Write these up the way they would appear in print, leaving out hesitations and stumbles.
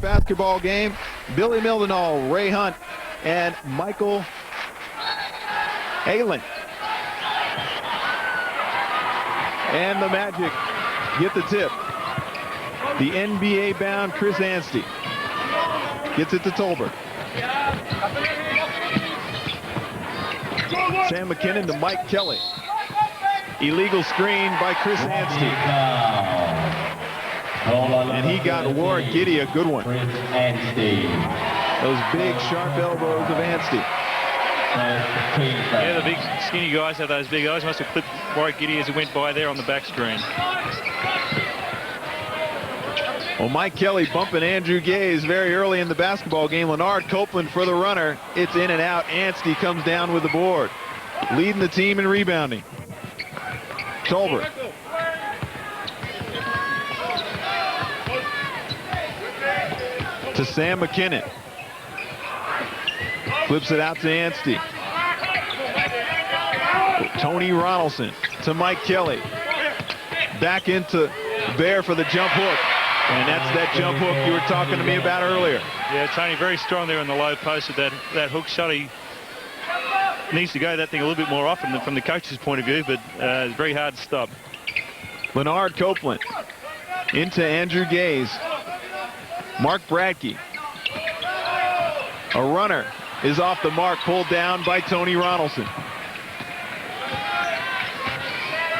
basketball game. Billy Mildenhall, Ray Hunt, and Michael Halen. And the Magic get the tip. The NBA-bound Chris Anstey gets it to Tolbert. Sam McKinnon to Mike Kelly. Illegal screen by Chris Anstey. And he got Warwick Giddy a good one. Those big, sharp elbows of Anstey. Yeah, the big, skinny guys have those big eyes. Must have clipped Warwick Giddy as he went by there on the back screen. Well, Mike Kelly bumping Andrew Gaze very early in the basketball game. Leonard Copeland for the runner. It's in and out. Anstey comes down with the board. Leading the team in rebounding. Tolbert. To Sam McKinnon. Flips it out to Anstey. Tony Ronaldson to Mike Kelly. Back into Bear for the jump hook. And that's that jump hook you were talking to me about earlier. Yeah, Tony very strong there in the low post with that hook shot. He needs to go that thing a little bit more often than from the coach's point of view, but it's very hard to stop. Leonard Copeland into Andrew Gaze. Mark Bradkey. A runner is off the mark, pulled down by Tony Ronaldson.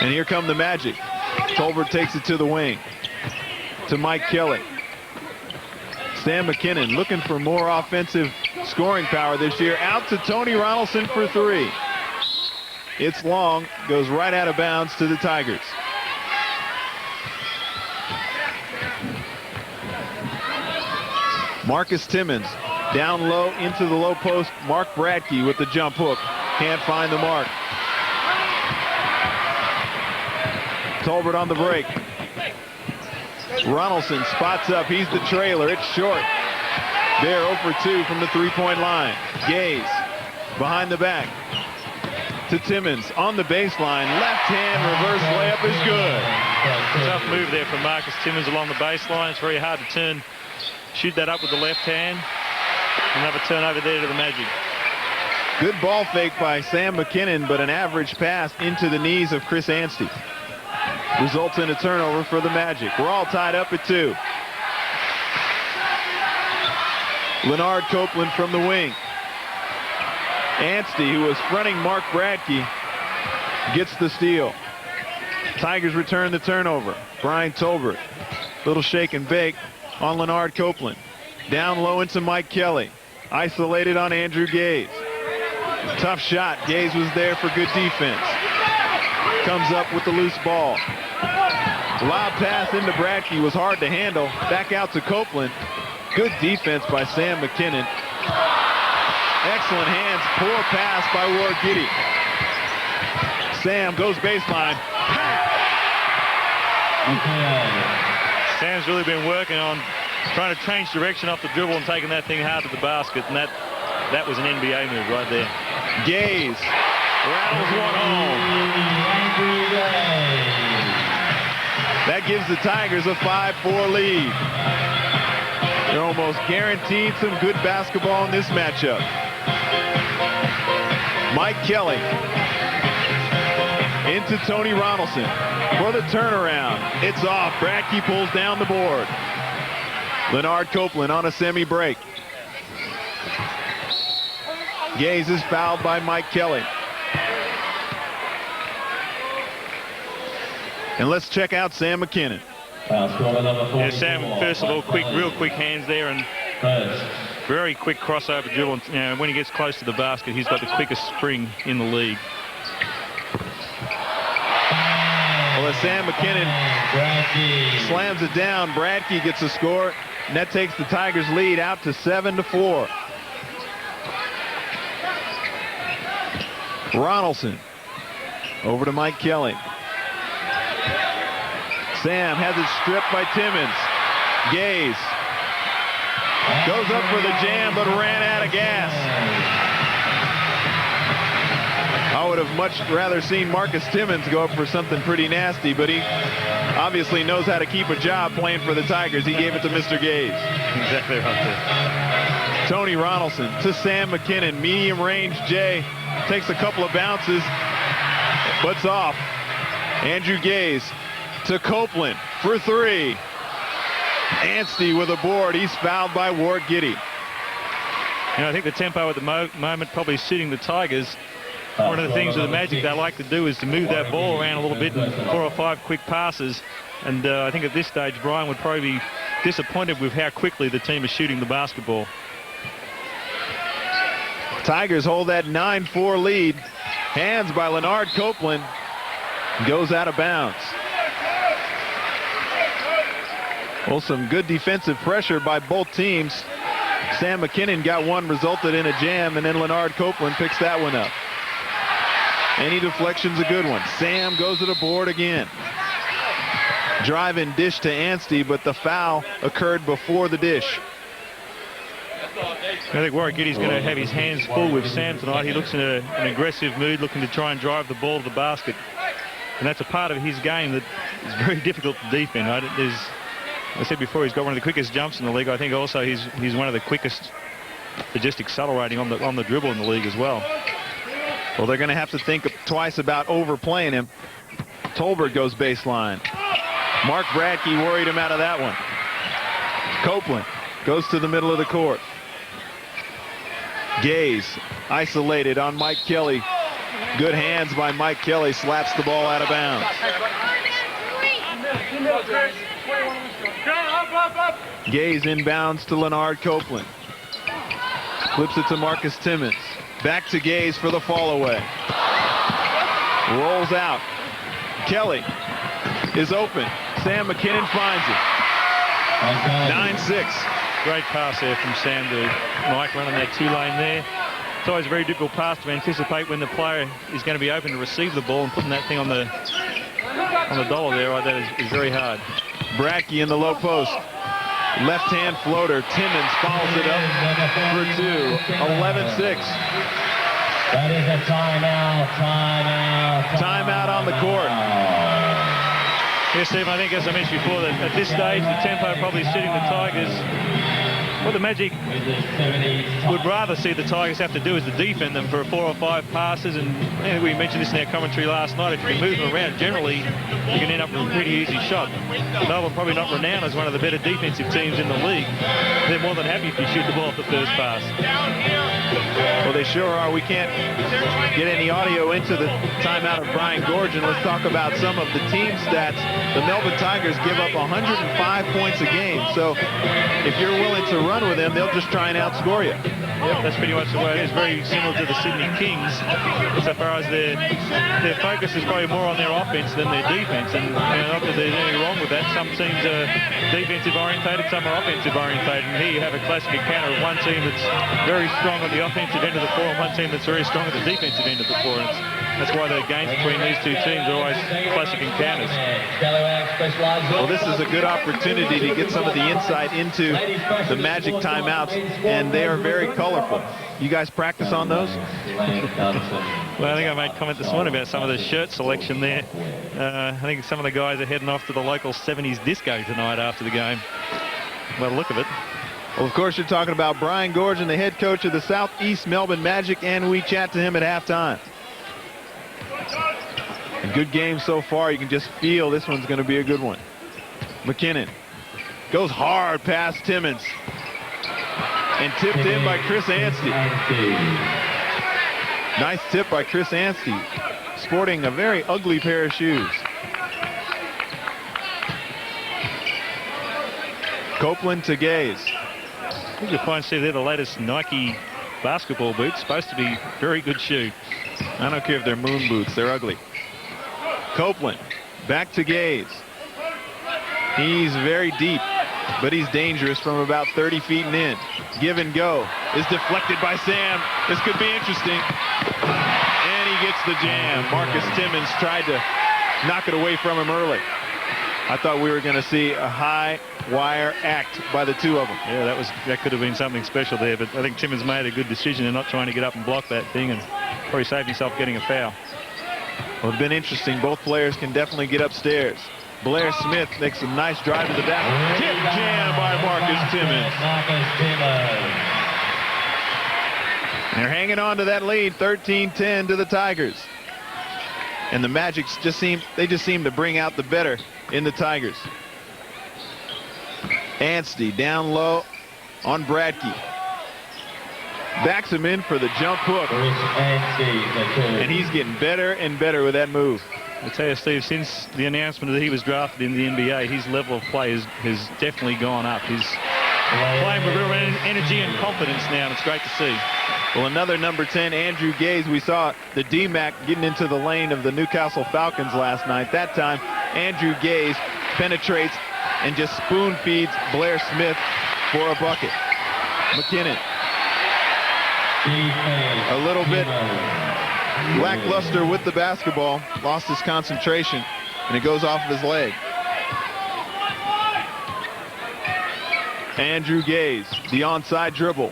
And here come the Magic. Tolbert takes it to the wing. To Mike Kelly. Sam McKinnon looking for more offensive scoring power this year. Out to Tony Ronaldson for three. It's long, goes right out of bounds to the Tigers. Marcus Timmons down low into the low post. Mark Bradkey with the jump hook. Can't find the mark. Tolbert on the break. Ronaldson spots up. He's the trailer. It's short. There 0 for 2 from the three-point line. Gaze behind the back to Timmons on the baseline. Left hand reverse layup is good. Tough move there from Marcus Timmons along the baseline. It's very hard to shoot that up with the left hand. Another turnover there to the Magic. Good ball fake by Sam McKinnon, but an average pass into the knees of Chris Anstey. Results in a turnover for the Magic. We're all tied up at 2. Leonard Copeland from the wing. Anstey, who was fronting Mark Bradkey, gets the steal. Tigers return the turnover. Brian Tolbert. Little shake and bake on Leonard Copeland. Down low into Mike Kelly. Isolated on Andrew Gaze. Tough shot. Gaze was there for good defense. Comes up with the loose ball. Lob pass into Bradkey was hard to handle. Back out to Copeland. Good defense by Sam McKinnon. Excellent hands. Poor pass by Warwick Giddy. Sam goes baseline. Sam's really been working on trying to change direction off the dribble and taking that thing hard to the basket, and that was an NBA move right there. Gaze rattles one home. That gives the Tigers a 5-4 lead. They're almost guaranteed some good basketball in this matchup. Mike Kelly into Tony Ronaldson for the turnaround. It's off. Bradkey pulls down the board. Leonard Copeland on a semi-break. Gaze is fouled by Mike Kelly. And let's check out Sam McKinnon. Yeah, Sam, first of all, real quick hands there, and very quick crossover dribble. And, when he gets close to the basket, he's got the quickest spring in the league. Well, as Sam McKinnon slams it down, Bradkey gets a score, and that takes the Tigers' lead out to 7-4. Ronaldson over to Mike Kelly. Sam has it stripped by Timmons. Gaze goes up for the jam, but ran out of gas. I would have much rather seen Marcus Timmons go up for something pretty nasty, but he obviously knows how to keep a job playing for the Tigers. He gave it to Mr. Gaze. Exactly right there. Tony Ronaldson to Sam McKinnon. Medium range Jay takes a couple of bounces, butts off. Andrew Gaze to Copeland for three. Anstey with a board. He's fouled by Ward Giddy. You know, I think the tempo at the moment probably suiting the Tigers. One of the things with the Magic they like to do is to move that ball around a little bit in 4 or 5 quick passes. And I think at this stage, Brian would probably be disappointed with how quickly the team is shooting the basketball. Tigers hold that 9-4 lead. Hands by Leonard Copeland. Goes out of bounds. Well, some good defensive pressure by both teams. Sam McKinnon got one, resulted in a jam, and then Leonard Copeland picks that one up. Any deflection's a good one. Sam goes to the board again. Drive and dish to Anstey, but the foul occurred before the dish. I think Warwick Giddy's going to have his hands full with Sam tonight. He looks in an aggressive mood, looking to try and drive the ball to the basket. And that's a part of his game that is very difficult to defend. As I said before, he's got one of the quickest jumps in the league. I think also he's one of the quickest just accelerating on the dribble in the league as well. Well, they're going to have to think twice about overplaying him. Tolbert goes baseline. Mark Bradkey worried him out of that one. Copeland goes to the middle of the court. Gaze isolated on Mike Kelly. Good hands by Mike Kelly. Slaps the ball out of bounds. Gaze inbounds to Leonard Copeland. Flips it to Marcus Timmons. Back to Gaze for the fall away. Rolls out. Kelly is open. Sam McKinnon finds it. 9-6. Great pass there from Sam to Mike running that 2-lane there. It's always a very difficult pass to anticipate when the player is going to be open to receive the ball, and putting that thing on the dollar there like that is very hard. Bradkey in the low post. Left-hand floater. Timmons follows it up for two. 11-6. That is a timeout. Timeout on the court. Yes, Stephen, I think, as I mentioned before, that at this stage, the tempo probably suiting the Tigers. What the Magic would rather see the Tigers have to do is to defend them for 4 or 5 passes. And we mentioned this in our commentary last night. If you can move them around, generally, you can end up with a pretty easy shot. Melbourne probably not renowned as one of the better defensive teams in the league. They're more than happy if you shoot the ball off the first pass. Well, they sure are. We can't get any audio into the timeout of Brian Goorjian. Let's talk about some of the team stats. The Melbourne Tigers give up 105 points a game. So if you're willing to run with them, they'll just try and outscore you. Yep, that's pretty much the way it is. Very similar to the Sydney Kings, insofar as their focus is probably more on their offense than their defense. And not that there's anything wrong with that. Some teams are defensive orientated, some are offensive orientated. And here you have a classic encounter of one team that's very strong on the offensive end of the floor and one team that's very strong at the defensive end of the floor. And that's why the games between these two teams are always classic encounters. Well, this is a good opportunity to get some of the insight into the Magic timeouts, and they are very colorful. You guys practice on those? Well, I think I made comment this morning about some of the shirt selection there. I think some of the guys are heading off to the local 70s disco tonight after the game. By the look of it. Well, of course, you're talking about Brian Goorjian, the head coach of the Southeast Melbourne Magic, and we chat to him at halftime. A good game so far. You can just feel this one's going to be a good one. McKinnon goes hard past Timmons and tipped in by Chris Anstey. Nice tip by Chris Anstey, sporting a very ugly pair of shoes. Copeland to Gaze. I think you'll find, Steve, they're the latest Nike basketball boots. Supposed to be very good shoe. I don't care if they're moon boots. They're ugly. Copeland back to Gaze. He's very deep, but he's dangerous from about 30 feet and in. Give and go is deflected by Sam. This could be interesting. And he gets the jam. Marcus Timmons tried to knock it away from him early. I thought we were going to see a high wire act by the two of them. Yeah, that could have been something special there, but I think Timmons made a good decision in not trying to get up and block that thing, and probably saved himself getting a foul. Well, it's been interesting. Both players can definitely get upstairs. Blair Smith makes a nice drive to the back. Tip jam by Marcus Timmons. And they're hanging on to that lead, 13-10 to the Tigers. And the Magic just seem to bring out the better in the Tigers. Anstey down low on Bradkey. Backs him in for the jump hook. And he's getting better and better with that move. I tell you, Steve, since the announcement that he was drafted in the NBA, his level of play has definitely gone up. He's playing with real energy and confidence now, and it's great to see. Well, another number 10, Andrew Gaze. We saw the D-Mac getting into the lane of the Newcastle Falcons last night. That time, Andrew Gaze penetrates and just spoon feeds Blair Smith for a bucket. McKinnon. A little bit lackluster with the basketball. Lost his concentration, and it goes off of his leg. Andrew Gaze, the onside dribble,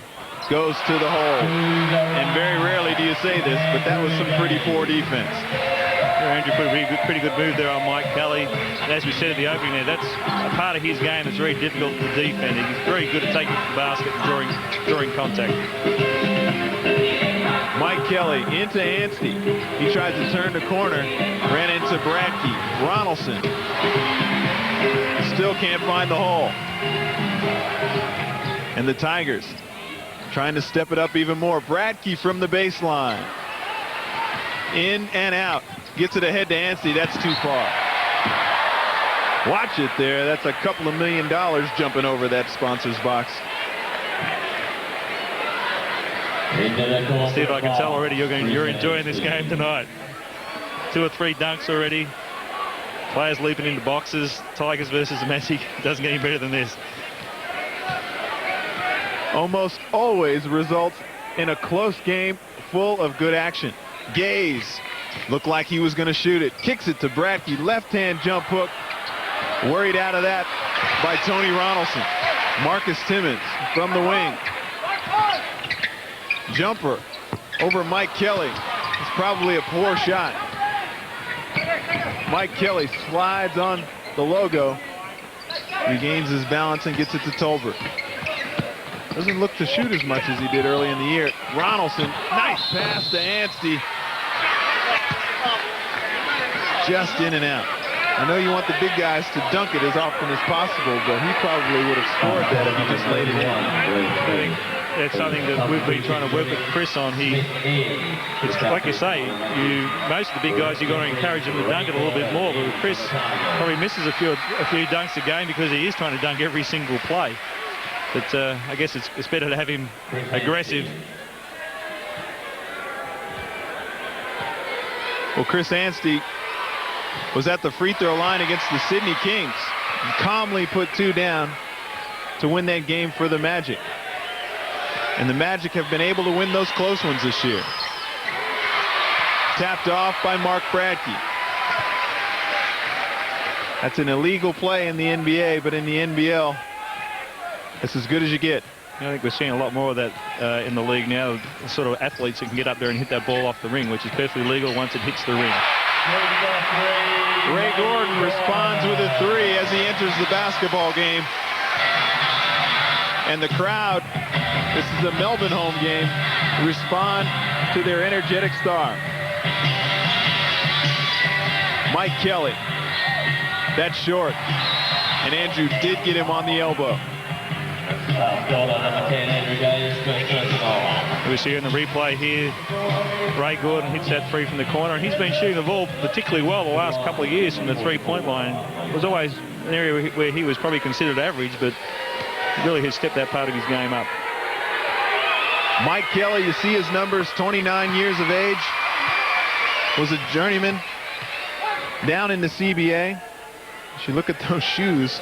goes to the hole. And very rarely do you say this, but that was some pretty poor defense. Andrew put a pretty good move there on Mike Kelly. And as we said at the opening there, that's a part of his game that's very difficult to defend. He's very good at taking to the basket and drawing contact. Mike Kelly into Anstey. He tries to turn the corner. Ran into Bradkey. Ronaldson still can't find the hole. And the Tigers trying to step it up even more. Bradkey from the baseline. In and out. Gets it ahead to Anstey. That's too far. Watch it there. That's a couple of $1 million jumping over that sponsor's box. Steve, I can tell already you're enjoying this game tonight. 2 or 3 dunks already. Players leaping into boxes. Tigers versus the Magic. Doesn't get any better than this. Almost always results in a close game full of good action. Gaze looked like he was going to shoot it. Kicks it to Bradkey. Left-hand jump hook. Worried out of that by Tony Ronaldson. Marcus Timmons from the wing. Jumper over Mike Kelly. It's probably a poor shot. Mike Kelly slides on the logo. Regains his balance and gets it to Tolbert. Doesn't look to shoot as much as he did early in the year. Ronaldson, nice pass to Anstey. Just in and out. I know you want the big guys to dunk it as often as possible, but he probably would have scored that if he just laid it in. I think that's something that we've been trying to work with Chris on. It's like you say, most of the big guys, you've got to encourage them to dunk it a little bit more. But Chris probably misses a few dunks a game because he is trying to dunk every single play. But I guess it's better to have him aggressive. Well, Chris Anstey was at the free throw line against the Sydney Kings. And calmly put 2 down to win that game for the Magic. And the Magic have been able to win those close ones this year. Tapped off by Mark Bradkey. That's an illegal play in the NBA, but in the NBL, it's as good as you get. I think we're seeing a lot more of that in the league now, the sort of athletes that can get up there and hit that ball off the ring, which is perfectly legal once it hits the ring. Ray Gordon responds with a 3 as he enters the basketball game. And the crowd, this is a Melbourne home game, respond to their energetic star. Mike Kelly. That's short. And Andrew did get him on the elbow. We see in the replay here, Ray Gordon hits that 3 from the corner, and he's been shooting the ball particularly well the last couple of years from the 3-point line. It was always an area where he was probably considered average, but he really has stepped that part of his game up. Mike Kelly, you see his numbers, 29 years of age, was a journeyman down in the CBA. You should look at those shoes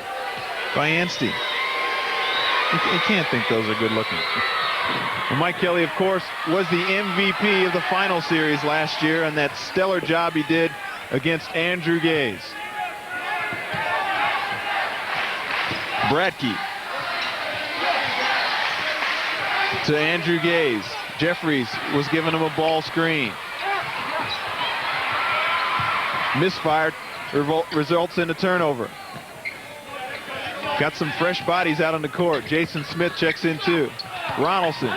by Anstey. You can't think those are good looking. And Mike Kelly, of course, was the MVP of the final series last year, and that stellar job he did against Andrew Gaze. Bradkey to Andrew Gaze. Jeffries was giving him a ball screen. Misfire results in a turnover. Got some fresh bodies out on the court. Jason Smith checks in too. Ronaldson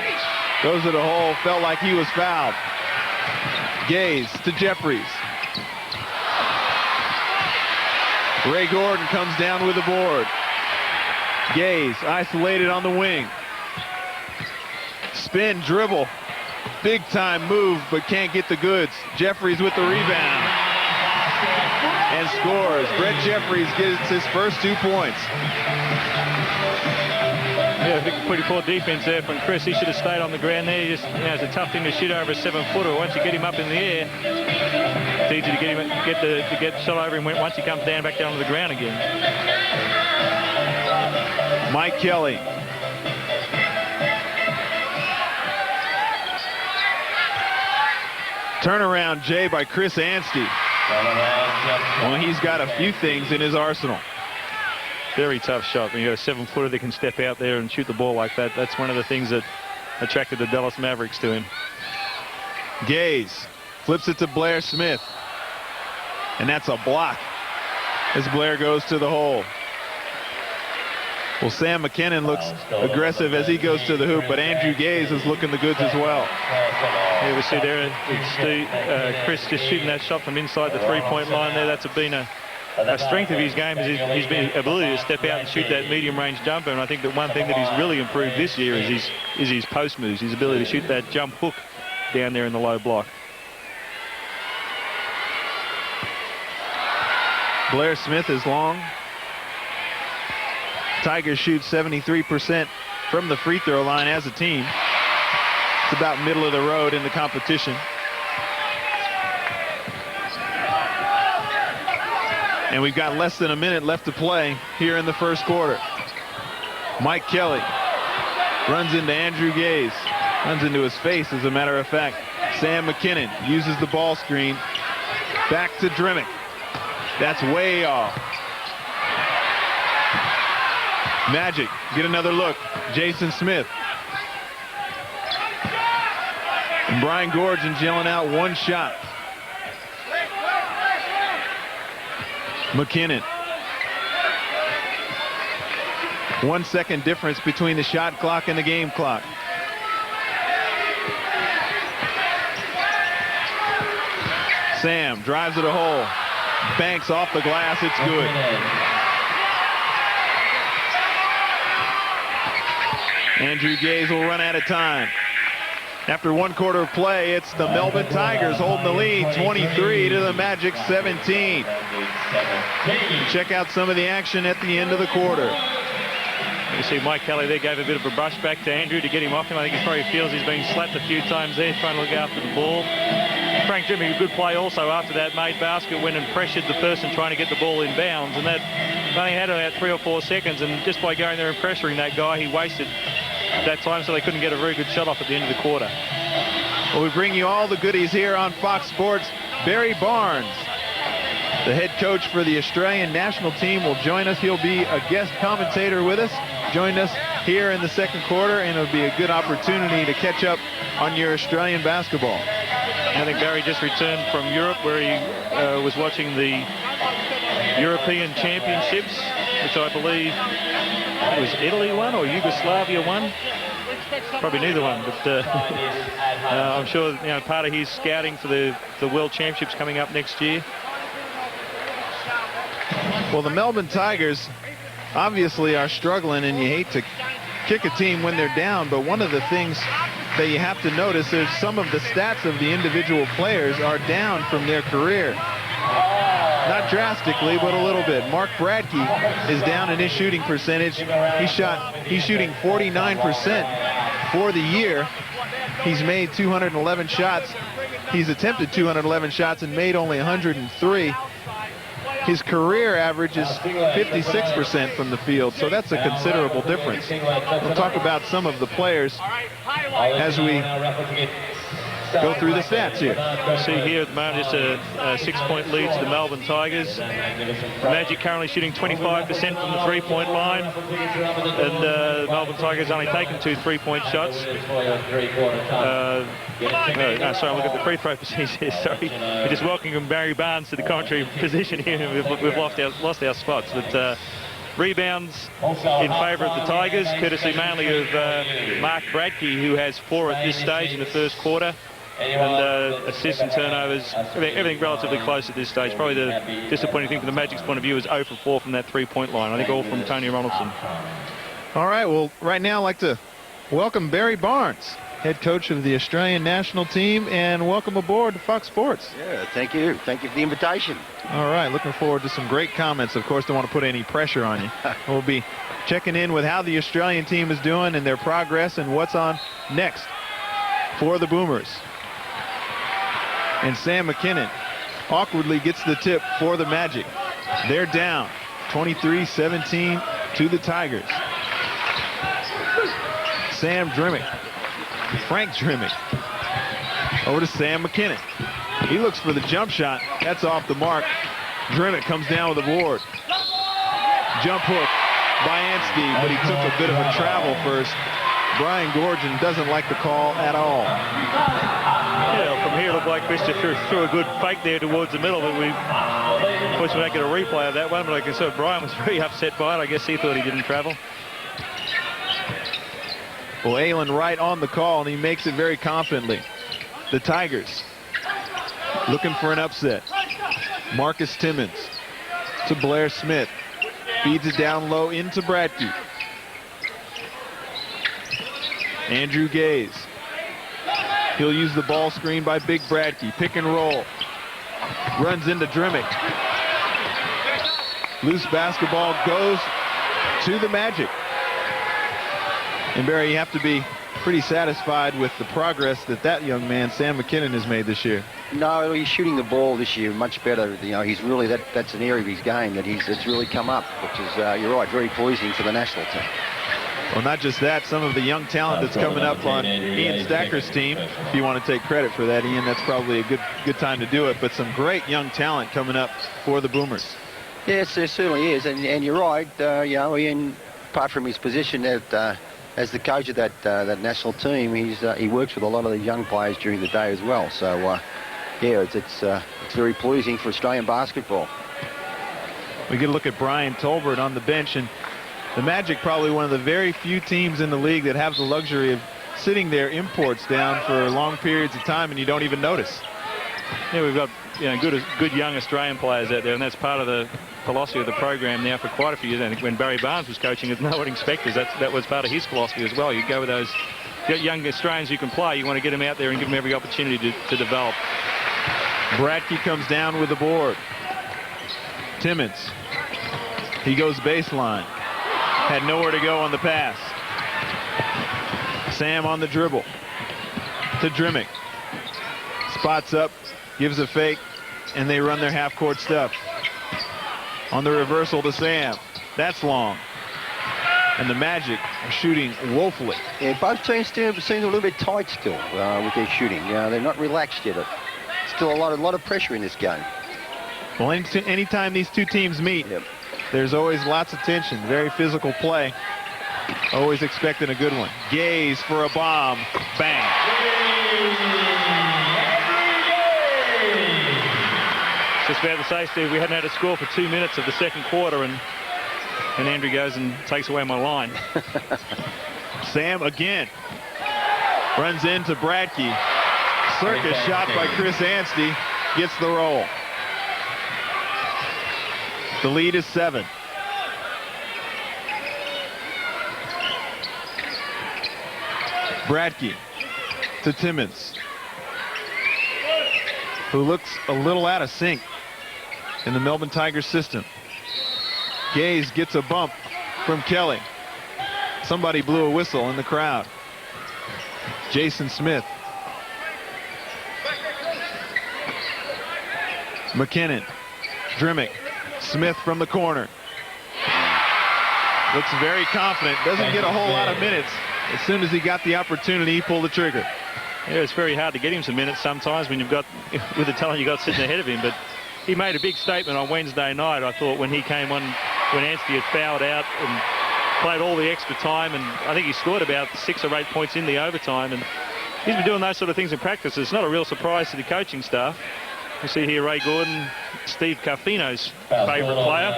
goes to the hole, felt like he was fouled. Gaze to Jeffries. Ray Gordon comes down with the board. Gaze isolated on the wing. Spin, dribble. Big time move, but can't get the goods. Jeffries with the rebound. And scores. Brett Jeffries gets his first 2 points. Yeah, I think pretty poor defense there from Chris. He should have stayed on the ground there. Just, it's a tough thing to shoot over a 7-footer. Once you get him up in the air, it's easy to get shot over him once he comes back down to the ground again. Mike Kelly. Turnaround J by Chris Anstey. Well, he's got a few things in his arsenal. Very tough shot. When you got a 7-footer that can step out there and shoot the ball like that, that's one of the things that attracted the Dallas Mavericks to him. Gaze flips it to Blair Smith. And that's a block as Blair goes to the hole. Well, Sam McKinnon looks aggressive as he goes to the hoop, but Andrew Gaze is looking the goods as well. Yeah, we see there Chris just shooting that shot from inside the three-point line there. That's been a strength of his game is his ability to step out and shoot that medium-range jumper. And I think that one thing that he's really improved this year is his post moves, his ability to shoot that jump hook down there in the low block. Blair Smith is long. Tigers shoot 73% from the free throw line as a team. It's about middle of the road in the competition. And we've got less than a minute left to play here in the first quarter. Mike Kelly runs into Andrew Gaze. Runs into his face, as a matter of fact. Sam McKinnon uses the ball screen. Back to Dremick. That's way off. Magic, get another look. Jason Smith. And Brian Goorjian jailing out one shot. McKinnon. 1 second difference between the shot clock and the game clock. Sam drives to the hole. Banks off the glass. It's good. Andrew Gaze will run out of time. After 1 quarter of play, it's the Melbourne Tigers holding the lead, 23 to the Magic 17. Check out some of the action at the end of the quarter. You see Mike Kelly there gave a bit of a brush back to Andrew to get him off him. I think he probably feels he's been slapped a few times there, trying to look after the ball. Frank Dremick, a good play also after that, made basket, went and pressured the person trying to get the ball in bounds, and that only had about 3 or 4 seconds, and just by going there and pressuring that guy, he wasted that time, so they couldn't get a very good shot off at the end of the quarter. Well, we bring you all the goodies here on Fox Sports. Barry Barnes, the head coach for the Australian national team, will join us. He'll be a guest commentator with us. Joined us here in the second quarter, and it'll be a good opportunity to catch up on your Australian basketball. I think Barry just returned from Europe, where he was watching the European Championships, which I believe was Italy won or Yugoslavia won. Probably neither one, but I'm sure part of his scouting for the World Championships coming up next year. Well, the Melbourne Tigers obviously are struggling, and you hate to kick a team when they're down, but one of the things that you have to notice is some of the stats of the individual players are down from their career. Not drastically, but a little bit. Mark Bradkey is down in his shooting percentage. He's shooting 49% for the year. He's made 211 shots. He's attempted 211 shots and made only 103. His career average is 56% from the field, so that's a considerable difference. We'll talk about some of the players as we go through the stats here. See here at the moment, just a 6-point lead to the Melbourne Tigers. The Magic currently shooting 25% from the 3-point line, and the Melbourne Tigers only taken 2 3-point shots. Sorry, look at the free throw percentage here. Sorry, we're just welcoming Barry Barnes to the commentary position here. We've lost our spots, but. Rebounds in favour of the Tigers, courtesy mainly of Mark Bradke, who has 4 at this stage in the first quarter. And assists and turnovers, everything relatively close at this stage. Probably the disappointing thing from the Magic's point of view is 0 for 4 from that 3-point line. I think all from Tony Ronaldson. All right, well, right now I'd like to welcome Barry Barnes, head coach of the Australian national team, and welcome aboard to Fox Sports. Yeah, thank you. Thank you for the invitation. All right, looking forward to some great comments. Of course, don't want to put any pressure on you. We'll be checking in with how the Australian team is doing and their progress and what's on next for the Boomers. And Sam McKinnon awkwardly gets the tip for the Magic. They're down 23-17 to the Tigers. Sam Drimmick. Frank Drimmick. Over to Sam McKinnon. He looks for the jump shot. That's off the mark. Drimmick comes down with a board. Jump hook by Anstey, but he took a bit of a travel first. Brian Gorgon doesn't like the call at all. Yeah, from here it looked like Chris just threw a good fake there towards the middle, but of course we don't get a replay of that one, but I can see Brian was very upset by it. I guess he thought he didn't travel. Well, Aylin Wright on the call, and he makes it very confidently. The Tigers looking for an upset. Marcus Timmons to Blair Smith. Feeds it down low into Bradke. Andrew Gaze. He'll use the ball screen by Big Bradke. Pick and roll. Runs into Drimmick. Loose basketball goes to the Magic. And Barry, you have to be pretty satisfied with the progress that young man, Sam McKinnon, has made this year. No, he's shooting the ball this year much better. You know, he's really, that's an area of his game that it's really come up, which is, you're right, very pleasing for the national team. Well, not just that, some of the young talent that's coming up on Ian Stacker's team, if you want to take credit for that, Ian, that's probably a good time to do it, but some great young talent coming up for the Boomers. Yes, there certainly is, and you're right, you know, Ian, apart from his position as the coach of that national team, he works with a lot of the young players during the day as well. So, yeah, it's very pleasing for Australian basketball. We get a look at Brian Tolbert on the bench, and the Magic probably one of the very few teams in the league that have the luxury of sitting their imports down for long periods of time, and you don't even notice. Yeah, we've got good young Australian players out there, and that's part of the philosophy of the program now for quite a few years. I think when Barry Barnes was coaching as no-one inspectors, that was part of his philosophy as well. You go with those young Australians who can play. You want to get them out there and give them every opportunity to develop. Bradke comes down with the board. Timmons. He goes baseline. Had nowhere to go on the pass. Sam on the dribble. To Drimmick. Spots up. Gives a fake. And they run their half-court stuff. On the reversal to Sam. That's long. And the Magic are shooting woefully. Yeah, both teams seem a little bit tight still with their shooting. They're not relaxed yet. Still a lot of pressure in this game. Well, anytime these two teams meet, there's always lots of tension. Very physical play. Always expecting a good one. Gaze for a bomb. Bang. Just about to say, Steve, we hadn't had a score for 2 minutes of the second quarter, and Andrew goes and takes away my line. Sam again. Runs into Bradke. Circus shot by Chris Anstey. Gets the roll. The lead is 7. Bradke to Timmons, who looks a little out of sync in the Melbourne Tigers system. Gaze gets a bump from Kelly. Somebody blew a whistle in the crowd. Jason Smith. McKinnon. Drimmick. Smith from the corner. Looks very confident. Doesn't get a whole lot of minutes. As soon as he got the opportunity, he pulled the trigger. Yeah, it's very hard to get him some minutes sometimes when you've got, with the talent you've got sitting ahead of him. But he made a big statement on Wednesday night, I thought, when he came on, when Anstey had fouled out and played all the extra time. And I think he scored about 6 or 8 points in the overtime. And he's been doing those sort of things in practice. It's not a real surprise to the coaching staff. You see here Ray Gordon, Steve Carfino's favourite player,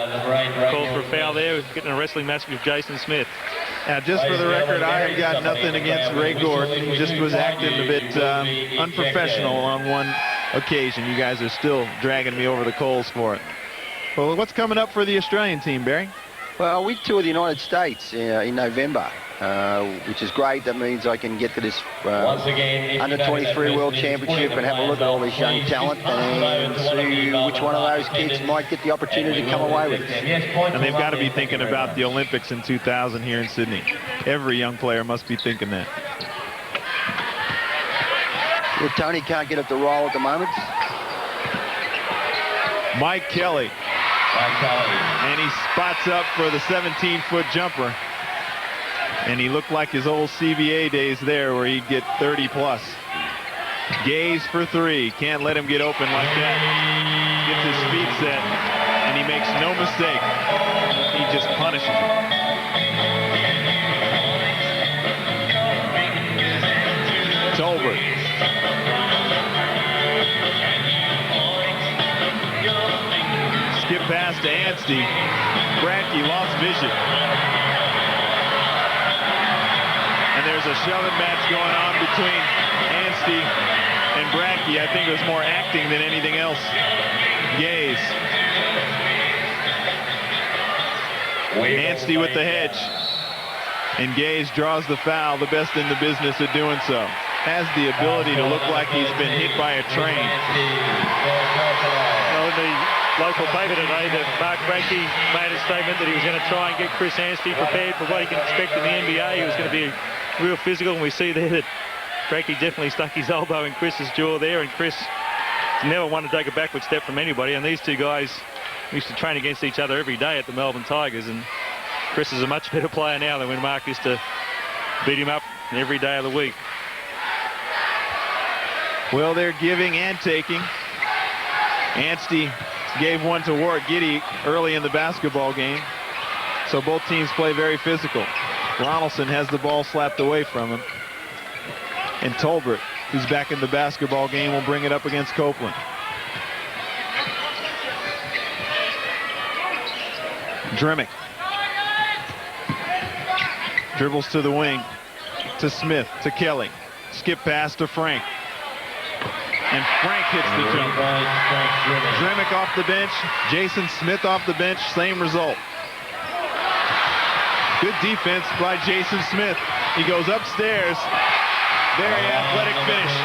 called for a foul there, getting a wrestling match with Jason Smith. Now, just for the record, I have got nothing against Ray Gordon. He just was acting a bit unprofessional on one occasion. You guys are still dragging me over the coals for it. Well, what's coming up for the Australian team, Barry? Well, we tour the United States in November, which is great. That means I can get to this under-23 World Championship and have a look at all this young talent and see which one of those kids might get the opportunity to come away with it. And they've got to be thinking about the Olympics in 2000 here in Sydney. Every young player must be thinking that. Well, Tony can't get it to roll at the moment. Mike Kelly. And he spots up for the 17-foot jumper. And he looked like his old CBA days there where he'd get 30-plus. Gaze for 3. Can't let him get open like that. Gets his feet set, and he makes no mistake. He just punishes him. Tolbert. Skip pass to Anstey. Bradtke lost vision. And there's a shoving match going on between Anstey and Bradtke. I think it was more acting than anything else. Gaze. Anstey with the hedge. And Gaze draws the foul, the best in the business at doing so. Has the ability to look like he's been hit by a train. Well, in the local paper today, that Mark Bradtke made a statement that he was going to try and get Chris Anstey prepared for what he can expect in the NBA. He was going to be real physical, and we see there that Bradtke definitely stuck his elbow in Chris's jaw there, and Chris never wanted to take a backward step from anybody. And these two guys used to train against each other every day at the Melbourne Tigers, and Chris is a much better player now than when Mark used to beat him up every day of the week. Well, they're giving and taking. Anstey gave one to Warwick Giddey early in the basketball game. So both teams play very physical. Ronaldson has the ball slapped away from him. And Tolbert, who's back in the basketball game, will bring it up against Copeland. Dremick. Dribbles to the wing. To Smith. To Kelly. Skip pass to Frank. And Frank hits the jumper. Dremick off the bench. Jason Smith off the bench. Same result. Good defense by Jason Smith. He goes upstairs. Very athletic finish.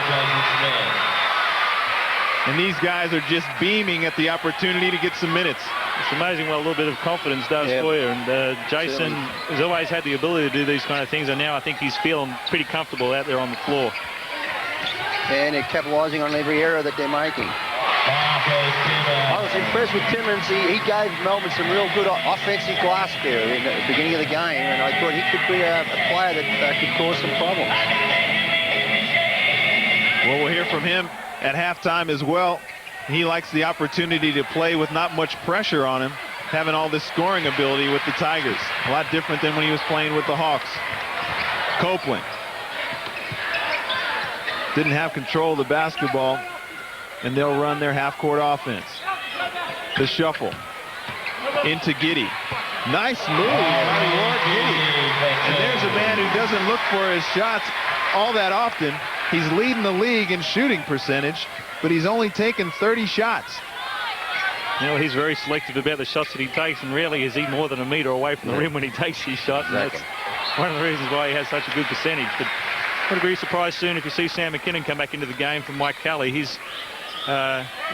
And these guys are just beaming at the opportunity to get some minutes. It's amazing what a little bit of confidence does for you. And Jason has always had the ability to do these kind of things, and now I think he's feeling pretty comfortable out there on the floor. And they're capitalising on every error that they're making. I was impressed with Timmins. He gave Melbourne some real good offensive glass there in the beginning of the game, and I thought he could be a player that could cause some problems. Well, we'll hear from him at halftime as well. He likes the opportunity to play with not much pressure on him, having all this scoring ability with the Tigers. A lot different than when he was playing with the Hawks. Copeland didn't have control of the basketball, and they'll run their half-court offense. The shuffle into Giddey. Nice move by Warwick Giddey. And there's a man who doesn't look for his shots all that often. He's leading the league in shooting percentage, but he's only taken 30 shots. You know, he's very selective about the shots that he takes, and rarely is he more than a metre away from the rim when he takes his shot. And that's one of the reasons why he has such a good percentage. But I wouldn't be surprised soon if you see Sam McKinnon come back into the game from Mike Kelly. He's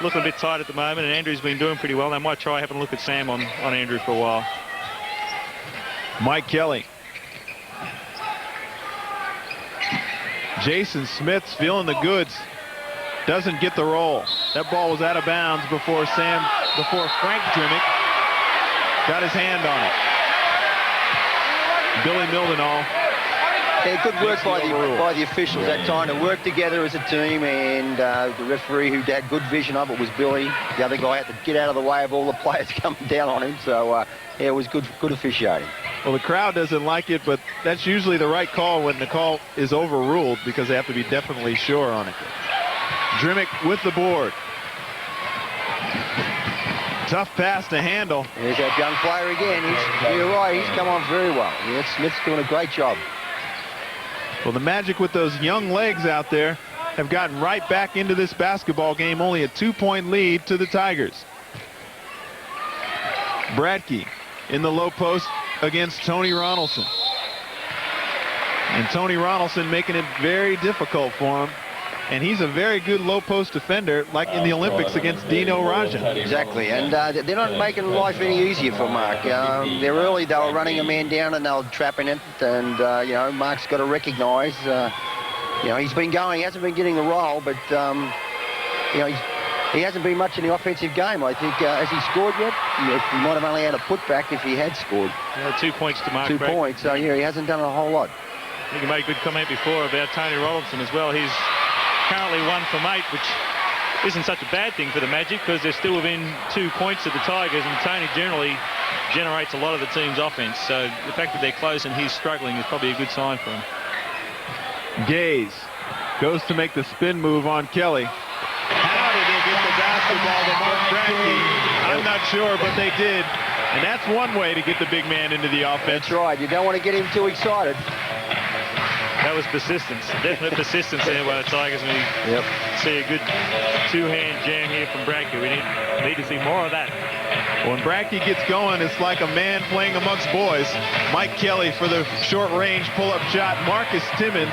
looking a bit tight at the moment, and Andrew's been doing pretty well. They might try having a look at Sam on Andrew for a while. Mike Kelly. Jason Smith's feeling the goods. Doesn't get the roll. That ball was out of bounds before Frank Dremick got his hand on it. Billy Mildenhall Yeah, good work by the officials that time to work together as a team, and the referee, who had good vision of it, was Billy. The other guy had to get out of the way of all the players coming down on him. So yeah, it was good officiating. Well, the crowd doesn't like it, but that's usually the right call when the call is overruled, because they have to be definitely sure on it. Drimmick with the board. Tough pass to handle. There's that young player again. You're right, he's come on very well. Yeah, Smith's doing a great job. Well, the Magic, with those young legs out there, have gotten right back into this basketball game. Only a 2-point lead to the Tigers. Bradkey in the low post against Tony Ronaldson. And Tony Ronaldson making it very difficult for him. And he's a very good low post defender, like in the Olympics against Dino Raja. Exactly, and they're not making life any easier for Mark. They're early, they were running a man down and they were trapping it, and you know, Mark's got to recognise, you know, he's been going, he hasn't been getting the role, but you know, he hasn't been much in the offensive game. I think, has he scored yet? He might have only had a putback if he had scored. Yeah, 2 points to Mark. 2 points, so yeah, he hasn't done a whole lot. I think you made a good comment before about Tony Ronaldson as well. He's currently 1 from 8, which isn't such a bad thing for the Magic, because they're still within 2 points of the Tigers, and Tony generally generates a lot of the team's offense. So the fact that they're close and he's struggling is probably a good sign for him. Gaze goes to make the spin move on Kelly. How did they get the basketball to Mark Bradkey? I'm not sure, but they did. And that's one way to get the big man into the offense. That's right. You don't want to get him too excited. That was persistence, definite persistence there by the Tigers. We see a good two-hand jam here from Bradkey. We need to see more of that. When Bradkey gets going, it's like a man playing amongst boys. Mike Kelly for the short-range pull-up shot. Marcus Timmons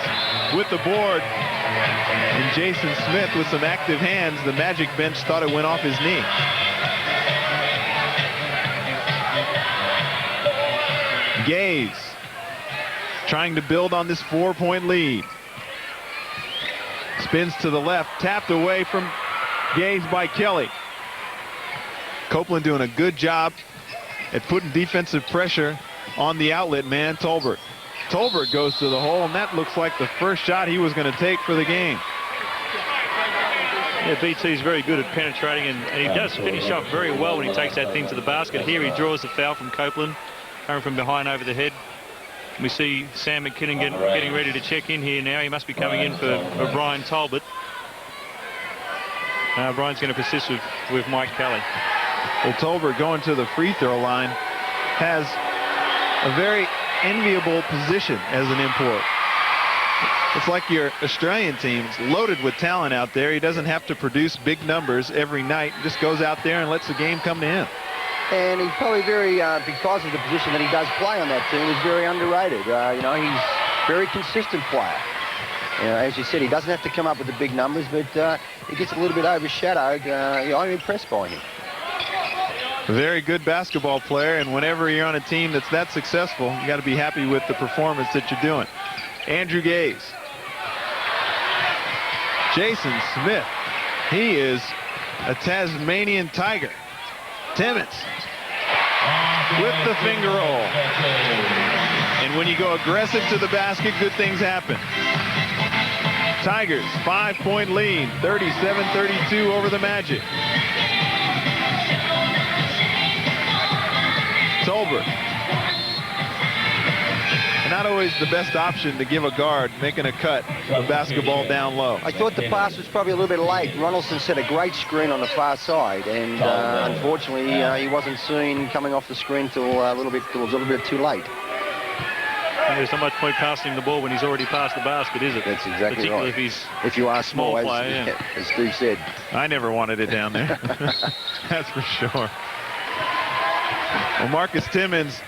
with the board. And Jason Smith with some active hands. The Magic bench thought it went off his knee. Gaze trying to build on this 4-point lead. Spins to the left, tapped away from Gaze by Kelly. Copeland doing a good job at putting defensive pressure on the outlet man, Tolbert. Tolbert goes to the hole, and that looks like the first shot he was going to take for the game. Yeah, BT's very good at penetrating, and he does finish off very well when he takes that thing to the basket. Here he draws the foul from Copeland, coming from behind over the head. We see Sam McKinnon getting ready to check in here now. He must be coming in for Brian Talbot. Brian's going to persist with Mike Kelly. Well, Tolbert going to the free throw line has a very enviable position as an import. It's like your Australian team's loaded with talent out there. He doesn't have to produce big numbers every night. He just goes out there and lets the game come to him. And he's probably very, because of the position that he does play on that team, he's very underrated. You know, he's a very consistent player. You know, as you said, he doesn't have to come up with the big numbers, but he gets a little bit overshadowed. I'm impressed by him. A very good basketball player, and whenever you're on a team that's that successful, you got to be happy with the performance that you're doing. Andrew Gaze. Jason Smith. He is a Tasmanian Tiger. Timmons with the finger roll. And when you go aggressive to the basket, good things happen. Tigers, 5-point lead, 37-32 over the Magic. Tolbert. Not always the best option to give a guard making a cut of basketball down low. I thought the pass was probably a little bit late. Ronaldson set a great screen on the far side, and unfortunately he wasn't seen coming off the screen till a little bit too late. There's not much point passing the ball when he's already passed the basket, is it? That's exactly right. Particularly if you are small player, as Steve said. I never wanted it down there. That's for sure. Well, Marcus Timmons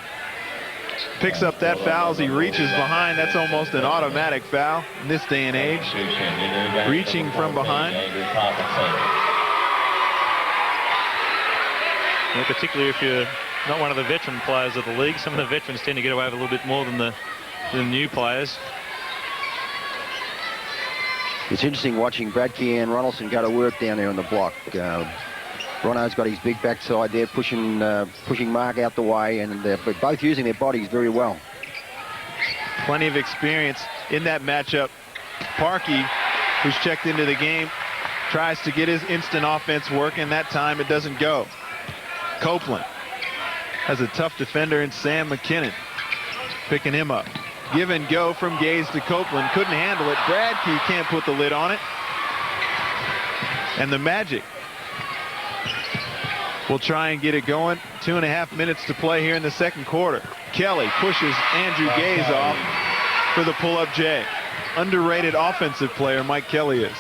picks up that foul as he reaches behind. That's almost an automatic foul in this day and age. Reaching from behind. Yeah, particularly if you're not one of the veteran players of the league. Some of the veterans tend to get away with a little bit more than the new players. It's interesting watching Bradkey and Ronaldson go to work down there on the block. Ronno's got his big backside there, pushing Mark out the way, and they're both using their bodies very well. Plenty of experience in that matchup. Parkey, who's checked into the game, tries to get his instant offense working. That time it doesn't go. Copeland has a tough defender in Sam McKinnon, picking him up. Give and go from Gaze to Copeland. Couldn't handle it. Bradkey can't put the lid on it. And the Magic will try and get it going. 2.5 minutes to play here in the second quarter. Kelly pushes Andrew Gaze off for the pull-up J. Underrated offensive player Mike Kelly is.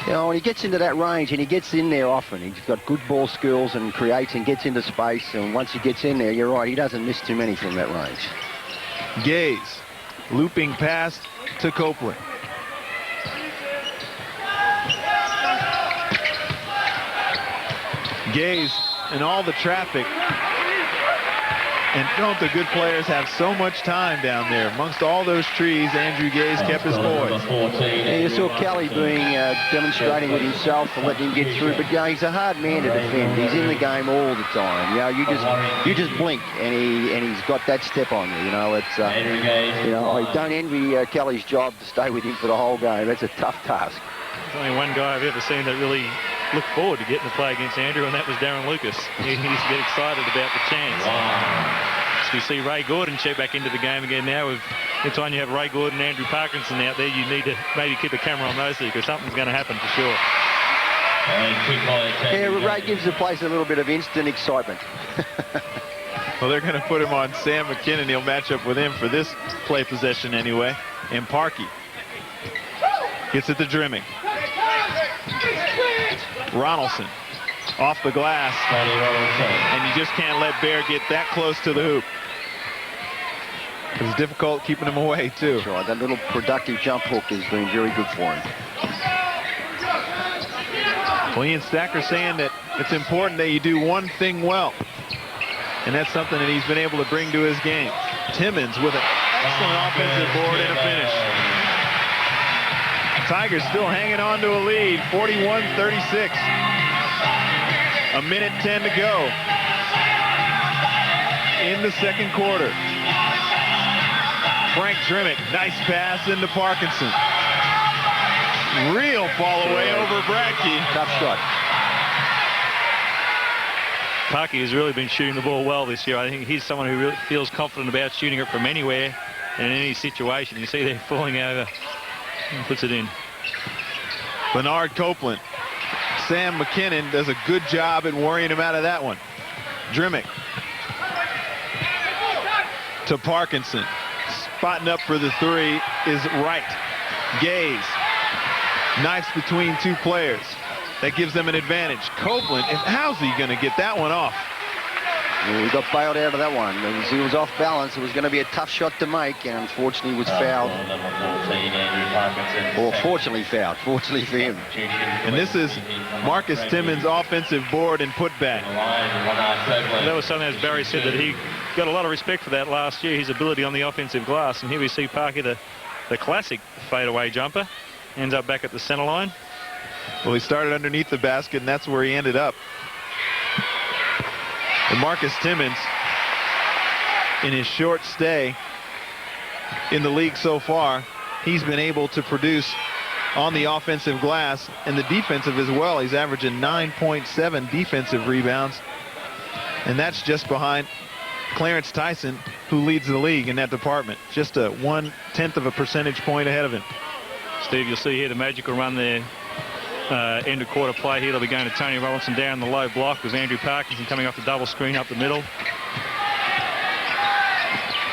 You know, when he gets into that range, and he gets in there often, he's got good ball skills and creates and gets into space. And once he gets in there, you're right, he doesn't miss too many from that range. Gaze, looping pass to Copeland. Gaze and all the traffic. And don't the good players have so much time down there? Amongst all those trees, Andrew Gaze kept his poise. Yeah, you saw Kelly demonstrating with himself and letting him get through, but yeah, he's a hard man to defend. He's in the game all the time. You just blink and he's got that step on you. It's I don't envy Kelly's job to stay with him for the whole game. That's a tough task. There's only one guy I've ever seen that really looked forward to getting to play against Andrew, and that was Darren Lucas. He used to get excited about the chance. So we see Ray Gordon check back into the game again now. Every time you have Ray Gordon and Andrew Parkinson out there, you need to maybe keep a camera on those two because something's going to happen for sure. Yeah, Ray gives the place a little bit of instant excitement. Well, they're going to put him on Sam McKinnon. He'll match up with him for this play possession anyway. And Parkey gets it to Drimming. Ronaldson off the glass, and you just can't let Bear get that close to the hoop. It's difficult keeping him away too. That's right. That little productive jump hook has been very good for him. Well, Ian Stacker saying that it's important that you do one thing well, and that's something that he's been able to bring to his game. Timmons with an excellent offensive board and a finish. Tigers still hanging on to a lead, 41-36. A minute 10 to go in the second quarter. Frank Drimmick, nice pass into Parkinson. Real fall away over Bradkey. Tough shot. Parkey has really been shooting the ball well this year. I think he's someone who really feels confident about shooting it from anywhere and in any situation. You see they're falling over. Puts it in. Bernard Copeland. Sam McKinnon does a good job at worrying him out of that one. Drimmick to Parkinson. Spotting up for the three is Wright. Gaze. Knives between two players. That gives them an advantage. Copeland, how's he going to get that one off? He got bailed out of that one. He was off balance. It was going to be a tough shot to make, and unfortunately was fouled. Or fortunately fouled. Fortunately for him. And this is Marcus Timmons' offensive board and putback. That was something, as Barry said, that he got a lot of respect for that last year, his ability on the offensive glass. And here we see Parkey, the classic fadeaway jumper, ends up back at the center line. Well, he started underneath the basket, and that's where he ended up. And Marcus Timmons, in his short stay in the league so far, he's been able to produce on the offensive glass and the defensive as well. He's averaging 9.7 defensive rebounds, and that's just behind Clarence Tyson, who leads the league in that department. Just a 1/10 of a percentage point ahead of him. Steve, you'll see here the Magic will run their end of quarter play here. They'll be going to Tony Robinson down the low block with Andrew Parkinson coming off the double screen up the middle.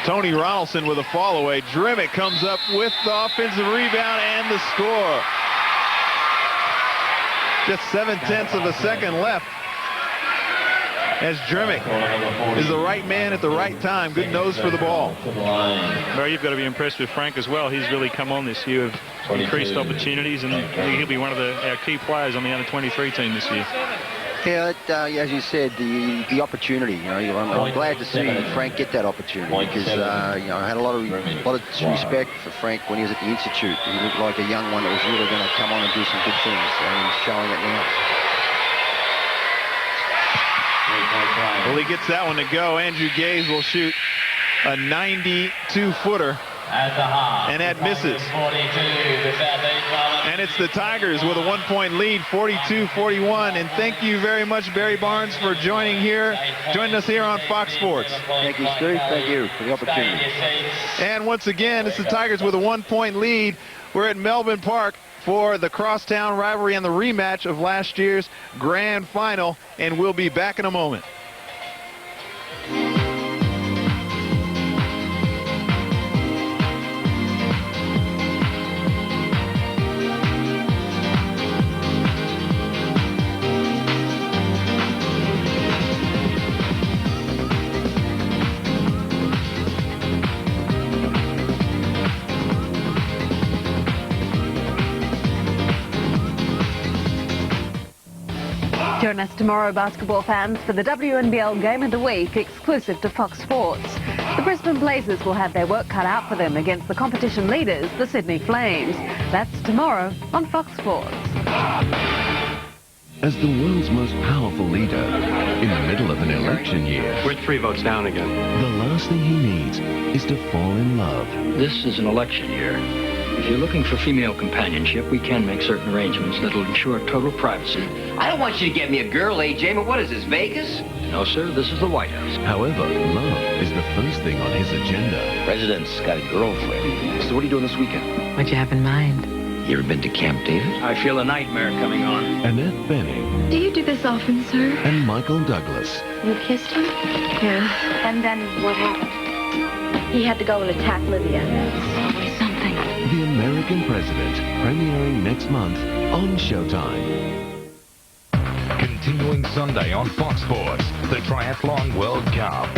Tony Ronaldson with a fall away. Drimmick comes up with the offensive rebound and the score. Just 7/10 of a second left. As Drimmick is the right man at the right time. Good nose for the ball. Barry, you've got to be impressed with Frank as well. He's really come on this year with increased opportunities, and he'll be one of our key players on the under-23 team this year. Yeah, as you said, the opportunity. I'm glad to see Frank get that opportunity because I had a lot of respect for Frank when he was at the Institute. He looked like a young one that was really going to come on and do some good things, and he's showing it now. Well, he gets that one to go. Andrew Gaze will shoot a 92-footer At the half. And that misses. 42, the Southeast Melbourne. And it's the Tigers with a 1-point lead, 42-41. And thank you very much, Barry Barnes, for joining us here on Fox Sports. Thank you, Steve. Thank you for the opportunity. And once again, it's the Tigers with a 1-point lead. We're at Melbourne Park for the crosstown rivalry and the rematch of last year's grand final. And we'll be back in a moment. Join us tomorrow, basketball fans, for the WNBL Game of the Week, exclusive to Fox Sports. The Brisbane Blazers will have their work cut out for them against the competition leaders, the Sydney Flames. That's tomorrow on Fox Sports. As the world's most powerful leader, in the middle of an election year, we're 3 votes down again. The last thing he needs is to fall in love. This is an election year. If you're looking for female companionship, we can make certain arrangements that'll ensure total privacy. I don't want you to get me a girl, AJ, but what is this, Vegas? No, sir, this is the White House. However, love is the first thing on his agenda. President's got a girlfriend. So what are you doing this weekend? What you have in mind? You ever been to Camp David? I feel a nightmare coming on. Annette Bening. Do you do this often, sir? And Michael Douglas. You kissed him? Yeah. And then what happened? He had to go and attack Libya. It's always something. The American President, premiering next month on Showtime. Continuing Sunday on Fox Sports, the Triathlon World Cup.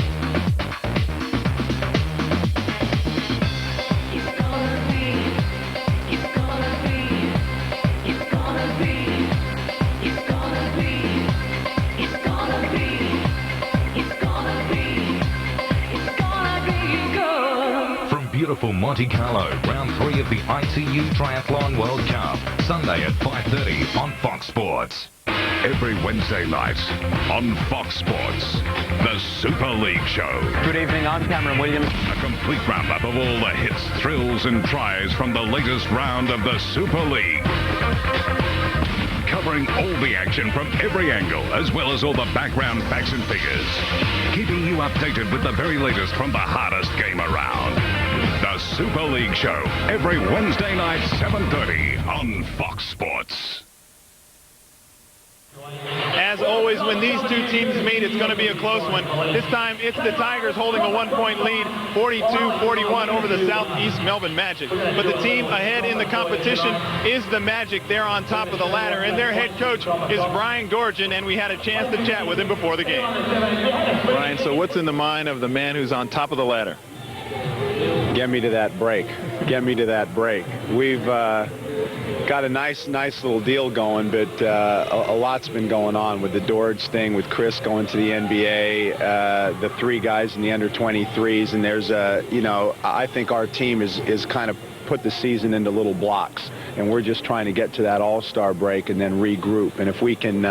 Beautiful Monte Carlo, round 3 of the ITU Triathlon World Cup, Sunday at 5:30 on Fox Sports. Every Wednesday night on Fox Sports, the Super League Show. Good evening, I'm Cameron Williams. A complete roundup of all the hits, thrills, and tries from the latest round of the Super League. Covering all the action from every angle, as well as all the background facts and figures. Keeping you updated with the very latest from the hardest game around. The Super League Show, every Wednesday night, 7:30 on Fox Sports. As always, when these two teams meet, it's going to be a close one. This time, it's the Tigers holding a 1-point lead, 42-41 over the Southeast Melbourne Magic. But the team ahead in the competition is the Magic. They're on top of the ladder, and their head coach is Brian Goorjian, and we had a chance to chat with him before the game. Brian, so what's in the mind of the man who's on top of the ladder? Get me to that break. Get me to that break. We've got a nice little deal going, but a lot's been going on with the Dorge thing, with Chris going to the NBA, the 3 guys in the under-23s, and there's I think our team is kind of put the season into little blocks, and we're just trying to get to that all-star break and then regroup. And if we can,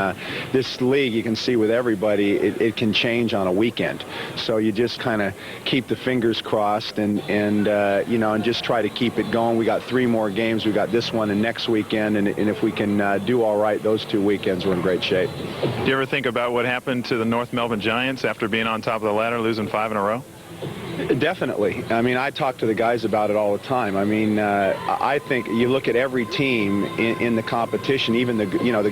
this league, you can see with everybody, it can change on a weekend. So you just kind of keep the fingers crossed and just try to keep it going. We got 3 more games. We got this one and next weekend, and if we can do all right those 2 weekends, we're in great shape. Do you ever think about what happened to the North Melbourne Giants after being on top of the ladder, losing 5 in a row? Definitely. I mean, I talk to the guys about it all the time. I mean, I think you look at every team in the competition, even the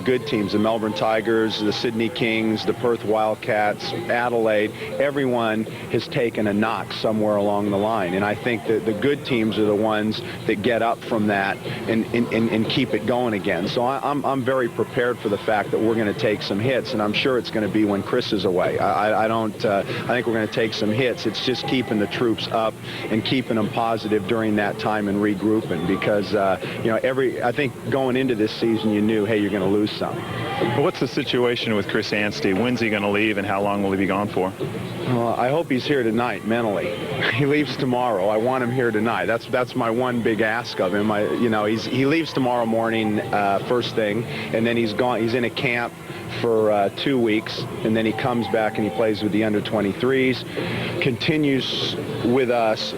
good teams, the Melbourne Tigers, the Sydney Kings, the Perth Wildcats, Adelaide, everyone has taken a knock somewhere along the line. And I think that the good teams are the ones that get up from that and keep it going again. So I'm very prepared for the fact that we're going to take some hits, and I'm sure it's going to be when Chris is away. I think we're going to take some hits. It's just keeping the troops up and keeping them positive during that time and regrouping, because I think going into this season you knew, hey, you're going to lose some. But what's the situation with Chris Anstey? When's he going to leave, and how long will he be gone for? Well, I hope he's here tonight mentally. He leaves tomorrow. I want him here tonight. That's my one big ask of him. He leaves tomorrow morning first thing, and then he's gone. He's in a camp for 2 weeks, and then he comes back and he plays with the under-23s, continues with us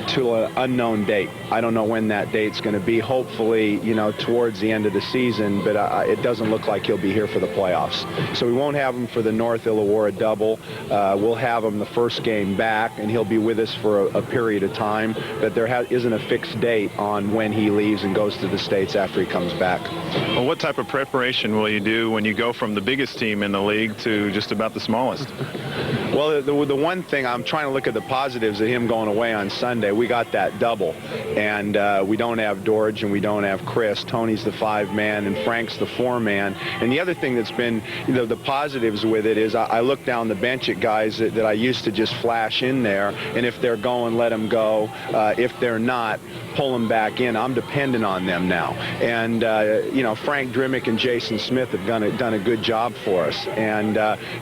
to an unknown date. I don't know when that date's going to be. Hopefully, towards the end of the season, but it doesn't look like he'll be here for the playoffs. So we won't have him for the North Illawarra double. We'll have him the first game back, and he'll be with us for a period of time, but there isn't a fixed date on when he leaves and goes to the States after he comes back. Well, what type of preparation will you do when you go from the biggest team in the league to just about the smallest? Well, the one thing, I'm trying to look at the positives of him going away on Sunday. We got that double, and we don't have George and we don't have Chris. Tony's the 5-man and Frank's the 4-man. And the other thing that's been, the positives with it is I look down the bench at guys that I used to just flash in there, and if they're going, let them go. If they're not, pull them back in. I'm dependent on them now. And, Frank Drimmick and Jason Smith have done a good job for us. And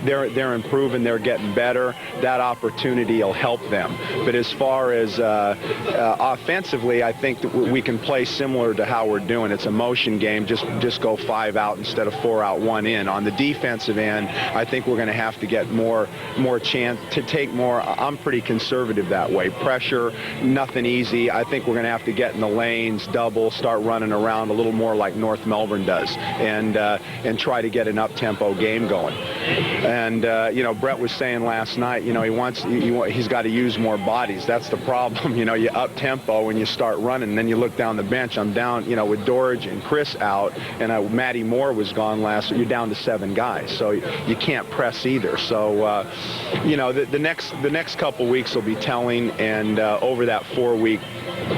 they're improving. They're getting better. That opportunity will help them. But as far as offensively, I think that we can play similar to how we're doing. It's a motion game. Just go 5 out instead of 4 out, 1 in. On the defensive end, I think we're going to have to get more chance to take more. I'm pretty conservative that way. Pressure, nothing easy. I think we're going to have to get in the lanes, double, start running around a little more like North Melbourne does, and try to get an up-tempo game going. And Brett was saying last night, he's got to use more bodies. That's the problem. You up-tempo when you start running, and then you look down the bench. I'm down, with Dorge and Chris out, and Matty Moore was gone last. You're down to 7 guys, so you can't press either. So, the next couple weeks will be telling, and over that 4-week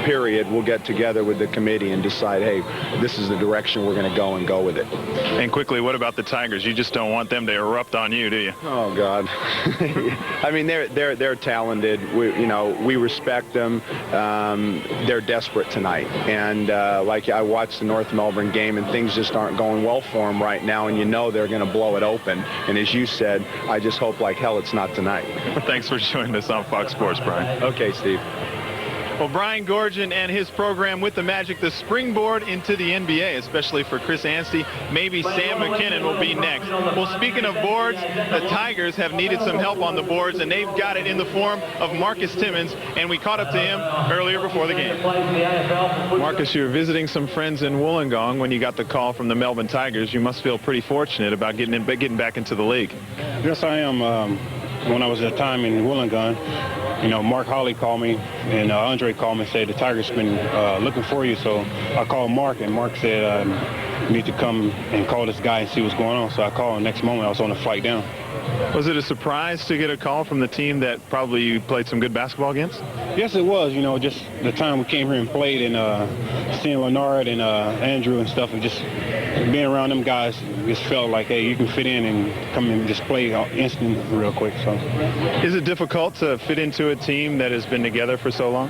period, we'll get together with the committee and decide, hey, this is the direction we're going to go, and go with it. And quickly, what about the Tigers? You just don't want them to erupt on you, do you? Oh God. I mean, they're talented. We respect them. They're desperate tonight, and like I watched the North Melbourne game, and things just aren't going well for them right now, and they're going to blow it open. And as you said, I just hope like hell it's not tonight. Thanks for joining us on Fox Sports, Brian. Okay, Steve. Well, Brian Goorjian and his program with the Magic, the springboard into the NBA, especially for Chris Anstey. Maybe Sam McKinnon will be next. Well, speaking of boards, the Tigers have needed some help on the boards, and they've got it in the form of Marcus Timmons, and we caught up to him earlier before the game. Marcus, you were visiting some friends in Wollongong when you got the call from the Melbourne Tigers. You must feel pretty fortunate about getting back into the league. Yes, I am. When I was at a time in Wollongong, Mark Holly called me, and Andre called me and said the Tigers been looking for you. So I called Mark, and Mark said you need to come and call this guy and see what's going on. So I called him. Next moment, I was on the flight down. Was it a surprise to get a call from the team that probably you played some good basketball against? Yes, it was. Just the time we came here and played, and seeing Leonard and Andrew and stuff, and just being around them guys, just felt like, hey, you can fit in and come and just play instant real quick. So, is it difficult to fit into a team that has been together for so long?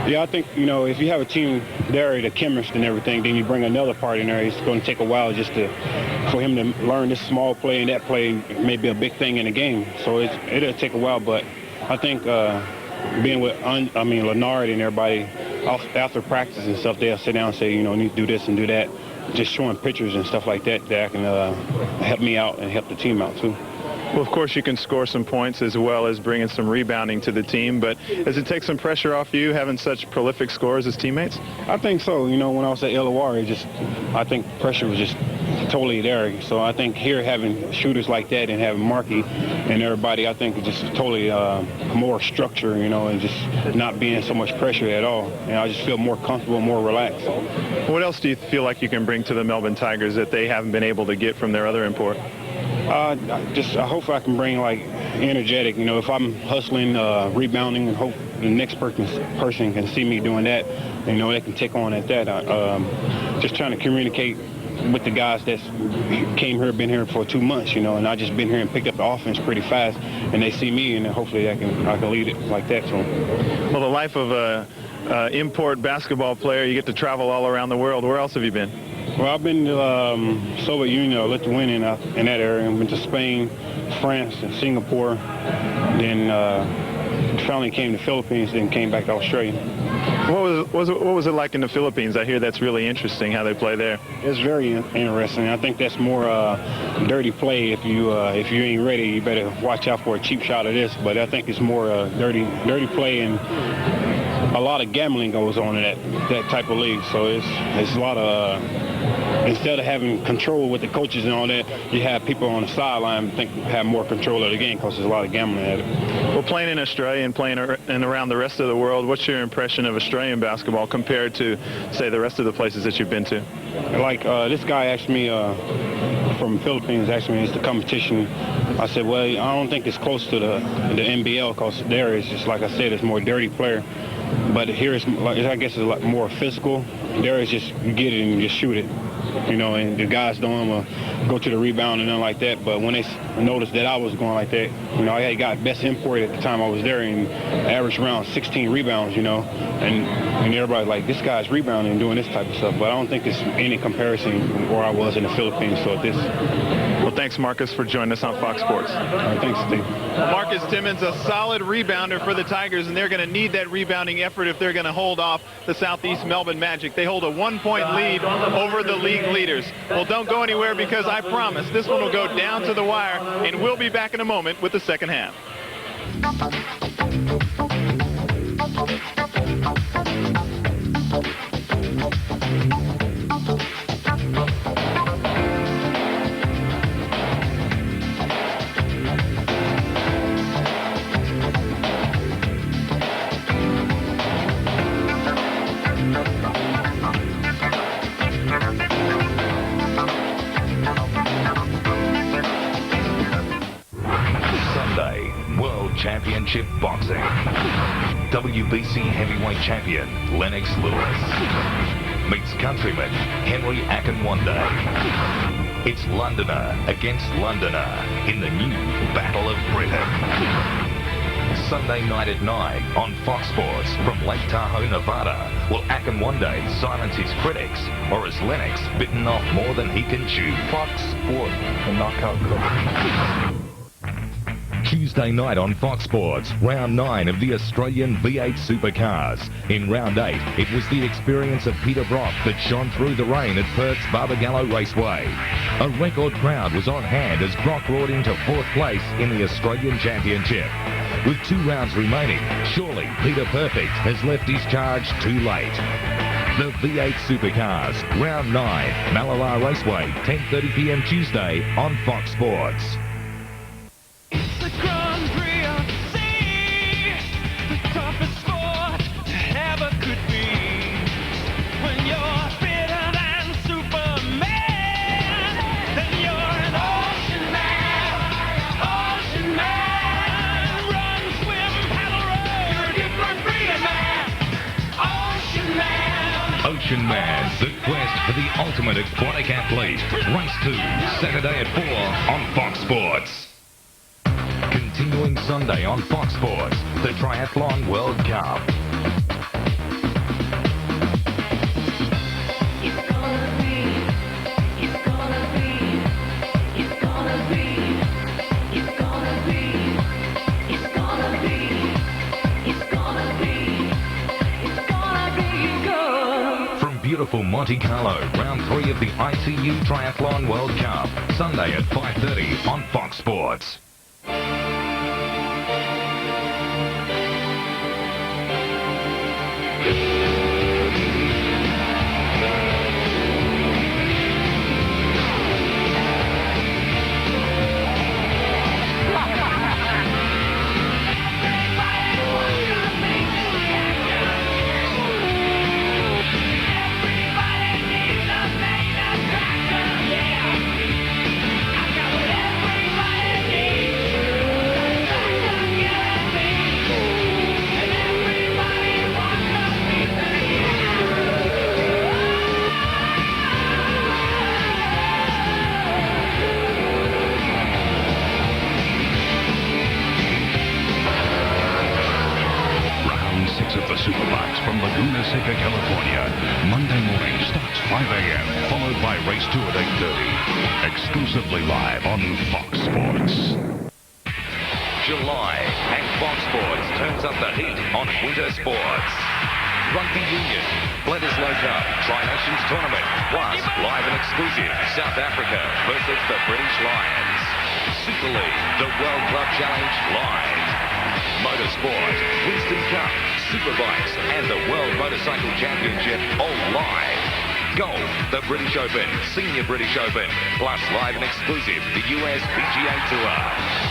Yeah, I think, if you have a team there, the chemist and everything, then you bring another part in there. It's going to take a while just for him to learn this small play and that play may be a big thing in the game. So it'll take a while, but I think being with, Leonard and everybody, after practice and stuff, they'll sit down and say, you need to do this and do that. Just showing pictures and stuff like that can help me out and help the team out, too. Well, of course, you can score some points as well as bringing some rebounding to the team, but does it take some pressure off you having such prolific scorers as teammates? I think so. When I was at Illawarra, I think pressure was just totally there. So I think here having shooters like that and having Markey and everybody, I think it's just totally more structure, and just not being so much pressure at all. And I just feel more comfortable, more relaxed. What else do you feel like you can bring to the Melbourne Tigers that they haven't been able to get from their other import? I hope I can bring energetic. If I'm hustling, rebounding, and hope the next person can see me doing that. They can take on at that. Just trying to communicate with the guys that came here, been here for 2 months, and I just been here and picked up the offense pretty fast, and they see me, and hopefully I can lead it like that. So, well, the life of a import basketball player, you get to travel all around the world. Where else have you been? Well, I've been to Soviet Union, Lithuania, in that area. I've been to Spain, France, and Singapore. Then finally came to the Philippines, then came back to Australia. What was it like in the Philippines? I hear that's really interesting how they play there. It's very interesting. I think that's more dirty play. If you ain't ready, you better watch out for a cheap shot of this. But I think it's more dirty play, and a lot of gambling goes on in that type of league. So it's a lot of instead of having control with the coaches and all that, you have people on the sideline have more control of the game because there's a lot of gambling at it. Well, playing in Australia and playing and around the rest of the world, what's your impression of Australian basketball compared to, say, the rest of the places that you've been to? Like this guy asked me from the Philippines, asked me, is the competition? I said, well, I don't think it's close to the NBL because there is just, like I said, it's more dirty player. But here it's, I guess, it's a lot more physical. There is just you get it and just shoot it, you know. And the guys don't go to the rebound and nothing like that. But when they noticed that I was going like that, you know, I had got best import at the time I was there and averaged around 16 rebounds, you know. And everybody like, this guy's rebounding and doing this type of stuff. But I don't think it's any comparison where I was in the Philippines. So this. Well, thanks, Marcus, for joining us on Fox Sports. Thanks, Steve. Marcus Timmons, a solid rebounder for the Tigers, and they're going to need that rebounding effort if they're going to hold off the Southeast Melbourne Magic. They hold a 1-point lead over the league leaders. Well, don't go anywhere because I promise this one will go down to the wire, and we'll be back in a moment with the second half. Championship Boxing. WBC heavyweight champion Lennox Lewis meets countryman Henry Akinwande. It's Londoner against Londoner in the new Battle of Britain. Sunday night at 9 on Fox Sports from Lake Tahoe, Nevada. Will Akinwande silence his critics, or is Lennox bitten off more than he can chew? Fox Sports, the knockout coach. Tuesday night on Fox Sports, round 9 of the Australian V8 Supercars. In round 8, it was the experience of Peter Brock that shone through the rain at Perth's Barbagallo Raceway. A record crowd was on hand as Brock roared into 4th place in the Australian Championship. With 2 rounds remaining, surely Peter Perfect has left his charge too late. The V8 Supercars, round 9, Mallala Raceway, 10:30 p.m. Tuesday on Fox Sports. Ocean Man, the quest for the ultimate aquatic athlete. Race 2, Saturday at 4 on Fox Sports. Continuing Sunday on Fox Sports, the Triathlon World Cup. Beautiful Monte Carlo, round 3 of the ITU Triathlon World Cup, Sunday at 5:30 on Fox Sports. Of the Superbox from Laguna Seca, California. Monday morning starts 5 a.m., followed by race 2 at 8:30. Exclusively live on Fox Sports. July, and Fox Sports turns up the heat on winter sports. Rugby Union, Bledisloe Cup, Tri-Nations Tournament, plus live and exclusive South Africa versus the British Lions. Super League, the World Club Challenge live. Motorsport, Winston Cup, Superbikes, and the World Motorcycle Championship all live. Golf, the British Open, Senior British Open, plus live and exclusive, the US PGA Tour.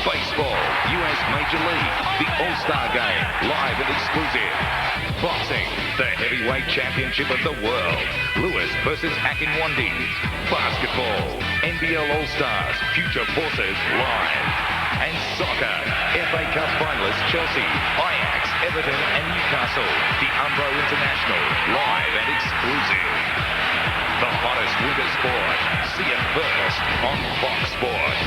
Baseball, US Major League, the All-Star Game, live and exclusive. Boxing, the Heavyweight Championship of the World, Lewis versus Akinwande. Basketball, NBL All-Stars, Future Forces, live. And soccer, FA Cup finalists Chelsea, Ajax, Everton and Newcastle, the Umbro International, live and exclusive. The hottest winter sport. See it first on Fox Sports.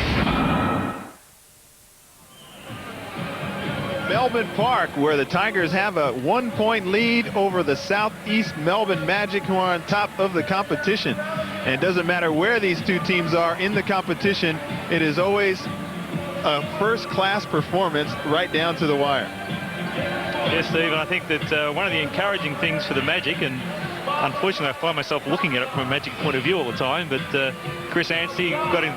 Melbourne Park, where the Tigers have a 1-point lead over the Southeast Melbourne Magic, who are on top of the competition. And it doesn't matter where these two teams are in the competition, it is always a first-class performance right down to the wire. Yes, Steve, and I think that one of the encouraging things for the Magic, and unfortunately I find myself looking at it from a Magic point of view all the time, but Chris Anstey got in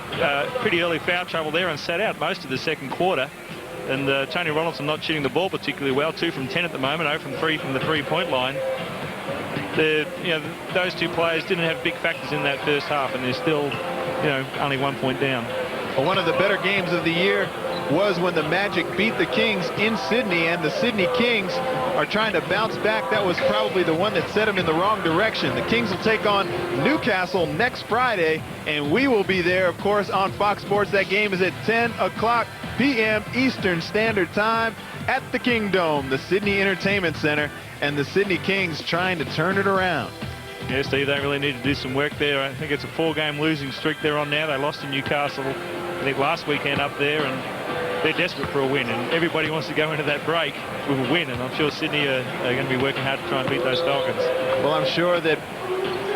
pretty early foul trouble there and sat out most of the second quarter. And Tony Ronaldson not shooting the ball particularly well, 2 from 10 at the moment, 0 from 3 from the three-point line. Those two players didn't have big factors in that first half, and they're still, only 1 point down. Well, one of the better games of the year was when the Magic beat the Kings in Sydney, and the Sydney Kings are trying to bounce back. That was probably the one that set them in the wrong direction. The Kings will take on Newcastle next Friday, and we will be there, of course, on Fox Sports. That game is at 10 o'clock p.m. Eastern Standard Time at the Kingdome, the Sydney Entertainment Center, and the Sydney Kings trying to turn it around. Yeah, Steve, they really need to do some work there. I think it's a 4-game losing streak they're on now. They lost to Newcastle, I think, last weekend up there, and they're desperate for a win, and everybody wants to go into that break with a win, and I'm sure Sydney are going to be working hard to try and beat those Falcons. Well, I'm sure that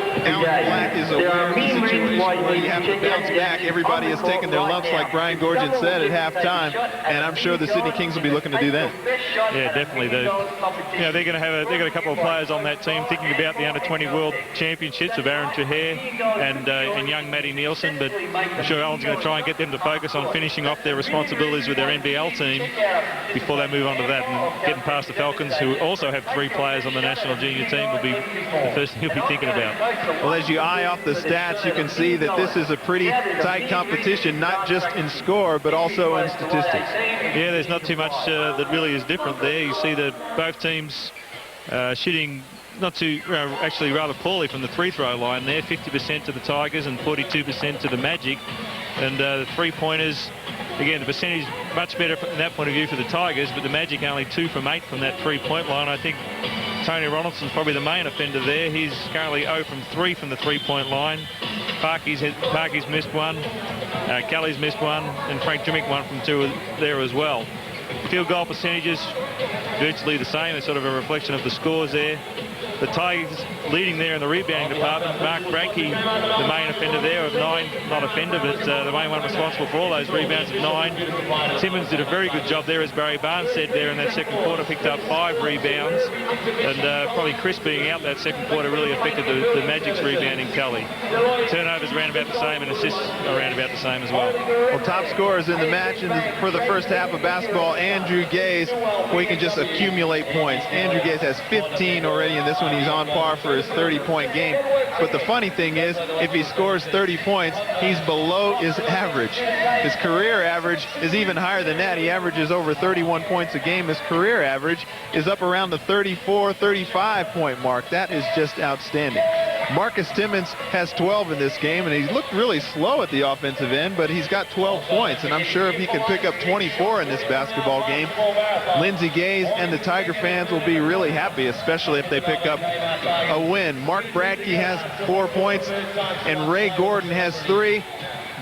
Alan Black is aware of the situation where you have to bounce back. Everybody has taken their lumps, like Brian Goorjian said, at halftime, and I'm sure the Sydney Kings will be looking to do that. Yeah, definitely. They're going to have a couple of players on that team thinking about the Under-20 World Championships of Aaron Trahair and young Matty Nielsen, but I'm sure Alan's going to try and get them to focus on finishing off their responsibilities with their NBL team before they move on to that, and getting past the Falcons, who also have 3 players on the national junior team, will be the first thing he'll be thinking about. Well, as you eye off the stats, you can see that this is a pretty tight competition, not just in score, but also in statistics. Yeah, there's not too much that really is different there. You see that both teams shooting actually rather poorly from the free throw line there, 50% to the Tigers and 42% to the Magic. And the three-pointers, again, the percentage much better from that point of view for the Tigers, but the Magic only 2 from 8 from that three-point line. I think Tony Ronaldson's probably the main offender there. He's currently 0 from 3 from the three-point line. Parky's missed one, Kelly's missed one, and Frank Jimmick 1 from 2 there as well. Field goal percentages virtually the same. They're sort of a reflection of the scores there. The Tigers leading there in the rebounding department. Mark Branke, the main offender there of 9, not offender, but the main one responsible for all those rebounds of 9. Timmins did a very good job there, as Barry Barnes said there in that second quarter, picked up 5 rebounds. And probably Chris being out that second quarter really affected the Magic's rebounding tally. Turnovers around about the same, and assists around about the same as well. Well, top scorers in the match for the first half of basketball, Andrew Gaze, where he can just accumulate points. Andrew Gaze has 15 already in this one. He's on par for his 30-point game. But the funny thing is, if he scores 30 points, he's below his average. His career average is even higher than that. He averages over 31 points a game. His career average is up around the 34, 35-point mark. That is just outstanding. Marcus Timmins has 12 in this game, and he looked really slow at the offensive end, but he's got 12 points, and I'm sure if he can pick up 24 in this basketball game, Lindsey Gaze and the Tiger fans will be really happy, especially if they pick up a win. Mark Bradkey has 4 points, and Ray Gordon has 3.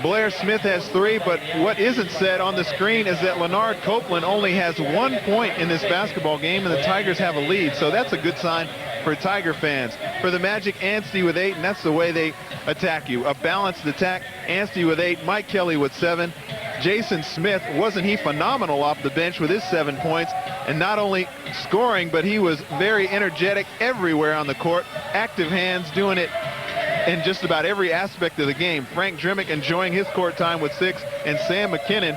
Blair Smith has 3, but what isn't said on the screen is that Leonard Copeland only has 1 point in this basketball game, and the Tigers have a lead, so that's a good sign for Tiger fans. For the Magic, Anstey with 8, and that's the way they attack you. A balanced attack. Anstey with 8, Mike Kelly with 7, Jason Smith, wasn't he phenomenal off the bench with his 7 points? And not only scoring, but he was very energetic everywhere on the court. Active hands, doing it in just about every aspect of the game. Frank Dremick enjoying his court time with 6, and Sam McKinnon,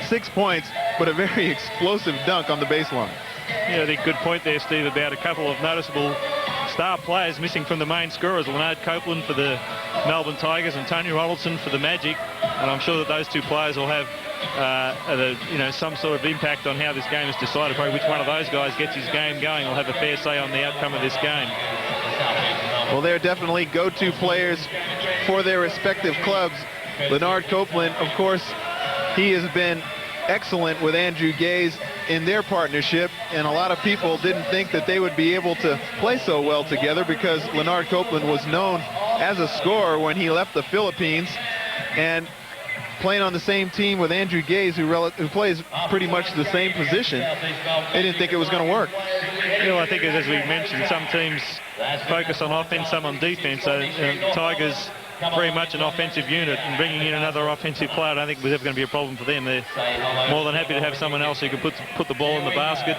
6 points, but a very explosive dunk on the baseline. Yeah, I think good point there, Steve, about a couple of noticeable star players missing from the main scorers. Leonard Copeland for the Melbourne Tigers and Tony Ronaldson for the Magic. And I'm sure that those two players will have some sort of impact on how this game is decided. Probably which one of those guys gets his game going will have a fair say on the outcome of this game. Well, they're definitely go-to players for their respective clubs. Leonard Copeland, of course, he has been excellent with Andrew Gaze in their partnership, and a lot of people didn't think that they would be able to play so well together because Leonard Copeland was known as a scorer when he left the Philippines, and playing on the same team with Andrew Gaze, who plays pretty much the same position, they didn't think it was going to work. Well, I think as we mentioned, some teams focus on offense, some on defense. So Tigers very much an offensive unit, and bringing in another offensive player I don't think was ever going to be a problem for them. They're more than happy to have someone else who can put the ball in the basket.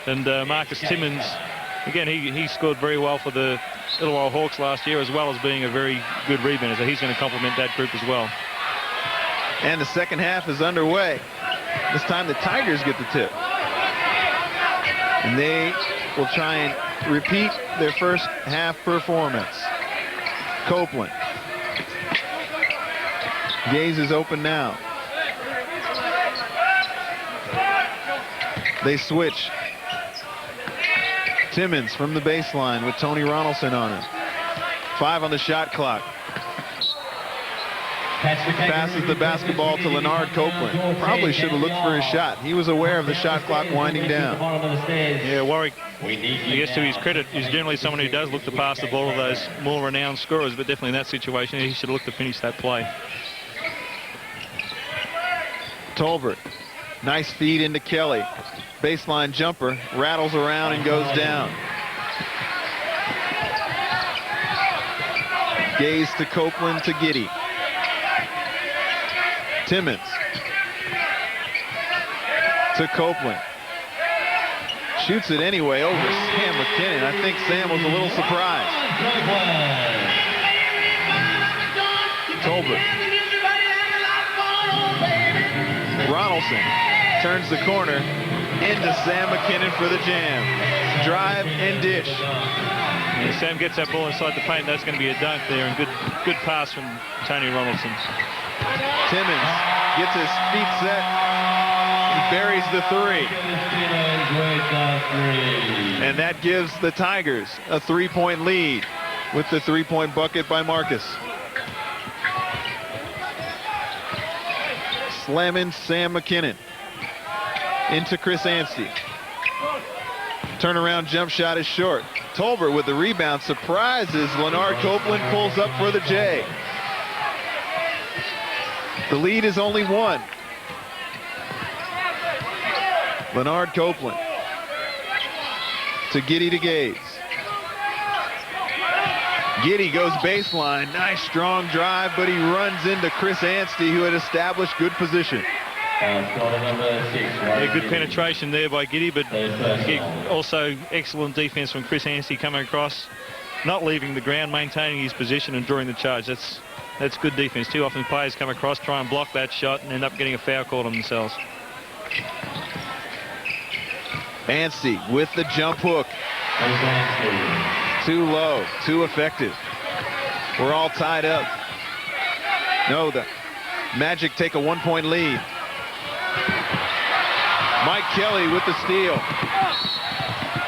And Marcus Timmins, again, he scored very well for the Illawarra Hawks last year, as well as being a very good rebounder, so he's going to complement that group as well. And the second half is underway. This time the Tigers get the tip, and they will try and repeat their first half performance. Copeland. Gaze is open now. They switch. Timmins from the baseline with Tony Ronaldson on him. 5 on the shot clock. Passes the basketball to Leonard Copeland. Probably should have looked for his shot. He was aware of the shot clock winding down. Yeah, Warwick, I guess to his credit, is generally someone who does look to pass the ball to those more renowned scorers, but definitely in that situation, he should have looked to finish that play. Tolbert, nice feed into Kelly. Baseline jumper, rattles around and goes down. Gaze to Copeland to Giddey. Timmins to Copeland. Shoots it anyway over Sam McKinnon. I think Sam was a little surprised. Tolbert. Ronaldson turns the corner into Sam McKinnon for the jam. Drive and dish. Yeah, Sam gets that ball inside the paint. That's going to be a dunk there, and good pass from Tony Ronaldson. Timmins gets his feet set. He buries the 3. And that gives the Tigers a 3-point lead with the 3-point bucket by Marcus. Slamming Sam McKinnon into Chris Anstey. Turnaround jump shot is short. Tolbert with the rebound surprises Leonard Copeland, pulls up for the J. The lead is only 1. Leonard Copeland to Giddey to Gaze. Giddey goes baseline. Nice strong drive, but he runs into Chris Anstey, who had established good position. Yeah, good penetration there by Giddey, but also excellent defense from Chris Anstey coming across, not leaving the ground, maintaining his position and drawing the charge. That's good defense. Too often players come across, try and block that shot, and end up getting a foul called on themselves. Anstey with the jump hook. Too low, too effective. We're all tied up. No, the Magic take a 1-point lead. Mike Kelly with the steal.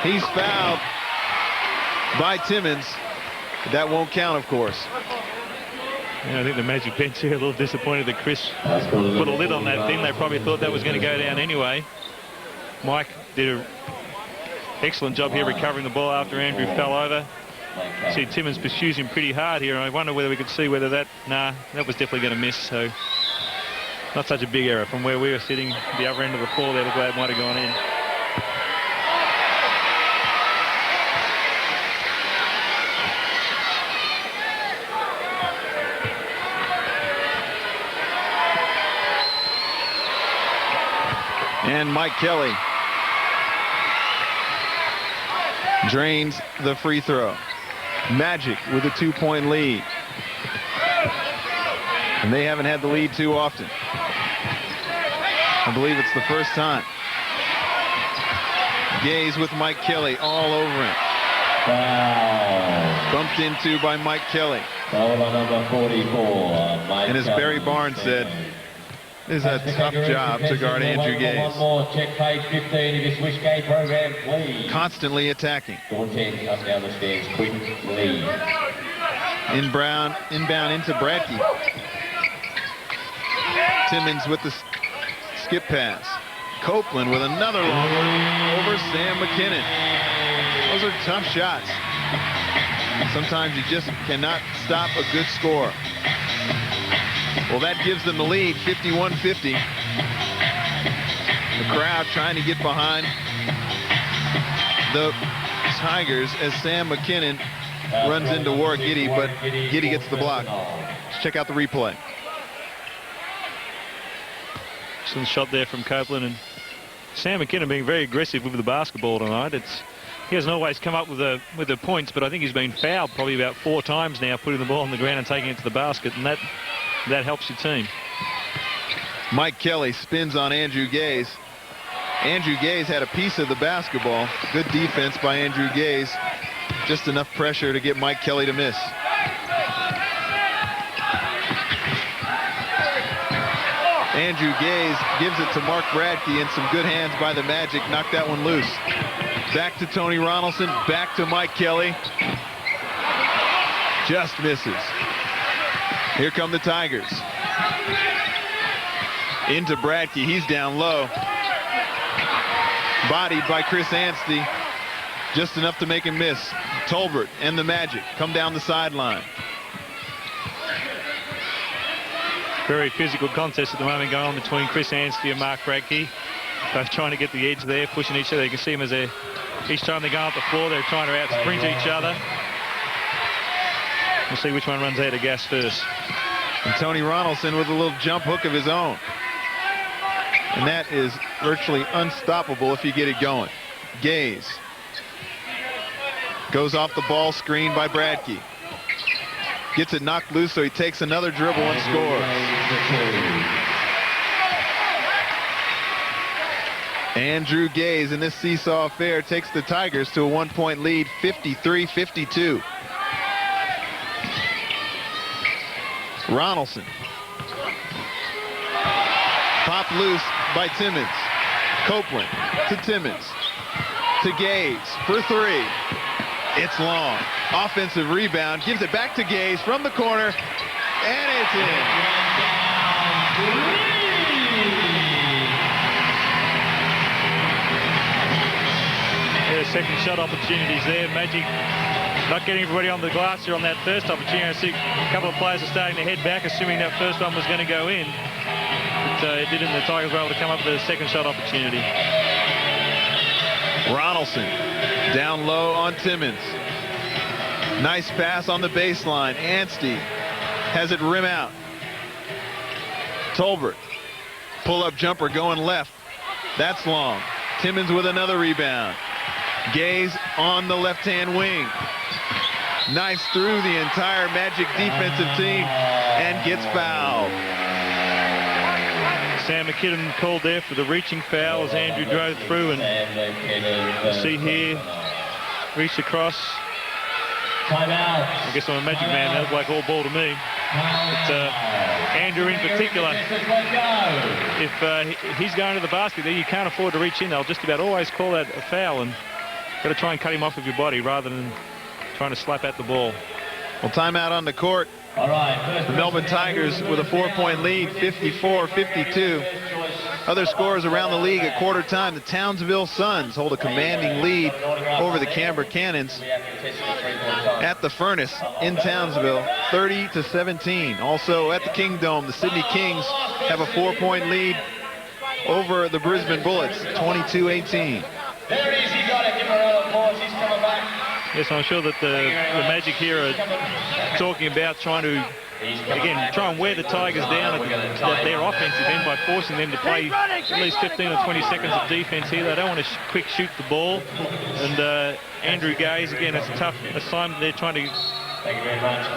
He's fouled by Timmins. That won't count, of course. Yeah, I think the Magic bench here a little disappointed that Chris put a lid on that thing. They probably thought that was going to go down anyway. Mike did an excellent job here recovering the ball after Andrew fell over. See, Timmins pursues him pretty hard here, and I wonder whether we could see whether that was definitely going to miss. So not such a big error from where we were sitting, the other end of the floor there. Looked like it might have gone in. And Mike Kelly drains the free throw. Magic with a 2-point lead. And they haven't had the lead too often. I believe it's the first time. Gaze with Mike Kelly all over him. Foul. Bumped into by Mike Kelly. Foul on number 44. Mike And as Barry Barnes said, this is a tough job to guard Andrew Gaze. One more. Check page 15 of your Swishgate program, please. Constantly attacking. Door 10 comes down the stairs quickly. Inbound into Bradkey. Timmons with the skip pass. Copeland with another long one over Sam McKinnon. Those are tough shots. Sometimes you just cannot stop a good score. Well, that gives them the lead, 51-50. The crowd trying to get behind the Tigers as Sam McKinnon runs into Warwick Giddy, but Giddy gets the block. Let's check out the replay. Excellent shot there from Copeland, and Sam McKinnon being very aggressive with the basketball tonight. He hasn't always come up with the points, but I think he's been fouled probably about 4 times now, putting the ball on the ground and taking it to the basket, and that helps your team. Mike Kelly spins on Andrew Gaze. Andrew Gaze had a piece of the basketball. Good defense by Andrew Gaze. Just enough pressure to get Mike Kelly to miss. Andrew Gaze gives it to Mark Bradkey, and some good hands by the Magic knocked that one loose. Back to Tony Ronaldson, back to Mike Kelly. Just misses. Here come the Tigers. Into Bradkey, he's down low. Bodied by Chris Anstey. Just enough to make him miss. Tolbert and the Magic come down the sideline. Very physical contest at the moment going on between Chris Anstey and Mark Bradkey. Both trying to get the edge there, pushing each other. You can see them as each time they go up the floor, they're trying to out-sprint each other. We'll see which one runs out of gas first. And Tony Ronaldson with a little jump hook of his own. And that is virtually unstoppable if you get it going. Gaze goes off the ball screen by Bradkey. Gets it knocked loose, so he takes another dribble and scores. Andrew Gaze in this seesaw affair takes the Tigers to a 1-point lead, 53-52. Ronaldson. Popped loose by Timmons. Copeland to Timmons. To Gaze for 3. It's long. Offensive rebound. Gives it back to Gaze from the corner. And it's in. Second shot opportunities there. Magic not getting everybody on the glass here on that first opportunity. I see a couple of players are starting to head back, assuming that first one was going to go in. But it didn't. The Tigers were able to come up with a second shot opportunity. Ronaldson down low on Timmons. Nice pass on the baseline. Anstey has it rim out. Tolbert. Pull-up jumper going left. That's long. Timmons with another rebound. Gaze on the left-hand wing. Nice through the entire Magic defensive team and gets fouled. Sam McKinnon called there for the reaching foul as Andrew drove through, and you see here, reached across. I guess I'm a Magic man, that was like all ball to me. But Andrew in particular, if he's going to the basket there, you can't afford to reach in. They'll just about always call that a foul, and got to try and cut him off with your body rather than trying to slap at the ball. Well, timeout on the court. All right, the Melbourne Tigers with a 4-point lead, 54-52. Other scores around the league at quarter time. The Townsville Suns hold a commanding lead over the Canberra Cannons at the Furnace in Townsville, 30-17. Also at the Kingdome, the Sydney Kings have a 4-point lead over the Brisbane Bullets, 22-18. There he is, he got it. Give him a round of applause. He's coming back. Yes, I'm sure that the Magic here are talking about trying to again, try and wear the Tigers down at their offensive end by forcing them to play at least 15 or 20 seconds of defense here. They don't want to quick shoot the ball. And Andrew Gaze, again, it's a tough assignment. They're trying to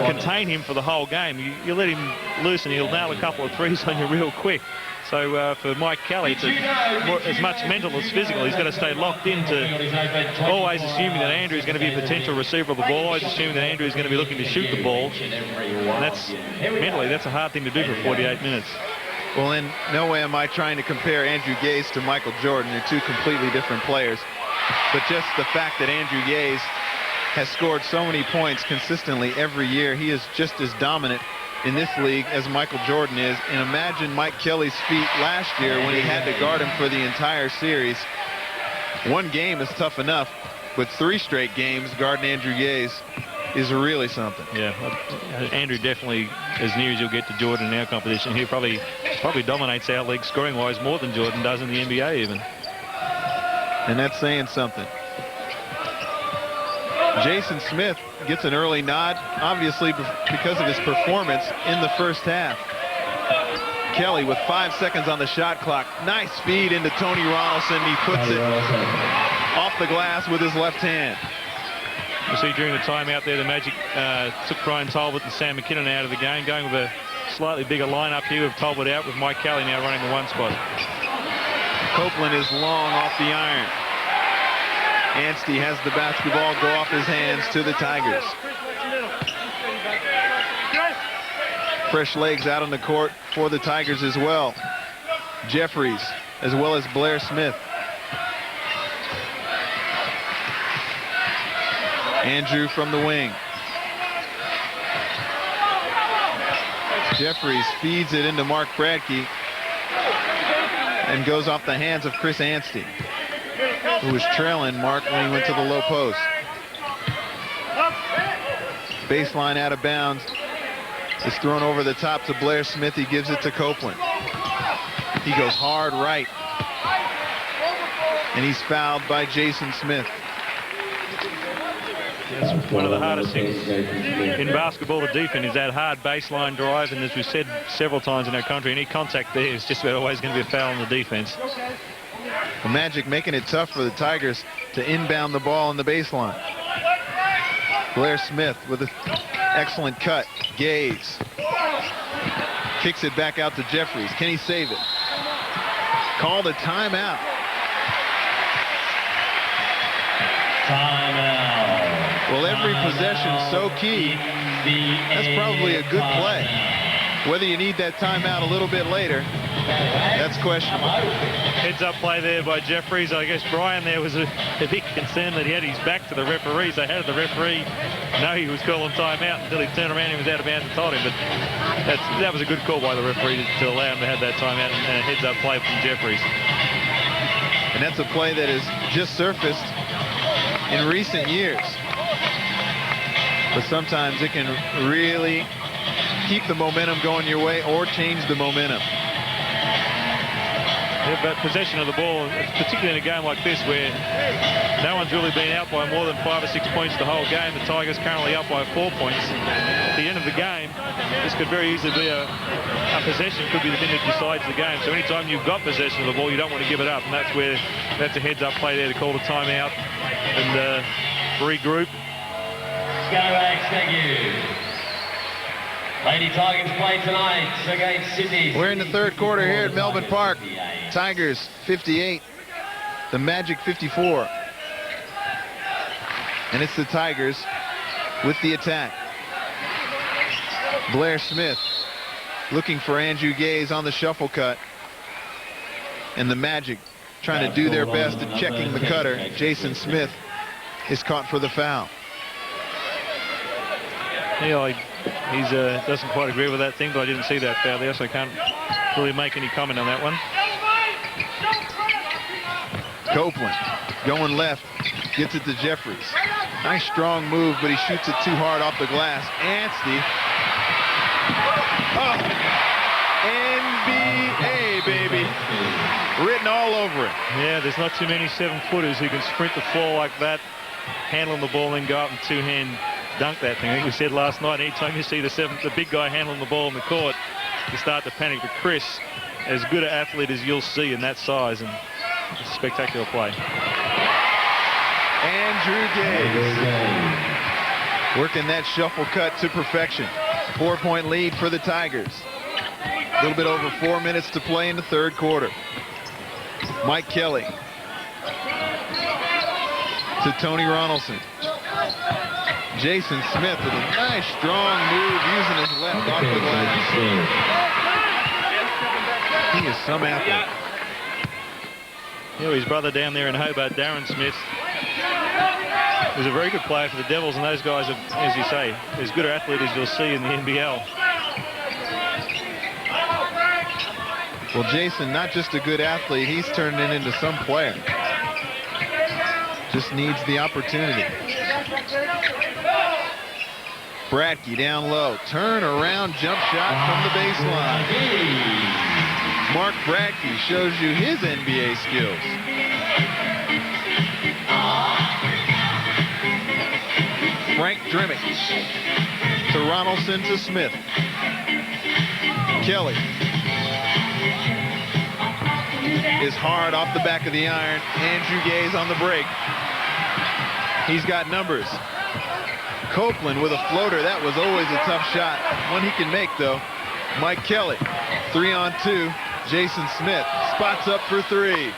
contain him for the whole game. You let him loose and he'll nail a couple of threes on you real quick. So for Mike Kelly, it's as much mental as physical. He's got to stay locked into always assuming that Andrew is going to be a potential receiver of the ball, always assuming that Andrew is going to be looking to shoot the ball. And mentally, that's a hard thing to do for 48 minutes. Well, in no way am I trying to compare Andrew Gaze to Michael Jordan. They're two completely different players. But just the fact that Andrew Gaze has scored so many points consistently every year, he is just as dominant in this league as Michael Jordan is. And imagine Mike Kelly's feat last year when he had to guard him for the entire series. One game is tough enough, but 3 straight games guarding Andrew Gaze is really something. Yeah, Andrew definitely as near as you'll get to Jordan in our competition. He probably dominates our league scoring-wise more than Jordan does in the NBA even. And that's saying something. Jason Smith gets an early nod, obviously because of his performance in the first half. Kelly with 5 seconds on the shot clock. Nice feed into Tony Ronaldson. He puts it off the glass with his left hand. You see during the timeout there, the Magic took Brian Talbot and Sam McKinnon out of the game, going with a slightly bigger lineup here with Talbot out, with Mike Kelly now running the 1 spot. Copeland is long off the iron. Anstey has the basketball go off his hands to the Tigers. Fresh legs out on the court for the Tigers as well. Jeffries as well as Blair Smith. Andrew from the wing. Jeffries feeds it into Mark Bradkey and goes off the hands of Chris Anstey, who was trailing Mark when he went to the low post. Baseline out of bounds. It's thrown over the top to Blair Smith. He gives it to Copeland. He goes hard right. And he's fouled by Jason Smith. It's one of the hardest things in basketball to defend is that hard baseline drive, and as we've said several times in our country, any contact there is just about always going to be a foul on the defense. The Magic making it tough for the Tigers to inbound the ball on the baseline. Blair Smith with an excellent cut. Gaze kicks it back out to Jeffries. Can he save it? Called a timeout. Well, every possession so key. That's probably a good play. Whether you need that timeout a little bit later, that's questionable. Heads-up play there by Jeffries. I guess Brian there was a big concern that he had his back to the referee. So how did the referee know he was calling timeout until he turned around and he was out of bounds and told him? But that was a good call by the referee to allow him to have that timeout and a heads-up play from Jeffries. And that's a play that has just surfaced in recent years. But sometimes it can really keep the momentum going your way or change the momentum. Yeah, but possession of the ball, particularly in a game like this where no one's really been out by more than 5 or 6 points the whole game. The Tigers currently up by 4 points. At the end of the game, this could very easily be a possession, could be the thing that decides the game. So anytime you've got possession of the ball, you don't want to give it up. And that's a heads-up play there to call the timeout and regroup. Scarabags, thank you. Lady Tigers play tonight against Sydney. We're in the third quarter here at Melbourne Park. Tigers 58, the Magic 54. And it's the Tigers with the attack. Blair Smith looking for Andrew Gaze on the shuffle cut. And the Magic trying to do their best at checking the cutter. Jason Smith is caught for the foul. Yeah, he doesn't quite agree with that thing, but I didn't see that foul there, so I can't really make any comment on that one. Copeland going left, gets it to Jeffries. Nice strong move, but he shoots it too hard off the glass. Anstey. Oh, NBA, baby. Written all over it. Yeah, there's not too many 7-footers who can sprint the floor like that, handling the ball and go up and two-hand dunk that thing. I think we said last night, anytime you see the big guy handling the ball in the court, you start to panic. But Chris, as good an athlete as you'll see in that size, and it's a spectacular play. Andrew Gaze working that shuffle cut to perfection. 4-point lead for the Tigers. A little bit over 4 minutes to play in the third quarter. Mike Kelly to Tony Ronaldson. Jason Smith with a nice strong move using his left off the glass. He is some athlete. You know, his brother down there in Hobart, Darren Smith, was a very good player for the Devils, and those guys are, as you say, as good an athlete as you'll see in the NBL. Well, Jason, not just a good athlete, he's turned it into some player. Just needs the opportunity. Bradtke down low. Turn around jump shot from the baseline. Mark Bradtke shows you his NBA skills. Frank Dremick to Ronaldson to Smith. Kelly is hard off the back of the iron. Andrew Gaze on the break. He's got numbers. Copeland with a floater. That was always a tough shot. One he can make, though. Mike Kelly, 3-on-2. Jason Smith spots up for three.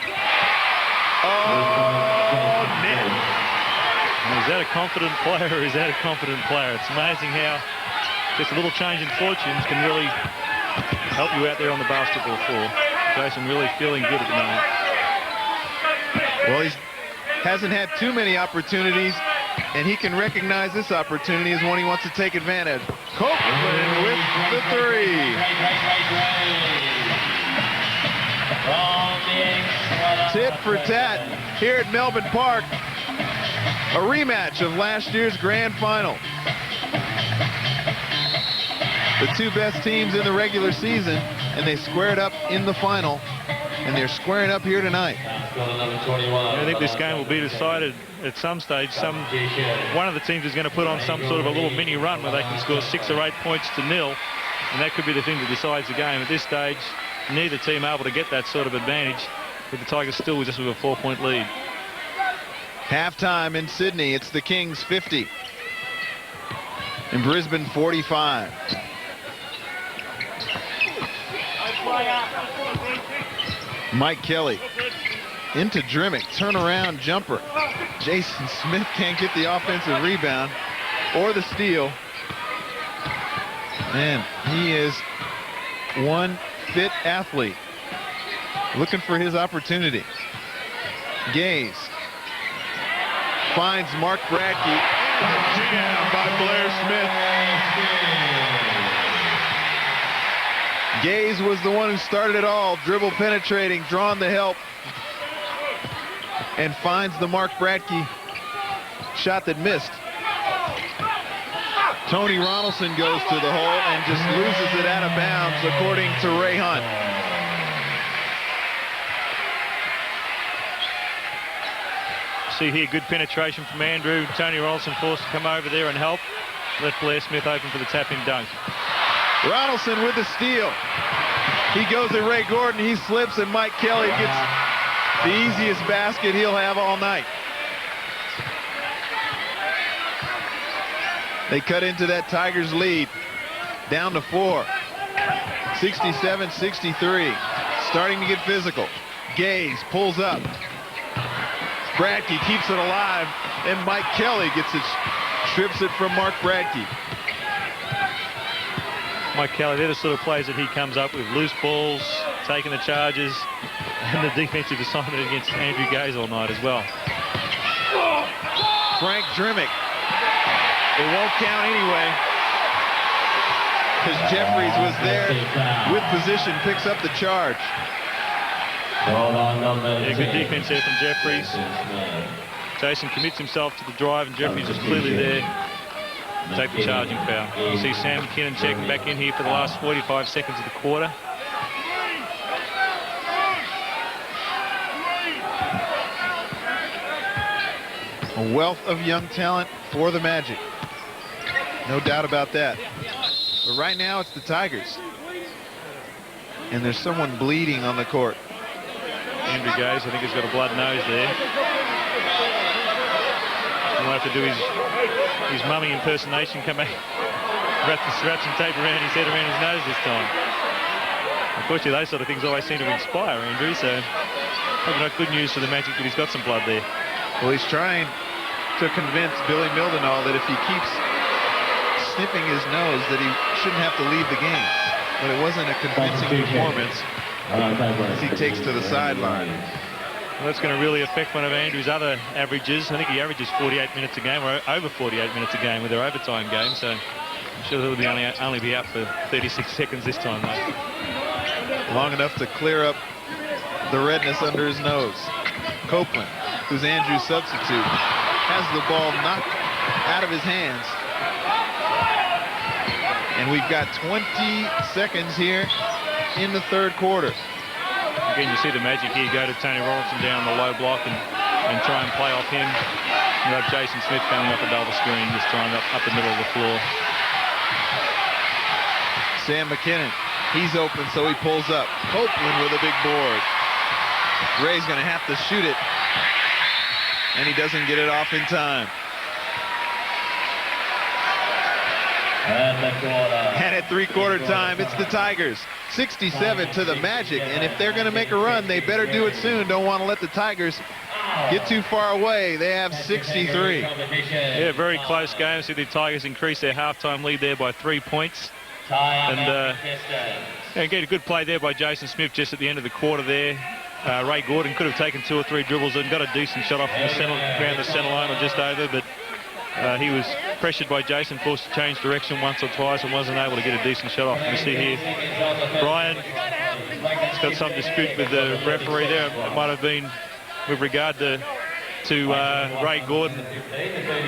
Oh, net. Is that a confident player or is that a confident player? It's amazing how just a little change in fortunes can really help you out there on the basketball floor. Jason really feeling good at the moment. Well, he hasn't had too many opportunities, and he can recognize this opportunity as one he wants to take advantage. Copeland with the three. Tit for tat here at Melbourne Park. A rematch of last year's grand final. The two best teams in the regular season, and they squared up in the final, and they're squaring up here tonight. I think this game will be decided at some stage. One of the teams is going to put on some sort of a little mini run where they can score 6 or 8 points to nil, and that could be the thing that decides the game. At this stage, neither team able to get that sort of advantage, with the Tigers still just with a 4-point lead. Halftime in Sydney, it's the Kings 50. In Brisbane, 45. Mike Kelly into Dremick, turnaround jumper. Jason Smith can't get the offensive rebound or the steal. Man, he is one fit athlete looking for his opportunity. Gaze finds Mark Bradtke. Jam by Blair Smith. Gaze was the one who started it all, dribble penetrating, drawn the help, and finds the Mark Bradtke shot that missed. Tony Ronaldson goes to the hole and just loses it out of bounds, according to Ray Hunt. See here, good penetration from Andrew. Tony Ronaldson forced to come over there and help. Left Blair Smith open for the tap-in dunk. Ronaldson with the steal. He goes at Ray Gordon. He slips, and Mike Kelly gets the easiest basket he'll have all night. They cut into that Tigers lead. Down to 4. 67-63. Starting to get physical. Gaze pulls up. Bradtke keeps it alive, and Mike Kelly gets it, strips it from Mark Bradtke. Mike Kelly, they're the sort of plays that he comes up with. Loose balls, taking the charges, and the defensive assignment against Andrew Gaze all night as well. Frank Dremick. It won't count anyway, because Jeffries was there with position, picks up the charge. Yeah, good defense there from Jeffries. Jason commits himself to the drive, and Jeffries is clearly there to take the charging foul. You see Sam McKinnon checking back in here for the last 45 seconds of the quarter. A wealth of young talent for the Magic. No doubt about that. But right now it's the Tigers. And there's someone bleeding on the court. Andrew Gaze, I think he's got a blood nose there. He'll have to do his mummy impersonation, come back, wrap the scratch and tape around his head, around his nose this time. Unfortunately, those sort of things always seem to inspire Andrew, so probably not good news for the Magic that he's got some blood there. Well, he's trying to convince Billy Mildenhall that if he keeps sniffing his nose that he shouldn't have to leave the game. But it wasn't a convincing performance as he takes to the sideline. Well, that's going to really affect one of Andrew's other averages. I think he averages 48 minutes a game, or over 48 minutes a game with their overtime game, so I'm sure he'll be only be out for 36 seconds this time, though. Long enough to clear up the redness under his nose. Copeland, who's Andrew's substitute, has the ball knocked out of his hands. And we've got 20 seconds here in the third quarter. Again, you see the Magic here go to Tony Rawlinson down the low block and try and play off him. You have Jason Smith coming off a double screen, this time up the middle of the floor. Sam McKinnon, he's open, so he pulls up. Copeland with a big board. Ray's going to have to shoot it, and he doesn't get it off in time. And at three-quarter time, it's the Tigers. 67 to the Magic, and if they're going to make a run, they better do it soon. Don't want to let the Tigers get too far away. They have 63. Yeah, very close game. See the Tigers increase their halftime lead there by 3 points. And get a good play there by Jason Smith just at the end of the quarter there. Ray Gordon could have taken 2 or 3 dribbles and got a decent shot off from the center, around the center line or just over, but he was pressured by Jason, forced to change direction once or twice and wasn't able to get a decent shot off. You see here, Brian has got some dispute with the referee there. It might have been with regard to Ray Gordon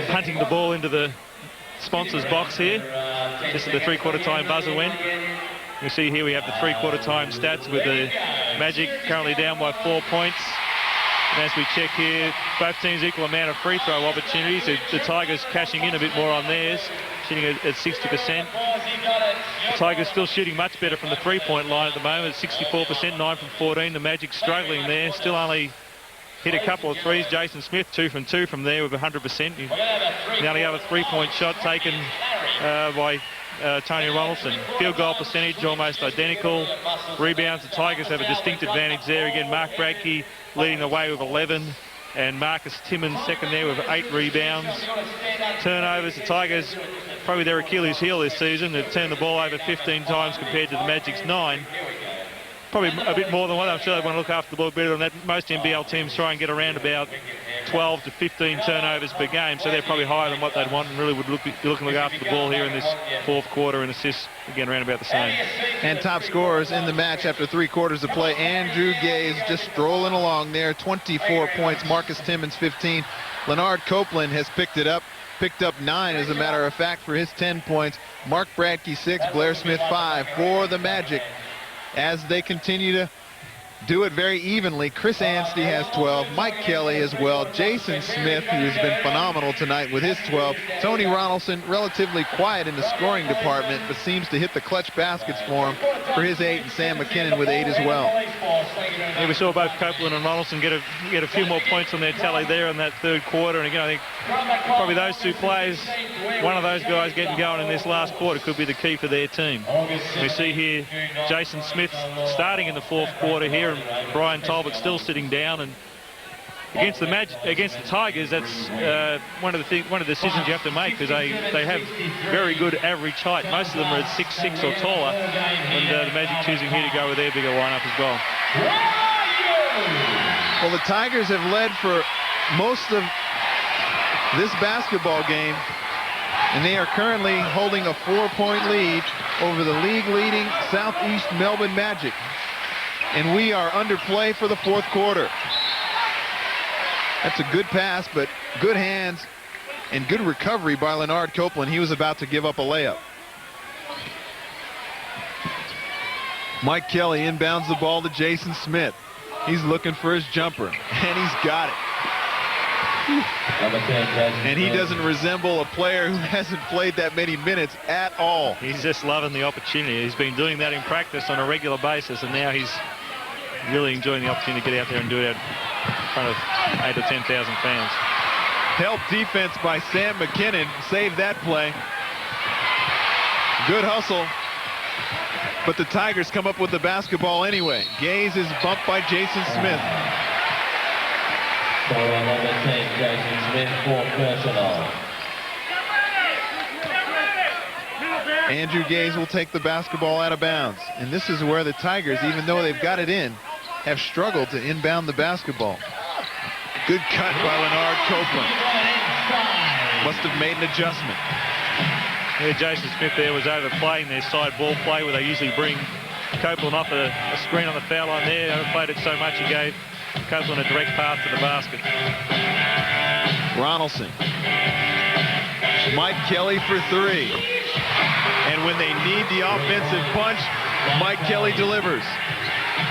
hunting the ball into the sponsors box here, just at the three-quarter time buzzer went. You see here we have the three-quarter time stats with the Magic currently down by 4 points. And as we check here, both teams equal amount of free throw opportunities. The Tigers cashing in a bit more on theirs, shooting at 60%. The Tigers still shooting much better from the three-point line at the moment, 64%, 9 from 14. The Magic struggling there, still only hit a couple of threes. Jason Smith, 2 from 2 from there with 100%. The only other three-point shot taken by Tony Ronaldson. Field goal percentage almost identical. Rebounds, the Tigers have a distinct advantage there. Again, Mark Bradke leading the way with 11, and Marcus Timmons second there with 8 rebounds. Turnovers, the Tigers probably their Achilles heel this season. They've turned the ball over 15 times compared to the Magic's 9. Probably a bit more than one. I'm sure they want to look after the ball better than that. Most NBL teams try and get around about 12 to 15 turnovers per game, so they're probably be than what they'd want and really would be looking to look after the ball here in this fourth quarter, and assists again around about the same. And top scorers in the match after 3 quarters of play. Andrew Gaze just strolling along there, 24 points. Marcus Timmons 15. Leonard Copeland has picked up 9 as a matter of fact for his 10 points. Mark Bradke 6, Blair Smith 5 for the Magic. As they continue to do it very evenly, Chris Anstey has 12, Mike Kelly as well, Jason Smith, who has been phenomenal tonight with his 12, Tony Ronaldson, relatively quiet in the scoring department, but seems to hit the clutch baskets for him for his 8, and Sam McKinnon with 8 as well. Yeah, we saw both Copeland and Ronaldson get a few more points on their tally there in that third quarter, and again, I think probably those 2 plays, one of those guys getting going in this last quarter could be the key for their team. We see here Jason Smith starting in the fourth quarter here, and Brian Talbot still sitting down. And against the Tigers, that's one of the decisions you have to make, because they have very good average height. Most of them are at 6'6" or taller, and the Magic choosing here to go with their bigger lineup as well. Well, the Tigers have led for most of this basketball game, and they are currently holding a 4-point lead over the league-leading Southeast Melbourne Magic. And we are under play for the fourth quarter. That's a good pass, but good hands and good recovery by Leonard Copeland. He was about to give up a layup. Mike Kelly inbounds the ball to Jason Smith. He's looking for his jumper, and he's got it. And he doesn't resemble a player who hasn't played that many minutes at all. He's just loving the opportunity. He's been doing that in practice on a regular basis, and now he's really enjoying the opportunity to get out there and do it out in front of 8,000 or 10,000 fans. Help defense by Sam McKinnon. Saved that play. Good hustle. But the Tigers come up with the basketball anyway. Gaze is bumped by Jason Smith. So number 10, Jason Smith for personal. Andrew Gaze will take the basketball out of bounds. And this is where the Tigers, even though they've got it in, have struggled to inbound the basketball. Good cut by Leonard Copeland. Must have made an adjustment. Yeah, Jason Smith there was overplaying their side ball play where they usually bring Copeland off a screen on the foul line there. Overplayed it so much he gave Copeland a direct path to the basket. Ronaldson. Mike Kelly for three. And when they need the offensive punch, Mike Kelly delivers.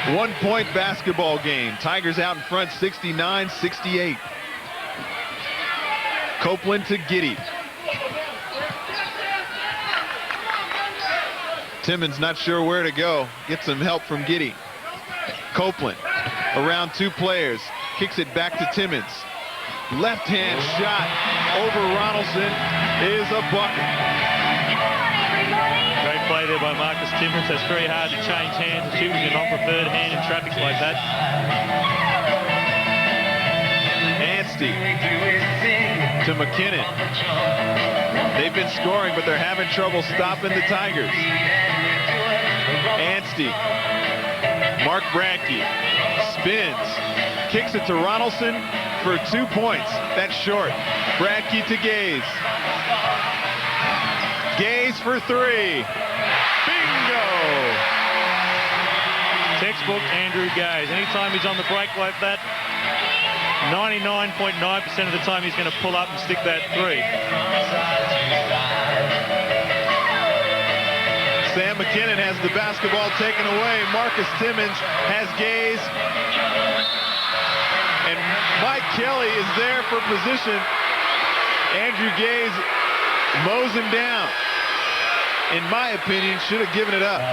1-point basketball game. Tigers out in front 69-68. Copeland to Giddey. Timmons not sure where to go. Gets some help from Giddey. Copeland around two players. Kicks it back to Timmons. Left hand shot over Ronaldson is a bucket. Great play there by Marcus Timmons. It's very hard to change hands and shoot with your non-preferred hand in traffic like that. Anstey to McKinnon. They've been scoring, but they're having trouble stopping the Tigers. Anstey. Mark Bradke spins. Kicks it to Ronaldson for 2 points. That's short. Bradke to Gaze. Gaze for three. Bingo! Textbook Andrew Gaze. Anytime he's on the break like that, 99.9% of the time he's going to pull up and stick that three. Sam McKinnon has the basketball taken away. Marcus Timmons has Gaze. And Mike Kelly is there for position. Andrew Gaze mows him down. In my opinion, should have given it up.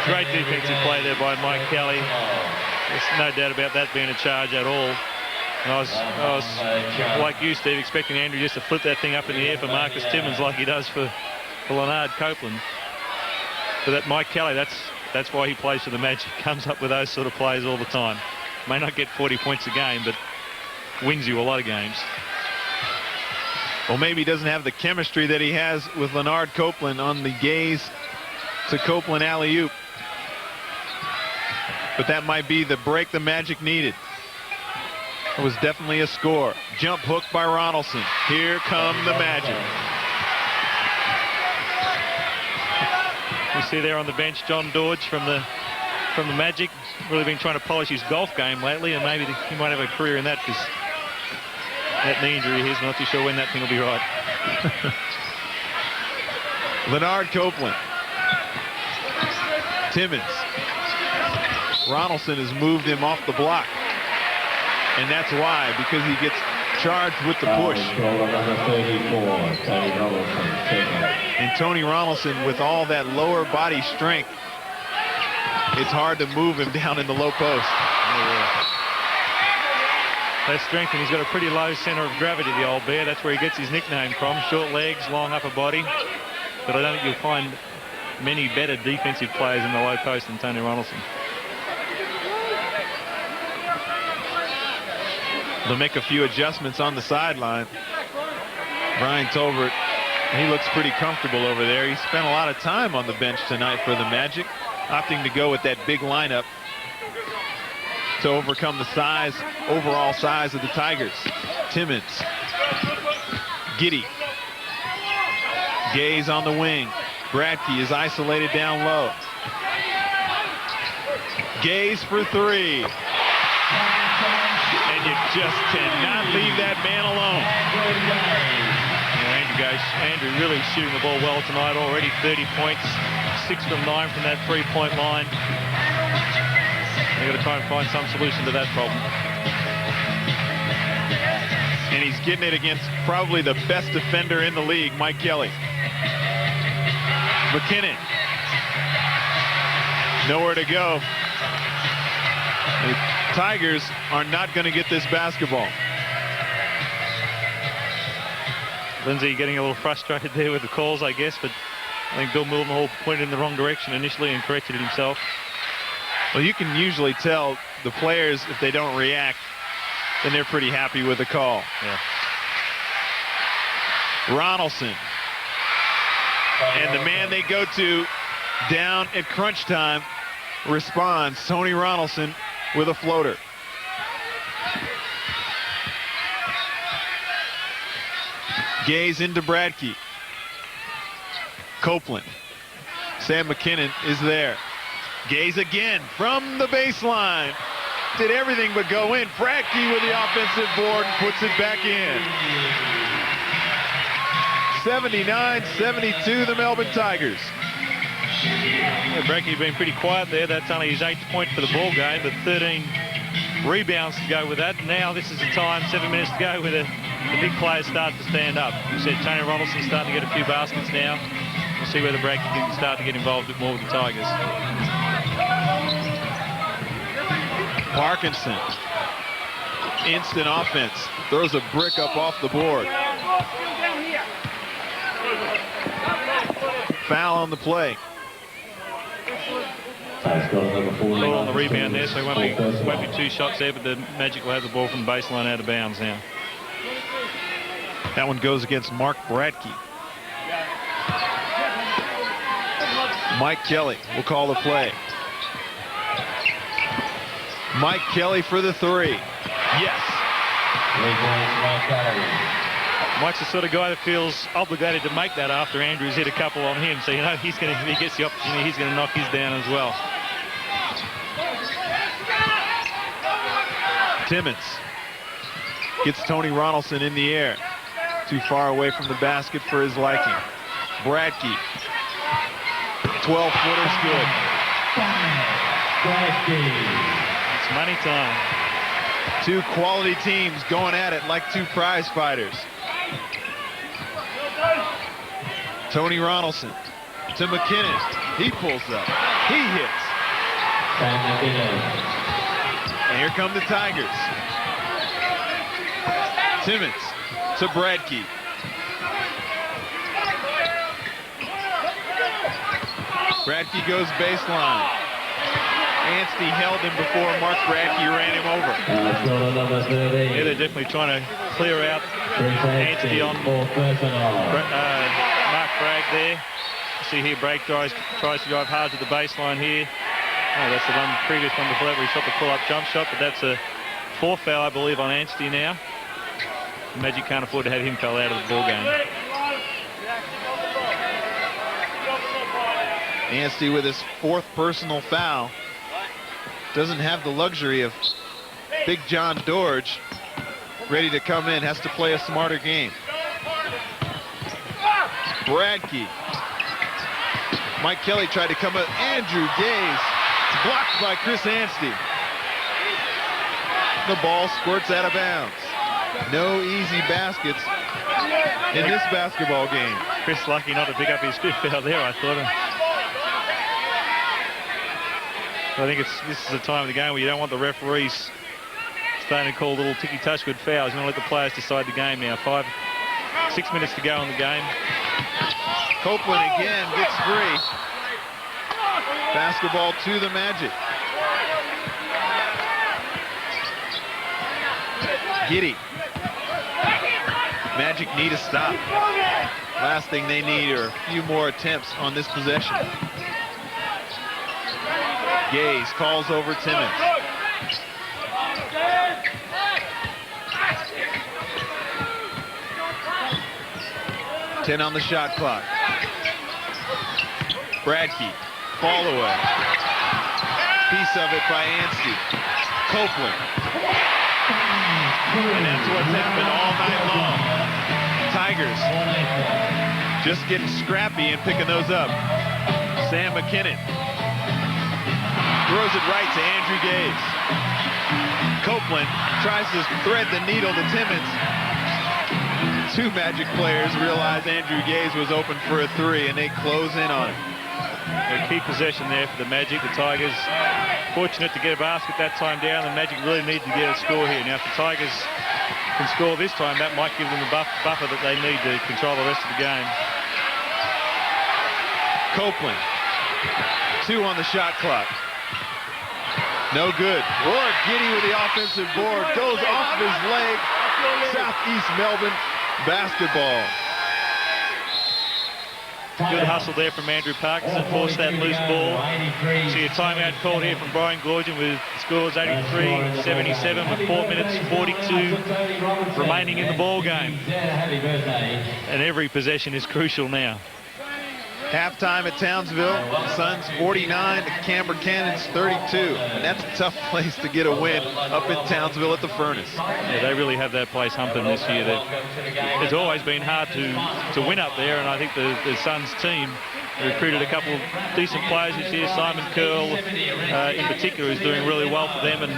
Great defensive play there by Mike Kelly. There's no doubt about that being a charge at all. And I was like you, Steve, expecting Andrew just to flip that thing up in the air for Marcus Timmons like he does for Leonard Copeland. But that Mike Kelly, that's why he plays for the Magic. Comes up with those sort of plays all the time. May not get 40 points a game, but wins you a lot of games. Well, maybe he doesn't have the chemistry that he has with Leonard Copeland on the Gaze to Copeland alley-oop. But that might be the break the Magic needed. It was definitely a score. Jump hook by Ronaldson. Here come the Magic. You see there on the bench John Dodge from the Magic. Really been trying to polish his golf game lately, and maybe he might have a career in that because that knee injury he's not too sure when that thing will be right. Leonard Copeland. Timmons. Ronaldson has moved him off the block. And that's why, because he gets charged with the push. And Tony Ronaldson, with all that lower body strength, it's hard to move him down in the low post. That strength, and he's got a pretty low center of gravity, the old bear. That's where he gets his nickname from. Short legs, long upper body. But I don't think you'll find many better defensive players in the low post than Tony Ronaldson. They'll make a few adjustments on the sideline. Brian Tolbert, he looks pretty comfortable over there. He spent a lot of time on the bench tonight for the Magic, opting to go with that big lineup to overcome the overall size of the Tigers. Timmons. Giddey. Gaze on the wing. Bradke is isolated down low. Gaze for three. And you just cannot leave that man alone. Andrew really shooting the ball well tonight already. 30 points, 6 from 9 from that three-point line. They've got to try and find some solution to that problem. And he's getting it against probably the best defender in the league, Mike Kelly. McKinnon. Nowhere to go. The Tigers are not going to get this basketball. Lindsay getting a little frustrated there with the calls, I guess, but I think Bill Mildenhall pointed in the wrong direction initially and corrected it himself. Well, you can usually tell the players, if they don't react, then they're pretty happy with the call. Yeah. Ronaldson. And the man they go to down at crunch time responds. Tony Ronaldson with a floater. Gaze into Bradkey. Copeland. Sam McKinnon is there. Gaze again from the baseline. Did everything but go in. Bradkey with the offensive board and puts it back in. 79-72, the Melbourne Tigers. Yeah, Bradkey's been pretty quiet there. That's only his 8th point for the ball game, but 13 rebounds to go with that. Now this is the time, 7 minutes to go, where the big players start to stand up. We said Tony Ronaldson's starting to get a few baskets now. We'll see whether Bradkey can start to get involved a bit more with the Tigers. Parkinson. Instant offense. Throws a brick up off the board. Foul on the play. Ball on the rebound there, so it won't be 2 shots there, but the Magic will have the ball from the baseline out of bounds now. That one goes against Mark Bradkey. Mike Kelly will call the play. Mike Kelly for the 3. Yes. Mike's the sort of guy that feels obligated to make that after Andrews hit a couple on him. So, you know, if he gets the opportunity, he's going to knock his down as well. Timmons gets Tony Ronaldson in the air. Too far away from the basket for his liking. Bradkey. 12-footer's good. It's money time. 2 quality teams going at it like 2 prize fighters. Tony Ronaldson to McKinnon. He pulls up. He hits. And here come the Tigers. Timmons to Bradkey. Bradkey goes baseline. Anstey held him before Mark Bradkey ran him over. Yeah, they're definitely trying to clear out Anstey on Mark Bragg there. You see here, Bragg tries to drive hard to the baseline here. Oh, that's the previous one before that where he shot the pull-up jump shot, but that's a 4th foul, I believe, on Anstey now. The Magic can't afford to have him foul out of the ball game. Anstey with his 4th personal foul. Doesn't have the luxury of Big John George ready to come in. Has to play a smarter game. Bradkey. Mike Kelly tried to come up. Andrew Gaze blocked by Chris Anstey. The ball squirts out of bounds. No easy baskets in this basketball game. Chris lucky not to pick up his 5th foul there, I thought. I think this is the time of the game where you don't want the referees starting to call little ticky-touch good fouls. You want to let the players decide the game now. 6 minutes to go in the game. Copeland again gets free. Basketball to the Magic. Giddey. Magic need a stop. Last thing they need are a few more attempts on this possession. Gaze calls over Timmons. Ten on the shot clock. Bradkey, fall away. Piece of it by Anstey. Copeland. And that's what's happened all night long. Tigers just getting scrappy and picking those up. Sam McKinnon throws it right to Andrew Gaze. Copeland tries to thread the needle to Timmons. two Magic players realized Andrew Gaze was open for a three, and they close in on him. A key possession there for the Magic. The Tigers fortunate to get a basket that time down. The Magic really need to get a score here. Now, if the Tigers can score this time, that might give them the buffer that they need to control the rest of the game. Copeland, 2 on the shot clock. No good. Roar Giddy with the offensive board. Goes off his leg. Southeast Melbourne basketball. Good hustle there from Andrew Parkinson. Forced that loose ball. See a timeout called here from Brian Goorjian with scores 83-77 with 4 minutes 42 remaining in the ball game. And every possession is crucial now. Halftime at Townsville, Suns 49 to Canberra Cannons 32. And that's a tough place to get a win up in Townsville at the Furnace. Yeah, they really have that place humping this year. It's always been hard to win up there, and I think the Suns team recruited a couple of decent players this year. Simon Curl, in particular, is doing really well for them, and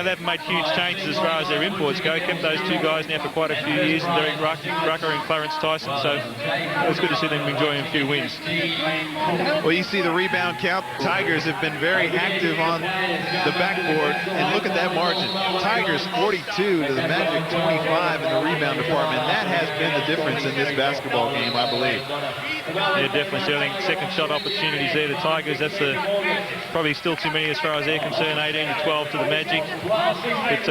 they've made huge changes as far as their imports go. Kept those two guys now for quite a few years, Derek Rucker and Clarence Tyson. So it was good to see them enjoying a few wins. Well, you see the rebound count. Tigers have been very active on the backboard, and look at that margin. Tigers 42 to the Magic 25 in the rebound department. That has been the difference in this basketball game, I believe. Yeah, definitely. So I think second shot opportunities there. The Tigers, that's probably still too many as far as they're concerned. 18-12 to the Magic. But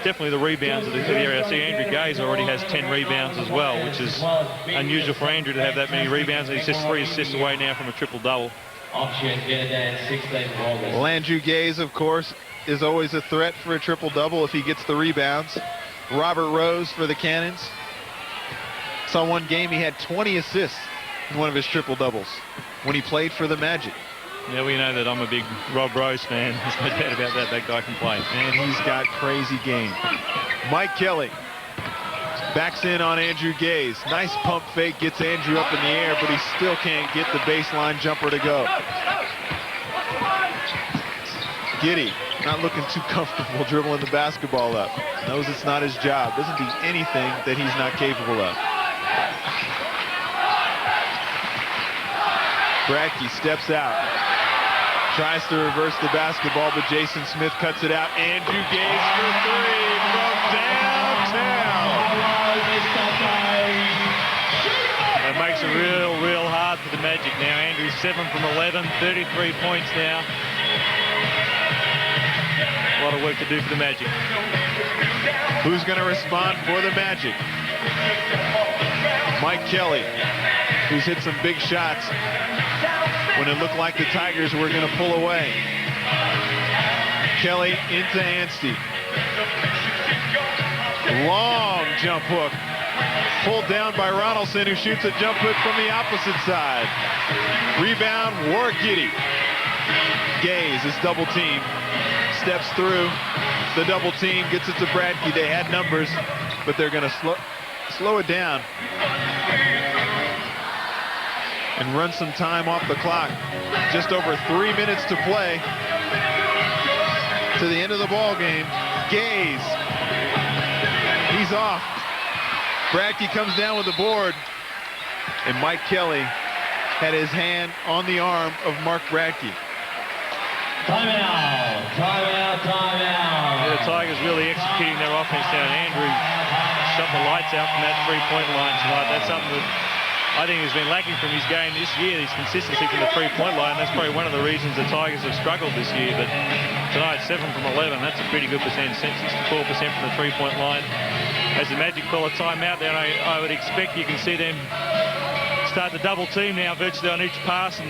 definitely the rebounds of the area. I see Andrew Gaze already has 10 rebounds as well, which is unusual for Andrew to have that many rebounds. He's just 3 assists away now from a triple-double. Well, Andrew Gaze, of course, is always a threat for a triple-double if he gets the rebounds. Robert Rose for the Cannons. Saw one game he had 20 assists in one of his triple-doubles when he played for the Magic. Yeah, we know that I'm a big Rob Rose fan. There's no doubt about that. That guy can play. And he's got crazy game. Mike Kelly backs in on Andrew Gaze. Nice pump fake, gets Andrew up in the air, but he still can't get the baseline jumper to go. Giddy not looking too comfortable dribbling the basketball up. Knows it's not his job. Doesn't do anything that he's not capable of. Bradkey steps out. Tries to reverse the basketball, but Jason Smith cuts it out. Andrew Gaze for 3 from downtown. It makes it real hard for the Magic now. Andrew 7 from 11, 33 points now. A lot of work to do for the Magic. Who's going to respond for the Magic? Mike Kelly, who's hit some big shots when it looked like the Tigers were going to pull away. Kelly into Anstey. Long jump hook. Pulled down by Ronaldson, who shoots a jump hook from the opposite side. Rebound, War Giddy. Gaze is double team. Steps through the double team, gets it to Bradkey. They had numbers, but they're going to slow it down and run some time off the clock. Just over 3 minutes to play to the end of the ball game. Gaze, he's off. Bradkey comes down with the board, and Mike Kelly had his hand on the arm of Mark Bradkey. Timeout, timeout, timeout. The Tigers really executing their offense now. Andrew shot the lights out from that three-point line tonight. That's something that I think has been lacking from his game this year, his consistency from the three-point line. That's probably one of the reasons the Tigers have struggled this year. But tonight, 7 from 11, that's a pretty good percentage, 64% from the three-point line. As the Magic call a timeout, then I would expect you can see them start to double team now virtually on each pass and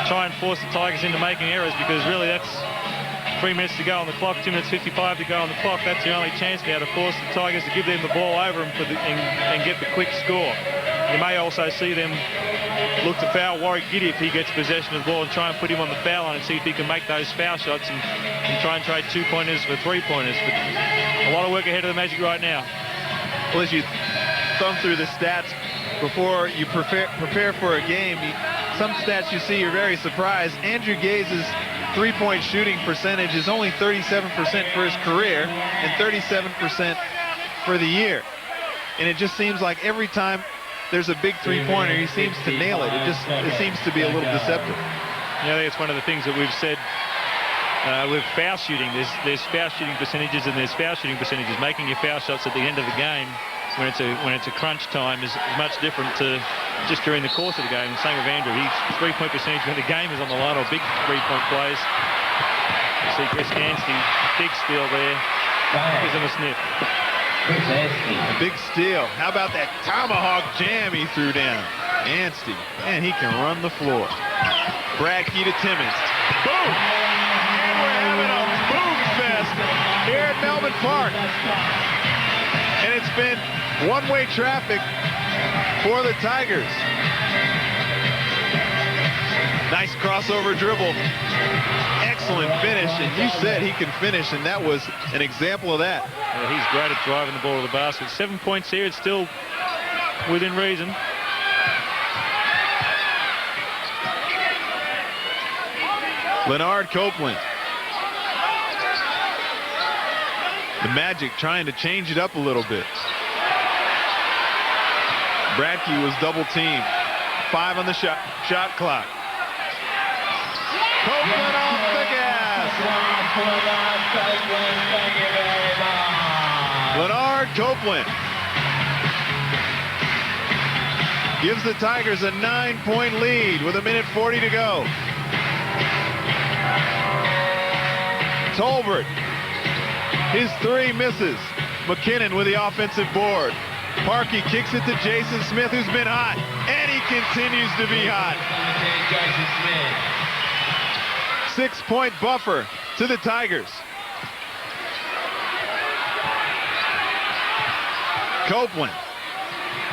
try and force the Tigers into making errors, because really that's 3 minutes to go on the clock, 2 minutes 55 to go on the clock. That's the only chance now to force the Tigers to give them the ball over them and get the quick score. You may also see them look to foul Warwick Giddy if he gets possession of the ball and try and put him on the foul line and see if he can make those foul shots and try and trade 2-pointers for 3-pointers. But a lot of work ahead of the Magic right now. Well, as you thumb through the stats before you prepare for a game, some stats you see you're very surprised. Andrew Gaze's three-point shooting percentage is only 37% for his career and 37% for the year. and it just seems like every time there's a big three-pointer, he seems to nail it. It seems to be a little deceptive. Yeah, that's one of the things that we've said with foul shooting. There's foul shooting percentages and there's foul shooting percentages. Making your foul shots at the end of the game when it's a crunch time is much different to just during the course of the game. And same with Andrew. His three-point percentage when the game is on the line or big three-point plays. You see Chris Anstey, big steal there. Gives him a sniff. A big steal. How about that tomahawk jam he threw down? Anstey, and he can run the floor. Bradkey to Timmons. Boom! And we're having a boom fest here at Melbourne Park. And it's been one-way traffic for the Tigers. Nice crossover dribble. Excellent finish, and you said he can finish, and that was an example of that. Yeah, he's great at driving the ball to the basket. 7 points here. It's still within reason. Leonard Copeland. The Magic trying to change it up a little bit. Bradkey was double teamed. 5 on the shot clock. Copeland off the gas. Leonard Copeland gives the Tigers a 9-point lead with 1:40 to go. Tolbert, his 3 misses. McKinnon with the offensive board. Parkey kicks it to Jason Smith, who's been hot, and he continues to be hot. 6-point buffer to the Tigers. Copeland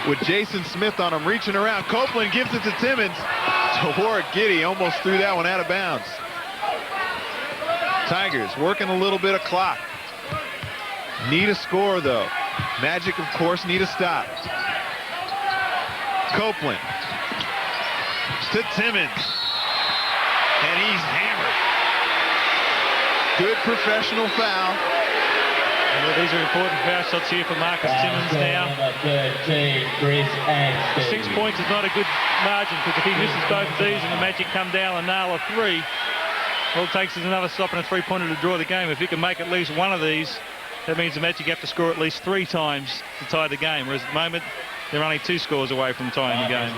with Jason Smith on him, reaching around. Copeland gives it to Timmons. To Warwick Giddey, almost threw that one out of bounds. Tigers working a little bit of clock. Need a score, though. Magic, of course, need a stop. Copeland to Timmons. And he's hammered. Good professional foul. Well, these are important foul shots here for Marcus Timmons now. 6 points is not a good margin, because if he misses both of these and the Magic come down and nail a 3, all it takes is another stop and a 3-pointer to draw the game. If you can make at least one of these, that means the Magic have to score at least 3 times to tie the game, whereas at the moment they're only 2 scores away from tying the game.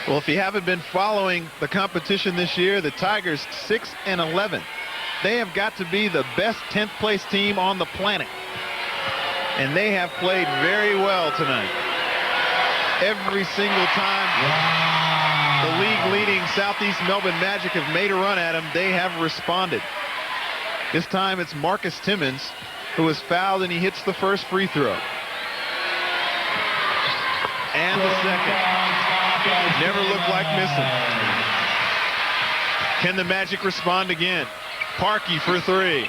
Well, if you haven't been following the competition this year, the Tigers 6-11. They have got to be the best 10th place team on the planet. And they have played very well tonight. Every single time the league-leading Southeast Melbourne Magic have made a run at them, they have responded. This time it's Marcus Timmons who was fouled, and he hits the first free throw. And the second. Never looked like missing. Can the Magic respond again? Parkey for 3. Again,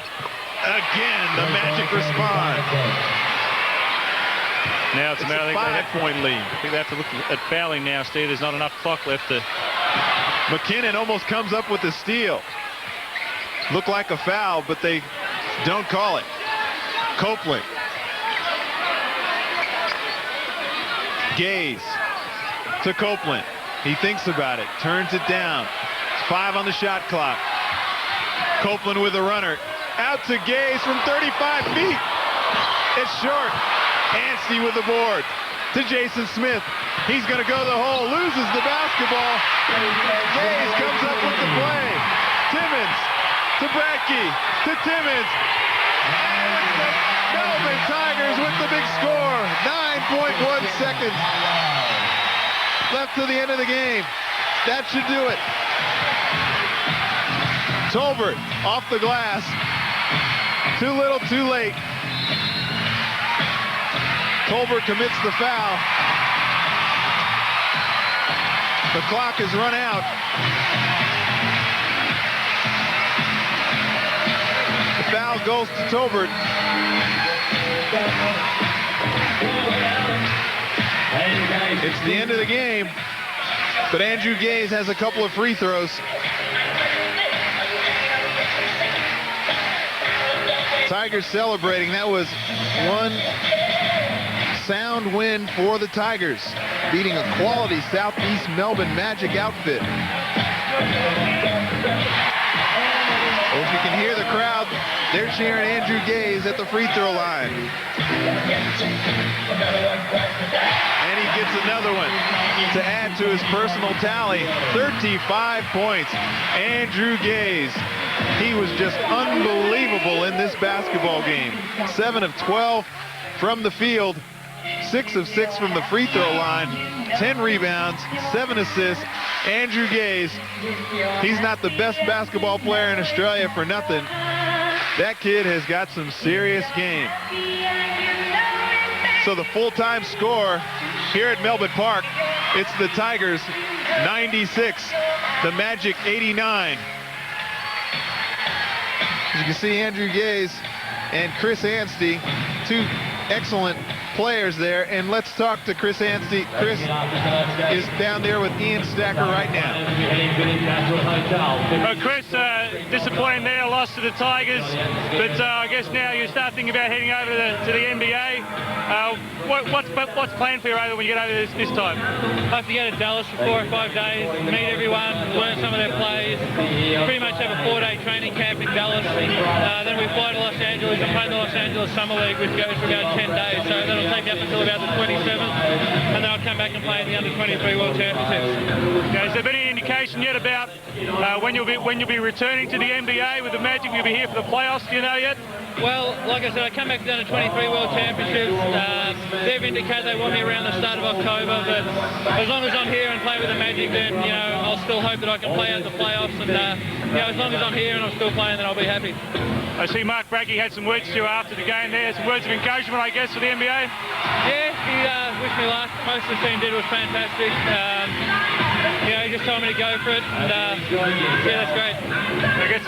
the Magic respond. Now it's a matter of 5-point lead. I think they have to look at fouling now, Steve. There's not enough clock left to... McKinnon almost comes up with the steal. Looked like a foul, but they don't call it. Copeland. Gaze to Copeland. He thinks about it, turns it down. 5 on the shot clock. Copeland with a runner. Out to Gaze from 35 feet. It's short. Anstey with the board. To Jason Smith. He's going to go to the hole. Loses the basketball. Gaze comes up with the play. Timmons to Bradkey. To Timmons. And it's the Melbourne Tigers with the big score. 9.1 seconds left to the end of the game. That should do it. Tolbert off the glass. Too little, too late. Tolbert commits the foul. The clock has run out. The foul goes to Tolbert. It's the end of the game, but Andrew Gaze has a couple of free throws. Tigers celebrating. That was 1 sound win for the Tigers, beating a quality Southeast Melbourne Magic outfit. Well, if you can hear the crowd, they're cheering Andrew Gaze at the free throw line. And he gets another one to add to his personal tally. 35 points. Andrew Gaze. He was just unbelievable in this basketball game. 7 of 12 from the field, 6 of 6 from the free throw line, 10 rebounds, 7 assists. Andrew Gaze, he's not the best basketball player in Australia for nothing. That kid has got some serious game. So the full-time score here at Melbourne Park, it's the Tigers 96, the Magic 89. As you can see, Andrew Gaze and Chris Anstey, two excellent players there. And let's talk to Chris Anstey. Chris is down there with Ian Stacker right now. Chris, disappointing there, loss to the Tigers. But I guess now you start thinking about heading over to the NBA. What's planned for you when you get over this time? I have to go to Dallas for 4 or 5 days, meet everyone, learn some of their plays, pretty much have a 4-day training camp in Dallas. Then we fly to Los Angeles and play in the Los Angeles Summer League, which goes for about 10 days. So that'll take me up until about the 27th, and then I'll come back and play in the Under-23 World Championships. Okay, has there been any indication yet about when you'll be returning to the NBA with the Magic? You'll be here for the playoffs, do you know yet? Well, like I said, I come back to the Under-23 World Championships. They've indicated they want me around the start of October, but as long as I'm here and play with the Magic, then, I'll still hope that I can play out the playoffs. And, as long as I'm here and I'm still playing, then I'll be happy. I see Mark Bracke had some words to you after the game there, some words of encouragement, I guess, for the NBA? Yeah, he wished me luck. Most of the team did was fantastic. He just told me to go for it, and yeah, that's great. I guess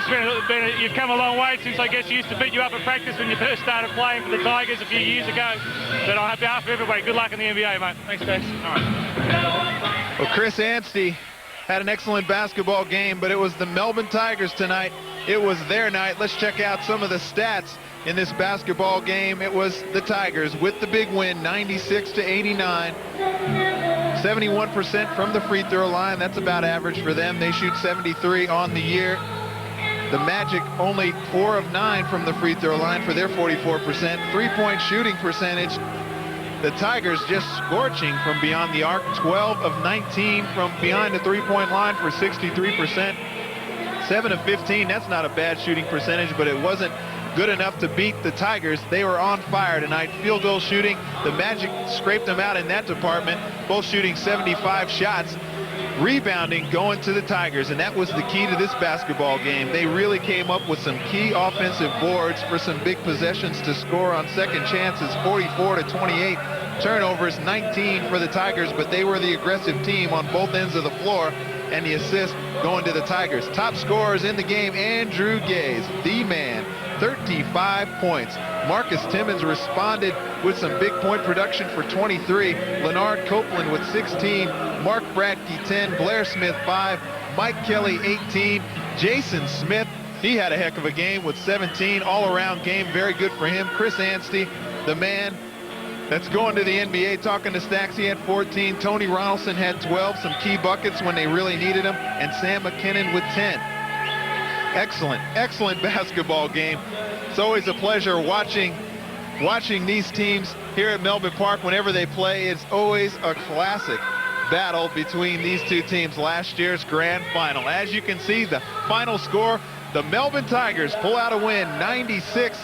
you've come a long way since I guess you used to beat you up at practice when you first started playing for the Tigers a few years ago. But on behalf of everybody, good luck in the NBA, mate. Thanks, Tex. All right. Well, Chris Anstey had an excellent basketball game, but it was the Melbourne Tigers tonight. It was their night. Let's check out some of the stats in this basketball game. It was the Tigers with the big win, 96-89. 71% from the free throw line. That's about average for them. They shoot 73 on the year. The Magic only 4 of 9 from the free throw line for their 44%. Three-point shooting percentage. The Tigers just scorching from beyond the arc. 12 of 19 from behind the three-point line for 63%. 7 of 15, that's not a bad shooting percentage, but it wasn't good enough to beat the Tigers. They were on fire tonight. Field goal shooting, the Magic scraped them out in that department, both shooting 75 shots. Rebounding going to the Tigers, and that was the key to this basketball game. They really came up with some key offensive boards for some big possessions to score on second chances, 44-28. Turnovers, 19 for the Tigers, but they were the aggressive team on both ends of the floor, and the assist going to the Tigers. Top scorers in the game, Andrew Gaze, the man, 35 points. Marcus Timmons responded with some big point production for 23. Leonard Copeland with 16. Mark Bradtke 10. Blair Smith 5. Mike Kelly 18. Jason Smith, he had a heck of a game with 17. All-around game, very good for him. Chris Anstey, the man that's going to the NBA, talking to Stacks, he had 14. Tony Ronaldson had 12, some key buckets when they really needed them. And Sam McKinnon with 10. Excellent basketball game. It's always a pleasure watching these teams here at Melbourne Park whenever they play. It's always a classic battle between these two teams. Last year's grand final. As you can see, the final score, the Melbourne Tigers pull out a win, 96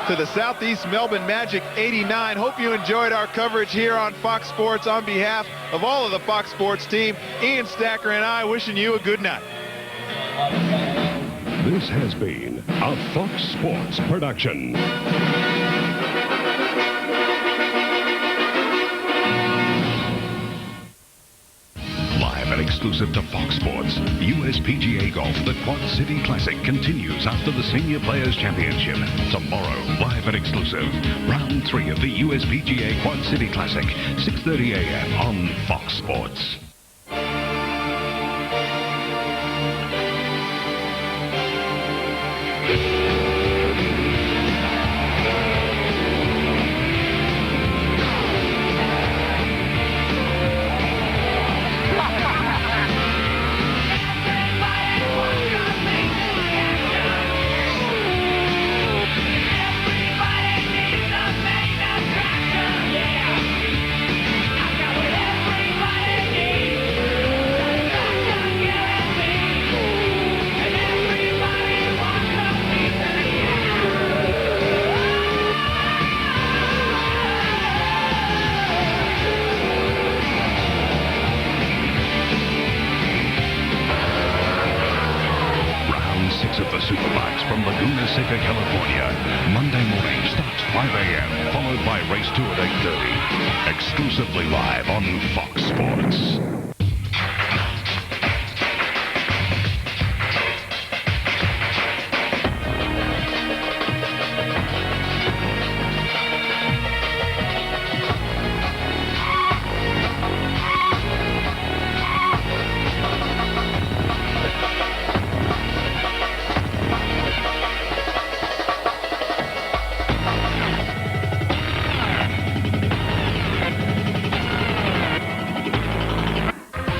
to the Southeast Melbourne Magic 89. Hope you enjoyed our coverage here on Fox Sports. On behalf of all of the Fox Sports team, Ian Stacker and I wishing you a good night. This has been a Fox Sports production. Live and exclusive to Fox Sports, USPGA Golf, the Quad City Classic continues after the Senior Players Championship. Tomorrow, live and exclusive, round 3 of the USPGA Quad City Classic, 6:30 a.m. on Fox Sports. race of the Superbikes from Laguna Seca, California. Monday morning starts 5 a.m., followed by race 2 at 8:30. Exclusively live on Fox Sports.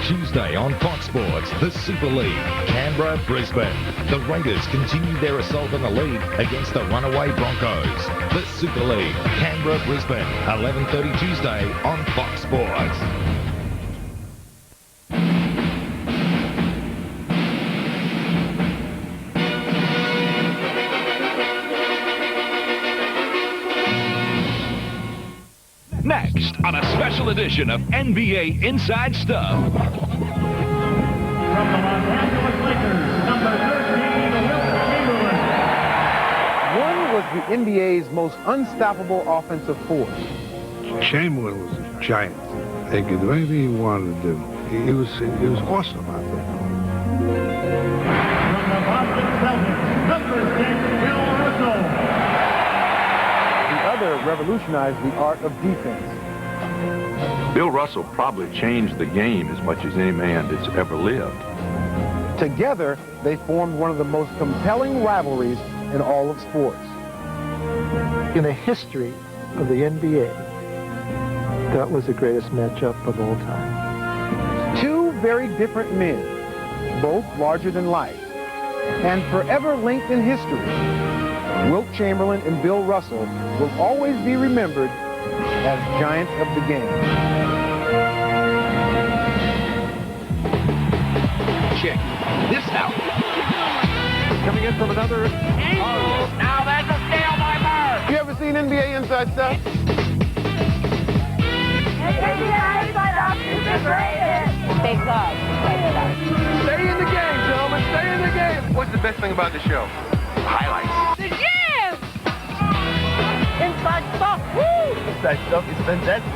Tuesday on Fox Sports, the Super League, Canberra, Brisbane. The Raiders continue their assault on the lead against the runaway Broncos. The Super League, Canberra, Brisbane, 11:30 Tuesday on Fox Sports. Next on a special edition of NBA Inside Stuff. From the Los Angeles Lakers, number 13, Wilt Chamberlain. One was the NBA's most unstoppable offensive force. Chamberlain was a giant. He could do anything he wanted to do. He was awesome out there. From the Boston Celtics, number 6, Bill Russell. The other revolutionized the art of defense. Bill Russell probably changed the game as much as any man that's ever lived. Together, they formed one of the most compelling rivalries in all of sports. In the history of the NBA, that was the greatest matchup of all time. Two very different men, both larger than life, and forever linked in history. Wilt Chamberlain and Bill Russell will always be remembered as giants of the game. Check this out. Coming in from another... Oh, now that's a steal by Murph. You ever seen NBA Inside Stuff? NBA Inside Stuff is the greatest. Big love. Stay in the game, gentlemen. Stay in the game. What's the best thing about the show? Highlights. The gym! Inside Stuff. Woo! Inside Stuff is fantastic.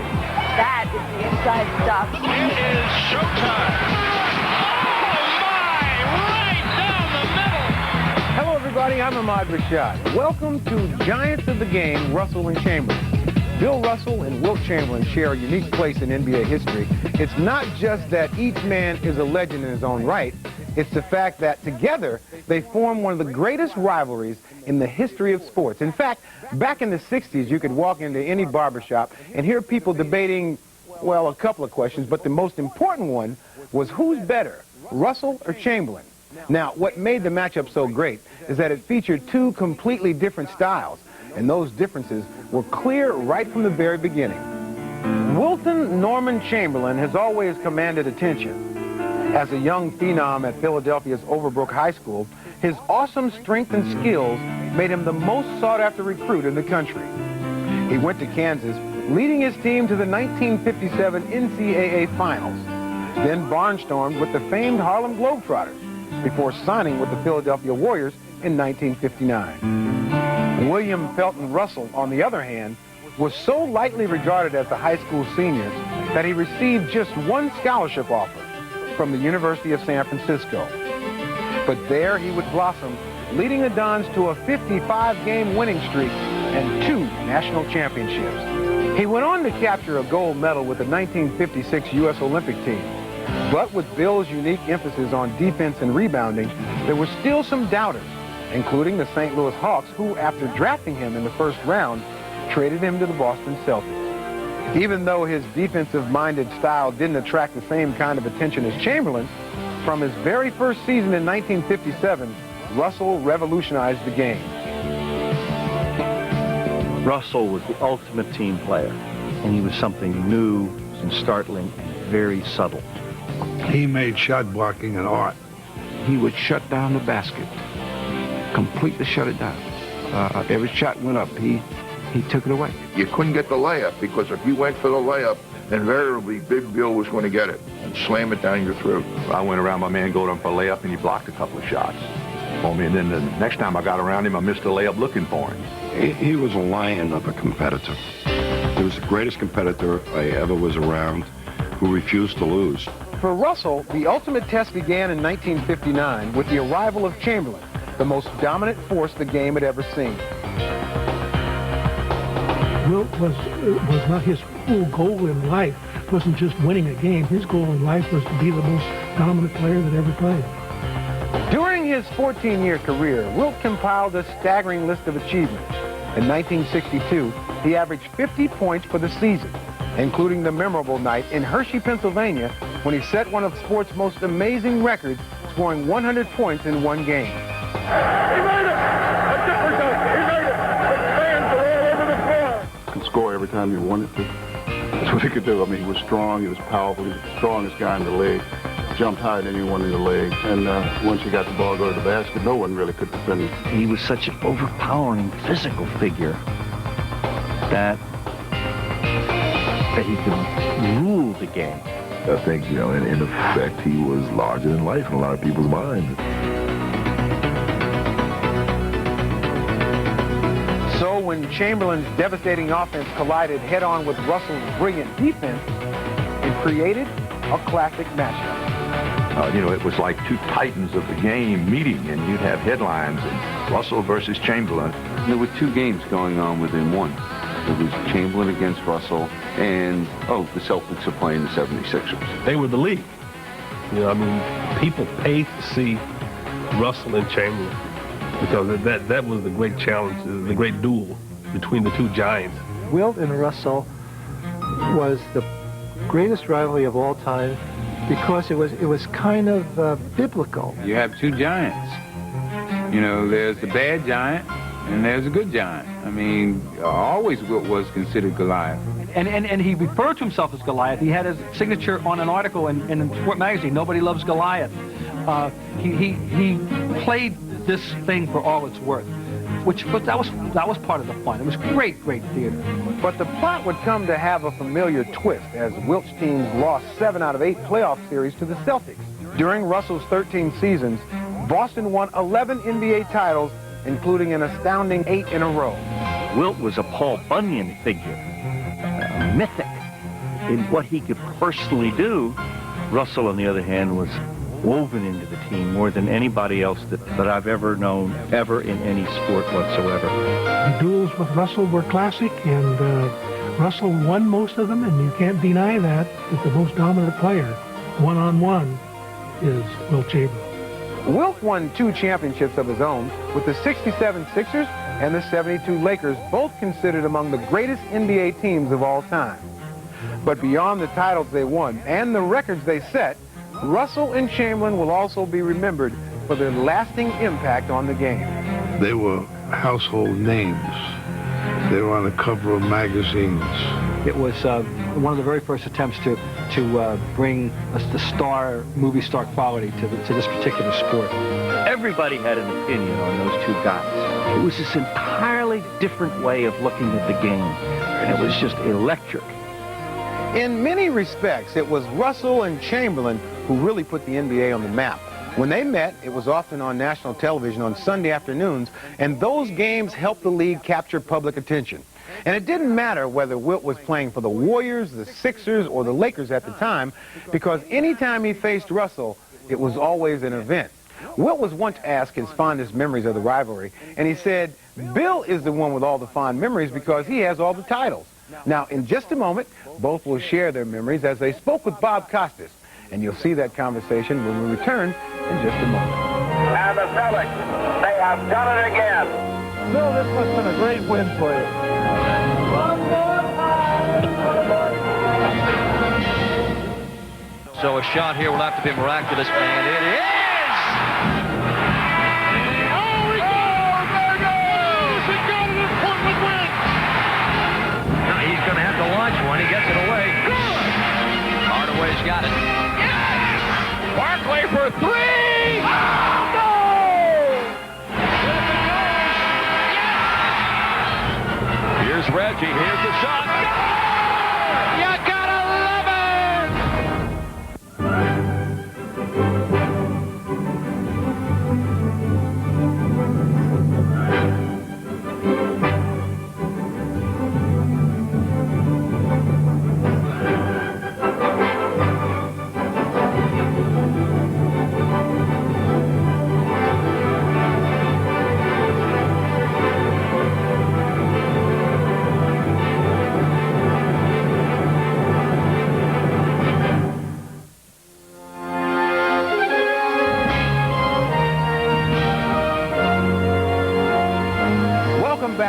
That is the Inside Stuff. It is showtime. Hello, everybody. I'm Ahmad Rashad. Welcome to Giants of the Game, Russell and Chamberlain. Bill Russell and Wilt Chamberlain share a unique place in NBA history. It's not just that each man is a legend in his own right. It's the fact that together they form one of the greatest rivalries in the history of sports. In fact, back in the 60s, you could walk into any barbershop and hear people debating, well, a couple of questions, but the most important one was who's better, Russell or Chamberlain? Now, what made the matchup so great is that it featured two completely different styles, and those differences were clear right from the very beginning. Wilton Norman Chamberlain has always commanded attention. As a young phenom at Philadelphia's Overbrook High School, his awesome strength and skills made him the most sought-after recruit in the country. He went to Kansas, leading his team to the 1957 NCAA Finals, then barnstormed with the famed Harlem Globetrotters, before signing with the Philadelphia Warriors in 1959. William Felton Russell, on the other hand, was so lightly regarded as a high school senior that he received just one scholarship offer from the University of San Francisco. But there he would blossom, leading the Dons to a 55-game winning streak and 2 national championships. He went on to capture a gold medal with the 1956 U.S. Olympic team. But with Bill's unique emphasis on defense and rebounding, there were still some doubters, including the St. Louis Hawks, who, after drafting him in the first round, traded him to the Boston Celtics. Even though his defensive-minded style didn't attract the same kind of attention as Chamberlain, from his very first season in 1957, Russell revolutionized the game. Russell was the ultimate team player, and he was something new and startling and very subtle. He made shot blocking an art. He would shut down the basket, completely shut it down. Every shot went up, he took it away. You couldn't get the layup because if you went for the layup, invariably Big Bill was going to get it and slam it down your throat. I went around my man, go down for a layup, and he blocked a couple of shots. for me. And then the next time I got around him, I missed a layup looking for him. He was a lion of a competitor. He was the greatest competitor I ever was around, who refused to lose. For Russell, the ultimate test began in 1959 with the arrival of Chamberlain, the most dominant force the game had ever seen. Wilt was not his whole goal in life. It wasn't just winning a game. His goal in life was to be the most dominant player that ever played. During his 14-year career, Wilt compiled a staggering list of achievements. In 1962, he averaged 50 points for the season, including the memorable night in Hershey, Pennsylvania, when he set one of sports' most amazing records, scoring 100 points in one game. He made it! A Jefferson! He made it! The fans are all over the floor! Could score every time you wanted to. That's what he could do. I mean, he was strong, he was powerful, he was the strongest guy in the league. Jumped higher than anyone in the league. And once he got the ball go to the basket, no one really could defend him. He was such an overpowering physical figure that he could rule the game. I think, in effect, he was larger than life in a lot of people's minds. So when Chamberlain's devastating offense collided head-on with Russell's brilliant defense, it created a classic matchup. It was like two titans of the game meeting, and you'd have headlines, and Russell versus Chamberlain. There were two games going on within one. It was Chamberlain against Russell, and, the Celtics are playing the 76ers. They were the league. People paid to see Russell and Chamberlain because that was the great challenge, the great duel between the two giants. Wilt and Russell was the greatest rivalry of all time because it was kind of biblical. You have two giants. There's the bad giant and there's a good giant. Always Wilt was considered Goliath. And he referred to himself as Goliath. He had his signature on an article in Sport Magazine, Nobody Loves Goliath. He played this thing for all it's worth, but that was part of the fun. It was great theater. But the plot would come to have a familiar twist as Wilt's teams lost 7 out of 8 playoff series to the Celtics. During Russell's 13 seasons, Boston won 11 NBA titles, including an astounding 8 in a row. Wilt was a Paul Bunyan figure, mythic in what he could personally do. Russell, on the other hand, was woven into the team more than anybody else that I've ever known, ever in any sport whatsoever. The duels with Russell were classic, and Russell won most of them, and you can't deny that the most dominant player, one-on-one, is Wilt Chamberlain. Wilt won 2 championships of his own with the 67 Sixers and the 72 Lakers, both considered among the greatest NBA teams of all time. But beyond the titles they won and the records they set, Russell and Chamberlain will also be remembered for their lasting impact on the game. They were household names. They were on the cover of magazines. It was one of the very first attempts to bring the movie star quality to this particular sport. Everybody had an opinion on those two guys. It was this entirely different way of looking at the game, and it was just electric. In many respects, it was Russell and Chamberlain who really put the NBA on the map. When they met, it was often on national television on Sunday afternoons, and those games helped the league capture public attention. And it didn't matter whether Wilt was playing for the Warriors, the Sixers, or the Lakers at the time, because anytime he faced Russell, it was always an event. Wilt was once asked his fondest memories of the rivalry, and he said, "Bill is the one with all the fond memories because he has all the titles." Now, in just a moment, both will share their memories as they spoke with Bob Costas, and you'll see that conversation when we return in just a moment. And the Celtics, they have done it again. Bill, this must have been a great win for you. So a shot here will have to be miraculous, and it is! Oh, he goes! There goes! He got it, and Portland wins! Now he's going to have to launch one. He gets it away. Good! Hardaway's got it. Yes! Barkley for 3! Oh, no! Here's Reggie. Here's the shot. You gotta love it!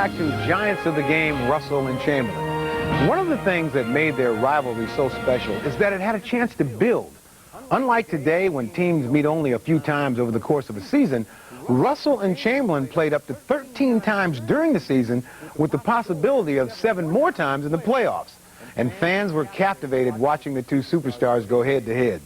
back to Giants of the Game, Russell and Chamberlain. One of the things that made their rivalry so special is that it had a chance to build. Unlike today, when teams meet only a few times over the course of a season, Russell and Chamberlain played up to 13 times during the season with the possibility of 7 more times in the playoffs. And fans were captivated watching the two superstars go head-to-head.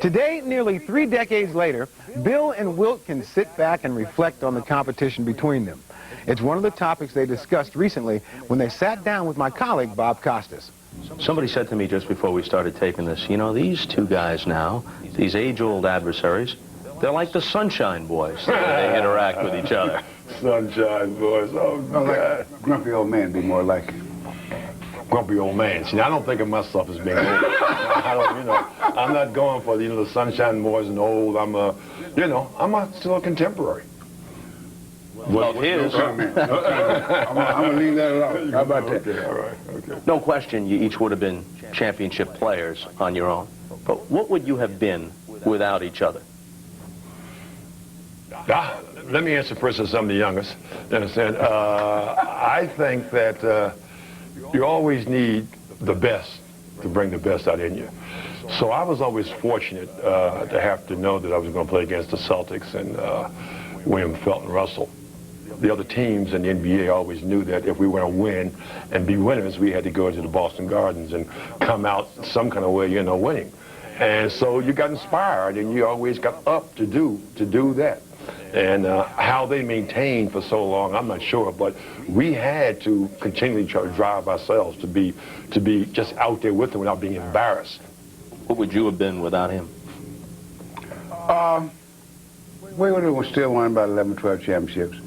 Today, nearly 3 decades later, Bill and Wilt can sit back and reflect on the competition between them. It's one of the topics they discussed recently when they sat down with my colleague, Bob Costas. Somebody said to me just before we started taping this, you know, these two guys now, these age-old adversaries, they're like the Sunshine Boys. They interact with each other. Sunshine Boys, oh, no, like grumpy old man be more like grumpy old man. See, I don't think of myself as being old. I don't, you know, I'm not going for, you know, the Sunshine Boys and old. I'm still a contemporary. Of his. I'm going to leave that alone. How about that? Okay, all right, okay. No question, you each would have been championship players on your own. But what would you have been without each other? Let me answer first as I'm the youngest. You understand? I think that you always need the best to bring the best out in you. So I was always fortunate to have to know that I was going to play against the Celtics and William Felton Russell. The other teams in the NBA always knew that if we were to win and be winners, we had to go to the Boston Gardens and come out some kind of way, you know, winning. And so you got inspired, and you always got up to do that. And how they maintained for so long, I'm not sure, but we had to continually try to drive ourselves to be just out there with them without being embarrassed. What would you have been without him? We would have still won about 11, 12 championships,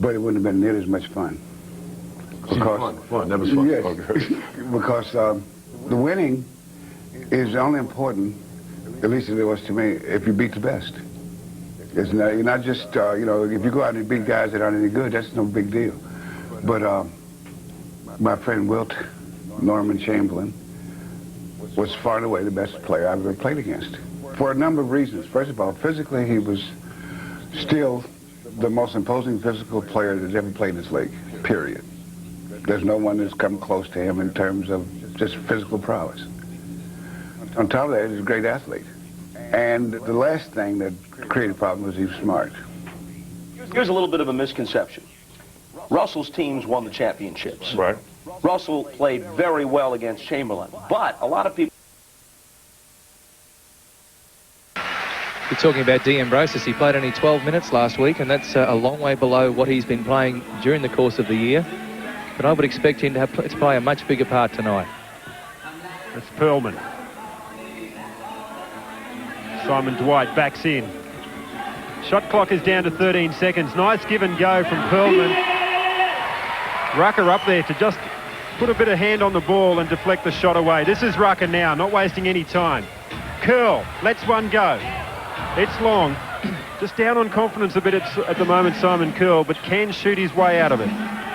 but it wouldn't have been nearly as much fun. Because, fun. That was fun. Yes, okay. Because the winning is only important, at least it was to me, if you beat the best. It's not, you're not just, you know, if you go out and beat guys that aren't any good, that's no big deal. But my friend Wilt Norman Chamberlain was far and away the best player I've ever played against, for a number of reasons. First of all, physically, he was still the most imposing physical player that's ever played in this league, period. There's no one that's come close to him in terms of just physical prowess. On top of that, he's a great athlete. And the last thing that created a problem was he was smart. Here's a little bit of a misconception. Russell's teams won the championships. Right. Russell played very well against Chamberlain, but a lot of people... You're talking about D'Ambrosis. He played only 12 minutes last week, and that's a long way below what he's been playing during the course of the year. But I would expect him to play a much bigger part tonight. That's Perlman. Simon Dwight backs in. Shot clock is down to 13 seconds. Nice give and go from Perlman. Rucker up there to just put a bit of hand on the ball and deflect the shot away. This is Rucker now, not wasting any time. Curl, lets one go. It's long. Just down on confidence a bit at the moment, Simon Curl, but can shoot his way out of it.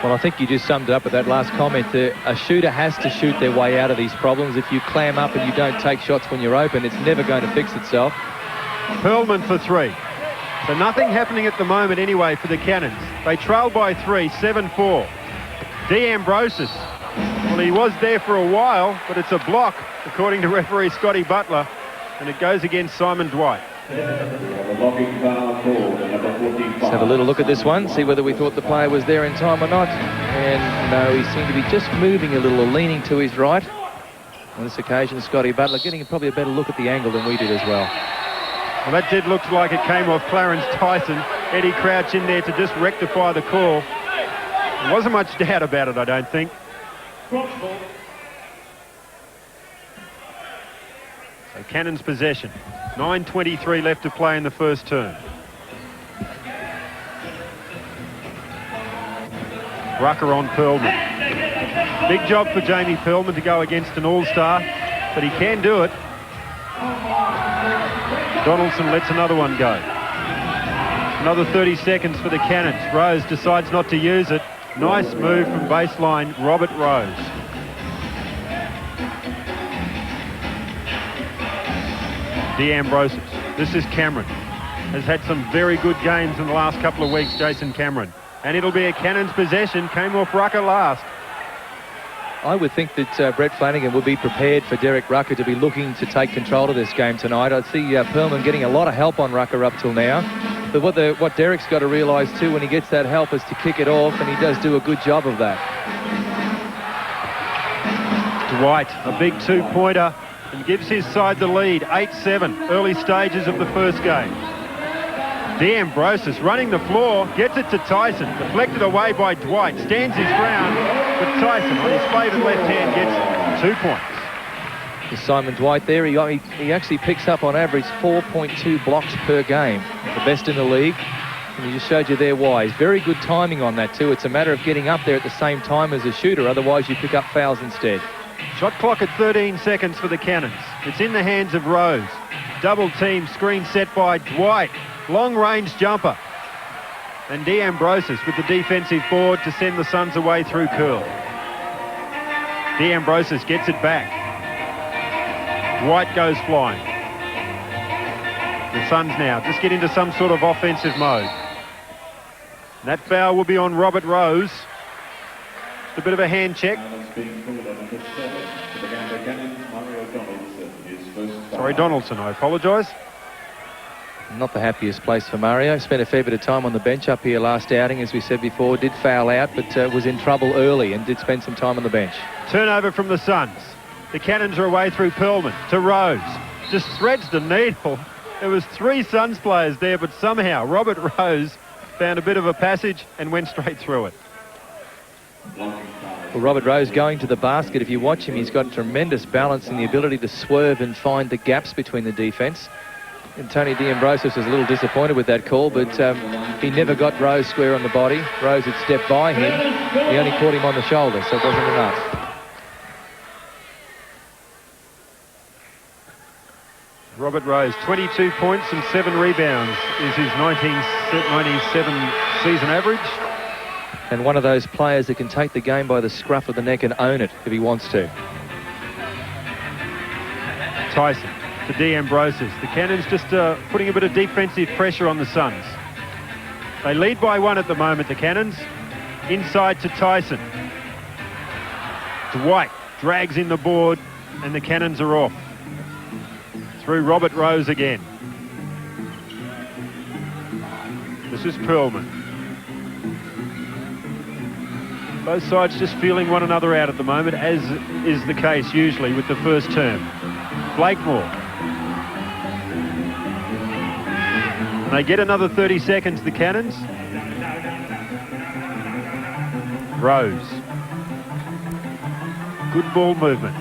Well, I think you just summed it up with that last comment. A shooter has to shoot their way out of these problems. If you clam up and you don't take shots when you're open, it's never going to fix itself. Perlman for 3. So nothing happening at the moment anyway for the Cannons. They trail by 3, 7-4. D'Ambrosis. Well, he was there for a while, but it's a block, according to referee Scotty Butler, and it goes against Simon Dwight. Let's have a little look at this one, see whether we thought the player was there in time or not. And no, he seemed to be just moving a little or leaning to his right. On this occasion, Scotty Butler getting probably a better look at the angle than we did as well. Well, that did look like it came off Clarence Tyson. Eddie Crouch in there to just rectify the call. There wasn't much doubt about it, I don't think. So Cannons possession. 9:23 left to play in the first term. Rucker on Perlman. Big job for Jamie Perlman to go against an all-star, but he can do it. Donaldson lets another one go. Another 30 seconds for the Cannons. Rose decides not to use it. Nice move from baseline Robert Rose. D'Ambrosis. This is Cameron. Has had some very good games in the last couple of weeks, Jason Cameron. And it'll be a Cannons possession. Came off Rucker last. I would think that Brett Flanagan would be prepared for Derek Rucker to be looking to take control of this game tonight. I see Perlman getting a lot of help on Rucker up till now. But what Derek's got to realise too when he gets that help is to kick it off, and he does do a good job of that. Dwight, a big two-pointer, and gives his side the lead, 8-7, early stages of the first game. D'Ambrosio running the floor, gets it to Tyson, deflected away by Dwight, stands his ground, but Tyson on his favourite left hand gets 2 points. To Simon Dwight there, he actually picks up on average 4.2 blocks per game, the best in the league, and he just showed you there why. He's very good timing on that too. It's a matter of getting up there at the same time as a shooter, otherwise you pick up fouls instead. Shot clock at 13 seconds for the Cannons. It's in the hands of Rose. Double team screen set by Dwight. Long range jumper. And D'Ambrosio with the defensive board to send the Suns away through curl. D'Ambrosio gets it back. Dwight goes flying. The Suns now just get into some sort of offensive mode. And that foul will be on Robert Rose. A bit of a hand check. Sorry, Donaldson, I apologise. Not the happiest place for Mario. Spent a fair bit of time on the bench up here last outing, as we said before. Did foul out, but was in trouble early and did spend some time on the bench. Turnover from the Suns. The Cannons are away through Perlman to Rose. Just threads the needle. There was 3 Suns players there, but somehow Robert Rose found a bit of a passage and went straight through it. Well, Robert Rose going to the basket. If you watch him, he's got tremendous balance and the ability to swerve and find the gaps between the defence. And Tony D'Ambrosio was a little disappointed with that call, but he never got Rose square on the body. Rose had stepped by him. He only caught him on the shoulder, so it wasn't enough. Robert Rose, 22 points and 7 rebounds is his 1997 season average. And one of those players that can take the game by the scruff of the neck and own it if he wants to. Tyson to D'Ambrosio. The Cannons just putting a bit of defensive pressure on the Suns. They lead by 1 at the moment, the Cannons. Inside to Tyson. Dwight drags in the board and the Cannons are off. Through Robert Rose again. This is Perlman. Both sides just feeling one another out at the moment, as is the case usually with the first term. Blakemore. And they get another 30 seconds, the Cannons. Rose. Good ball movement.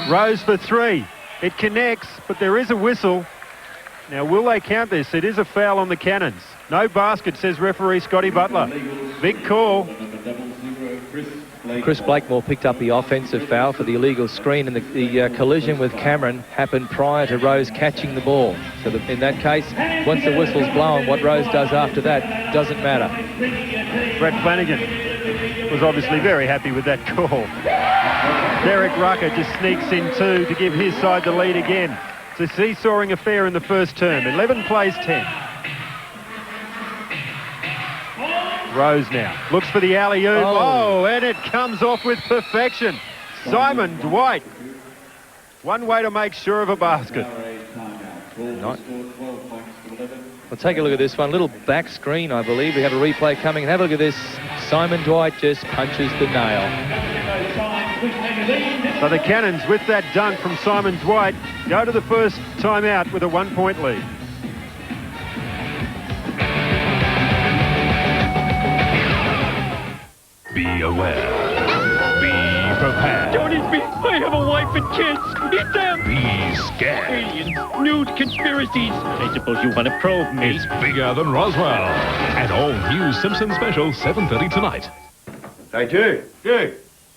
Rose for 3. It connects, but there is a whistle. Now, will they count this? It is a foul on the Cannons. No basket, says referee Scotty Butler. Big call. Chris Blakemore picked up the offensive foul for the illegal screen, and the collision with Cameron happened prior to Rose catching the ball. So in that case, once the whistle's blown, what Rose does after that doesn't matter. Brett Flanagan was obviously very happy with that call. Derek Rucker just sneaks in 2 to give his side the lead again. It's a seesawing affair in the first term. 11 plays 10. Rose now looks for the alley-oop. Oh, and it comes off with perfection. Simon Dwight. One way to make sure of a basket. Well, take a look at this one. Little back screen, I believe. We have a replay coming. Have a look at this. Simon Dwight just punches the nail. So the Cannons, with that dunk from Simon Dwight, go to the first timeout with a 1-point lead. Be aware. Be prepared. Don't eat me. I have a wife and kids. Eat them. Be scared. Aliens, nude conspiracies. I suppose you want to probe me. It's bigger than Roswell. An all-new Simpsons special, 7:30 tonight. Hey, Duke,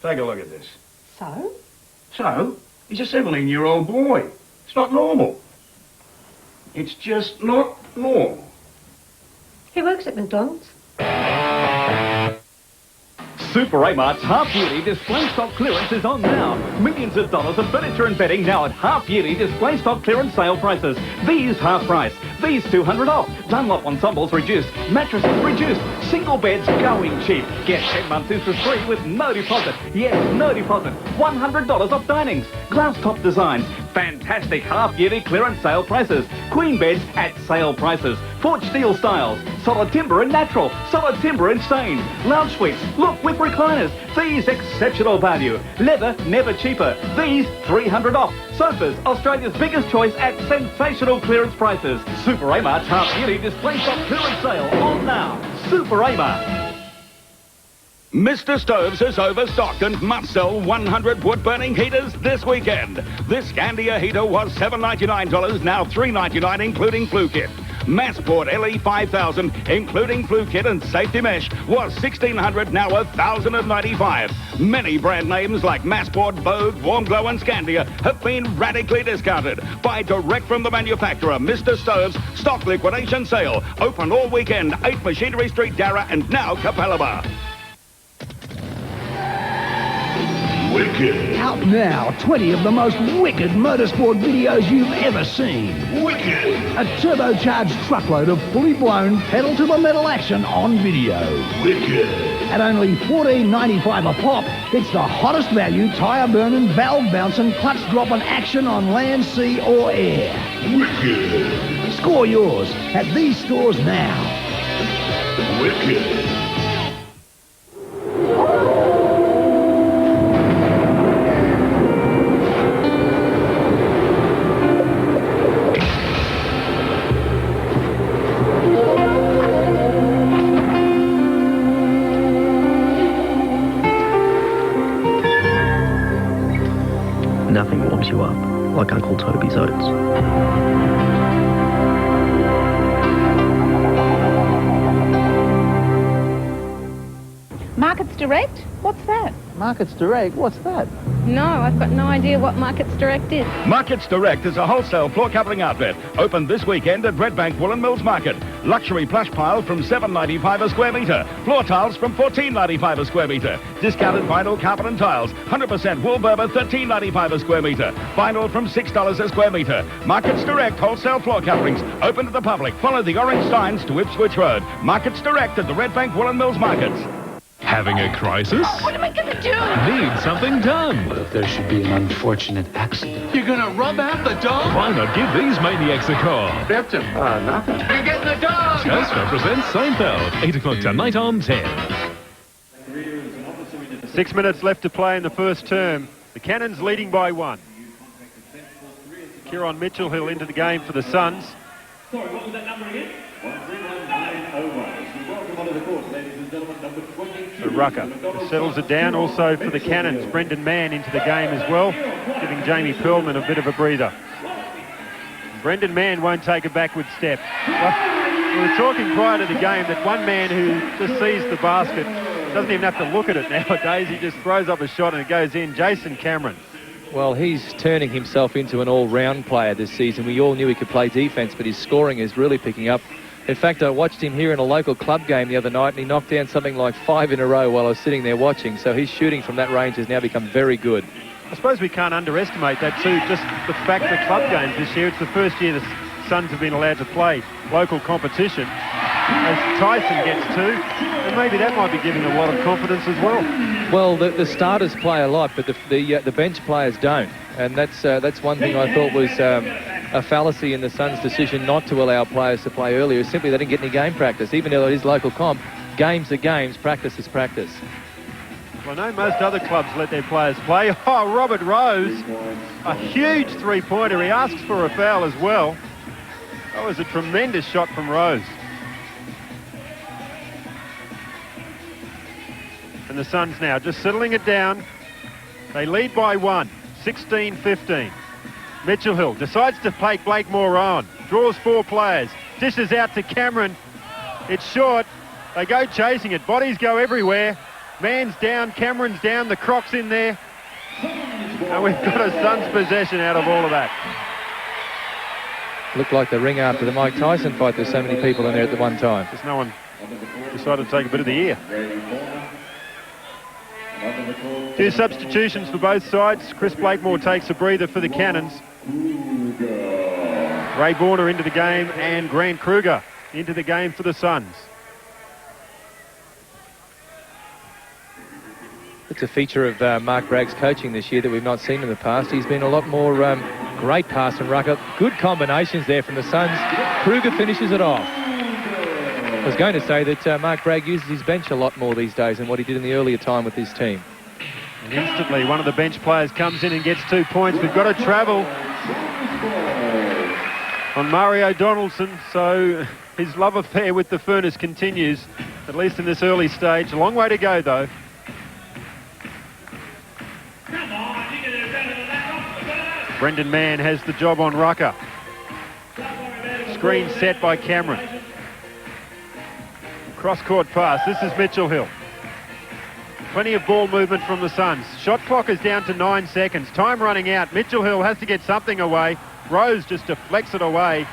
take a look at this. So? So, he's a 17-year-old boy. It's not normal. It's just not normal. He works at McDonald's. Super Mart's half-yearly display stock clearance is on now. Millions of dollars of furniture and bedding now at half-yearly display stock clearance sale prices. These half price. These $200 off. Dunlop ensembles reduced. Mattresses reduced. Single beds going cheap. Get 10 months interest free with no deposit. Yes, no deposit. $100 off dinings. Glass top designs. Fantastic half-yearly clearance sale prices. Queen beds at sale prices. Forged steel styles. Solid timber and natural. Solid timber and stained. Lounge suites. Look, with recliners. These exceptional value. Leather never cheaper. These 300 off. Sofas, Australia's biggest choice at sensational clearance prices. Super Amart's half-yearly display stock clearance sale on now. Super Amart. Mr. Stoves is overstocked and must sell 100 wood-burning heaters this weekend. This Scandia heater was $7.99, now $3.99, including flue kit. Massport LE5000, including flue kit and safety mesh, was $1,600, now $1,095. Many brand names like Massport, Vogue, Warm Glow and Scandia have been radically discounted. Buy direct from the manufacturer. Mr. Stoves stock liquidation sale. Open all weekend, 8 Machinery Street, Darra, and now Capalaba. Wicked. Out now, 20 of the most wicked motorsport videos you've ever seen. Wicked. A turbocharged truckload of fully blown pedal-to-the-metal action on video. Wicked. At only $14.95 a pop, it's the hottest value tyre-burning, valve-bouncing, clutch-dropping action on land, sea or air. Wicked. Score yours at these stores now. Wicked. Nothing warms you up like Uncle Toby's oats. Markets Direct? What's that? Markets Direct? What's that? No, I've got no idea what Markets Direct is. Markets Direct is a wholesale floor covering outlet. Open this weekend at Redbank Woolen Mills Market. Luxury plush pile from $7.95 a square metre. Floor tiles from $14.95 a square metre. Discounted vinyl, carpet and tiles. 100% wool Berber, $13.95 a square metre. Vinyl from $6 a square metre. Markets Direct wholesale floor coverings. Open to the public. Follow the orange signs to Ipswich Road. Markets Direct at the Redbank Woolen Mills Markets. Having a crisis? What am I going to do? Need something done? What if there should be an unfortunate accident? You're going to rub out the dog? Why not give these maniacs a call? Victim? Nothing. You're getting the dog! Just represents Seinfeld. 8 o'clock tonight on 10. 6 minutes left to play in the first term. The Cannons leading by 1. Kieran Mitchell into the game for the Suns. Sorry, what was that number again? 131901. Welcome onto the course, ladies and gentlemen, number 22. So Rucker settles it down also for the Cannons. Brendan Mann into the game as well, giving Jamie Pearlman a bit of a breather. Brendan Mann won't take a backward step. Well, we were talking prior to the game that one man who just sees the basket doesn't even have to look at it nowadays. He just throws up a shot and it goes in. Jason Cameron. Well, he's turning himself into an all-round player this season. We all knew he could play defence, but his scoring is really picking up. In fact, I watched him here in a local club game the other night, and he knocked down something like 5 in a row while I was sitting there watching. So his shooting from that range has now become very good. I suppose we can't underestimate that too, just the fact that club games this year, it's the first year the Suns have been allowed to play local competition. As Tyson gets 2, and maybe that might be giving a lot of confidence as well. Well, the starters play a lot, but the bench players don't. And that's one thing I thought was a fallacy in the Suns' decision not to allow players to play earlier. Simply they didn't get any game practice. Even though it is local comp, games are games, practice is practice. Well, I know most other clubs let their players play. Oh, Robert Rose, a huge three-pointer. He asks for a foul as well. That was a tremendous shot from Rose. And the Suns now just settling it down. They lead by 1, 16-15. Mitchell Hill decides to take Blakemore on. Draws 4 players. Dishes out to Cameron. It's short. They go chasing it. Bodies go everywhere. Man's down. Cameron's down. The Croc's in there. And we've got a Suns possession out of all of that. Looked like the ring after the Mike Tyson fight. There's so many people in there at the one time. Just no one decided to take a bit of the ear. 2 substitutions for both sides. Chris Blakemore takes a breather for the Cannons. Ray Borner into the game and Grant Kruger into the game for the Suns. It's a feature of Mark Bragg's coaching this year that we've not seen in the past. He's been a lot more great pass from rucker. Good combinations there from the Suns. Kruger finishes it off. I was going to say that Mark Bragg uses his bench a lot more these days than what he did in the earlier time with his team. And instantly, one of the bench players comes in and gets 2 points. We've got to travel on Mario Donaldson, so his love affair with the furnace continues, at least in this early stage. A long way to go, though. Brendan Mann has the job on Rucker. Screen set by Cameron. Cross-court pass. This is Mitchell Hill. Plenty of ball movement from the Suns. Shot clock is down to 9 seconds. Time running out. Mitchell Hill has to get something away. Rose just deflects it away.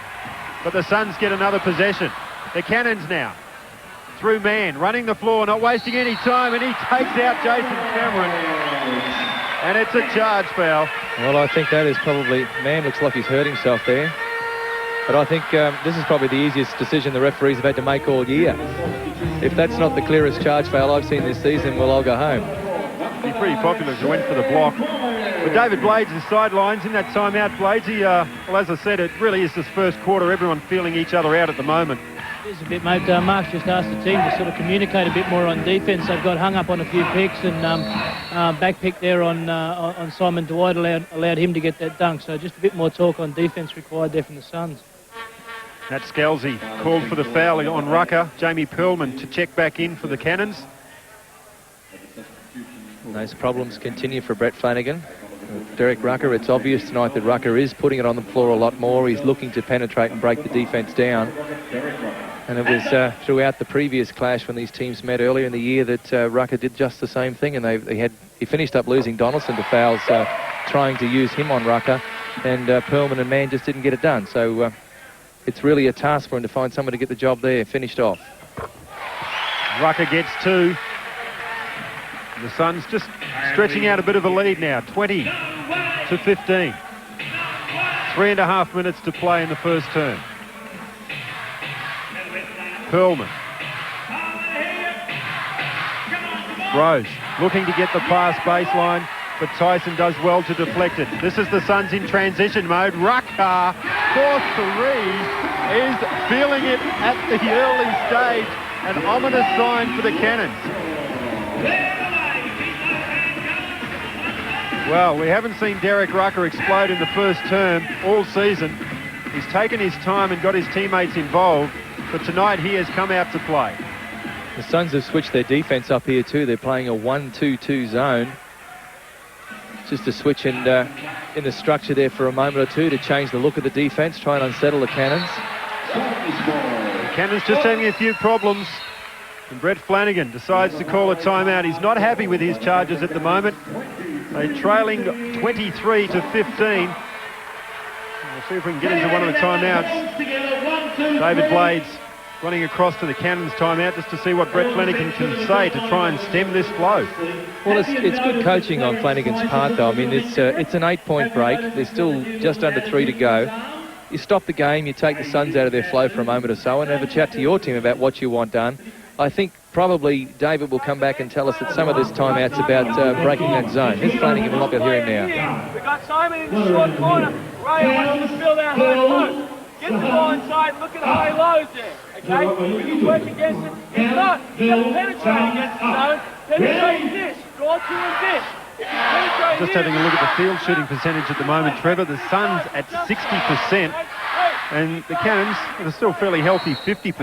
But the Suns get another possession. The Cannons now. Through Mann. Running the floor. Not wasting any time. And he takes out Jason Cameron. And it's a charge foul. Well, I think that is probably... Mann looks like he's hurt himself there. But I think this is probably the easiest decision the referees have had to make all year. If that's not the clearest charge foul I've seen this season, well, I'll go home. It'd be pretty popular if he went for the block. But David Blades is sidelines in that timeout. Blades, well, as I said, it really is this first quarter. Everyone feeling each other out at the moment. It is a bit, mate. Mark's just asked the team to sort of communicate a bit more on defence. They've got hung up on a few picks, and back pick there on Simon Dwight allowed him to get that dunk. So just a bit more talk on defence required there from the Suns. Matt Scalzi called for the foul on Rucker. Jamie Perlman to check back in for the Cannons. Those problems continue for Brett Flanagan. Derek Rucker, it's obvious tonight that Rucker is putting it on the floor a lot more. He's looking to penetrate and break the defence down. And it was throughout the previous clash when these teams met earlier in the year that Rucker did just the same thing, and he finished up losing Donaldson to fouls, trying to use him on Rucker, and Perlman and Mann just didn't get it done. So it's really a task for him to find someone to get the job there finished off. Rucker gets 2. The Suns just stretching out a bit of a lead now, 20 to 15. 3.5 minutes to play in the first term. Perlman. Rose looking to get the pass baseline, but Tyson does well to deflect it. This is the Suns in transition mode. Rucker, 4-3, is feeling it at the early stage. An ominous sign for the Cannons. Well, we haven't seen Derek Rucker explode in the first term all season. He's taken his time and got his teammates involved, but tonight he has come out to play. The Suns have switched their defence up here too. They're playing a 1-2-2 zone. Just a switch in the structure there for a moment or two to change the look of the defence, try and unsettle the Cannons. The Cannons just having a few problems, and Brett Flanagan decides to call a timeout. He's not happy with his charges at the moment. They're trailing 23 to 15. We'll see if we can get into one of the timeouts. David Blades running across to the Cannons timeout just to see what Brett Flanagan can say to try and stem this flow. Well, it's good coaching on Flanagan's part, though. I mean, it's an 8-point break. There's still just under 3 to go. You stop the game, you take the Suns out of their flow for a moment or so and have a chat to your team about what you want done. I think probably David will come back and tell us that some of this timeout's about breaking that zone. Here's Flanagan, we'll not be able to hear him now. We got Simon in the short corner. Ryan wants to fill that high low. Get the ball inside, look at the high lows there. Okay? We can work against it. If not, you have to penetrate against the zone. Penetrate this. Draw to and this. Just having a look at the field shooting percentage at the moment, Trevor. The Suns at 60%. And the Cannons are still fairly healthy, 50%.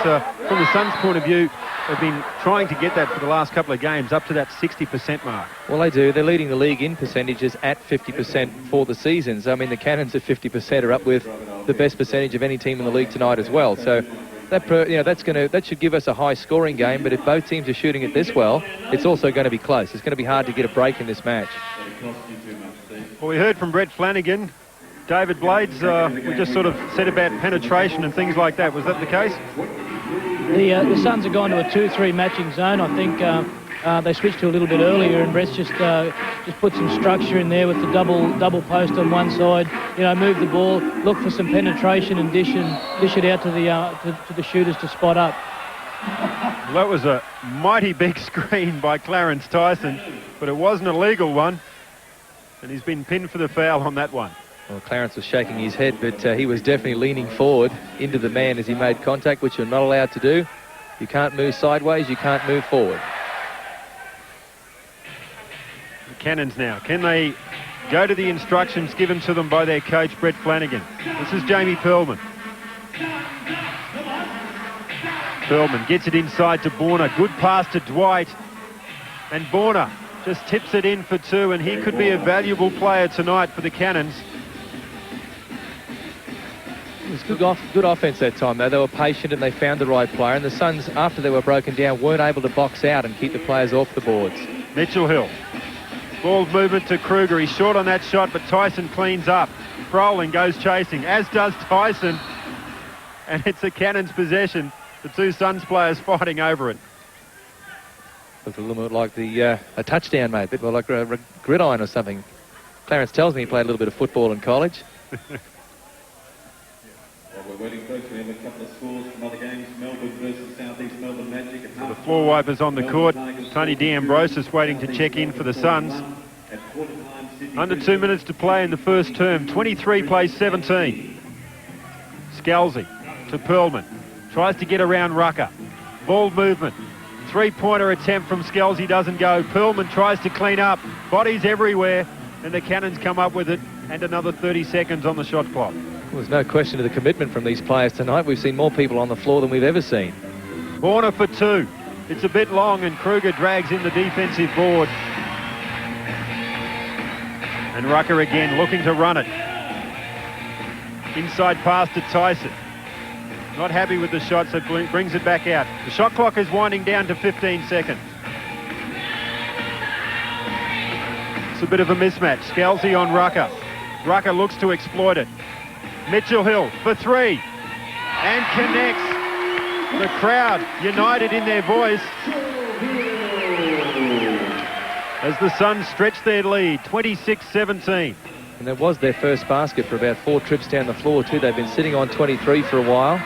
But from the Suns' point of view, they've been trying to get that for the last couple of games, up to that 60% mark. Well, they do. They're leading the league in percentages at 50% for the seasons. I mean, the Cannons at 50% are up with the best percentage of any team in the league tonight as well. So that should give us a high-scoring game. But if both teams are shooting it this well, it's also going to be close. It's going to be hard to get a break in this match. Well, we heard from Brett Flanagan. David Blades, we just sort of said about penetration and things like that. Was that the case? The Suns have gone to a 2-3 matching zone. I think they switched to a little bit earlier, and Brett's just put some structure in there with the double post on one side. Move the ball, look for some penetration, and dish it out to the shooters to spot up. Well, that was a mighty big screen by Clarence Tyson, but it wasn't a legal one, and he's been pinned for the foul on that one. Well, Clarence was shaking his head, but he was definitely leaning forward into the man as he made contact, which you're not allowed to do. You can't move sideways, you can't move forward. The Cannons now. Can they go to the instructions given to them by their coach, Brett Flanagan? This is Jamie Pearlman. Pearlman gets it inside to Borna. Good pass to Dwight. And Borna just tips it in for two, and he could be a valuable player tonight for the Cannons. It was good offense that time, though. They were patient and they found the right player. And the Suns, after they were broken down, weren't able to box out and keep the players off the boards. Mitchell Hill. Ball movement to Kruger. He's short on that shot, but Tyson cleans up. Froling goes chasing, as does Tyson. And it's a Cannons possession. The two Suns players fighting over it. Looked a little bit like a touchdown, mate. A bit more like a gridiron or something. Clarence tells me he played a little bit of football in college. We're waiting folks. We have a couple of scores from other games. Melbourne versus South East Melbourne Magic. So the floor wipers on the court. Tony D'Ambrosis waiting to check in for the Suns. Under 2 minutes to play in the first term. 23 plays 17. Scalzi to Pearlman. Tries to get around Rucker. Ball movement. Three-pointer attempt from Scalzi doesn't go. Pearlman tries to clean up. Bodies everywhere. And the Cannons come up with it. And another 30 seconds on the shot clock. Well, there's no question of the commitment from these players tonight. We've seen more people on the floor than we've ever seen. Borna for two. It's a bit long, and Kruger drags in the defensive board. And Rucker again looking to run it. Inside pass to Tyson. Not happy with the shot, so brings it back out. The shot clock is winding down to 15 seconds. It's a bit of a mismatch. Scalzi on Rucker. Rucker looks to exploit it. Mitchell Hill for three. And connects. The crowd united in their voice as the Suns stretch their lead, 26-17. And that was their first basket for about 4 trips down the floor too. They've been sitting on 23 for a while.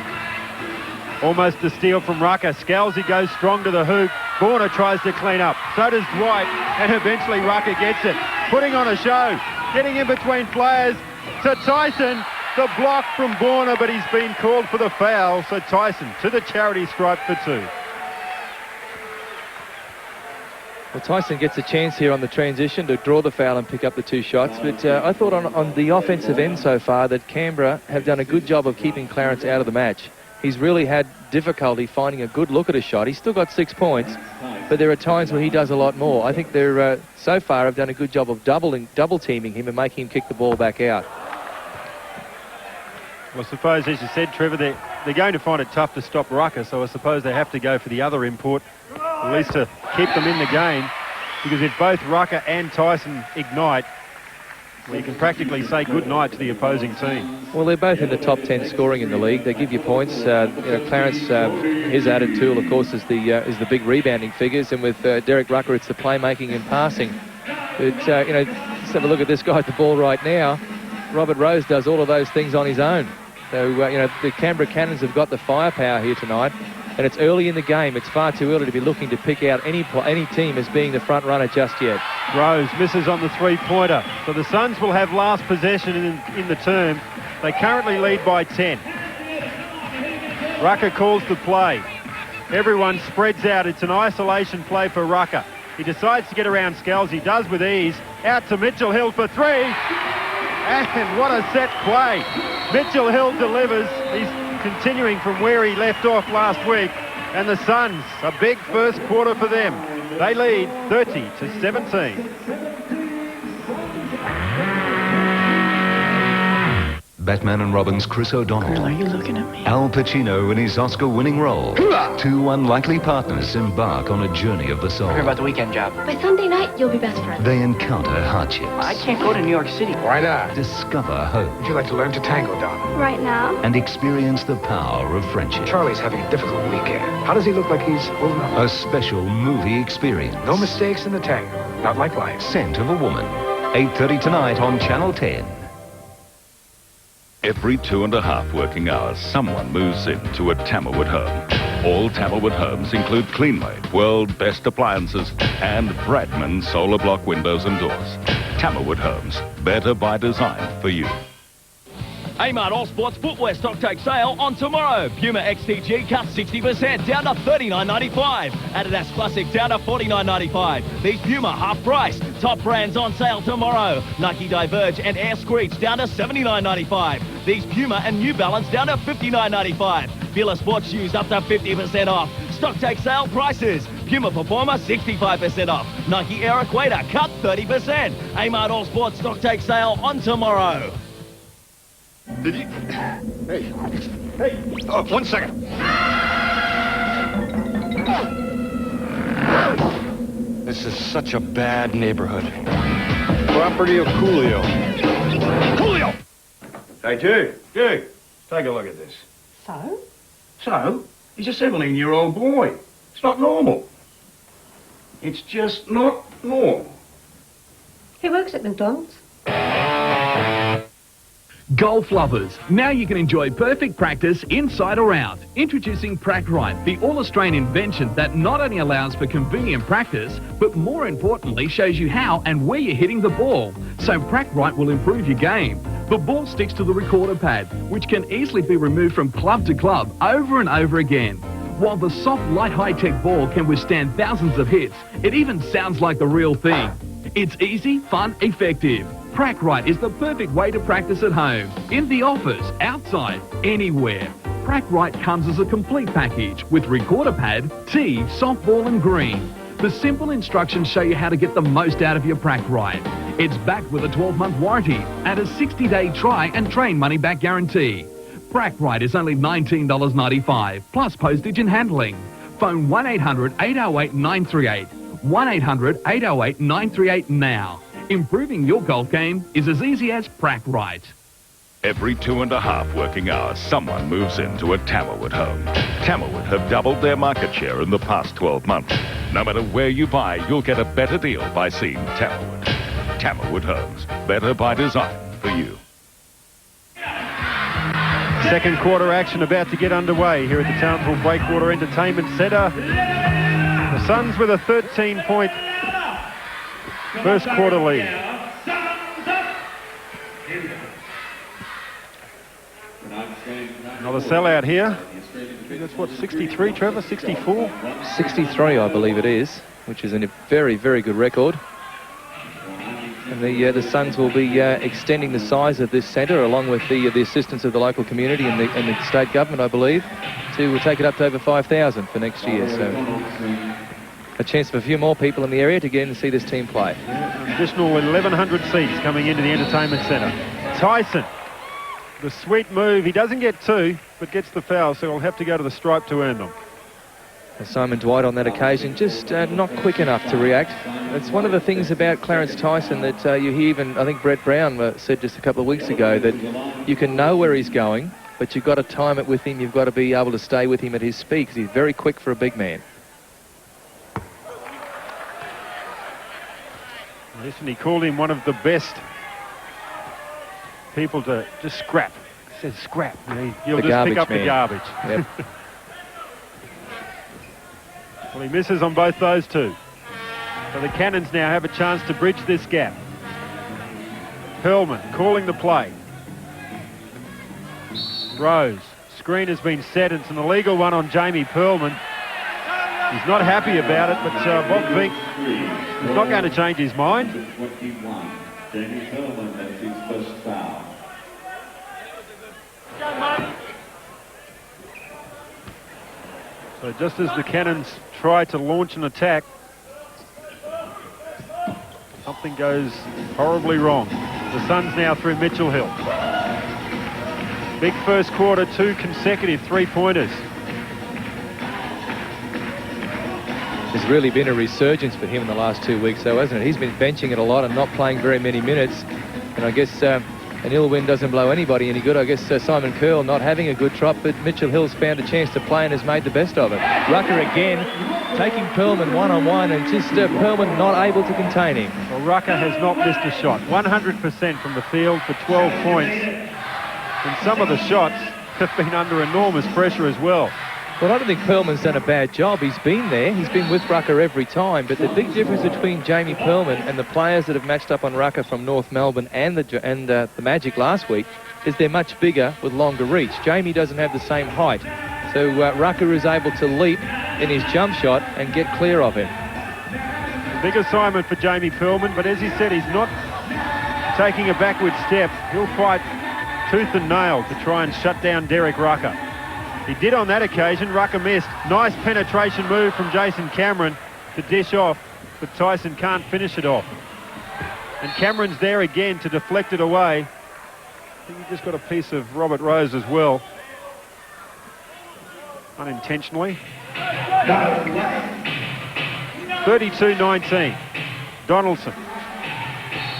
Almost a steal from Rucker. Scalzi goes strong to the hoop. Borna tries to clean up. So does Dwight. And eventually Rucker gets it. Putting on a show. Getting in between players to Tyson. The block from Borna, but he's been called for the foul. So Tyson to the charity stripe for two. Well, Tyson gets a chance here on the transition to draw the foul and pick up the 2 shots. But I thought on the offensive end so far that Canberra have done a good job of keeping Clarence out of the match. He's really had difficulty finding a good look at a shot. He's still got 6 points, but there are times where he does a lot more. I think they're so far have done a good job of double teaming him and making him kick the ball back out. Well, I suppose, as you said, Trevor, they're going to find it tough to stop Rucker, so I suppose they have to go for the other import, at least to keep them in the game, because if both Rucker and Tyson ignite, well, you can practically say good night to the opposing team. Well, they're both in the top 10 scoring in the league. They give you points. Clarence, his added tool, of course, is the big rebounding figures, and with Derek Rucker, it's the playmaking and passing. But let's have a look at this guy at the ball right now. Robert Rose does all of those things on his own. So, the Canberra Cannons have got the firepower here tonight, and it's early in the game. It's far too early to be looking to pick out any team as being the front runner just yet. Rose misses on the three-pointer. So the Suns will have last possession in the term. They currently lead by 10. Rucker calls the play. Everyone spreads out. It's an isolation play for Rucker. He decides to get around Scalzi. Does with ease. Out to Mitchell Hill for three. And what a set play. Mitchell Hill delivers. He's continuing from where he left off last week. And the Suns, a big first quarter for them. They lead 30-17. Batman and Robin's Chris O'Donnell. Girl, are you looking at me? Al Pacino in his Oscar-winning role. Two unlikely partners embark on a journey of the soul. Hear about the weekend job. By Sunday night, you'll be best friends. They encounter hardships. I can't go to New York City. Why not? Discover hope. Would you like to learn to tango, darling? Right now? And experience the power of friendship. Charlie's having a difficult weekend. How does he look like he's holding up? A special movie experience. No mistakes in the tango. Not like life. Scent of a Woman. 8:30 tonight on Channel 10. Every 2.5 working hours, someone moves into a Tammerwood home. All Tammelwood homes include CleanMade, world best appliances, and Bradman solar block windows and doors. Tammelwood Homes, better by design for you. Amart All Sports footwear stock take sale on tomorrow. Puma XTG cut 60% down to $39.95. Adidas Classic down to $49.95. These Puma half price. Top brands on sale tomorrow. Nike Diverge and Air Screech down to $79.95. These Puma and New Balance down to $59.95. Fila Sports shoes up to 50% off. Stock take sale prices. Puma Performer 65% off. Nike Air Equator cut 30%. Amart All Sports stock take sale on tomorrow. Did you? Hey. Oh, 1 second. This is such a bad neighborhood. Property of Coolio. Coolio! Hey, Duke, take a look at this. So? So? He's a 17-year-old boy. It's not normal. It's just not normal. He works at McDonald's. Golf lovers, now you can enjoy perfect practice inside or out. Introducing PracRite, the all-Australian invention that not only allows for convenient practice, but more importantly shows you how and where you're hitting the ball. So PracRite will improve your game. The ball sticks to the recorder pad, which can easily be removed from club to club over and over again. While the soft, light, high-tech ball can withstand thousands of hits, it even sounds like the real thing. It's easy, fun, effective. PracRite is the perfect way to practice at home, in the office, outside, anywhere. PracRite comes as a complete package with recorder pad, tee, softball and green. The simple instructions show you how to get the most out of your PracRite. It's backed with a 12-month warranty and a 60-day try and train money-back guarantee. PracRite is only $19.95, plus postage and handling. Phone 1-800-808-938. 1-800-808-938 now. Improving your golf game is as easy as PracRite. Every 2.5 working hours, someone moves into a Tammelwood home. Tammelwood have doubled their market share in the past 12 months. No matter where you buy, you'll get a better deal by seeing Tammelwood. Tammelwood Homes, better by design for you. Second quarter action about to get underway here at the Townsville Breakwater Entertainment Centre. The Suns with a 13-point first quarter lead. Another sellout here. That's what, 63, Trevor? 64? 63, I believe it is, which is a very, very good record. And the Suns will be extending the size of this centre, along with the assistance of the local community and the state government, I believe, to take it up to over 5,000 for next year. So a chance for a few more people in the area to get in and see this team play. Additional 1,100 seats coming into the entertainment centre. Tyson, the sweet move. He doesn't get two, but gets the foul, so he'll have to go to the stripe to earn them. Simon Dwight on that occasion just not quick enough to react. It's one of the things about Clarence Tyson that you hear, even I think Brett Brown said just a couple of weeks ago, that you can know where he's going, but you've got to time it with him. You've got to be able to stay with him at his speed, because he's very quick for a big man. Listen, he called him one of the best people to just scrap. He says scrap. He'll just pick up the garbage. Yep. Well, he misses on both those two. So the Cannons now have a chance to bridge this gap. Perlman calling the play. Rose. Screen has been set. It's an illegal one on Jamie Perlman. He's not happy about it, but Bob Vink is not going to change his mind. Jamie Perlman, that's his first foul. So just as the Cannons try to launch an attack, something goes horribly wrong. The Suns now through Mitchell Hill. Big first quarter, 2 consecutive three-pointers. There's really been a resurgence for him in the last 2 weeks, though, hasn't it? He's been benching it a lot and not playing very many minutes. And I guess an ill wind doesn't blow anybody any good. I guess Simon Curl not having a good trot, but Mitchell Hill's found a chance to play and has made the best of it. Rucker again, taking Perlman one-on-one, and just Perlman not able to contain him. Well, Rucker has not missed a shot. 100% from the field for 12 points. And some of the shots have been under enormous pressure as well. Well, I don't think Pearlman's done a bad job. He's been there. He's been with Rucker every time. But the big difference between Jamie Pearlman and the players that have matched up on Rucker from North Melbourne and the Magic last week is they're much bigger with longer reach. Jamie doesn't have the same height. So Rucker is able to leap in his jump shot and get clear of him. Big assignment for Jamie Pearlman, but as he said, he's not taking a backward step. He'll fight tooth and nail to try and shut down Derek Rucker. He did on that occasion. Rucker missed. Nice penetration move from Jason Cameron to dish off, but Tyson can't finish it off. And Cameron's there again to deflect it away. I think he just got a piece of Robert Rose as well. Unintentionally. 32-19. Donaldson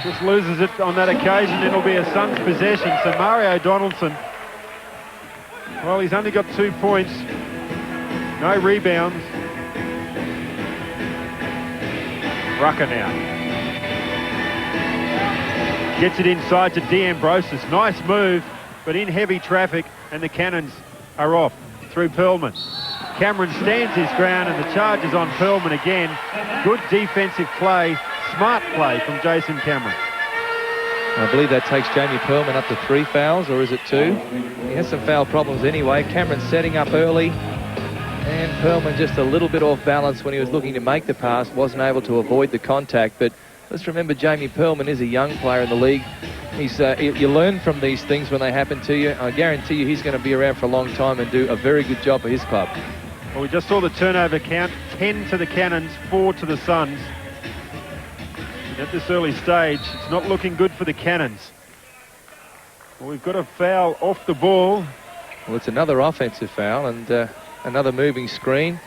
just loses it on that occasion. It'll be a Suns possession. So Mario Donaldson, well, he's only got 2 points. No rebounds. Rucker now. Gets it inside to D'Ambrosis. Nice move, but in heavy traffic, and the Cannons are off through Pearlman. Cameron stands his ground, and the charge is on Pearlman again. Good defensive play, smart play from Jason Cameron. I believe that takes Jamie Pearlman up to 3 fouls, or is it 2? He has some foul problems anyway. Cameron setting up early, and Pearlman just a little bit off balance when he was looking to make the pass, wasn't able to avoid the contact. But let's remember, Jamie Pearlman is a young player in the league. He's you learn from these things when they happen to you. I guarantee you he's going to be around for a long time and do a very good job for his club. Well, we just saw the turnover count. 10 to the Cannons, 4 to the Suns. And at this early stage, it's not looking good for the Cannons. Well, we've got a foul off the ball. Well, it's another offensive foul and another moving screen.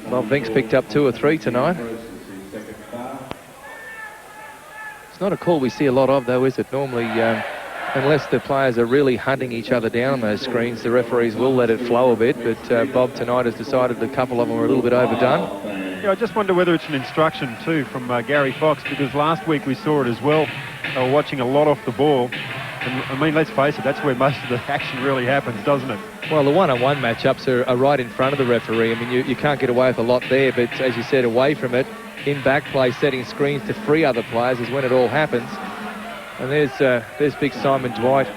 Bob Vinks picked up 2 or 3 tonight. It's not a call we see a lot of, though, is it? Normally, unless the players are really hunting each other down on those screens, the referees will let it flow a bit. But Bob tonight has decided a couple of them are a little bit overdone. Yeah, I just wonder whether it's an instruction, too, from Gary Fox, because last week we saw it as well. They were watching a lot off the ball. And, I mean, let's face it, that's where most of the action really happens, doesn't it? Well, the one-on-one matchups are right in front of the referee. I mean, you can't get away with a lot there, but as you said, away from it, in back play, setting screens to free other players is when it all happens. And there's big Simon Dwight.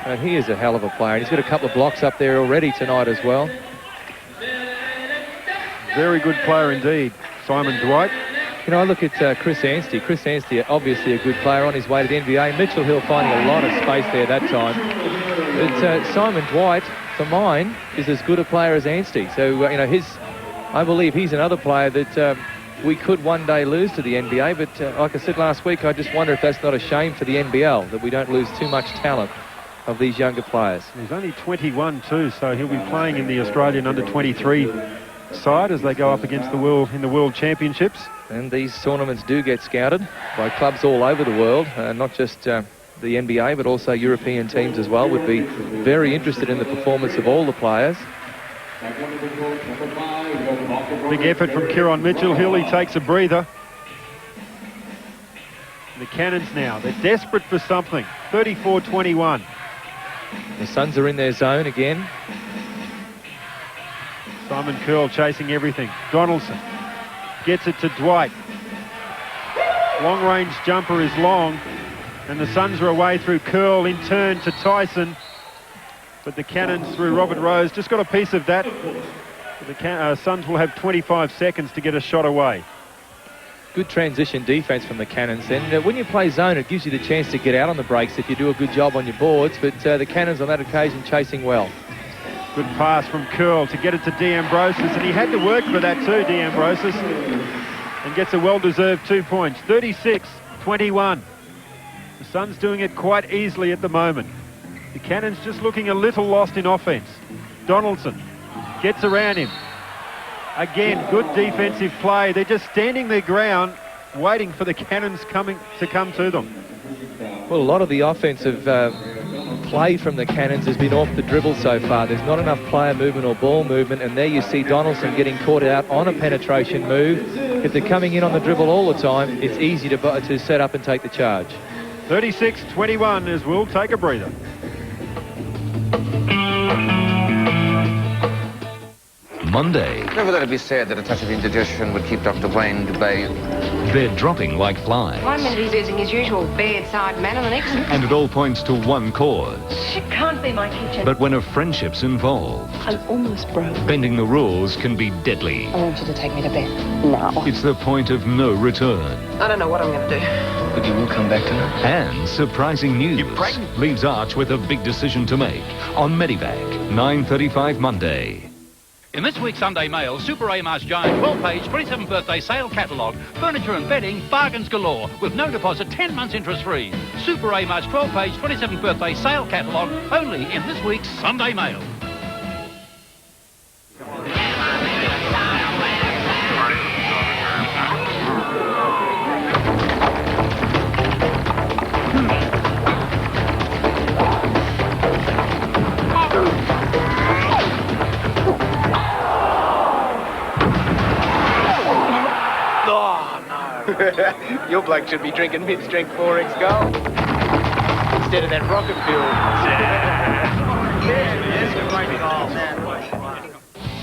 And he is a hell of a player. And he's got a couple of blocks up there already tonight as well. Very good player indeed, Simon Dwight. You know, I look at Chris Anstey. Chris Anstey, obviously a good player on his way to the NBA. Mitchell Hill finding a lot of space there that time. But Simon Dwight, for mine, is as good a player as Anstey. So, you know, I believe he's another player that we could one day lose to the NBA. But like I said last week, I just wonder if that's not a shame for the NBL, that we don't lose too much talent of these younger players. He's only 21 too, so he'll be playing in the Australian under-23 side as they go up against the world in the World Championships. And these tournaments do get scouted by clubs all over the world, not just the NBA, but also European teams as well would be very interested in the performance of all the players. Big effort from Kieron Mitchell. Hill, he takes a breather. The Cannons now, they're desperate for something. 34-21. The Suns are in their zone again. Simon Curl chasing everything. Donaldson gets it to Dwight. Long-range jumper is long, and the Suns are away through Curl, in turn to Tyson. But the Cannons through Robert Rose just got a piece of that. The Suns will have 25 seconds to get a shot away. Good transition defense from the Cannons. And when you play zone, it gives you the chance to get out on the breaks if you do a good job on your boards. But the Cannons on that occasion chasing well. Good pass from Curl to get it to D'Ambrosis, and he had to work for that too, D'Ambrosis, and gets a well-deserved 2 points. 36-21. The Suns doing it quite easily at the moment. The Cannons just looking a little lost in offense. Donaldson gets around him. Again, good defensive play. They're just standing their ground, waiting for the Cannons to come to them. Well, a lot of the offensive play from the Cannons has been off the dribble so far. There's not enough player movement or ball movement, and there you see Donaldson getting caught out on a penetration move. If they're coming in on the dribble all the time, it's easy to set up and take the charge. 36-21 as we'll take a breather. Monday. Never let it be said that a touch of indigestion would keep Dr. Wayne DeBay. They're dropping like flies. 1 minute he's using his usual bedside manner, the next... And it all points to one cause. It can't be my kitchen. But when a friendship's involved, I'm almost broke. bending the rules can be deadly. I want you to take me to bed now. It's the point of no return. I don't know what I'm going to do. But you will come back to her? And surprising news leaves Arch with a big decision to make on Medivac, 9:35 Monday. In this week's Sunday Mail, Super A-Mar's giant 12-page 27th birthday sale catalogue, furniture and bedding, bargains galore, with no deposit, 10 months interest-free. Super A-Mar's 12-page 27th birthday sale catalogue, only in this week's Sunday Mail. Your bloke should be drinking mid-strength 4X Gold instead of that rocket fuel.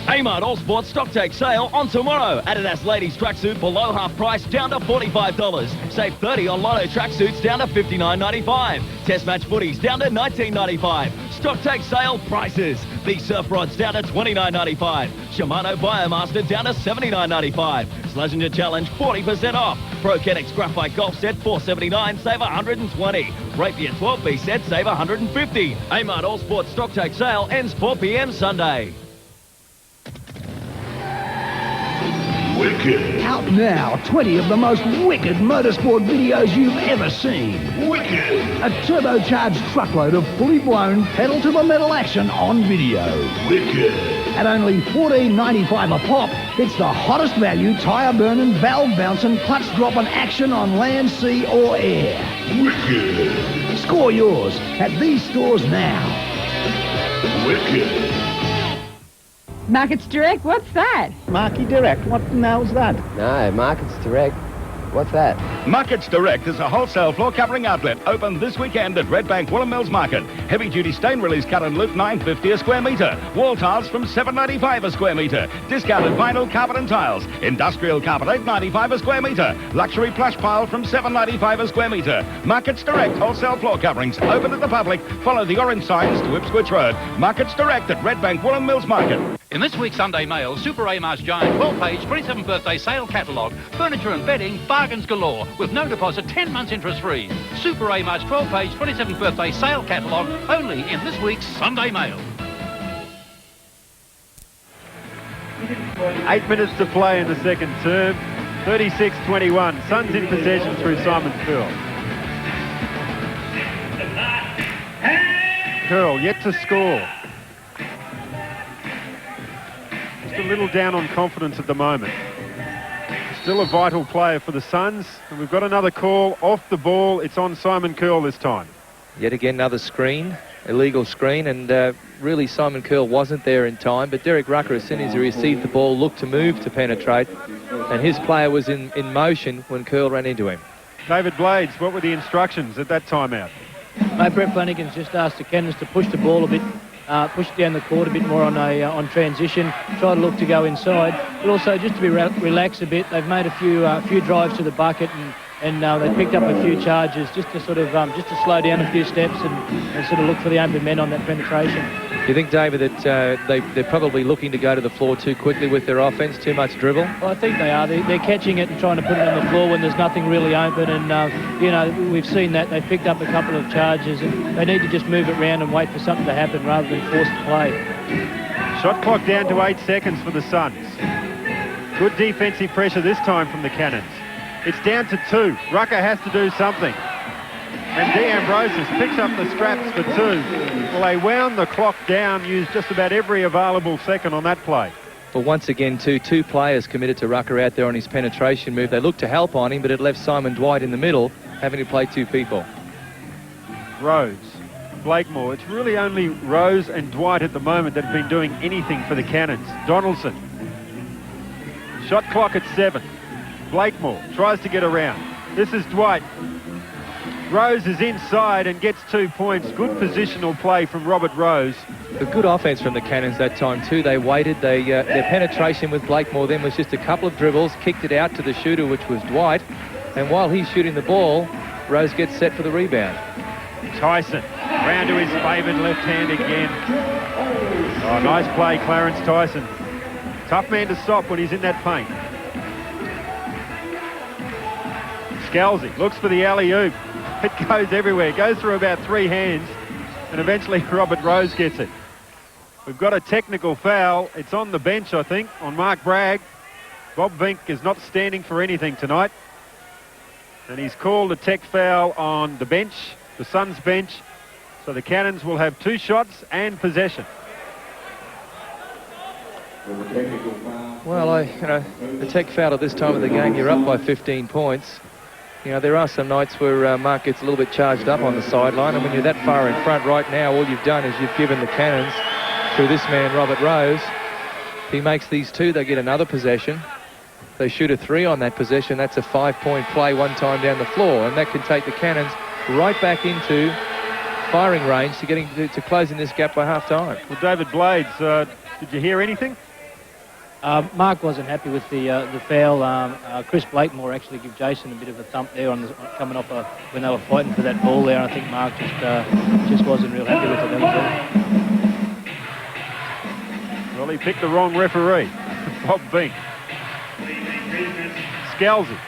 Amart All Sports stock take sale on tomorrow. Adidas ladies tracksuit below half price down to $45. Save $30 on Lotto tracksuits down to $59.95. Test match footies down to $19.95. Stock take sale prices. Big surf rods down to $29.95. Shimano Biomaster down to $79.95. Slazenger Challenge 40% off. Pro Kenix Graphite Golf Set $479, save $120. Rapier 12-piece set, save $150. Amart All Sports stock take sale ends 4 p.m. Sunday. Wicked. Out now, 20 of the most wicked motorsport videos you've ever seen. Wicked. A turbocharged truckload of fully blown pedal-to-the-metal action on video. Wicked. At only $14.95 a pop, it's the hottest value tyre-burning, valve-bouncing, clutch-dropping action on land, sea or air. Wicked. Score yours at these stores now. Wicked. Markets Direct, what's that? Market Direct, what the hell's that? No, Markets Direct. What's that? Markets Direct is a wholesale floor covering outlet open this weekend at Redbank Woolen Mills Market. Heavy duty stain release cut and loop $9.50 a square metre. Wall tiles from $7.95 a square metre. Discounted vinyl carpet and tiles. Industrial carpet $8.95 a square metre. Luxury plush pile from $7.95 a square metre. Markets Direct wholesale floor coverings open to the public. Follow the orange signs to Ipswich Road. Markets Direct at Redbank Woolen Mills Market. In this week's Sunday Mail, Super A-Mar's giant 12-page 27th birthday sale catalogue, furniture and bedding, bargains galore, with no deposit, 10 months interest-free. Super A-Mar's 12-page 27th birthday sale catalogue, only in this week's Sunday Mail. 8 minutes to play in the second term. 36-21. Suns in possession through Simon Curl. Curl yet to score. A little down on confidence at the moment. Still a vital player for the Suns, and we've got another call off the ball. It's on Simon Curl this time. Yet again another screen, illegal screen, and really Simon Curl wasn't there in time, but Derek Rucker, as soon as he received the ball, looked to move to penetrate, and his player was in motion when Curl ran into him. David Blades, what were the instructions at that timeout? Brett Flanagan's just asked the Cannons to push the ball a bit, push down the court a bit more on transition, try to look to go inside, but also just to be relax a bit. They've made a few drives to the bucket and they picked up a few charges just to sort of just to slow down a few steps and sort of look for the open men on that penetration. Do you think, David, that they're probably looking to go to the floor too quickly with their offence, too much dribble? Well, I think they are. They're catching it and trying to put it on the floor when there's nothing really open, and you know, we've seen that. They've picked up a couple of charges and they need to just move it around and wait for something to happen rather than force the play. Shot clock down to 8 seconds for the Suns. Good defensive pressure this time from the Cannons. It's down to 2. Rucker has to do something. And D'Ambrosis picks up the straps for 2. Well, they wound the clock down, used just about every available second on that play. Well, once again, two players committed to Rucker out there on his penetration move. They looked to help on him, but it left Simon Dwight in the middle, having to play 2 people. Rose, Blakemore. It's really only Rose and Dwight at the moment that have been doing anything for the Cannons. Donaldson. Shot clock at 7. Blakemore tries to get around. This is Dwight. Rose is inside and gets 2 points. Good positional play from Robert Rose. A good offense from the Cannons that time too. They waited. Their penetration with Blakemore then was just a couple of dribbles, kicked it out to the shooter, which was Dwight. And while he's shooting the ball, Rose gets set for the rebound. Tyson, round to his favoured left hand again. Oh, nice play, Clarence Tyson. Tough man to stop when he's in that paint. Scalzi looks for the alley-oop. It goes everywhere. It goes through about 3 hands, and eventually Robert Rose gets it. We've got a technical foul. It's on the bench, I think, on Mark Bragg. Bob Vink is not standing for anything tonight. And he's called a tech foul on the bench, the Suns bench. So the Cannons will have 2 shots and possession. Well, the tech foul at this time of the game, you're up by 15 points. You know, there are some nights where Mark gets a little bit charged up on the sideline, and when you're that far in front right now, all you've done is you've given the Cannons, through this man, Robert Rose, if he makes these 2, they get another possession. They shoot a 3 on that possession. That's a 5-point play one time down the floor, and that can take the Cannons right back into firing range to closing this gap by half-time. Well, David Blades, did you hear anything? Mark wasn't happy with the foul. Chris Blakemore actually gave Jason a bit of a thump there coming off when they were fighting for that ball there. I think Mark just wasn't real happy with it. That was all. Well, he picked the wrong referee, Bob Vink. Scalzi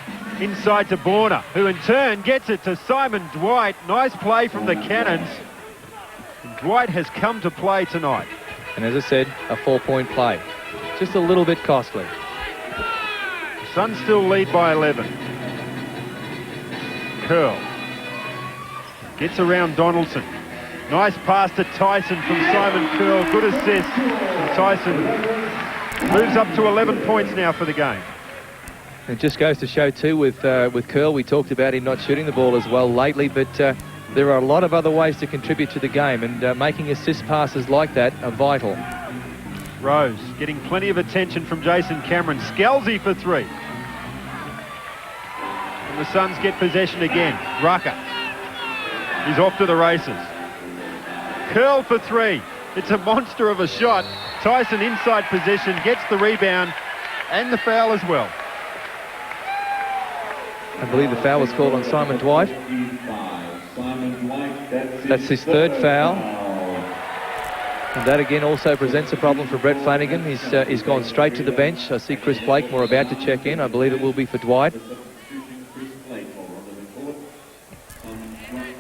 inside to Borna, who in turn gets it to Simon Dwight. Nice play from the Cannons. And Dwight has come to play tonight. And as I said, a 4-point play. Just a little bit costly. The Suns still lead by 11. Curl gets around Donaldson. Nice pass to Tyson from Simon Curl. Good assist. And Tyson moves up to 11 points now for the game. It just goes to show too with Curl, we talked about him not shooting the ball as well lately, but there are a lot of other ways to contribute to the game, and making assist passes like that are vital. Rose getting plenty of attention from Jason Cameron. Scalzi for 3. And the Suns get possession again. Rucker. He's off to the races. Curl for 3. It's a monster of a shot. Tyson inside possession, gets the rebound and the foul as well. I believe the foul was called on Simon Dwight. That's his 3rd foul. And that again also presents a problem for Brett Flanagan. He's gone straight to the bench. I see Chris Blakemore about to check in. I believe it will be for Dwight.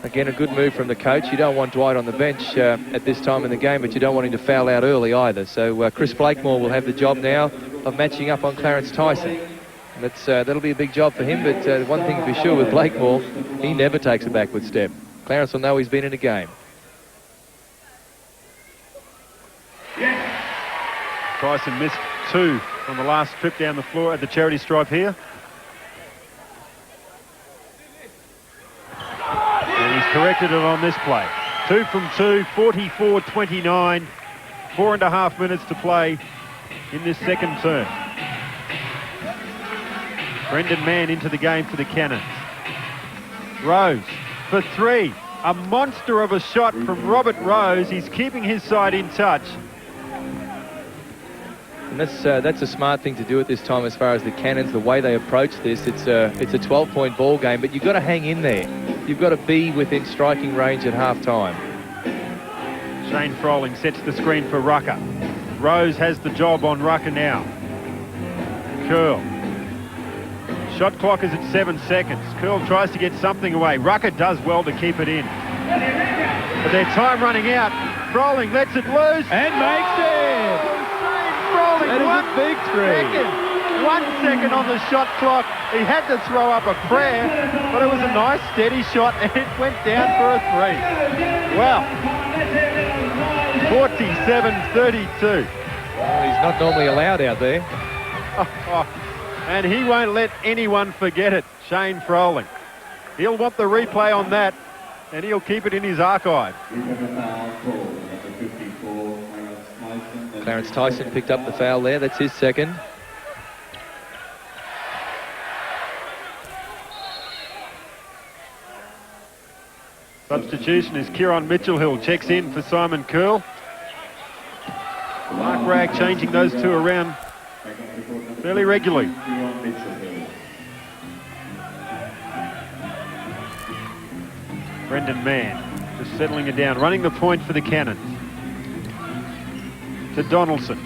Again, a good move from the coach. You don't want Dwight on the bench at this time in the game, but you don't want him to foul out early either. So Chris Blakemore will have the job now of matching up on Clarence Tyson. And that'll be a big job for him, but one thing for sure with Blakemore, he never takes a backward step. Clarence will know he's been in a game. Tyson missed 2 on the last trip down the floor at the charity stripe here. And he's corrected it on this play. 2 from 2, 44-29. 4.5 minutes to play in this second term. Brendan Mann into the game for the Cannons. Rose for 3. A monster of a shot from Robert Rose. He's keeping his side in touch. And that's a smart thing to do at this time as far as the Cannons, the way they approach this. It's a 12-point ball game, but you've got to hang in there. You've got to be within striking range at half-time. Shane Froling sets the screen for Rucker. Rose has the job on Rucker now. Curl. Shot clock is at 7 seconds. Curl tries to get something away. Rucker does well to keep it in. But their time running out. Froling lets it loose. And makes it! Froling, that is a big 1 second on the shot clock. He had to throw up a prayer, but it was a nice steady shot and it went down for a 3. Wow. 47-32. Well, he's not normally allowed out there. And he won't let anyone forget it, Shane Froling. He'll want the replay on that, and he'll keep it in his archive. Clarence Tyson picked up the foul there. That's his 2nd. Substitution is Kieran Mitchell-Hill. Checks in for Simon Curl. Mark Ragg changing those two around fairly regularly. Brendan Mann just settling it down, running the point for the Cannons. To Donaldson.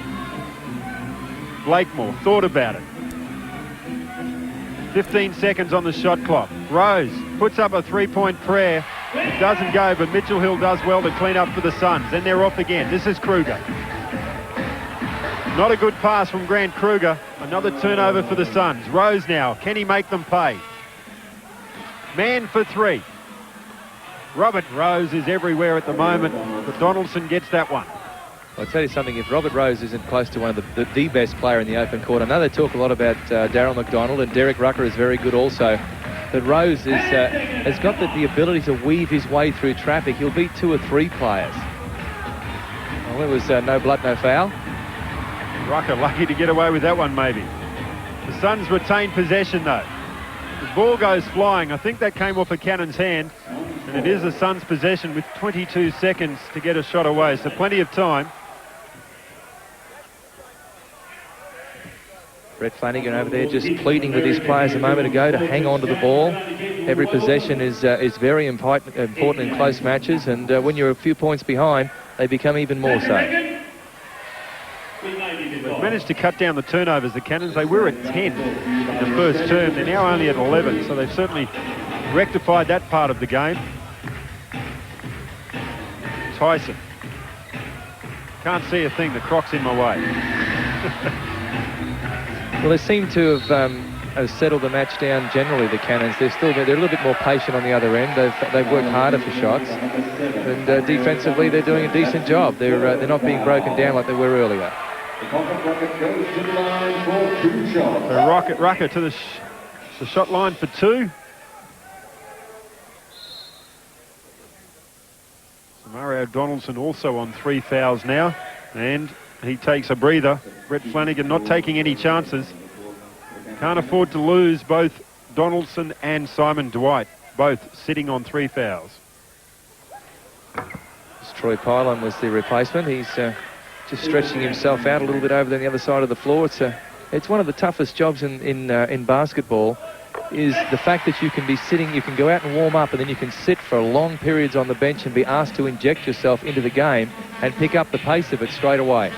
Blakemore thought about it. 15 seconds on the shot clock. Rose puts up a three-point prayer. It doesn't go, but Mitchell-Hill does well to clean up for the Suns. Then they're off again. This is Kruger. Not a good pass from Grant Kruger. Another turnover for the Suns. Rose now. Can he make them pay? Man for three. Robert Rose is everywhere at the moment, but Donaldson gets that one. I'll tell you something, if Robert Rose isn't close to one of the best player in the open court, I know they talk a lot about Darryl McDonald, and Derek Rucker is very good also, but Rose has got the ability to weave his way through traffic. He'll beat 2 or 3 players. Well, it was no blood, no foul. Rucker lucky to get away with that one, maybe. The Suns retain possession, though. The ball goes flying. I think that came off a Cannon's hand, and it is a Suns possession with 22 seconds to get a shot away, so plenty of time. Brett Flanagan over there just pleading with his players a moment ago to hang on to the ball. Every possession is very important in close matches, and when you're a few points behind, they become even more so. They've managed to cut down the turnovers, the Cannons. They were at 10 in the first term. They're now only at 11, so they've certainly rectified that part of the game. Tyson. Can't see a thing. The croc's in my way. Well, they seem to have settled the match down generally, the Cannons. They're a little bit more patient on the other end. They've worked harder for shots. And defensively, they're doing a decent job. They're not being broken down like they were earlier. So Rucker to the shot line for 2. So Mario Donaldson also on 3 fouls now, and he takes a breather. Brett Flanagan not taking any chances. Can't afford to lose both Donaldson and Simon Dwight, both sitting on 3 fouls. Troy Pylon was the replacement. He's just stretching himself out a little bit over on the other side of the floor. It's one of the toughest jobs in basketball, is the fact that you can be sitting, you can go out and warm up, and then you can sit for long periods on the bench and be asked to inject yourself into the game and pick up the pace of it straight away.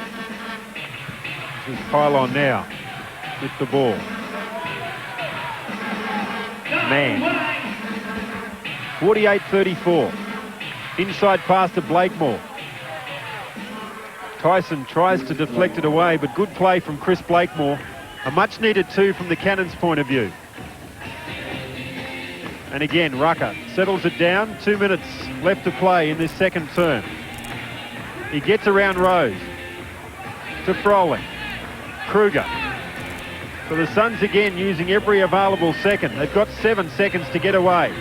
This is Pylon now with the ball. Man. 48-34. Inside pass to Blakemore. Tyson tries to deflect it away, but good play from Chris Blakemore. A much-needed 2 from the Cannons' point of view. And again, Rucker settles it down. 2 minutes left to play in this second term. He gets around Rose. To Froling. Kruger. So the Suns again using every available second. They've got 7 seconds to get away.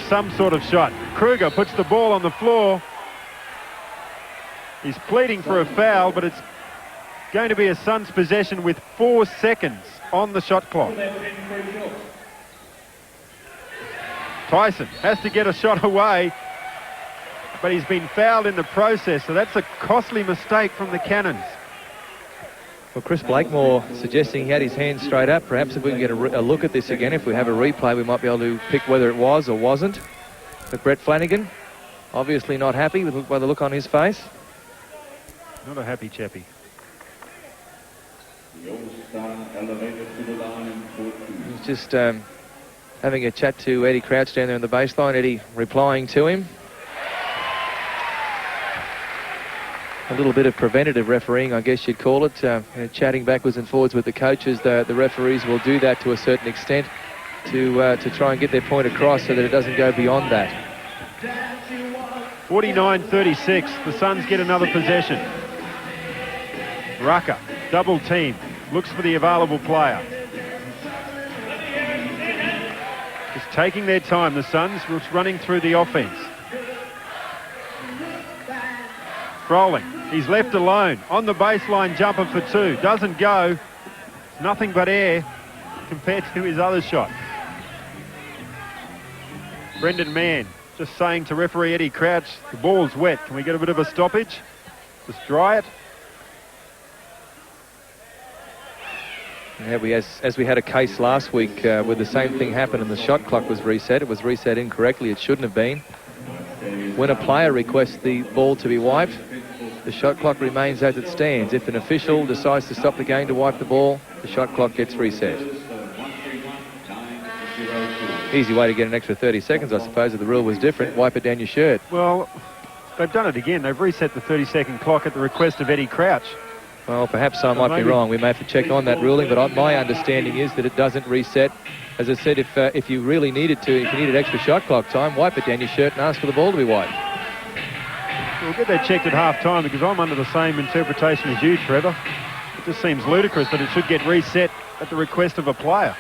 Some sort of shot. Kruger puts the ball on the floor. He's pleading for a foul, but it's going to be a Suns possession with 4 seconds on the shot clock. Tyson has to get a shot away, but he's been fouled in the process, so that's a costly mistake from the Cannons. Well, Chris Blakemore suggesting he had his hands straight up. Perhaps if we can get a look at this again, if we have a replay, we might be able to pick whether it was or wasn't. But Brett Flanagan, obviously not happy by the look on his face. Not a happy chappy. He's just having a chat to Eddie Crouch down there on the baseline. Eddie replying to him. A little bit of preventative refereeing, I guess you'd call it. Chatting backwards and forwards with the coaches. The referees will do that to a certain extent to try and get their point across so that it doesn't go beyond that. 49-36. The Suns get another possession. Rucker, double team, looks for the available player. Just taking their time, the Suns, running through the offense. Froling, he's left alone. On the baseline jumper for 2. Doesn't go. Nothing but air compared to his other shot. Brendan Mann just saying to referee Eddie Crouch, the ball's wet. Can we get a bit of a stoppage? Just dry it. Yeah, as we had a case last week where the same thing happened and the shot clock was reset. It was reset incorrectly. It shouldn't have been. When a player requests the ball to be wiped, the shot clock remains as it stands. If an official decides to stop the game to wipe the ball, the shot clock gets reset. Easy way to get an extra 30 seconds, I suppose, if the rule was different. Wipe it down your shirt. Well, they've done it again. They've reset the 30-second clock at the request of Eddie Crouch. Well, perhaps I might be wrong. We may have to check on that ruling, but my understanding is that it doesn't reset. As I said, if you really needed to, if you needed extra shot clock time, wipe it down your shirt and ask for the ball to be wiped. We'll get that checked at half-time because I'm under the same interpretation as you, Trevor. It just seems ludicrous that it should get reset at the request of a player.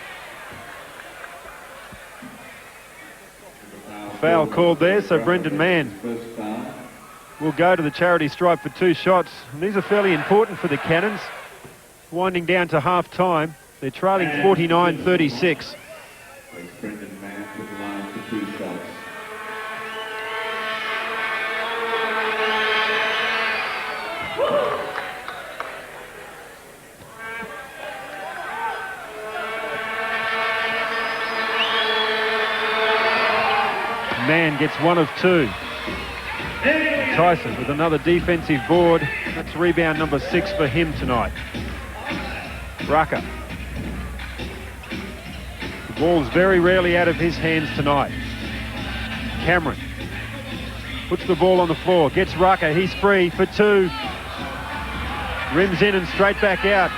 Foul called there, so Brendan Mann will go to the charity stripe for 2 shots. And these are fairly important for the Cannons. Winding down to half-time. They're trailing 49-36. Brendan Mann to the line for 2 shots. Mann gets 1 of 2. Tyson with another defensive board. That's rebound number 6 for him tonight. Rucker. The ball's very rarely out of his hands tonight. Cameron puts the ball on the floor, gets Rucker, he's free for 2. Rims in and straight back out.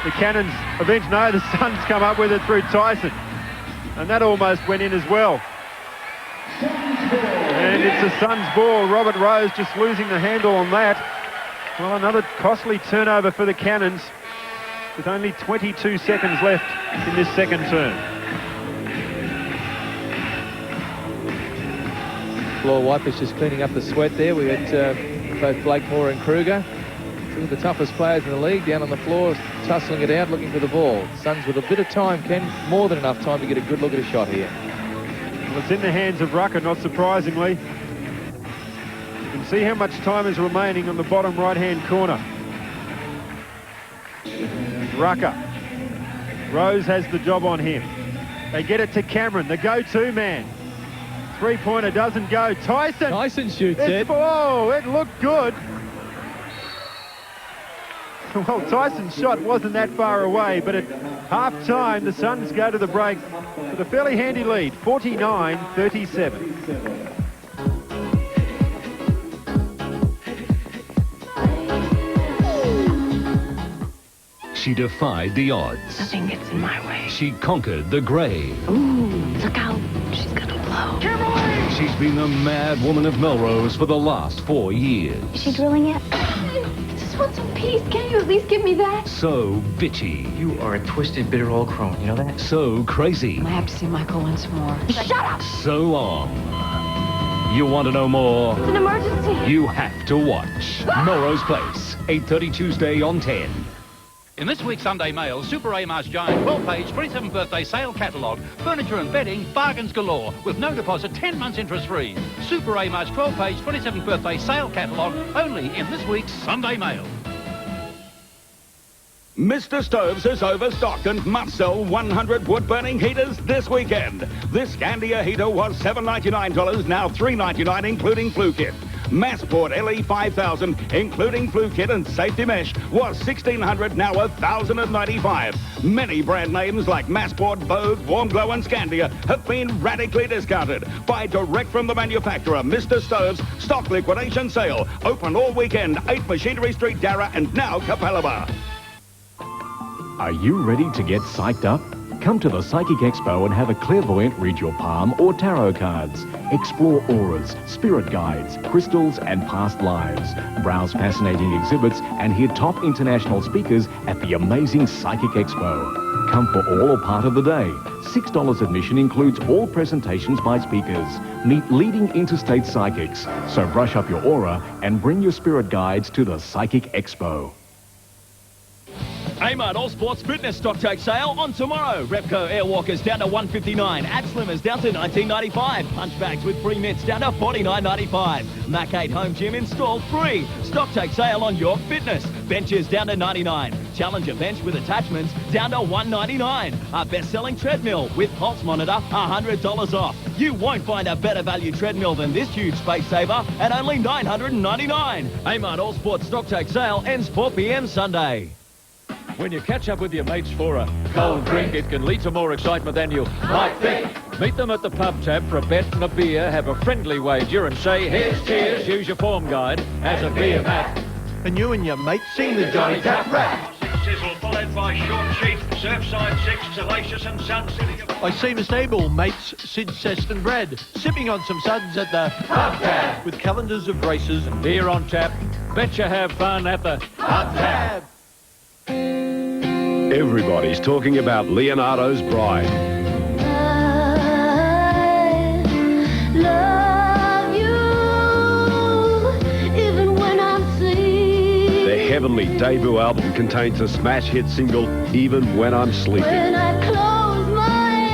The Cannons eventually, no, the Suns come up with it through Tyson. And that almost went in as well. And it's the Suns' ball. Robert Rose just losing the handle on that. Well, another costly turnover for the Cannons with only 22 seconds left in this second term. Floor wipers just cleaning up the sweat there. We had both Blakemore and Kruger, two of the toughest players in the league, down on the floor, tussling it out, looking for the ball. Suns with a bit of time, Ken, more than enough time to get a good look at a shot here. Well, it's in the hands of Rucker, not surprisingly. You can see how much time is remaining on the bottom right-hand corner. Rucker. Rose has the job on him. They get it to Cameron, the go-to man. Three-pointer doesn't go. Tyson shoots it. Oh, it looked good. Well, Tyson's shot wasn't that far away, but at half-time, the Suns go to the break with a fairly handy lead, 49-37. She defied the odds. Nothing gets in my way. She conquered the grave. Ooh, look out. She's gonna blow. Kimberly! She's been the mad woman of Melrose for the last 4 years. Is she drilling yet? Just want some peace. Can't you at least give me that? So bitchy. You are a twisted, bitter old crone, you know that? So crazy. I have to see Michael once more. Shut up! So long. You want to know more? It's an emergency. You have to watch Melrose Place, 8:30 Tuesday on 10. In this week's Sunday Mail, Super Amar's giant 12-page 27th birthday sale catalogue, furniture and bedding, bargains galore, with no deposit, 10 months interest-free. Super Amar's 12-page 27th birthday sale catalogue, only in this week's Sunday Mail. Mr. Stoves is overstocked and must sell 100 wood-burning heaters this weekend. This Scandia heater was $7.99, now $3.99, including flue kit. Massport LE5000, including flue kit and safety mesh, was $1,600, now $1,095. Many brand names like Massport, Vogue, Warmglow and Scandia have been radically discounted. Buy direct from the manufacturer. Mr. Stoves stock liquidation sale. Open all weekend, 8 Machinery Street, Darra, and now Capalaba. Are you ready to get psyched up? Come to the Psychic Expo and have a clairvoyant read your palm or tarot cards. Explore auras, spirit guides, crystals and past lives. Browse fascinating exhibits and hear top international speakers at the amazing Psychic Expo. Come for all or part of the day. $6 admission includes all presentations by speakers. Meet leading interstate psychics. So brush up your aura and bring your spirit guides to the Psychic Expo. Amart All Sports Fitness stock take sale on tomorrow. Repco Airwalkers down to $159. Ad Slimmers down to $19.95. Punch bags with free mitts down to $49.95. Mac 8 Home Gym installed free. Stock take sale on York Fitness. Benches down to $99. Challenger bench with attachments down to $199. Our best-selling treadmill with pulse monitor $100 off. You won't find a better value treadmill than this huge space saver at only $999. Amart All Sports stock take sale ends 4 p.m. Sunday. When you catch up with your mates for a cold drink, it can lead to more excitement than you might think. Meet them at the pub tab for a bet and a beer, have a friendly wager and say, here's cheers, use your form guide as a beer mat. And you and your mates sing the Johnny Tap rap. Sizzle followed by Short Sheet, Surfside 6, Salacious and Sun City. I see the stable mates Sid, Cest and Brad sipping on some suds at the pub tab with calendars of races and Beer on tap. Bet you have fun at the pub tab. Everybody's talking about Leonardo's Bride. Love you, even when I'm asleep. Their heavenly debut album contains the smash hit single, Even When I'm Sleeping. When I close my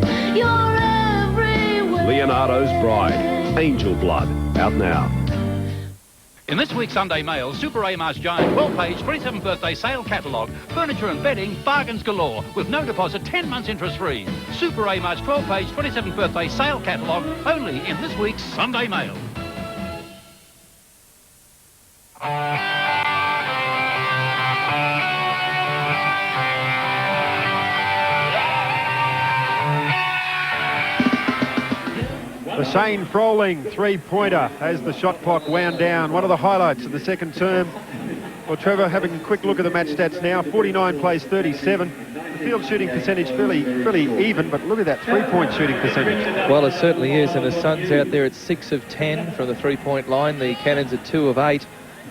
eyes, you're everywhere. Leonardo's Bride, Angel Blood, out now. In this week's Sunday Mail, Super Amar's giant 12-page 27th birthday sale catalogue, furniture and bedding, bargains galore, with no deposit, 10 months interest free. Super Amar's 12-page 27th birthday sale catalogue, only in this week's Sunday Mail. The Shane Froling three-pointer as the shot clock wound down. One of the highlights of the second term. Well, Trevor, having a quick look at the match stats now. 49 plays 37. The field shooting percentage fairly even, but look at that three-point shooting percentage. Well, it certainly is, and the Suns out there at 6 of 10 from the three-point line. The Cannons at 2 of 8.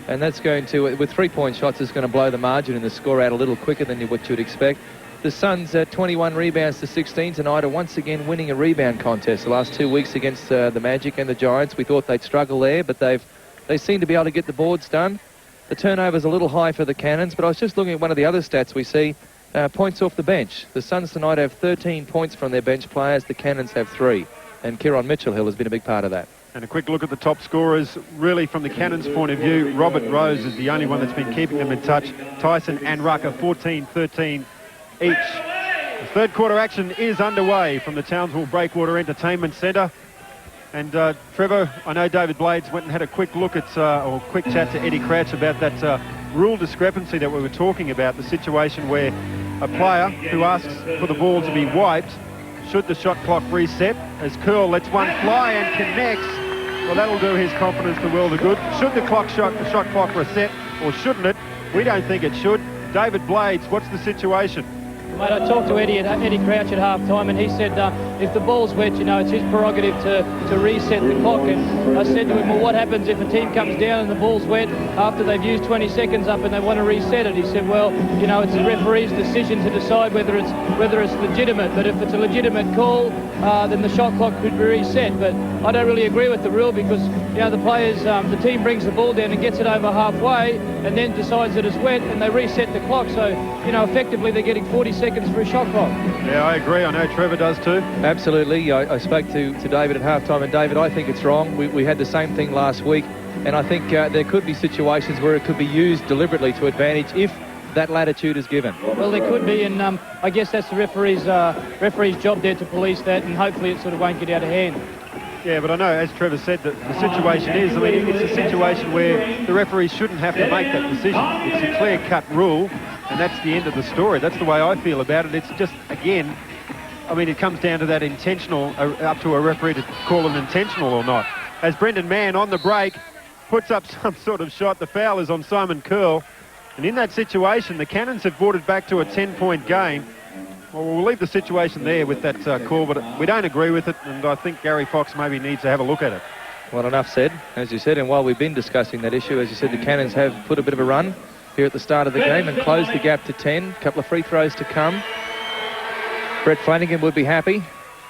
And that's going to, with three-point shots, is going to blow the margin in the score out a little quicker than what you'd expect. The Suns at 21 rebounds to 16 tonight are once again winning a rebound contest. The last 2 weeks against the Magic and the Giants, we thought they'd struggle there, but they seem to be able to get the boards done. The turnover's a little high for the Cannons, but I was just looking at one of the other stats we see, points off the bench. The Suns tonight have 13 points from their bench players. The Cannons have 3, and Kieran Mitchell-Hill has been a big part of that. And a quick look at the top scorers. Really, from the Cannons' point of view, Robert Rose is the only one that's been keeping them in touch. Tyson and Rucker, 14-13 each. The third quarter action is underway from the Townsville Breakwater Entertainment Centre. And Trevor, I know David Blades went and had a quick look at, or quick chat to Eddie Crouch about that rule discrepancy that we were talking about, the situation where a player who asks for the ball to be wiped, should the shot clock reset, as Curl lets one fly and connects, well, that'll do his confidence the world of good. Should the shot clock reset, or shouldn't it? We don't think it should. David Blades, what's the situation? Mate, I talked to Eddie Crouch at half-time, and he said if the ball's wet, you know, it's his prerogative to reset the clock. And I said to him, well, what happens if a team comes down and the ball's wet after they've used 20 seconds up and they want to reset it? He said, well, you know, it's the referee's decision to decide whether it's legitimate. But if it's a legitimate call, then the shot clock could be reset. But I don't really agree with the rule because, you know, the players, the team brings the ball down and gets it over halfway and then decides that it's wet and they reset the clock. So, you know, effectively they're getting 40 seconds for a shot clock. Yeah, I agree. I know Trevor does too. Absolutely. I spoke to David at halftime, and David, I think it's wrong. We had the same thing last week, and I think there could be situations where it could be used deliberately to advantage if that latitude is given. Well, there could be, and I guess that's the referee's job there to police that, and hopefully it sort of won't get out of hand. Yeah, but I know, as Trevor said, that the situation is, I mean, it's a situation where the referee shouldn't have to make that decision. It's a clear-cut rule, and that's the end of the story. That's the way I feel about it. It's just, again, I mean, it comes down to that intentional, up to a referee to call it intentional or not. As Brendan Mann on the break puts up some sort of shot, the foul is on Simon Curl. And in that situation, the Cannons have brought it back to a 10-point game. Well, we'll leave the situation there with that call, but we don't agree with it, and I think Gary Fox maybe needs to have a look at it. Well, enough said, as you said, and while we've been discussing that issue, as you said, the Cannons have put a bit of a run here at the start of the game and closed the gap to 10. A couple of free throws to come. Brett Flanagan would be happy.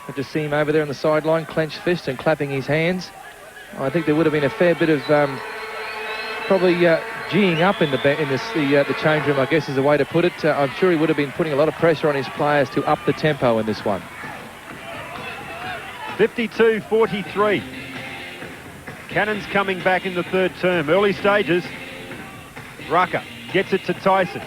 I just see him over there on the sideline, clenched fist and clapping his hands. I think there would have been a fair bit of probably geeing up in the change room, I guess is the way to put it. I'm sure he would have been putting a lot of pressure on his players to up the tempo in this one. 52-43. Cannons coming back in the third term. Early stages. Rucker gets it to Tyson.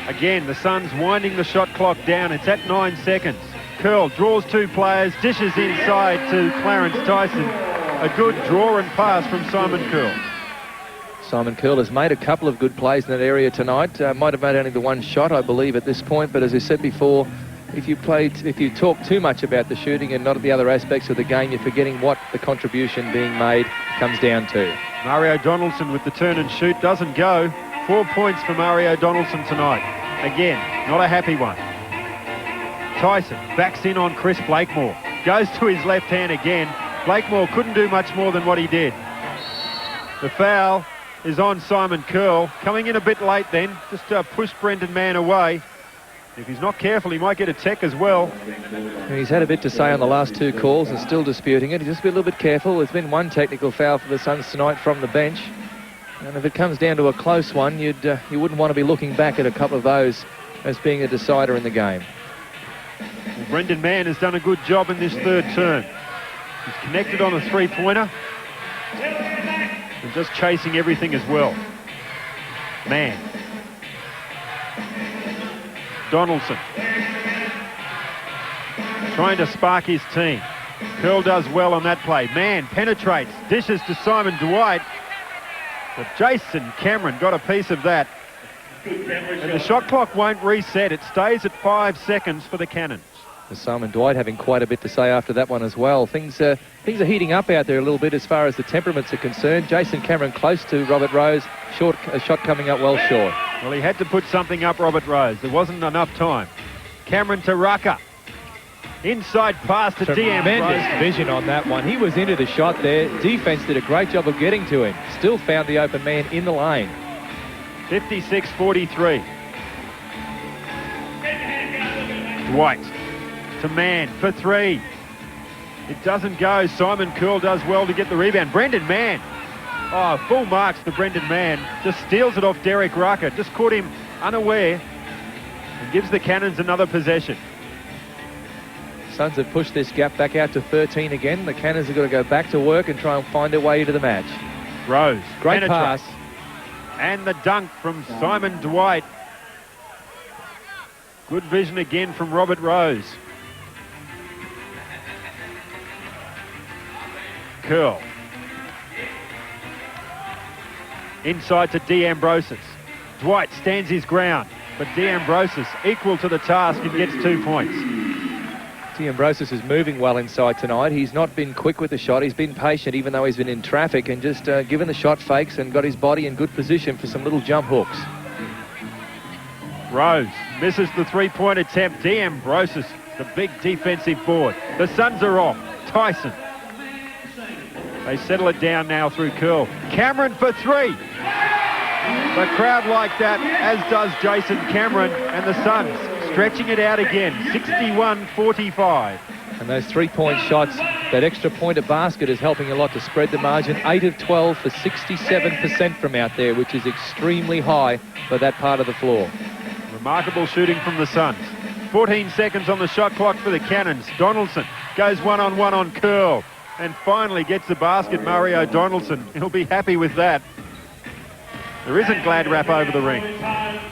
Again, the Suns winding the shot clock down. It's at 9 seconds. Curl draws two players, dishes inside to Clarence Tyson. A good draw and pass from Simon Curl. Simon Curl has made a couple of good plays in that area tonight. Might have made only the one shot, I believe, at this point. But as I said before, if you talk too much about the shooting and not the other aspects of the game, you're forgetting what the contribution being made comes down to. Mario Donaldson with the turn and shoot doesn't go. 4 points for Mario Donaldson tonight. Again, not a happy one. Tyson backs in on Chris Blakemore. Goes to his left hand again. Blakemore couldn't do much more than what he did. The foul is on Simon Curl. Coming in a bit late then. Just pushed Brendan Mann away. If he's not careful, he might get a tech as well. He's had a bit to say on the last two calls and still disputing it. He's just be a little bit careful. There's been one technical foul for the Suns tonight from the bench. And if it comes down to a close one, you wouldn't want to be looking back at a couple of those as being a decider in the game. Well, Brendan Mann has done a good job in this third term. He's connected on a three-pointer and just chasing everything as well. Mann. Donaldson. Trying to spark his team. Curl does well on that play. Mann penetrates, dishes to Simon Dwight. But Jason Cameron got a piece of that. And the shot clock won't reset. It stays at 5 seconds for the Cannons. Simon Dwight having quite a bit to say after that one as well. Things are heating up out there a little bit as far as the temperaments are concerned. Jason Cameron close to Robert Rose. A shot coming up well short. Well, he had to put something up Robert Rose. There wasn't enough time. Cameron to Rucker. Inside pass to DM. Tremendous vision on that one. He was into the shot there. Defense did a great job of getting to him. Still found the open man in the lane. 56-43. Dwight to Mann for three. It doesn't go. Simon Curl does well to get the rebound. Brendan Mann. Oh, full marks for Brendan Mann. Just steals it off Derek Rucker. Just caught him unaware and gives the Cannons another possession. Suns have pushed this gap back out to 13 again. The Cannons have got to go back to work and try and find their way into the match. Rose. Great pass. And the dunk from Simon Dwight. Good vision again from Robert Rose. Curl. Inside to D'Ambrosius. Dwight stands his ground, but D'Ambrosius equal to the task and gets 2 points. D'Ambrosius is moving well inside tonight. He's not been quick with the shot. He's been patient even though he's been in traffic and just given the shot fakes and got his body in good position for some little jump hooks. Rose misses the three-point attempt. D'Ambrosius, the big defensive board. The Suns are off. Tyson. They settle it down now through Curl. Cameron for three. The crowd like that, as does Jason Cameron, and the Suns stretching it out again. 61-45. And those three-point shots, that extra point at basket is helping a lot to spread the margin. 8 of 12 for 67% from out there, which is extremely high for that part of the floor. Remarkable shooting from the Suns. 14 seconds on the shot clock for the Cannons. Donaldson goes one-on-one on Curl and finally gets the basket. Mario Donaldson, he'll be happy with that. There isn't glad wrap over the ring.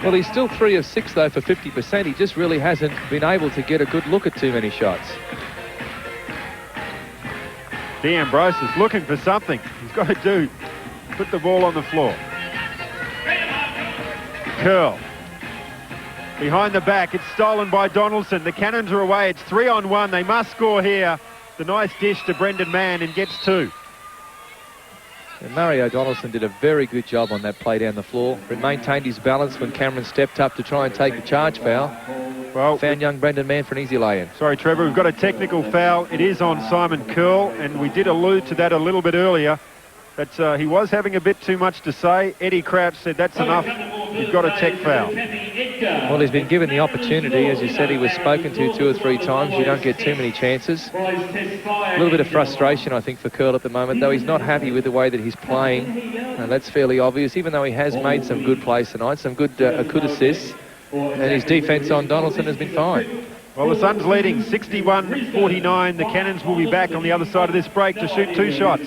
Well, he's still 3 of 6, though, for 50%. He just really hasn't been able to get a good look at too many shots. D'Ambrosius looking for something. He's got to put the ball on the floor. Curl. Behind the back, it's stolen by Donaldson. The Cannons are away. It's 3-on-1. They must score here. The nice dish to Brendan Mann and gets 2. And Mario Donaldson did a very good job on that play down the floor. He maintained his balance when Cameron stepped up to try and take the charge foul. Well, found young Brendan Mann for an easy lay-in. Sorry, Trevor, we've got a technical foul. It is on Simon Curl, and we did allude to that a little bit earlier. That he was having a bit too much to say. Eddie Crouch said that's enough you've got a tech foul. Well, he's been given the opportunity. As you said, he was spoken to 2 or 3 times. You don't get too many chances. A little bit of frustration, I think, for Curl at the moment, though he's not happy with the way that he's playing. And that's fairly obvious, even though he has made some good plays tonight, some good assists. And his defence on Donaldson has been fine. Well, the Suns leading 61-49. The Cannons will be back on the other side of this break to shoot 2 shots.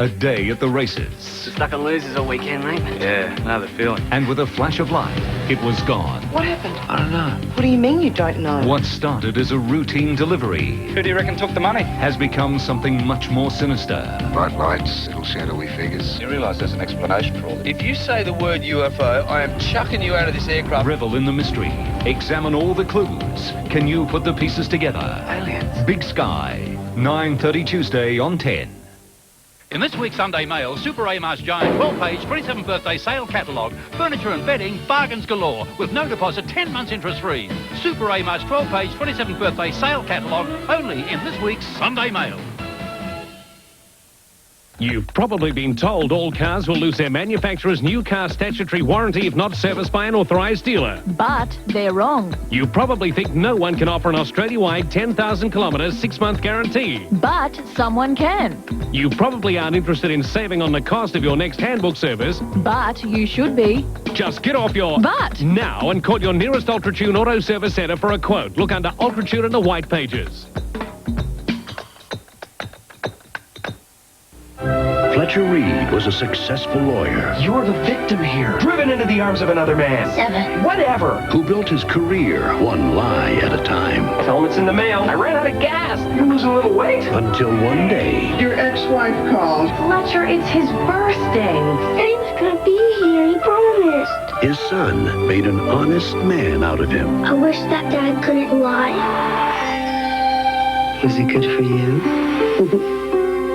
A day at the races. Stuck on losers all weekend, mate. Yeah, know the feeling. And with a flash of light, it was gone. What happened? I don't know. What do you mean you don't know? What started as a routine delivery Who do you reckon took the money? has become something much more sinister. Bright lights, little shadowy figures. You realise there's an explanation for all this? If you say the word UFO, I am chucking you out of this aircraft. Revel in the mystery. Examine all the clues. Can you put the pieces together? Aliens. Big Sky, 9:30 Tuesday on 10. In this week's Sunday Mail, Super A-Mar's giant 12-page 27th birthday sale catalogue, furniture and bedding, bargains galore, with no deposit, 10 months interest-free. Super A-Mar's 12-page 27th birthday sale catalogue, only in this week's Sunday Mail. You've probably been told all cars will lose their manufacturer's new car statutory warranty if not serviced by an authorised dealer. But they're wrong. You probably think no one can offer an Australia-wide 10,000 kilometre 6-month guarantee. But someone can. You probably aren't interested in saving on the cost of your next handbook service. But you should be. Just get off your but now and call your nearest Ultratune Auto Service Centre for a quote. Look under Ultratune in the white pages. Fletcher Reed was a successful lawyer. You're the victim here. Driven into the arms of another man. 7. Whatever. Who built his career one lie at a time. Helmet's in the mail. I ran out of gas. You're losing a little weight. Until one day... Your ex-wife called. Fletcher, it's his birthday. He was gonna be here, he promised. his son made an honest man out of him. I wish that Dad couldn't lie. Was he good for you?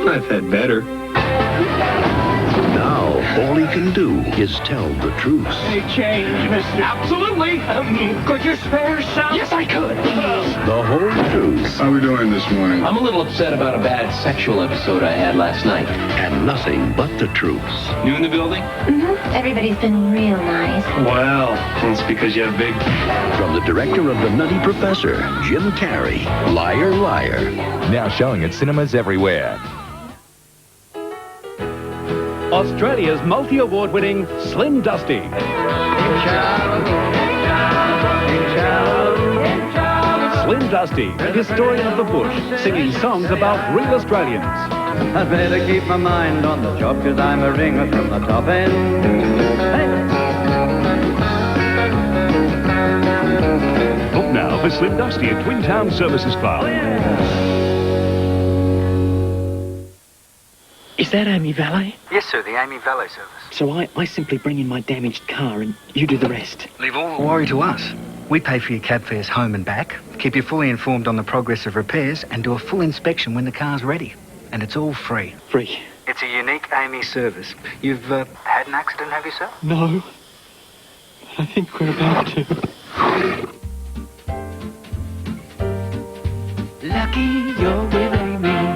I've had better. Now, all he can do is tell the truth. Any change, mister? Absolutely. Could you spare some? Yes, I could. The whole truth. How are we doing this morning? I'm a little upset about a bad sexual episode I had last night. And nothing but the truth. New in the building? Mm-hmm. Everybody's been real nice. Well, it's because you have big... From the director of The Nutty Professor, Jim Carrey, Liar, Liar. Now showing at cinemas everywhere. Australia's multi-award-winning Slim Dusty. Slim Dusty, historian of the bush, singing songs about real Australians. I'd better keep my mind on the job, 'cause I'm a ringer from the top end. Book now for Slim Dusty at Twin Town Services Club. Is that Amy Valet? Yes, sir, the Amy Valet service. So I simply bring in my damaged car and you do the rest. Leave all the worry to us. We pay for your cab fares home and back, keep you fully informed on the progress of repairs, and do a full inspection when the car's ready. And it's all free. Free? It's a unique Amy service. You've had an accident, have you, sir? No. I think we're about to. Lucky you're with Amy.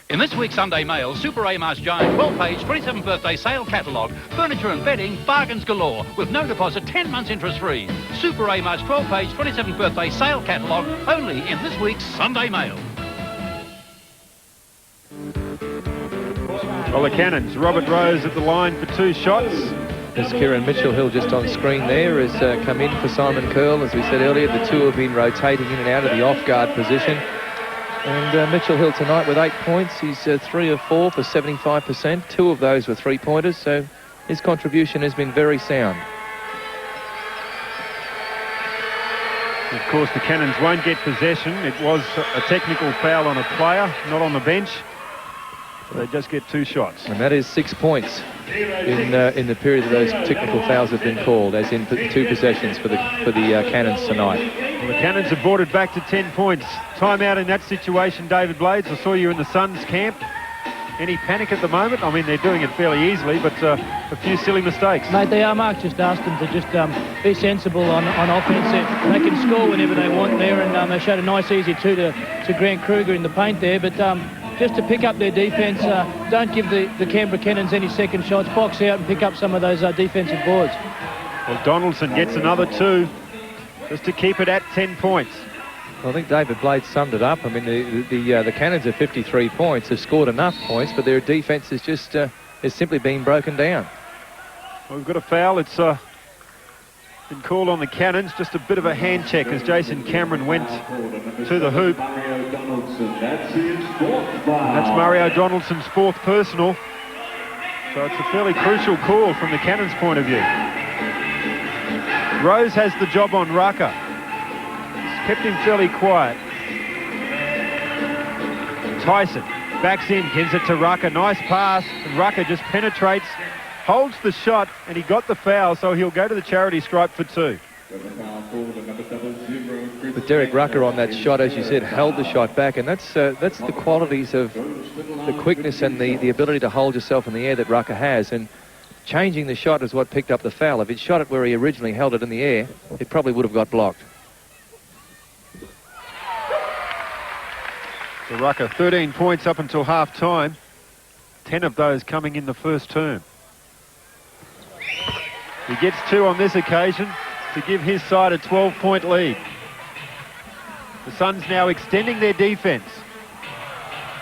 In this week's Sunday Mail, Super A-Mar's giant 12-page 27th birthday sale catalogue, furniture and bedding, bargains galore, with no deposit, 10 months interest-free. Super A-Mar's 12-page 27th birthday sale catalogue, only in this week's Sunday Mail. Well, the Cannons, Robert Rose at the line for 2 shots. As Kieran Mitchell-Hill just on screen there has come in for Simon Curl. As we said earlier, the two have been rotating in and out of the off-guard position. And Mitchell-Hill tonight with 8 points. He's 3 of 4 for 75%. 2 of those were 3-pointers, so his contribution has been very sound. Of course, the Cannons won't get possession. It was a technical foul on a player, not on the bench. So they just get 2 shots. And that is 6 points in the period that those technical fouls have been called, as in 2 possessions for the Cannons tonight. Well, the Cannons have brought it back to 10 points. Timeout in that situation, David Blades. I saw you in the Suns camp. Any panic at the moment? I mean, they're doing it fairly easily, but a few silly mistakes. Mate, they are, Mark. Just asked them to just be sensible on offence. They can score whenever they want there, and they showed a nice easy 2 to Grant Kruger in the paint there, but just to pick up their defence. Don't give the Canberra Cannons any second shots. Box out and pick up some of those defensive boards. Well, Donaldson gets another 2 just to keep it at 10 points. Well, I think David Blade summed it up. I mean, the Cannons at 53 points have scored enough points, but their defence is just has simply been broken down. Well, we've got a foul. It's been called on the Cannons. Just a bit of a hand check as Jason Cameron went to the hoop. That's Mario Donaldson's 4th personal. So it's a fairly crucial call from the Cannons' point of view. Rose has the job on Rucker. He's kept him fairly quiet. Tyson backs in, gives it to Rucker. Nice pass, and Rucker just penetrates, holds the shot, and he got the foul, so he'll go to the charity stripe for 2. But Derek Rucker on that shot, as you said, held the shot back, and that's the qualities of the quickness and the ability to hold yourself in the air that Rucker has. And changing the shot is what picked up the foul. If he'd shot it where he originally held it in the air, it probably would have got blocked. So Rucker, 13 points up until half-time. 10 of those coming in the first term. He gets 2 on this occasion to give his side a 12-point lead. The Suns now extending their defence,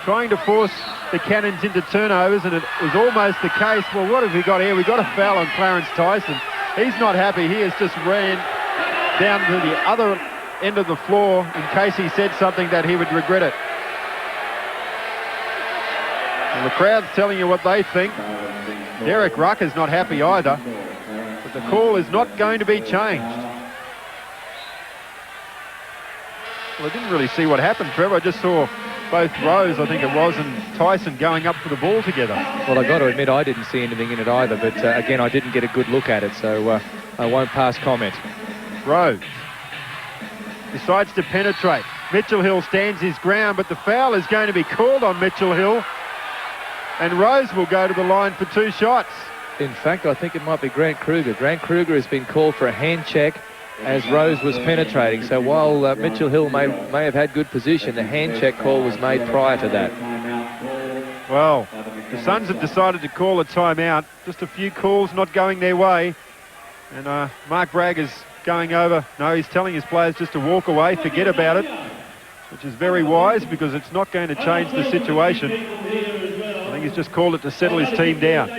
trying to force the Cannons into turnovers, and it was almost the case. Well, what have we got here? We've got a foul on Clarence Tyson. He's not happy. He has just ran down to the other end of the floor in case he said something that he would regret it. And the crowd's telling you what they think. Derek Rucker's not happy either, but the call is not going to be changed. Well, I didn't really see what happened, Trevor. I just saw both Rose, I think it was, and Tyson going up for the ball together. Well, I've got to admit I didn't see anything in it either, but again, I didn't get a good look at it, so I won't pass comment. Rose decides to penetrate. Mitchell Hill stands his ground, but the foul is going to be called on Mitchell Hill, and Rose will go to the line for 2 shots. In fact, I think it might be Grant Kruger. Grant Kruger has been called for a hand check as Rose was penetrating. So while Mitchell Hill may have had good position, the hand check call was made prior to that. Well, the Suns have decided to call a timeout. Just a few calls not going their way. And Mark Bragg is going over. No, he's telling his players just to walk away, forget about it, which is very wise because it's not going to change the situation. I think he's just called it to settle his team down.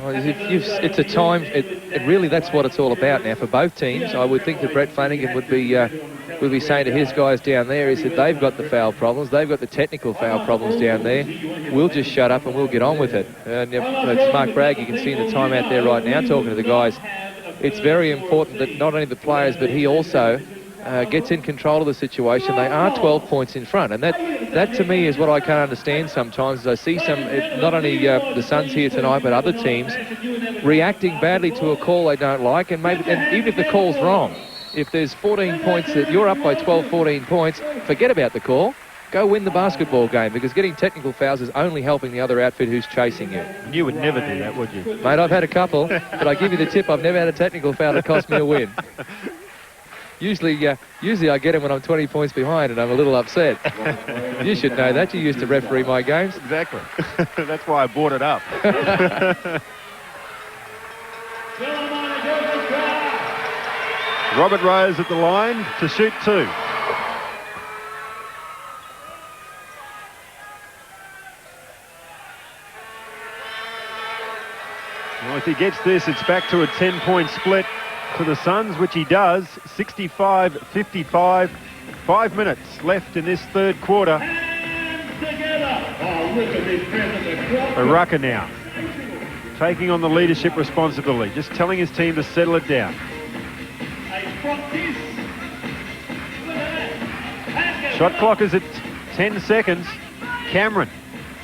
Well, it's a time. It really, that's what it's all about now for both teams. I would think that Brett Flanagan would be saying to his guys down there is that they've got the foul problems, they've got the technical foul problems down there. We'll just shut up and we'll get on with it. And it's Mark Bragg. You can see in the timeout there right now talking to the guys. It's very important that not only the players but he also gets in control of the situation. They are 12 points in front, and that to me is what I can't understand sometimes. As I see some, not only the Suns here tonight, but other teams reacting badly to a call they don't like, and even if the call's wrong, if there's 14 points that you're up by 12, 14 points, forget about the call. Go win the basketball game, because getting technical fouls is only helping the other outfit who's chasing you. You would never do that, would you? Mate, I've had a couple, but I give you the tip, I've never had a technical foul that cost me a win. Usually I get him when I'm 20 points behind and I'm a little upset. You should know that. You used to referee my games. Exactly. That's why I brought it up. Robert Rose at the line to shoot 2. Well, if he gets this, it's back to a 10-point split to the Suns, which he does. 65-55. 5 minutes left in this third quarter. Rucker now taking on the leadership responsibility, just telling his team to settle it down. Shot clock is at 10 seconds. Cameron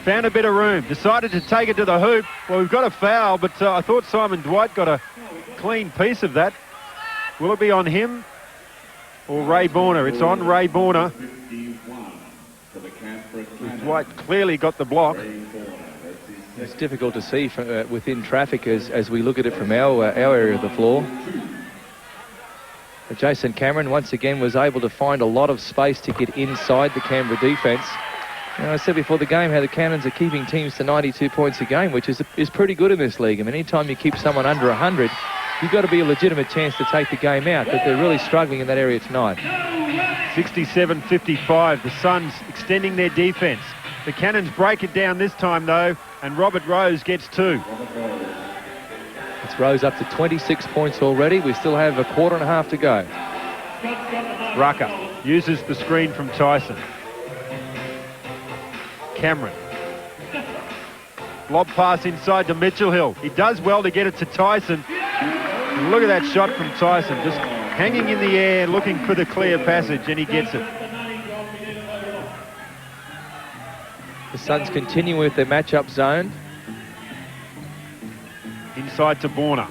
found a bit of room, decided to take it to the hoop. Well, we've got a foul, but I thought Simon Dwight got a clean piece of that. Will it be on him or Ray Borner? It's on Ray Borner. Dwight clearly got the block. It's difficult to see from, within traffic as we look at it from our area of the floor. But Jason Cameron once again was able to find a lot of space to get inside the Canberra defence. I said before the game how the Cannons are keeping teams to 92 points a game, which is pretty good in this league. I mean, anytime you keep someone under 100, you've got to be a legitimate chance to take the game out, but they're really struggling in that area tonight. 67-55, the Suns extending their defence. The Cannons break it down this time, though, and Robert Rose gets 2. It's Rose up to 26 points already. We still have a quarter and a half to go. Rucker uses the screen from Tyson. Cameron. Lob pass inside to Mitchell Hill. He does well to get it to Tyson. And look at that shot from Tyson, just hanging in the air, looking for the clear passage, and he gets it. The Suns continue with their match-up zone. Inside to Borner.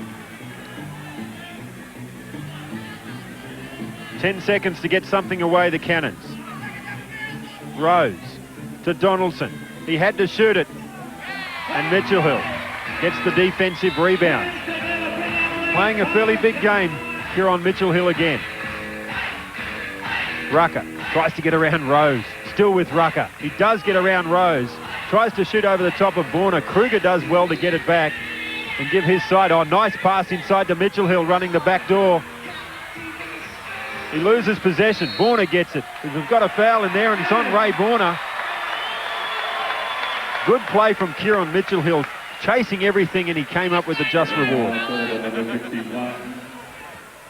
10 seconds to get something away, the Cannons. Rose to Donaldson. He had to shoot it. And Mitchell Hill gets the defensive rebound. Playing a fairly big game here on Mitchell Hill again. Rucker tries to get around Rose. Still with Rucker. He does get around Rose. Tries to shoot over the top of Borner. Kruger does well to get it back and give his side. Oh, nice pass inside to Mitchell Hill running the back door. He loses possession. Borner gets it. We've got a foul in there and it's on Ray Borner. Good play from Kieran Mitchell Hill, chasing everything, and he came up with a just reward.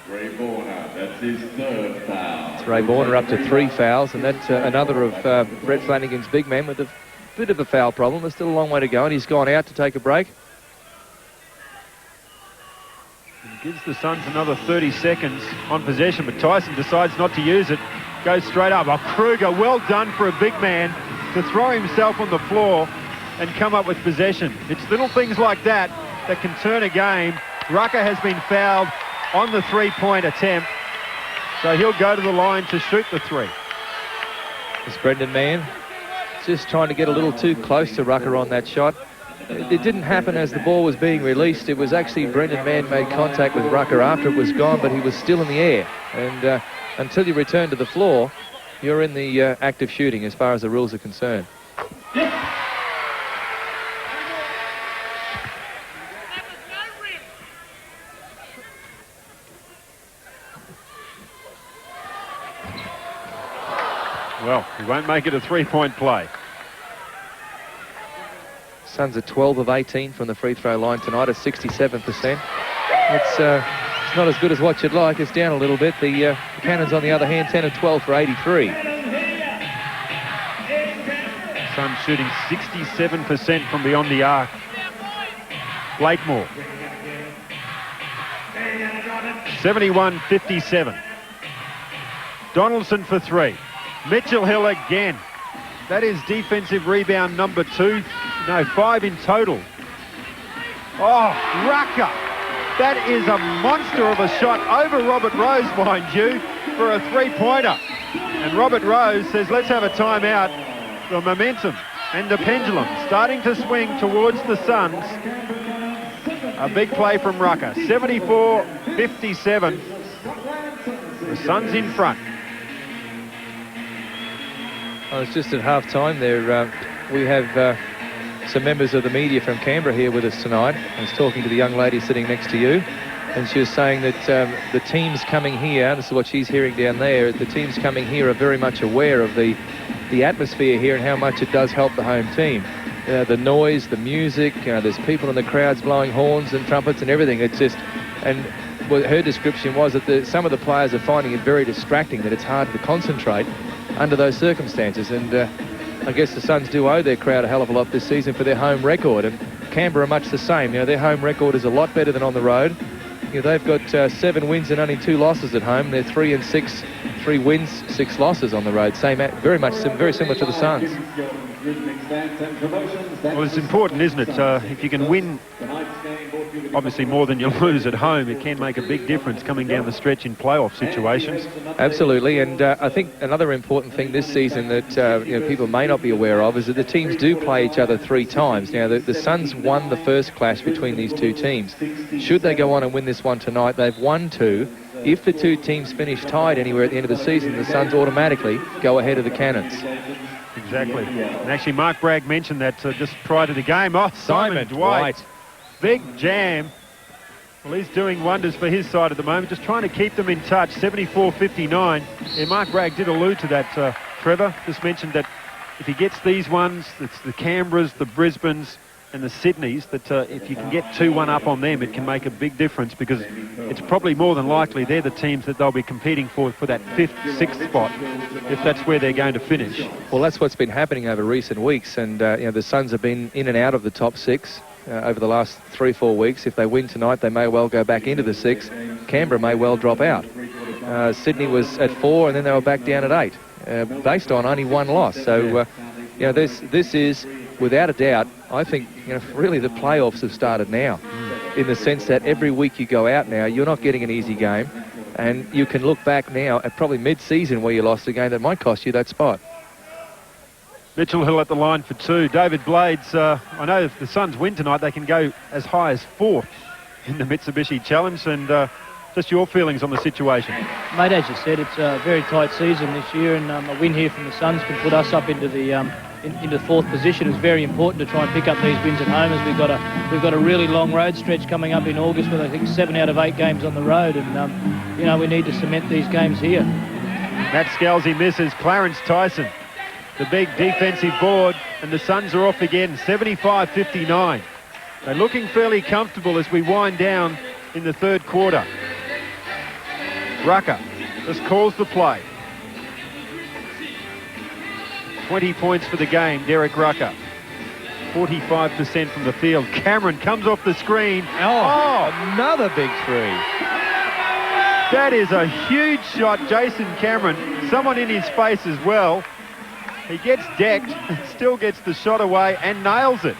Ray Borner, that's his 3rd foul. It's Ray Borner up to 3 fouls, and that's another of Brett Flanagan's big men with a bit of a foul problem. There's still a long way to go, and he's gone out to take a break. He gives the Suns another 30 seconds on possession, but Tyson decides not to use it. Goes straight up. Oh, Kruger, well done for a big man to throw himself on the floor and come up with possession. It's little things like that that can turn a game. Rucker has been fouled on the 3-point attempt, so he'll go to the line to shoot the 3. It's Brendan Mann just trying to get a little too close to Rucker on that shot. It didn't happen as the ball was being released. It was actually Brendan Mann made contact with Rucker after it was gone, but he was still in the air. And until you return to the floor, you're in the act of shooting as far as the rules are concerned. Well, he won't make it a 3-point play. Suns are 12 of 18 from the free throw line tonight at 67%. It's not as good as what you'd like. It's down a little bit. The Cannons, on the other hand, 10 of 12 for 83. Suns shooting 67% from beyond the arc. Blakemore. 71-57. Donaldson for 3. Mitchell Hill again. That is defensive rebound number 2. No, 5 in total. Oh, Rucker. That is a monster of a shot over Robert Rose, mind you, for a 3-pointer. And Robert Rose says, let's have a timeout. The momentum and the pendulum starting to swing towards the Suns. A big play from Rucker. 74-57. The Suns in front. Well, it's just at half-time there. We have some members of the media from Canberra here with us tonight. I was talking to the young lady sitting next to you, and she was saying that the teams coming here, this is what she's hearing down there, the teams coming here are very much aware of the atmosphere here and how much it does help the home team. The noise, the music, there's people in the crowds blowing horns and trumpets and everything. It's just, and what her description was that some of the players are finding it very distracting, that it's hard to concentrate under those circumstances. And I guess the Suns do owe their crowd a hell of a lot this season for their home record, and Canberra much the same. Their home record is a lot better than on the road. They've got 7 wins and only 2 losses at home. They're 3-6, 3 wins, 6 losses on the road. Very similar to the Suns. Well, it's important, isn't it? If you can win obviously more than you lose at home. It can make a big difference coming down the stretch in playoff situations. Absolutely, and I think another important thing this season that people may not be aware of is that the teams do play each other 3 times. Now, the Suns won the first clash between these two teams. Should they go on and win this one tonight, they've won 2. If the 2 teams finish tied anywhere at the end of the season, the Suns automatically go ahead of the Cannons. Exactly. And actually, Mark Bragg mentioned that just prior to the game. Oh, Simon Dwight. Big jam. Well, he's doing wonders for his side at the moment, just trying to keep them in touch. 74-59. And Mark Bragg did allude to that, Trevor. Just mentioned that if he gets these ones, it's the Canberras, the Brisbanes, and the Sydneys, that if you can get 2-1 up on them, it can make a big difference, because it's probably more than likely they're the teams that they'll be competing for that 5th, 6th spot, if that's where they're going to finish. Well, that's what's been happening over recent weeks, and the Suns have been in and out of the top 6 over the last 3-4 weeks. If they win tonight, they may well go back into the 6. Canberra may well drop out. Sydney was at 4, and then they were back down at 8, based on only 1 loss. So, this is, without a doubt, I think, really the playoffs have started now, in the sense that every week you go out now, you're not getting an easy game, and you can look back now at probably mid-season where you lost a game that might cost you that spot. Mitchell Hill at the line for 2. David Blades, I know if the Suns win tonight, they can go as high as 4th in the Mitsubishi Challenge, and just your feelings on the situation. Mate, as you said, it's a very tight season this year, and a win here from the Suns can put us up into the into 4th position. It's very important to try and pick up these wins at home, as we've got a really long road stretch coming up in August with, I think, 7 out of 8 games on the road, and we need to cement these games here. Matt Scalzi misses. Clarence Tyson, the big defensive board, and the Suns are off again, 75-59. They're looking fairly comfortable as we wind down in the 3rd quarter. Rucker just calls the play. 20 points for the game, Derek Rucker. 45% from the field. Cameron comes off the screen. Oh, another big 3. That is a huge shot, Jason Cameron. Someone in his face as well. He gets decked, still gets the shot away and nails it.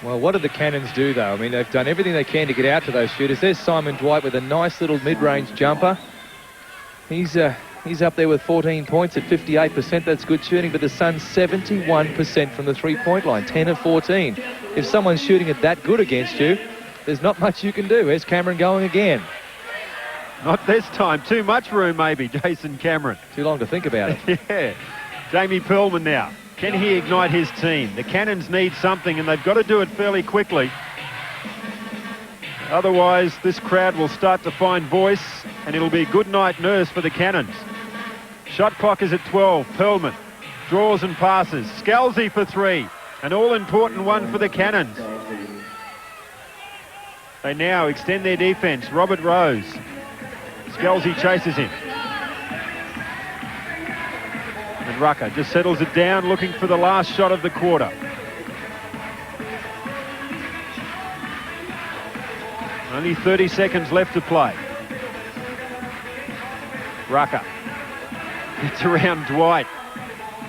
Well, what did the Cannons do, though? I mean, they've done everything they can to get out to those shooters. There's Simon Dwight with a nice little mid-range jumper. He's up there with 14 points at 58%. That's good shooting, but the Suns 71% from the 3-point line, 10 of 14. If someone's shooting it that good against you, there's not much you can do. There's Cameron going again. Not this time. Too much room, maybe, Jason Cameron. Too long to think about it. Yeah. Jamie Perlman now. Can he ignite his team? The Cannons need something, and they've got to do it fairly quickly. Otherwise, this crowd will start to find voice, and it'll be a good night nurse for the Cannons. Shot clock is at 12. Perlman draws and passes. Scalzi for 3. An all-important one for the Cannons. They now extend their defence. Robert Rose. Scalzi chases him. And Rucker just settles it down, looking for the last shot of the quarter. Only 30 seconds left to play. Rucker gets around Dwight.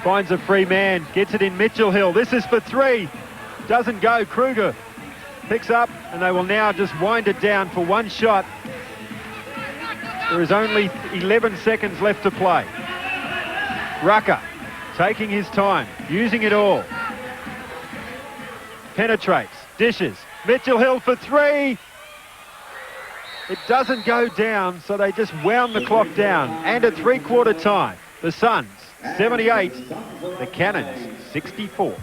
Finds a free man. Gets it in Mitchell Hill. This is for 3. Doesn't go. Kruger picks up, and they will now just wind it down for 1 shot. There is only 11 seconds left to play. Rucker taking his time, using it all. Penetrates, dishes. Mitchell Hill for 3. It doesn't go down, so they just wound the clock down. And at 3-quarter time, the Suns 78, the Cannons 64.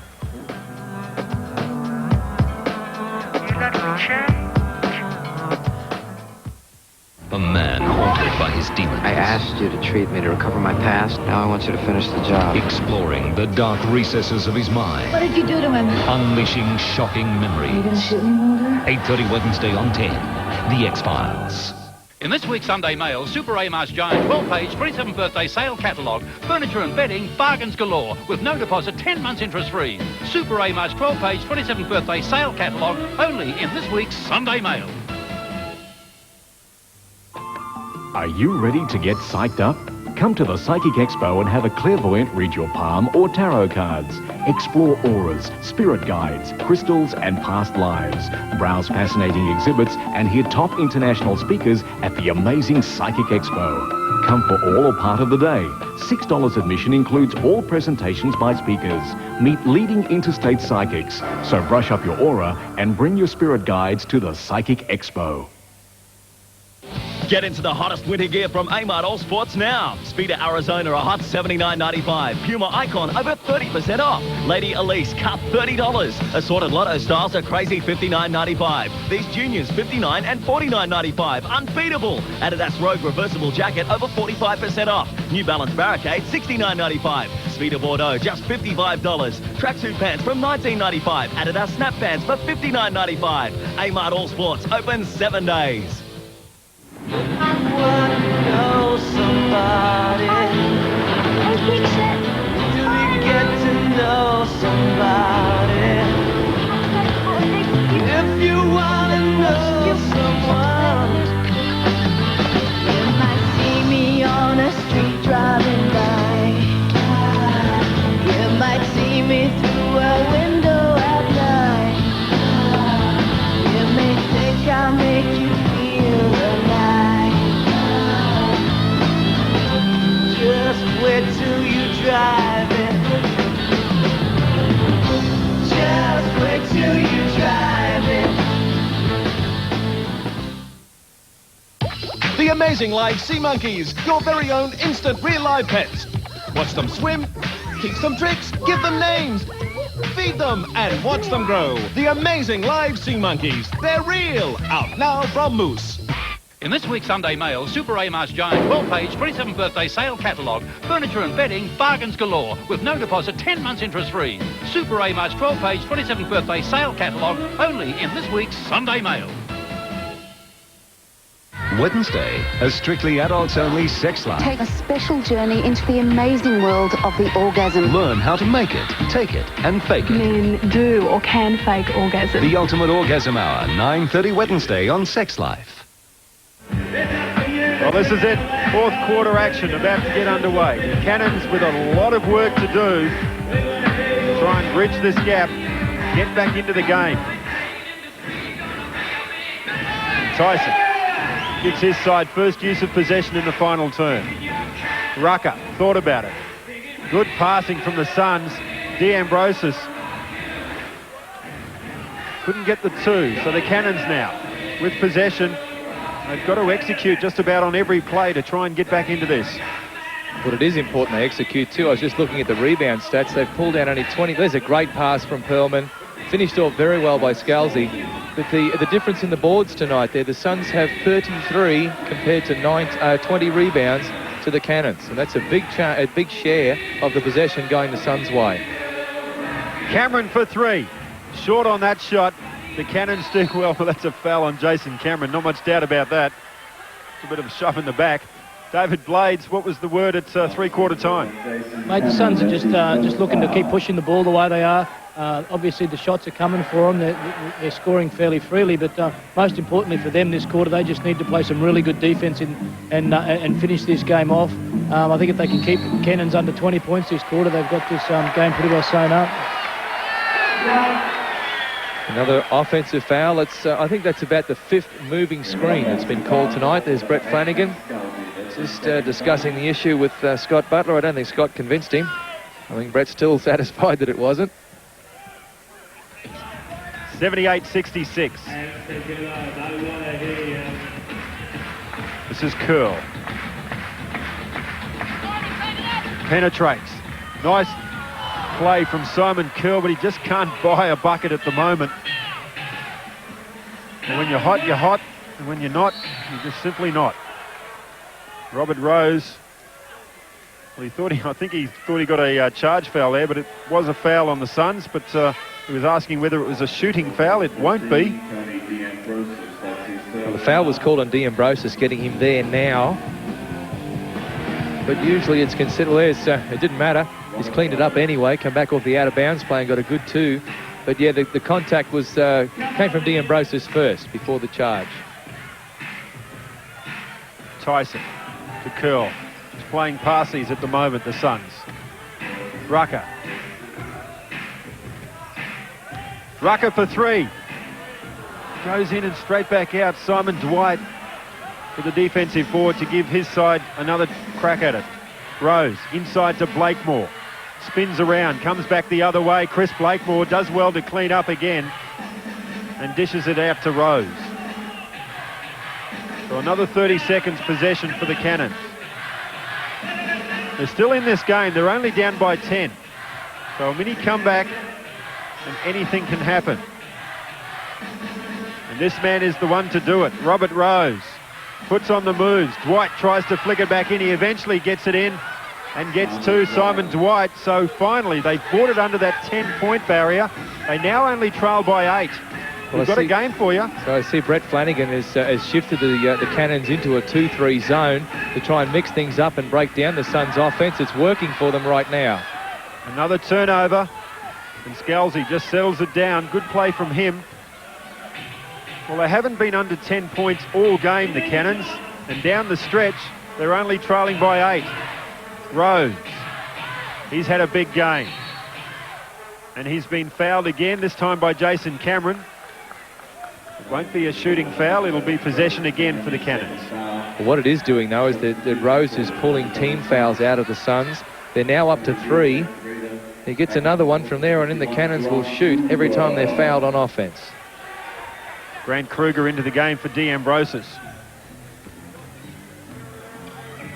A man haunted by his demons. I asked you to treat me to recover my past. Now I want you to finish the job. Exploring the dark recesses of his mind. What did you do to him? Unleashing shocking memories. Are you gonna shoot me, Mulder? 8:30 Wednesday on 10. The X-Files. In this week's Sunday Mail, Super Amos Jones 12-page 27th birthday sale catalogue, furniture and bedding, bargains galore, with no deposit, 10 months interest-free. Super Amos 12-page 27th birthday sale catalogue, only in this week's Sunday Mail. Are you ready to get psyched up? Come to the Psychic Expo and have a clairvoyant read your palm or tarot cards. Explore auras, spirit guides, crystals and past lives. Browse fascinating exhibits and hear top international speakers at the amazing Psychic Expo. Come for all or part of the day. $6 admission includes all presentations by speakers. Meet leading interstate psychics. So brush up your aura and bring your spirit guides to the Psychic Expo. Get into the hottest winter gear from Amart All Sports now. Speeder Arizona a hot $79.95. Puma Icon over 30% off. Lady Elise Cup $30. Assorted Lotto styles are crazy $59.95. These juniors $59 and $49.95. Unbeatable. Adidas Rogue reversible jacket over 45% off. New Balance Barricade $69.95. Speeder Bordeaux just $55. Tracksuit pants from $19.95. Adidas Snap pants for $59.95. Amart All Sports open 7 days. Know somebody. Do we get to know somebody? If you want to know someone, you might see me on a street driving by. You might see me through a window at night. You may think I'll make you feel alive. Just wait till you drive it. Just wait till you drive it. The amazing live sea monkeys, your very own instant real live pets. Watch them swim, teach them tricks, give them names, feed them and watch them grow. The amazing live sea monkeys, they're real. Out now from Moose. In this week's Sunday Mail, Super A-Mart Giant 12-page 27th birthday sale catalogue, furniture and bedding, bargains galore, with no deposit, 10 months interest free. Super A-Mart's 12-page 27th birthday sale catalogue, only in this week's Sunday Mail. Wednesday, a strictly adults-only sex life. Take a special journey into the amazing world of the orgasm. Learn how to make it, take it, and fake it. Men do or can fake orgasm. The Ultimate Orgasm Hour, 9:30 Wednesday on Sex Life. Well, this is it. Fourth quarter action about to get underway. The Cannons with a lot of work to do. Try and bridge this gap. Get back into the game. Tyson gives his side first use of possession in the final turn. Rucker thought about it. Good passing from the Suns. D'Ambrosis couldn't get the two. So the Cannons now with possession. They've got to execute just about on every play to try and get back into this. But it is important they execute too. I was just looking at the rebound stats. They've pulled down only 20. There's a great pass from Perlman. Finished off very well by Scalzi. But the difference in the boards tonight there, the Suns have 33 compared to 20 rebounds to the Cannons. And that's a big share of the possession going the Suns' way. Cameron for three. Short on that shot. The Cannons do well, but that's a foul on Jason Cameron. Not much doubt about that. It's a bit of a shove in the back. David Blades, what was the word at three-quarter time? Mate, the Suns are just looking to keep pushing the ball the way they are. Obviously, the shots are coming for them. They're scoring fairly freely, but most importantly for them this quarter, they just need to play some really good defence and finish this game off. I think if they can keep Cannons under 20 points this quarter, they've got this game pretty well sewn up. Another offensive foul. I think that's about the fifth moving screen that's been called tonight. There's Brett Flanagan just discussing the issue with Scott Butler. I don't think Scott convinced him. I think Brett's still satisfied that it wasn't. 78-66. This is Curl. Penetrates. Nice play from Simon Curl, but he just can't buy a bucket at the moment. And when you're hot, you're hot. And when you're not, you're just simply not. Robert Rose, well, I think he thought he got a charge foul there, but it was a foul on the Suns, but he was asking whether it was a shooting foul. It won't be. Well, the foul was called on D'Ambrosis, getting him there now. But usually it's considered, well, it didn't matter. He's cleaned it up anyway, come back off the out-of-bounds play and got a good two. But yeah, the contact was came from D'Ambrosis first, before the charge. Tyson to Curl. playing Parsees at the moment, the Suns. Rucker. Rucker for three. Goes in and straight back out. Simon Dwight to the defensive board to give his side another crack at it. Rose inside to Blakemore. Spins around, comes back the other way. Chris Blakemore does well to clean up again and dishes it out to Rose. So another 30 seconds possession for the Cannons. They're still in this game. They're only down by 10. So a mini comeback and anything can happen. And this man is the one to do it. Robert Rose puts on the moves. Dwight tries to flick it back in. He eventually gets it in and gets to Simon Dwight. So finally, they've brought it under that 10-point barrier. They now only trail by 8. We've got a game for you. So I see Brett Flanagan has shifted the Cannons into a 2-3 zone to try and mix things up and break down the Suns' offense. It's working for them right now. Another turnover. And Scalzi just settles it down. Good play from him. Well, they haven't been under 10 points all game, the Cannons. And down the stretch, they're only trailing by 8. Rose. He's had a big game. And he's been fouled again, this time by Jason Cameron. It won't be a shooting foul. It'll be possession again for the Cannons. Well, what it is doing, though, is that Rose is pulling team fouls out of the Suns. They're now up to 3. He gets another one from there, and then the Cannons will shoot every time they're fouled on offense. Grant Kruger into the game for D'Ambrosis.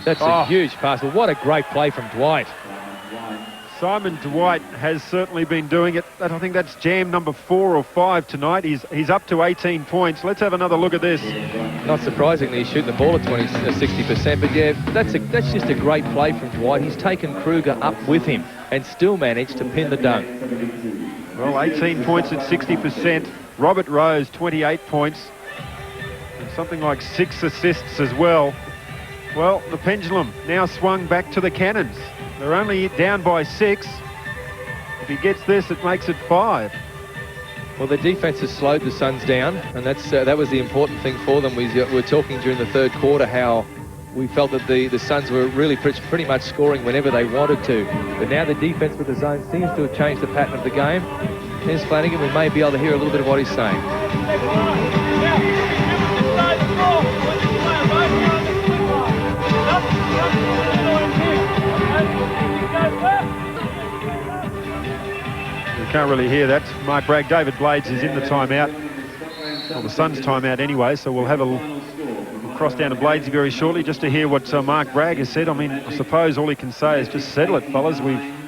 That's a huge pass. Well, what a great play from Dwight. Simon Dwight has certainly been doing it. I think that's jam number 4 or 5 tonight. He's up to 18 points. Let's have another look at this. Not surprisingly, he's shooting the ball at 60%, but yeah, that's just a great play from Dwight. He's taken Kruger up with him and still managed to pin the dunk. Well, 18 points at 60%. Robert Rose, 28 points. And something like 6 assists as well. Well, the pendulum now swung back to the Cannons. They're only down by 6. If he gets this, it makes it 5. Well, the defense has slowed the Suns down, and that was the important thing for them. We were talking during the third quarter how we felt that the Suns were really pretty much scoring whenever they wanted to. But now the defense with the zone seems to have changed the pattern of the game. Here's Flanagan. We may be able to hear a little bit of what he's saying. We can't really hear that. Mark Bragg, David Blades is in the timeout. Well, the Suns timeout anyway, so we'll have we'll cross down to Blades very shortly just to hear what Mark Bragg has said. I mean, I suppose all he can say is just settle it, fellas.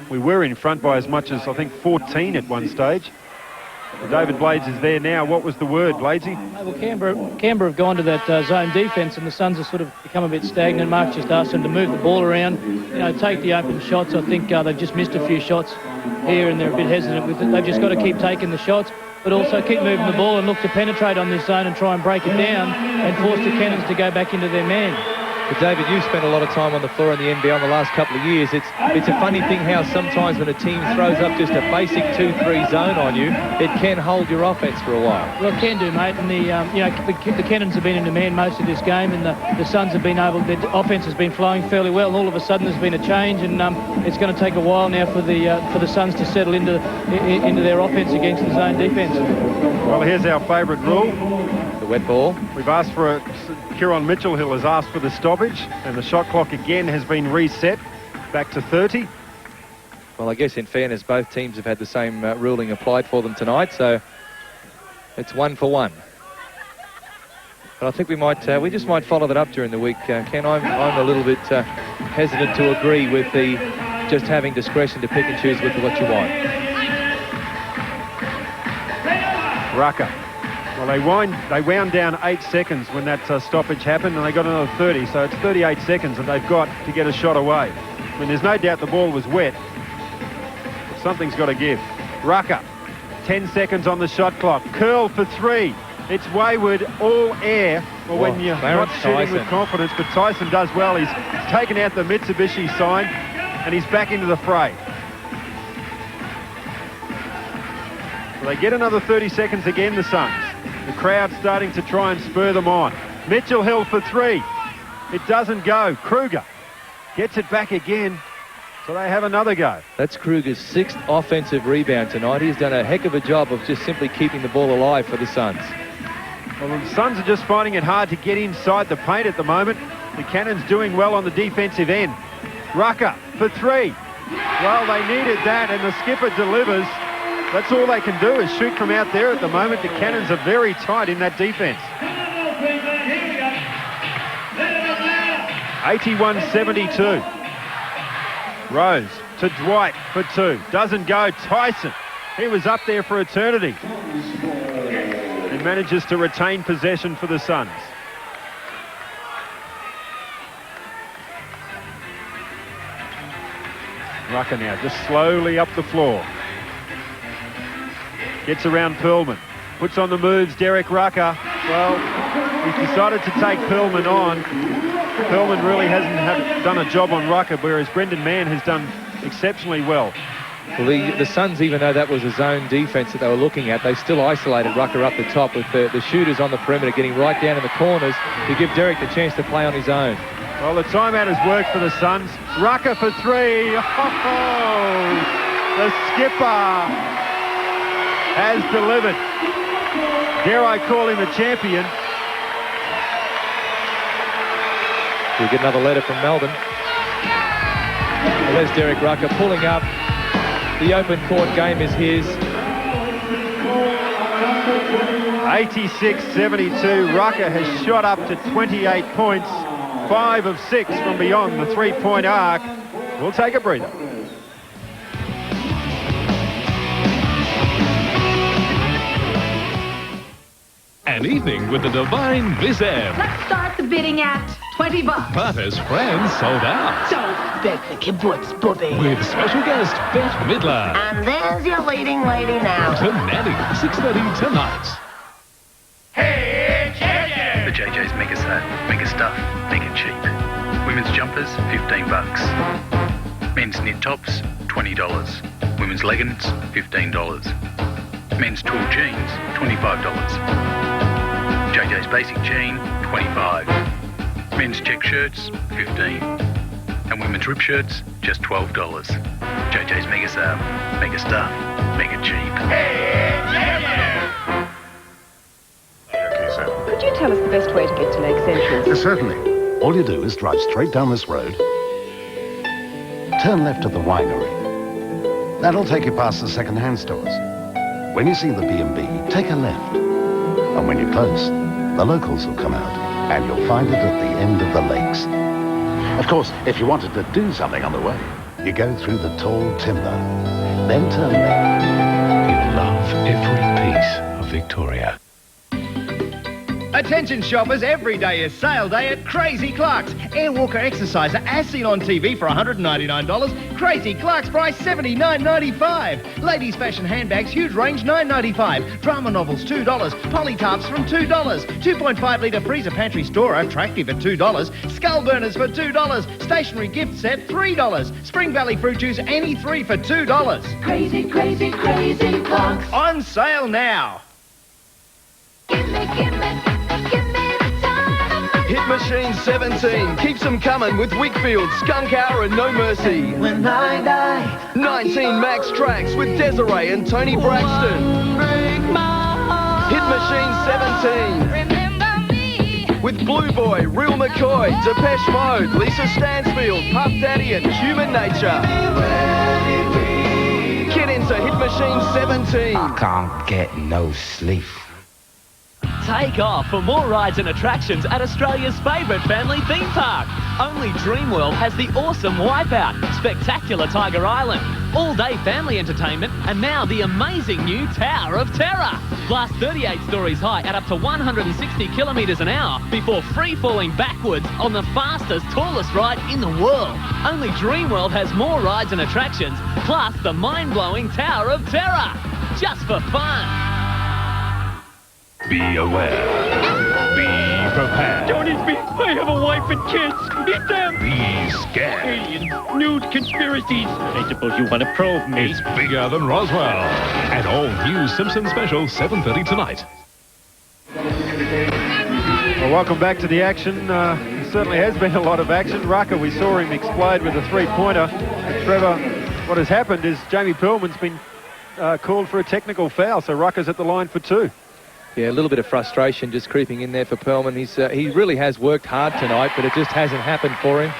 We were in front by as much as, I think, 14 at one stage. Well, David Blades is there now. What was the word, Bladesy? Well, Canberra have gone to that zone defence, and the Suns have sort of become a bit stagnant. Mark's just asked them to move the ball around, take the open shots. I think they've just missed a few shots here, and they're a bit hesitant with it. They've just got to keep taking the shots, but also keep moving the ball and look to penetrate on this zone and try and break it down and force the Cannons to go back into their man. But David, you've spent a lot of time on the floor in the NBL in the last couple of years. It's a funny thing how sometimes when a team throws up just a basic 2-3 zone on you, it can hold your offense for a while. Well, it can do, mate. And the Cannons have been in demand most of this game, and the Suns have been able. Their offense has been flowing fairly well, and all of a sudden there's been a change, and it's going to take a while now for the Suns to settle into their offense against the zone defence. Well, here's our favourite rule. The wet ball. We've asked for Kieron Mitchell-Hill has asked for the stoppage, and the shot clock again has been reset back to 30. Well, I guess in fairness, both teams have had the same ruling applied for them tonight, so it's 1 for 1. But I think we just might follow that up during the week. Ken, I'm a little bit hesitant to agree with the just having discretion to pick and choose with what you want. Rucker. Well, they wound down 8 seconds when that stoppage happened, and they got another 30, so it's 38 seconds, and they've got to get a shot away. I mean, there's no doubt the ball was wet, but something's got to give. Rucker, 10 seconds on the shot clock. Curl for 3. It's wayward, all air. Well, when you're not shooting with confidence, but Tyson does well. He's taken out the Mitsubishi sign, and he's back into the fray. So they get another 30 seconds again, the Suns. The crowd starting to try and spur them on. Mitchell-Hill for 3. It doesn't go. Kruger. Gets it back again. So they have another go. That's Kruger's 6th offensive rebound tonight. He's done a heck of a job of just simply keeping the ball alive for the Suns. Well, the Suns are just finding it hard to get inside the paint at the moment. The Cannons doing well on the defensive end. Rucker for 3. Well, they needed that, and the skipper delivers. That's all they can do is shoot from out there at the moment. The Cannons are very tight in that defense. 81-72. Rose to Dwight for 2. Doesn't go. Tyson. He was up there for eternity. He manages to retain possession for the Suns. Rucker now just slowly up the floor. Gets around Perlman. Puts on the moves, Derek Rucker. Well, he's decided to take Perlman on. Perlman really hasn't done a job on Rucker, whereas Brendan Mann has done exceptionally well. Well, the Suns, even though that was a zone defense that they were looking at, they still isolated Rucker up the top with the shooters on the perimeter getting right down in the corners to give Derek the chance to play on his own. Well, the timeout has worked for the Suns. Rucker for 3. Oh, the skipper has delivered. Dare I call him a champion? We'll get another letter from Melbourne. Well, there's Derek Rucker pulling up. The open court game is his. 86-72. Rucker has shot up to 28 points. 5 of 6 from beyond the three-point arc. We'll take a breather. An evening with the divine Vizev. Let's start the bidding at $20. But his friends sold out. Don't beg the kibbutz, booby. With special guest Bette Midler. And there's your leading lady now. To Nanny, 6:30 tonight. The JJ's Mega Sale. Mega stuff, mega cheap. Women's jumpers, $15. Men's knit tops, $20. Women's leggings, $15. Men's tall jeans, $25. JJ's basic jean, $25. Men's check shirts, $15. And women's rip shirts, just $12. JJ's Mega Sale. Mega stuff, mega cheap. Could you tell us the best way to get to Lake Central? Yes, certainly. All you do is drive straight down this road, turn left at the winery. That'll take you past the second-hand stores. When you see the B&B, take a left. And when you're close, the locals will come out, and you'll find it at the end of the lakes. Of course, if you wanted to do something on the way, you go through the tall timber, then turn left. You love every piece of Victoria. Attention shoppers, every day is sale day at Crazy Clark's. Airwalker exerciser as seen on TV for $199. Crazy Clark's price $79.95. Ladies fashion handbags, huge range $9.95. Drama novels $2. Polytarps from $2. 2.5 litre freezer pantry store attractive at $2. Skull burners for $2. Stationery gift set $3. Spring Valley fruit juice any 3 for $2. Crazy, crazy, crazy Clark's. On sale now. Hit Machine 17 keeps them coming with Wickfield, Skunk Hour and No Mercy. When I die, 19 Max Tracks with Desiree and Tony Braxton. Hit Machine 17 with Blue Boy, Real McCoy, Depeche Mode, Lisa Stansfield, Puff Daddy and Human Nature. Get into Hit Machine 17. I can't get no sleep. Take off for more rides and attractions at Australia's favourite family theme park. Only Dreamworld has the awesome Wipeout, spectacular Tiger Island, all-day family entertainment, and now the amazing new Tower of Terror. Plus 38 stories high at up to 160 kilometres an hour before free-falling backwards on the fastest, tallest ride in the world. Only Dreamworld has more rides and attractions, plus the mind-blowing Tower of Terror. Just for fun. Be aware. Be prepared. Don't eat me. I have a wife and kids. Eat them. Be scared. Aliens, nude conspiracies. I suppose you want to probe me. It's bigger than Roswell. An all-new Simpsons special, 7:30 tonight. Well, welcome back to the action. certainly has been a lot of action. Rucker, we saw him explode with a three-pointer. And Trevor, what has happened is Jamie Perlman's been called for a technical foul, so Rucker's at the line for two. Yeah, a little bit of frustration just creeping in there for Perlman. He really has worked hard tonight, but it just hasn't happened for him.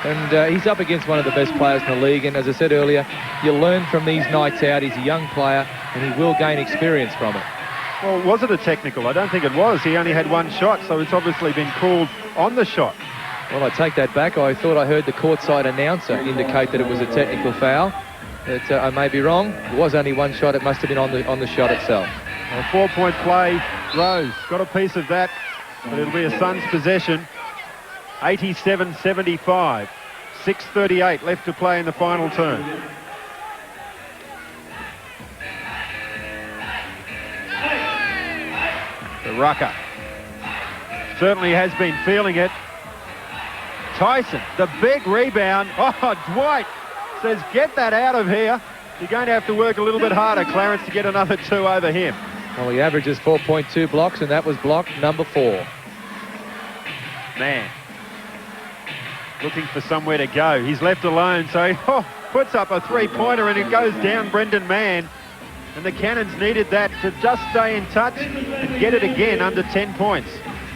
And he's up against one of the best players in the league. And as I said earlier, you learn from these nights out. He's a young player, and he will gain experience from it. Well, was it a technical? I don't think it was. He only had one shot, so it's obviously been called on the shot. Well, I take that back. I thought I heard the courtside announcer indicate that it was a technical foul. I may be wrong. It was only one shot. It must have been on the shot itself. A 4-point play. Rose got a piece of that, but it'll be a Suns possession. 87-75. 6:38 left to play in the final turn. The Rucker certainly has been feeling it. Tyson, the big rebound. Oh, Dwight says, get that out of here. You're going to have to work a little bit harder, Clarence, to get another two over him. Well, he averages 4.2 blocks, and that was block number 4. Man, looking for somewhere to go. He's left alone, so he puts up a three-pointer, and it goes down Brendan Mann. And the Cannons needed that to just stay in touch and get it again under 10 points.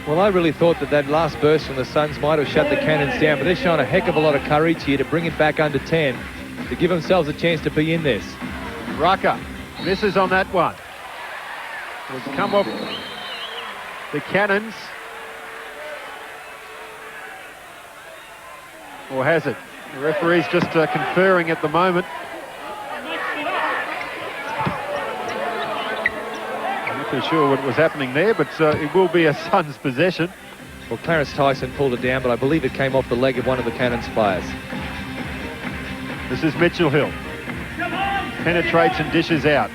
Well, I really thought that last burst from the Suns might have shut the Cannons down, but they're showing a heck of a lot of courage here to bring it back under 10, to give themselves a chance to be in this. Rucker misses on that one. It's come off the Cannons. Or has it? The referee's just conferring at the moment. I'm not too sure what was happening there, but it will be a Suns possession. Well, Clarence Tyson pulled it down, but I believe it came off the leg of one of the Cannons players. This is Mitchell Hill. Penetrates and dishes out.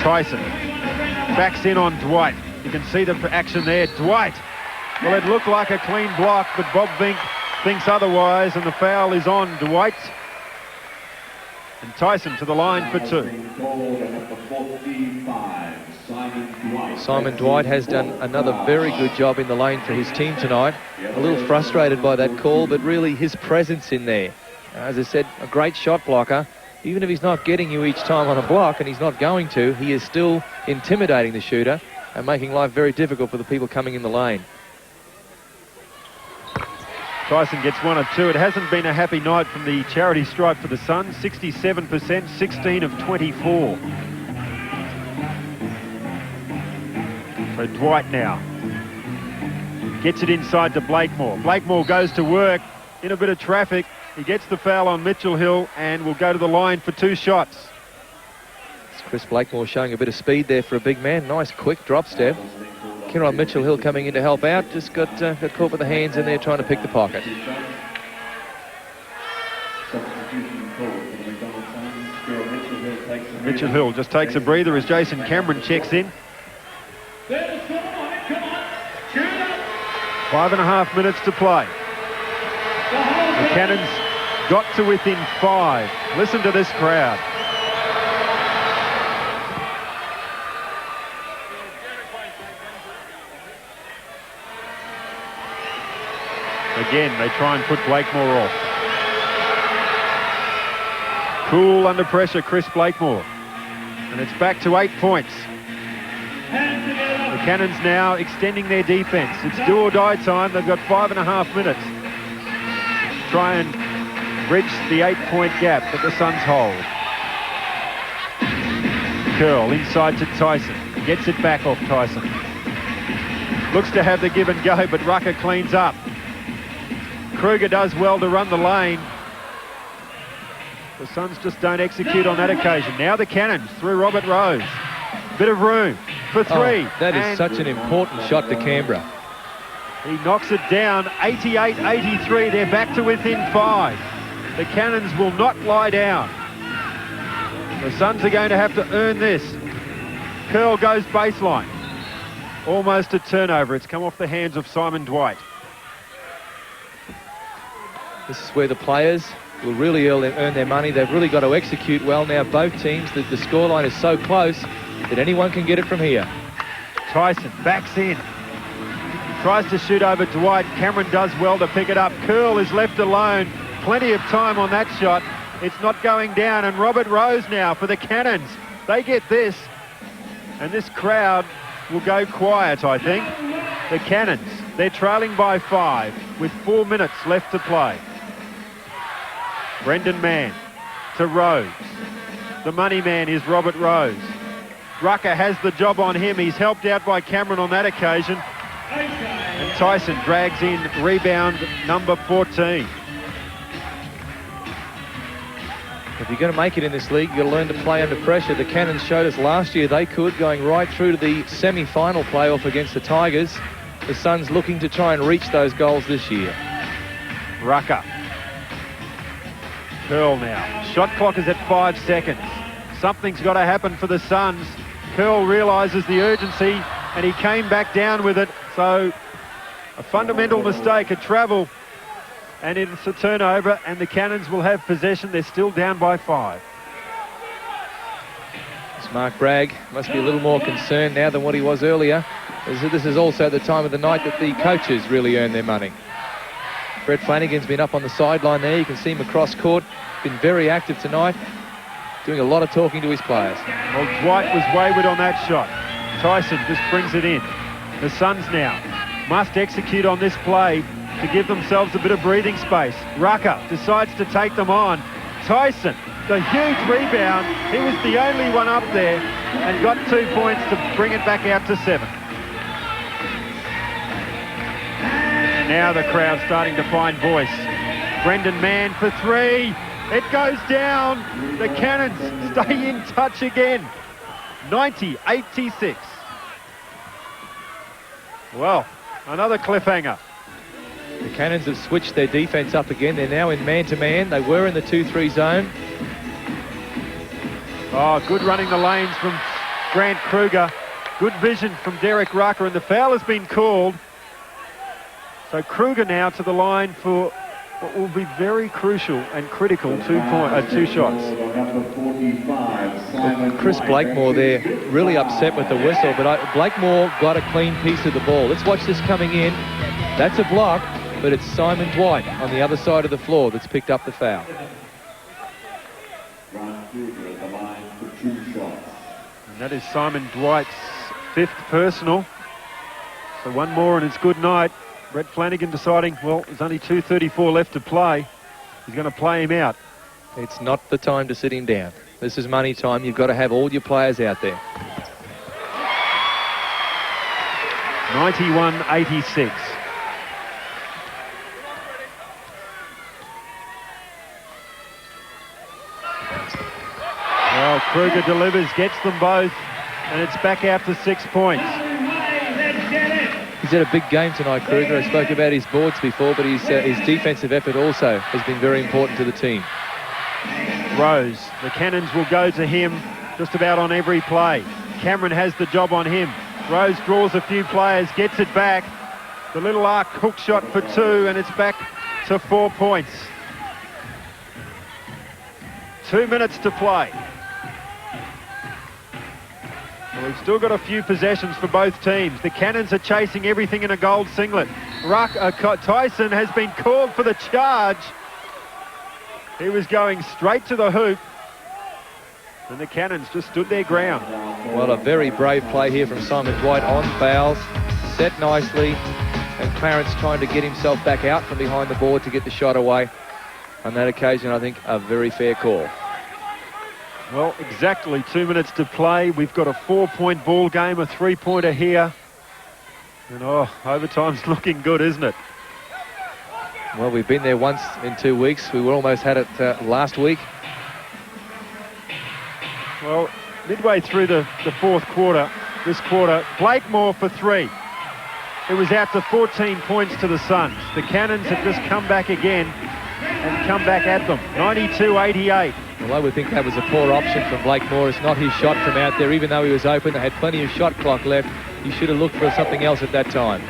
Tyson backs in on Dwight. You can see the action there. Dwight. Well, it looked like a clean block, but Bob Vink thinks otherwise, and the foul is on Dwight. And Tyson to the line for two. Simon Dwight has done another very good job in the lane for his team tonight. A little frustrated by that call, but really his presence in there. As I said, a great shot blocker. Even if he's not getting you each time on a block, and he's not going to, he is still intimidating the shooter and making life very difficult for the people coming in the lane. Tyson gets one of two. It hasn't been a happy night from the charity stripe for the Suns. 67%, 16 of 24. So Dwight now gets it inside to Blakemore. Blakemore goes to work in a bit of traffic. He gets the foul on Mitchell Hill and will go to the line for two shots. It's Chris Blakemore showing a bit of speed there for a big man. Nice quick drop step. Kieran Mitchell Hill coming in to help out. Just got caught with the hands in there trying to pick the pocket. Mitchell Hill just takes a breather as Jason Cameron checks in. 5.5 minutes to play. The Cannons got to within 5. Listen to this crowd. Again, they try and put Blakemore off. Cool under pressure, Chris Blakemore. And it's back to 8 points. The Cannons now extending their defense. It's do or die time. They've got 5.5 minutes. Try and bridge the 8-point gap that the Suns hold. Curl inside to Tyson. Gets it back off Tyson. Looks to have the give and go, but Rucker cleans up. Kruger does well to run the lane. The Suns just don't execute on that occasion. Now the Cannons through Robert Rose. Bit of room for three. Oh, that is such an important shot to Canberra. He knocks it down, 88-83. They're back to within 5. The Cannons will not lie down. The Suns are going to have to earn this. Curl goes baseline. Almost a turnover. It's come off the hands of Simon Dwight. This is where the players will really earn their money. They've really got to execute well now. Both teams, the scoreline is so close that anyone can get it from here. Tyson backs in. Tries to shoot over Dwight. Cameron does well to pick it up. Curl is left alone. Plenty of time on that shot. It's not going down. And Robert Rose now for the Cannons. They get this. And this crowd will go quiet, I think. The Cannons, they're trailing by 5 with 4 minutes left to play. Brendan Mann to Rose. The money man is Robert Rose. Rucker has the job on him. He's helped out by Cameron on that occasion. And Tyson drags in rebound number 14. If you're going to make it in this league, you've got to learn to play under pressure. The Cannons showed us last year they could, going right through to the semi-final playoff against the Tigers. The Suns looking to try and reach those goals this year. Rucker. Curl now. Shot clock is at 5 seconds. Something's got to happen for the Suns. Curl realises the urgency and he came back down with it. So a fundamental mistake, a travel, and it's a turnover, and the Cannons will have possession. They're still down by 5. Mark Bragg must be a little more concerned now than what he was earlier. This is also the time of the night that the coaches really earn their money. Brett Flanagan's been up on the sideline there. You can see him across court. Been very active tonight, doing a lot of talking to his players. Well, Dwight was wayward on that shot. Tyson just brings it in. The Suns now must execute on this play to give themselves a bit of breathing space. Rucker decides to take them on. Tyson, the huge rebound. He was the only one up there and got 2 points to bring it back out to 7. Now the crowd starting to find voice. Brendan Mann for 3. It goes down. The Cannons stay in touch again. 90-86. Well, another cliffhanger. The Cannons have switched their defence up again. They're now in man-to-man. They were in the 2-3 zone. Oh, good running the lanes from Grant Kruger. Good vision from Derek Rucker, and the foul has been called. So Kruger now to the line for what will be very crucial and critical 2 shots. Chris Blakemore there really upset with the whistle, but Blakemore got a clean piece of the ball. Let's watch this coming in. That's a block, but it's Simon Dwight on the other side of the floor that's picked up the foul. And that is Simon Dwight's 5th personal. So one more and it's good night. Brett Flanagan deciding, well, there's only 2:34 left to play. He's going to play him out. It's not the time to sit him down. This is money time. You've got to have all your players out there. 91-86. Well, Kruger delivers, gets them both, and it's back out to 6 points. He's had a big game tonight, Kruger. I spoke about his boards before, but his defensive effort also has been very important to the team. Rose, the Cannons will go to him just about on every play. Cameron has the job on him. Rose draws a few players, gets it back. The little arc hook shot for 2, and it's back to 4 points. 2 minutes to play. Well, we've still got a few possessions for both teams. The Cannons are chasing everything in a gold singlet. Tyson has been called for the charge. He was going straight to the hoop, and the Cannons just stood their ground. Well, a very brave play here from Simon Dwight on fouls. Set nicely, and Clarence trying to get himself back out from behind the board to get the shot away. On that occasion, I think a very fair call. Well, exactly 2 minutes to play. We've got a 4-point ball game, a 3-pointer here. And overtime's looking good, isn't it? Well, we've been there once in 2 weeks. We almost had it last week. Well, midway through the fourth quarter, this quarter, Blakemore for 3. It was out to 14 points to the Suns. The Cannons have just come back again and come back at them. 92-88. Well, I would think that was a poor option from Blakemore. It's not his shot from out there, even though he was open. They had plenty of shot clock left. He should have looked for something else at that time.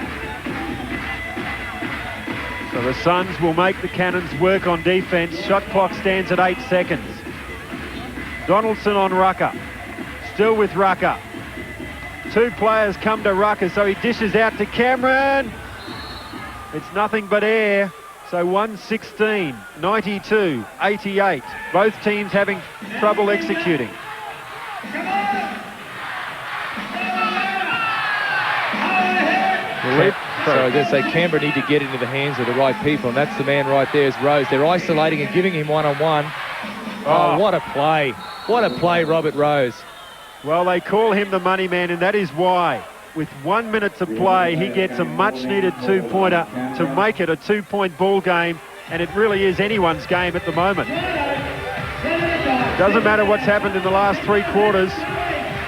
So the Suns will make the Cannons work on defense. Shot clock stands at 8 seconds. Donaldson on Rucker. Still with Rucker. 2 players come to Rucker, so he dishes out to Cameron. It's nothing but air. So 116, 92, 88. Both teams having trouble executing. So I guess say Canberra need to get into the hands of the right people, and that's the man right there is Rose. They're isolating and giving him one-on-one. Oh, what a play. What a play, Robert Rose. Well, they call him the money man, and that is why. With 1 minute to play, he gets a much-needed two-pointer to make it a two-point ball game, and it really is anyone's game at the moment. Doesn't matter what's happened in the last 3 quarters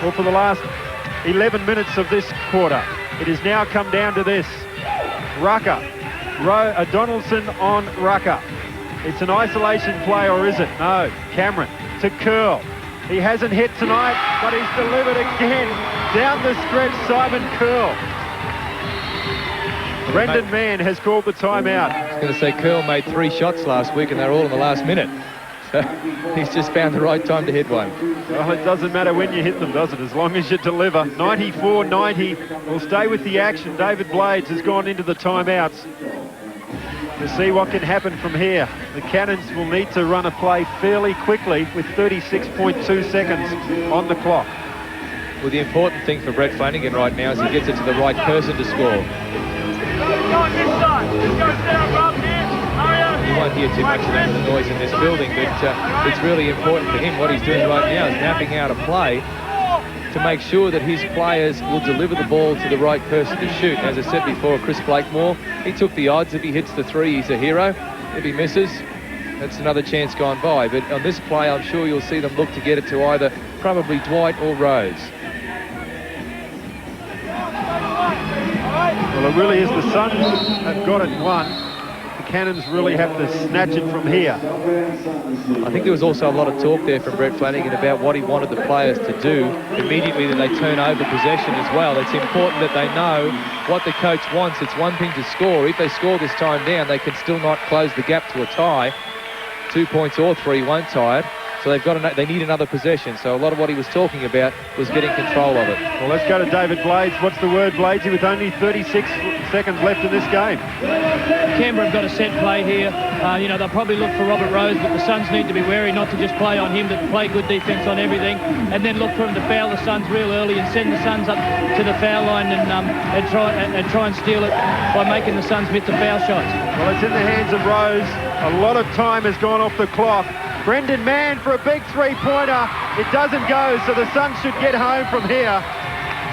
or for the last 11 minutes of this quarter. It has now come down to this. Rucker. Donaldson on Rucker. It's an isolation play, or is it? No. Cameron to Curl. He hasn't hit tonight, but he's delivered again. Down the stretch, Simon Curl. Brendan Mann has called the timeout. I was going to say Curl made 3 shots last week, and they're all in the last minute. So he's just found the right time to hit one. Well, it doesn't matter when you hit them, does it? As long as you deliver. 94-90. We'll stay with the action. David Blades has gone into the timeouts to see what can happen from here. The Cannons will need to run a play fairly quickly with 36.2 seconds on the clock. Well, the important thing for Brett Flanagan right now is he gets it to the right person to score. You won't hear too much of that in the noise in this building, but it's really important for him. What he's doing right now is mapping out a play to make sure that his players will deliver the ball to the right person to shoot. As I said before, Chris Blakemore, he took the odds. If he hits the 3, he's a hero. If he misses, that's another chance gone by. But on this play, I'm sure you'll see them look to get it to either probably Dwight or Rose. Well, it really is the Suns have got it won. The Cannons really have to snatch it from here. I think there was also a lot of talk there from Brett Flanagan about what he wanted the players to do immediately that they turn over possession as well. It's important that they know what the coach wants. It's one thing to score. If they score this time down, they can still not close the gap to a tie. 2 points or 3 won't tie it. So they need another possession. So a lot of what he was talking about was getting control of it. Well, let's go to David Blades. What's the word, Bladesy, with only 36 seconds left in this game? Canberra have got a set play here. They'll probably look for Robert Rose, but the Suns need to be wary not to just play on him, but to play good defence on everything, and then look for him to foul the Suns real early and send the Suns up to the foul line and try and steal it by making the Suns miss the foul shots. Well, it's in the hands of Rose. A lot of time has gone off the clock. Brendan Mann for a big 3-pointer. It doesn't go, so the Suns should get home from here.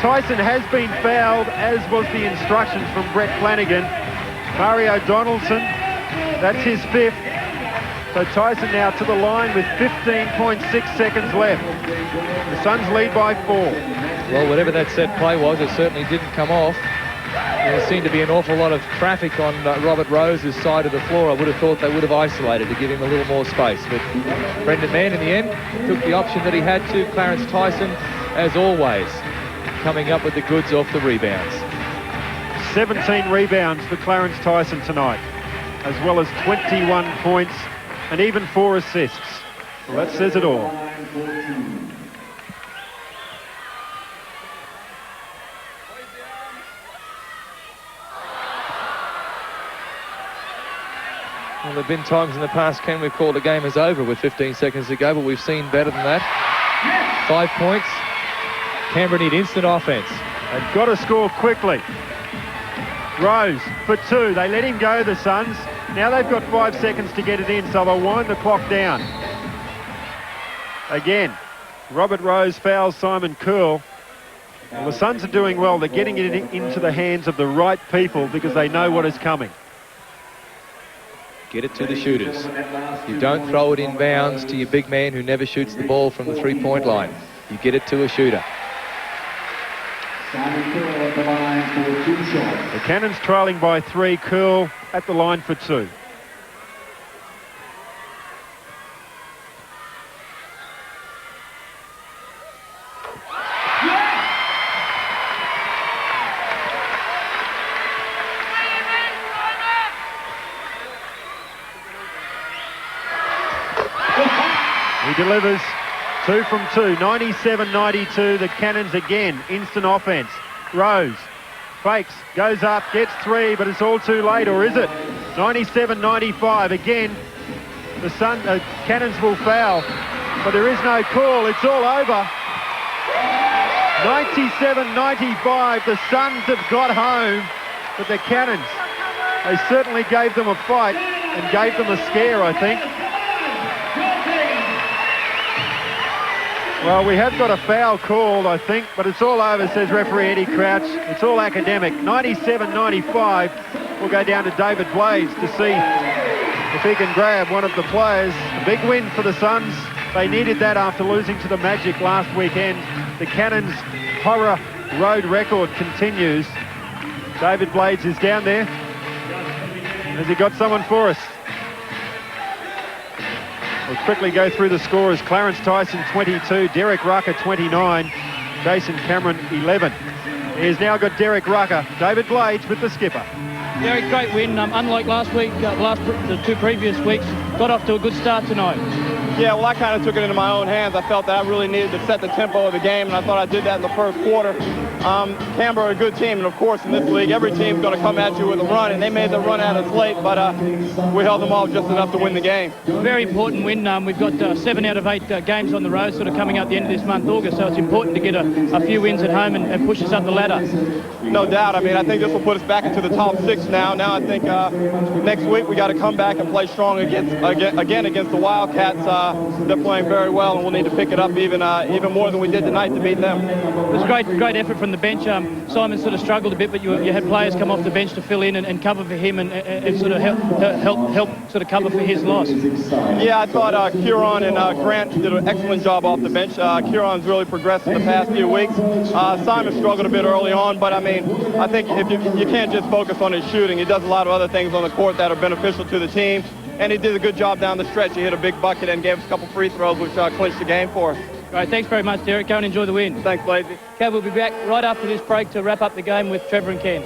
Tyson has been fouled, as was the instructions from Brett Flanagan. Mario Donaldson, that's his 5th. So Tyson now to the line with 15.6 seconds left. The Suns lead by 4. Well, whatever that set play was, it certainly didn't come off. There seemed to be an awful lot of traffic on Robert Rose's side of the floor. I would have thought they would have isolated to give him a little more space. But Brendan Mann, in the end, took the option that he had to. Clarence Tyson, as always, coming up with the goods off the rebounds. 17 rebounds for Clarence Tyson tonight, as well as 21 points and even 4 assists. Well, that says it all. Well, there have been times in the past, Ken, we've called a game as over with 15 seconds to go, but we've seen better than that. 5 points. Canberra need instant offence. They've got to score quickly. Rose for 2. They let him go, the Suns. Now they've got 5 seconds to get it in, so they'll wind the clock down. Again, Robert Rose fouls Simon Curl. Well, the Suns are doing well. They're getting it into the hands of the right people because they know what is coming. Get it to the shooters. You don't throw it in bounds to your big man who never shoots the ball from the 3-point line. You get it to a shooter. The Cannons trailing by 3. Curl at the line for 2. He delivers 2 from 2, 97-92. The Cannons again, instant offense. Rose Fakes, goes up, gets 3, but it's all too late, or is it? 97-95. Again, the Cannons will foul, but there is no call. It's all over. 97-95. The Suns have got home, but the Cannons, they certainly gave them a fight and gave them a scare, I think. Well, we have got a foul called, I think, but it's all over, says referee Eddie Crouch. It's all academic. 97-95. We'll go down to David Blades to see if he can grab one of the players. A big win for the Suns. They needed that after losing to the Magic last weekend. The Cannons' horror road record continues. David Blades is down there. Has he got someone for us? We'll quickly go through the scores. Clarence Tyson, 22. Derek Rucker, 29. Jason Cameron, 11. He's now got Derek Rucker. David Blades with the skipper. Derek, great win. Unlike last week, the 2 previous weeks, got off to a good start tonight. Yeah, well, I kind of took it into my own hands. I felt that I really needed to set the tempo of the game, and I thought I did that in the first quarter. Canberra are a good team, and of course in this league every team's going to come at you with a run, and they made the run at us late, but we held them off just enough to win the game. Very important win. We've got 7 out of 8 games on the road sort of coming up the end of this month, August, so it's important to get a few wins at home and push us up the ladder. No doubt. I mean, I think this will put us back into the top 6 now. Now I think next week we got to come back and play strong against the Wildcats. They're playing very well, and we'll need to pick it up even more than we did tonight to beat them. It was great effort from the bench. Simon sort of struggled a bit, but you had players come off the bench to fill in and cover for him and sort of help sort of cover for his loss. Yeah, I thought Kieran and Grant did an excellent job off the bench. Kieran's really progressed in the past few weeks. Simon struggled a bit early on, but I mean, I think if you can't just focus on his shooting. He does a lot of other things on the court that are beneficial to the team, and he did a good job down the stretch. He hit a big bucket and gave us a couple free throws, which clinched the game for us. Great, thanks very much, Derek. Go and enjoy the win. Thanks, Blasey. Kev, we'll be back right after this break to wrap up the game with Trevor and Ken.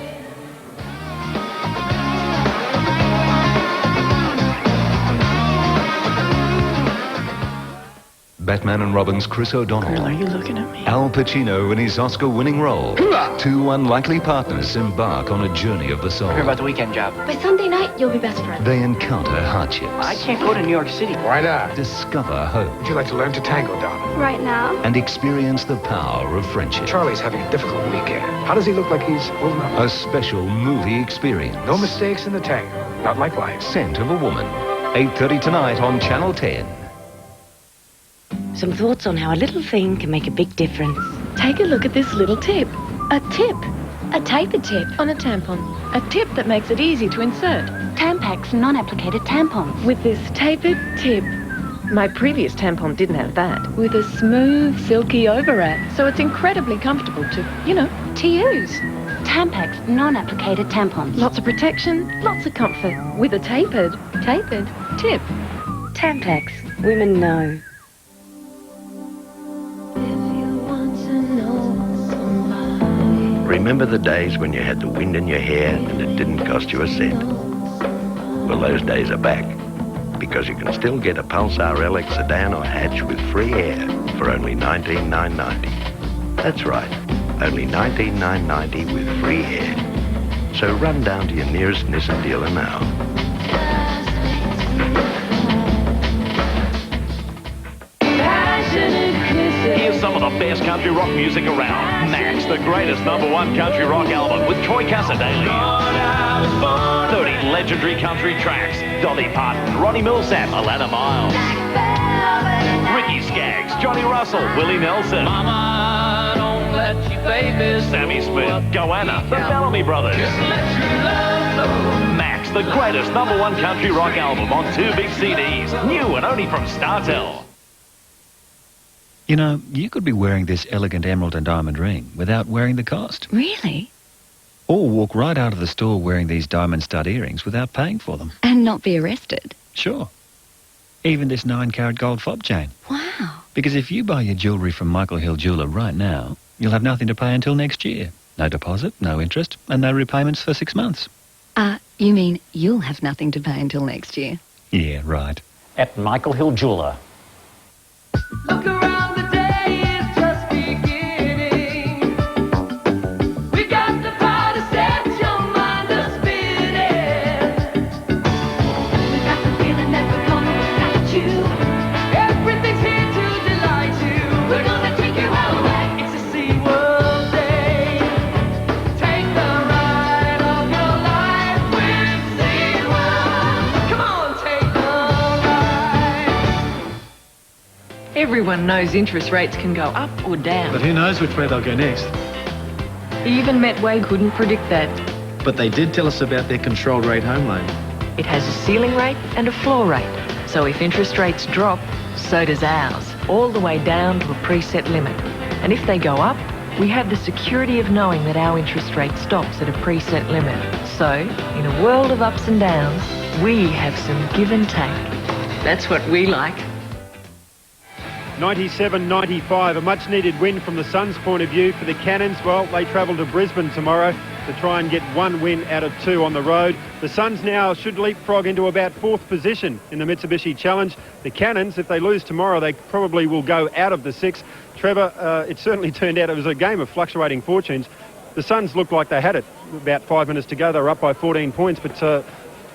Batman and Robin's Chris O'Donnell. Girl, are you looking at me? Al Pacino in his Oscar-winning role. 2 unlikely partners embark on a journey of the soul. Hear about the weekend job? By Sunday night, you'll be best friends. They encounter hardships. I can't go to New York City. Why not? Discover hope. Would you like to learn to tango, darling? Right now? And experience the power of friendship. Charlie's having a difficult weekend. How does he look like he's holding up? A special movie experience. No mistakes in the tango. Not like life. Scent of a Woman. 8:30 tonight on Channel 10. Some thoughts on how a little thing can make a big difference. Take a look at this little tip. A tip. A tapered tip. On a tampon. A tip that makes it easy to insert. Tampax non-applicated tampons. With this tapered tip. My previous tampon didn't have that. With a smooth, silky overwrap. So it's incredibly comfortable to use. Tampax non-applicated tampons. Lots of protection, lots of comfort. With a tapered tip. Tampax. Women know. Remember the days when you had the wind in your hair and it didn't cost you a cent? Well, those days are back, because you can still get a Pulsar LX sedan or hatch with free air for only $19,990. That's right, only $19,990 with free air. So run down to your nearest Nissan dealer now. Here's some of the best country rock music around. Max, the greatest #1 country rock album with Troy Cassadaly. 30 legendary country tracks. Dolly Parton, Ronnie Millsap, Alana Miles. Ricky Skaggs, Johnny Russell, Willie Nelson. Mama, don't let you baby. Sammy Smith, Goanna, the Bellamy Brothers. Max, the greatest #1 country rock album on 2 big CDs. New and only from Startel. You know, you could be wearing this elegant emerald and diamond ring without wearing the cost. Really? Or walk right out of the store wearing these diamond stud earrings without paying for them. And not be arrested? Sure. Even this 9-carat gold fob chain. Wow. Because if you buy your jewellery from Michael Hill Jeweller right now, you'll have nothing to pay until next year. No deposit, no interest, and no repayments for 6 months. You mean you'll have nothing to pay until next year? Yeah, right. At Michael Hill Jeweller. Look around, the day is just beginning. We got the party Everyone knows interest rates can go up or down. But who knows which way they'll go next? Even Metway couldn't predict that. But they did tell us about their controlled rate home loan. It has a ceiling rate and a floor rate. So if interest rates drop, so does ours, all the way down to a preset limit. And if they go up, we have the security of knowing that our interest rate stops at a preset limit. So, in a world of ups and downs, we have some give and take. That's what we like. 97-95, a much-needed win from the Suns' point of view. For the Cannons, well, they travel to Brisbane tomorrow to try and get 1 win out of 2 on the road. The Suns now should leapfrog into about 4th position in the Mitsubishi Challenge. The Cannons, if they lose tomorrow, they probably will go out of the 6. Trevor, it certainly turned out it was a game of fluctuating fortunes. The Suns looked like they had it. About 5 minutes to go, they were up by 14 points, but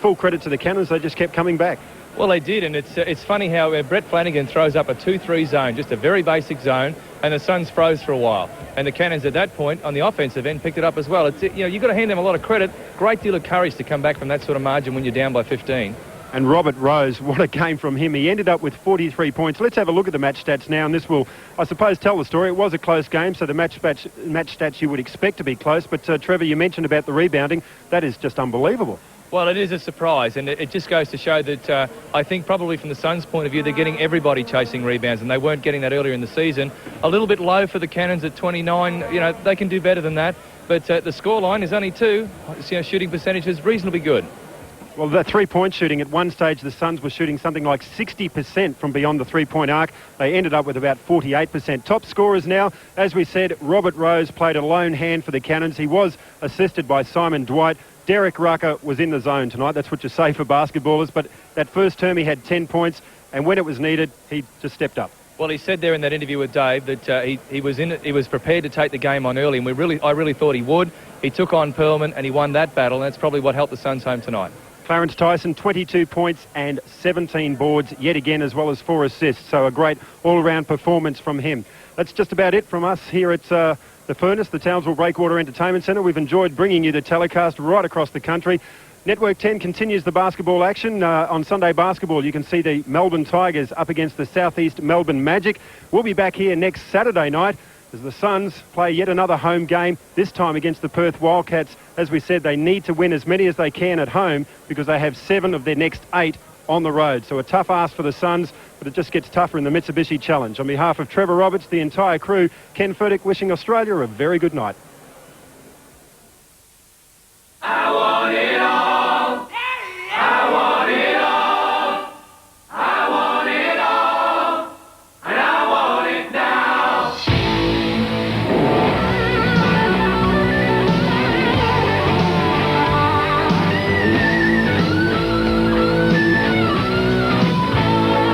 full credit to the Cannons, they just kept coming back. Well, they did, and it's funny how Brett Flanagan throws up a 2-3 zone, just a very basic zone, and the Suns froze for a while. And the Cannons at that point, on the offensive end, picked it up as well. You've got to hand them a lot of credit. Great deal of courage to come back from that sort of margin when you're down by 15. And Robert Rose, what a game from him. He ended up with 43 points. Let's have a look at the match stats now, and this will, I suppose, tell the story. It was a close game, so the match stats you would expect to be close. But, Trevor, you mentioned about the rebounding. That is just unbelievable. Well, it is a surprise, and it just goes to show that I think probably from the Suns' point of view, they're getting everybody chasing rebounds, and they weren't getting that earlier in the season. A little bit low for the Cannons at 29. They can do better than that, but the scoreline is only 2. Shooting percentage is reasonably good. Well, the three-point shooting, at one stage the Suns were shooting something like 60% from beyond the three-point arc. They ended up with about 48%. Top scorers now, as we said, Robert Rose played a lone hand for the Cannons. He was assisted by Simon Dwight. Derek Rucker was in the zone tonight. That's what you say for basketballers. But that first term he had 10 points, and when it was needed, he just stepped up. Well, he said there in that interview with Dave that he was in it. He was prepared to take the game on early, and I really thought he would. He took on Perlman, and he won that battle, and that's probably what helped the Suns home tonight. Clarence Tyson, 22 points and 17 boards yet again, as well as 4 assists. So a great all-around performance from him. That's just about it from us here at the Furnace, the Townsville Breakwater Entertainment Centre. We've enjoyed bringing you the telecast right across the country. Network 10 continues the basketball action. On Sunday basketball, you can see the Melbourne Tigers up against the Southeast Melbourne Magic. We'll be back here next Saturday night as the Suns play yet another home game, this time against the Perth Wildcats. As we said, they need to win as many as they can at home because they have 7 of their next 8 on the road. So a tough ask for the Suns, but it just gets tougher in the Mitsubishi Challenge. On behalf of Trevor Roberts, the entire crew, Ken Furtick wishing Australia a very good night. I want it all. I want it all. I want it all. And I want it now.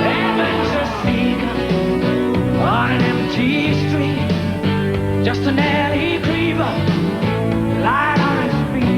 Heaven's a seeker on an empty street. Just an alley creeper. Light on his feet.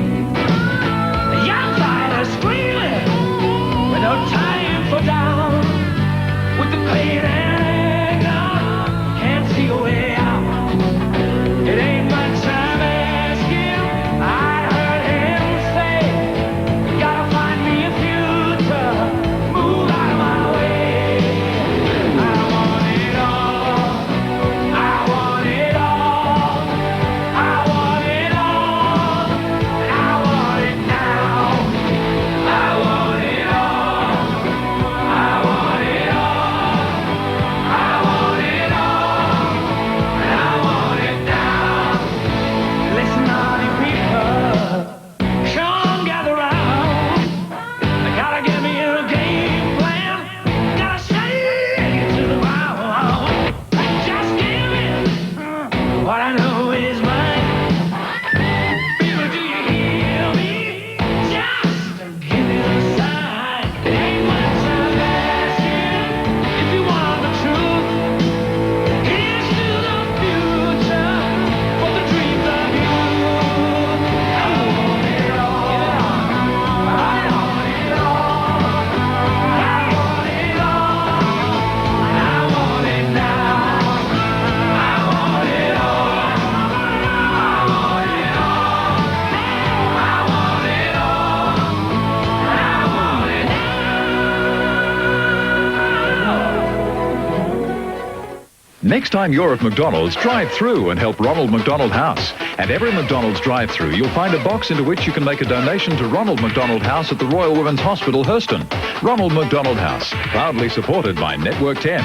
Next time you're at McDonald's, drive through and help Ronald McDonald House. At every McDonald's drive-through, you'll find a box into which you can make a donation to Ronald McDonald House at the Royal Women's Hospital, Hurston. Ronald McDonald House, proudly supported by Network 10.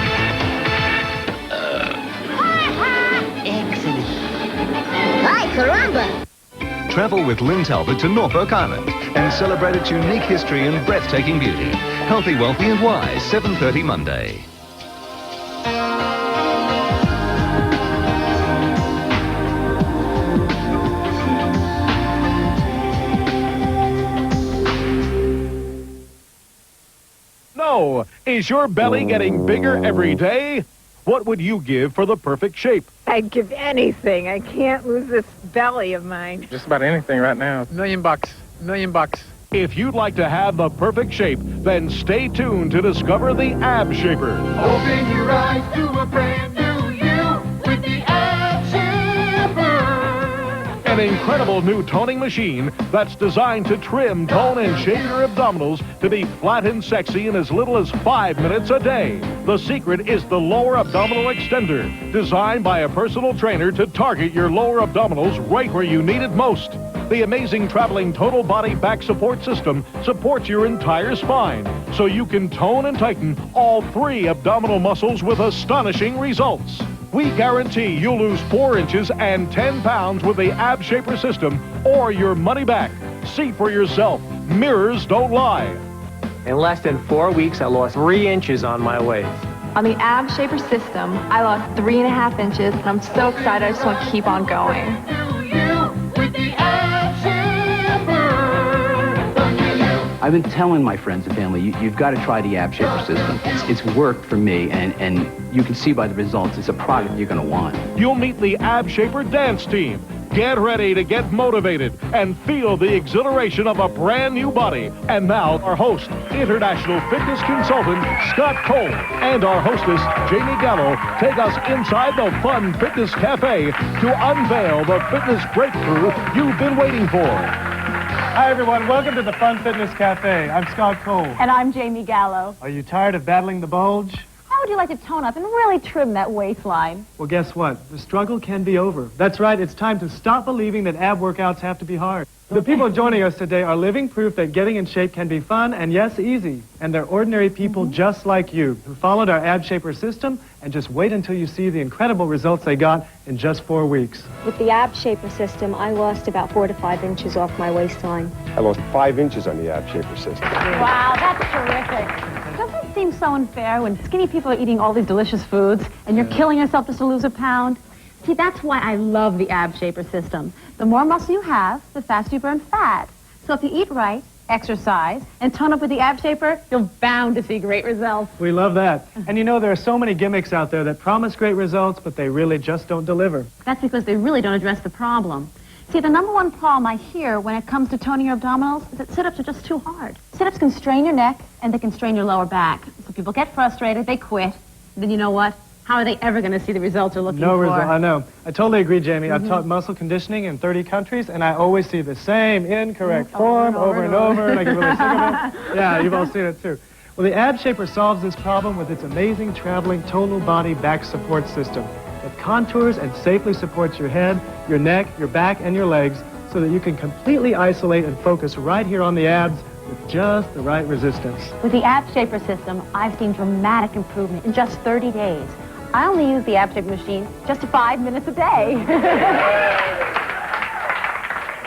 Excellent. Hi, caramba. Travel with Lynn Talbot to Norfolk Island and celebrate its unique history and breathtaking beauty. Healthy, wealthy and wise, 7:30 Monday. No! Is your belly getting bigger every day? What would you give for the perfect shape? I'd give anything. I can't lose this belly of mine. Just about anything right now. $1 million. $1 million. If you'd like to have the perfect shape, then stay tuned to discover the Ab Shaper. Open your eyes to a brand new you with the Ab Shaper. An incredible new toning machine that's designed to trim, tone, and shape your abdominals to be flat and sexy in as little as 5 minutes a day. The secret is the lower abdominal extender, designed by a personal trainer to target your lower abdominals right where you need it most. The amazing traveling total body back support system supports your entire spine, so you can tone and tighten all 3 abdominal muscles with astonishing results. We guarantee you'll lose 4 inches and 10 pounds with the Ab Shaper system or your money back. See for yourself. Mirrors don't lie. In less than 4 weeks, I lost 3 inches on my waist. On the Ab Shaper system, I lost 3.5 inches, and I'm so excited. I just want to keep on going. I've been telling my friends and family, you've got to try the Ab Shaper system. It's worked for me, and you can see by the results, it's a product you're going to want. You'll meet the Ab Shaper dance team. Get ready to get motivated and feel the exhilaration of a brand new body. And now, our host, international fitness consultant Scott Cole, and our hostess, Jamie Gallo, take us inside the Fun Fitness Cafe to unveil the fitness breakthrough you've been waiting for. Hi, everyone. Welcome to the Fun Fitness Cafe. I'm Scott Cole. And I'm Jamie Gallo. Are you tired of battling the bulge? How would you like to tone up and really trim that waistline? Well, guess what? The struggle can be over. That's right. It's time to stop believing that ab workouts have to be hard. The people joining us today are living proof that getting in shape can be fun and, yes, easy. And they're ordinary people just like you who followed our Ab Shaper system, and just wait until you see the incredible results they got in just 4 weeks. With the Ab Shaper system, I lost about 4 to 5 inches off my waistline. I lost 5 inches on the Ab Shaper system. Wow, that's terrific. Doesn't it seem so unfair when skinny people are eating all these delicious foods and you're killing yourself just to lose a pound? See, that's why I love the Ab Shaper system. The more muscle you have, the faster you burn fat. So if you eat right, exercise, and tone up with the Ab Shaper, you're bound to see great results. We love that. And you know, there are so many gimmicks out there that promise great results, but they really just don't deliver. That's because they really don't address the problem. See, the number one problem I hear when it comes to toning your abdominals is that sit-ups are just too hard. Sit-ups can strain your neck, and they can strain your lower back. So people get frustrated, they quit. Then you know what? How are they ever going to see the results they're looking for? No result, I know. I totally agree, Jamie. I've taught muscle conditioning in 30 countries, and I always see the same incorrect form over and over, and I get really sick of it. Yeah, you've all seen it too. Well, the Ab Shaper solves this problem with its amazing traveling total body back support system that contours and safely supports your head, your neck, your back, and your legs so that you can completely isolate and focus right here on the abs with just the right resistance. With the Ab Shaper system, I've seen dramatic improvement in just 30 days. I only use the Ab Shaper machine just 5 minutes a day.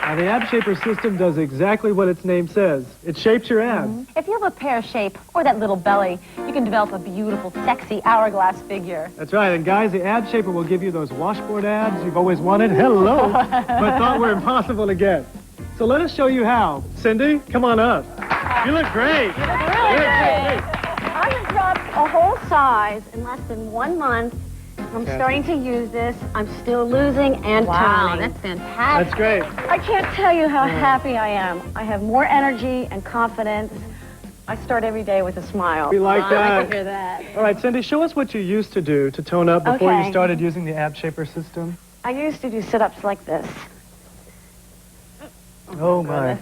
Now, the Ab Shaper system does exactly what its name says. It shapes your abs. If you have a pear shape or that little belly, you can develop a beautiful, sexy hourglass figure. That's right. And guys, the Ab Shaper will give you those washboard abs you've always wanted. Hello. But thought were impossible to get. So let us show you how. Cindy, come on up. You look great. You look really great. I have dropped a whole size in less than 1 month. I'm starting to use this. I'm still losing and Wow, toning. that's fantastic. That's great. I can't tell you how happy I am. I have more energy and confidence. I start every day with a smile. We like that. I can hear that. All right, Cindy, show us what you used to do to tone up before Okay. you started using the Ab Shaper system. I used to do sit-ups like this. Oh, my.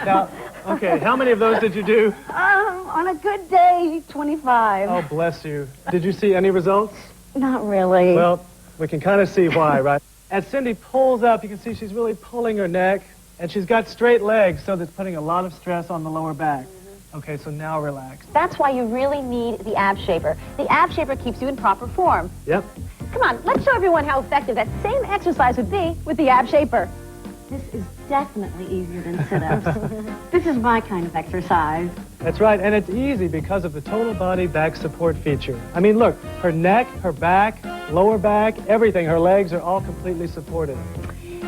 Now, okay, how many of those did you do? On a good day, 25. Oh, bless you. Did you see any results? Not really. Well, we can kind of see why, right? As Cindy pulls up, you can see she's really pulling her neck, and she's got straight legs, so that's putting a lot of stress on the lower back. Okay, so now relax. That's why you really need the Ab Shaper. The Ab Shaper keeps you in proper form. Yep. Come on, let's show everyone how effective that same exercise would be with the Ab Shaper. This is definitely easier than sit-ups. This is my kind of exercise. That's right, and it's easy because of the total body back support feature. I mean, look, her neck, her back, lower back, everything, her legs are all completely supported.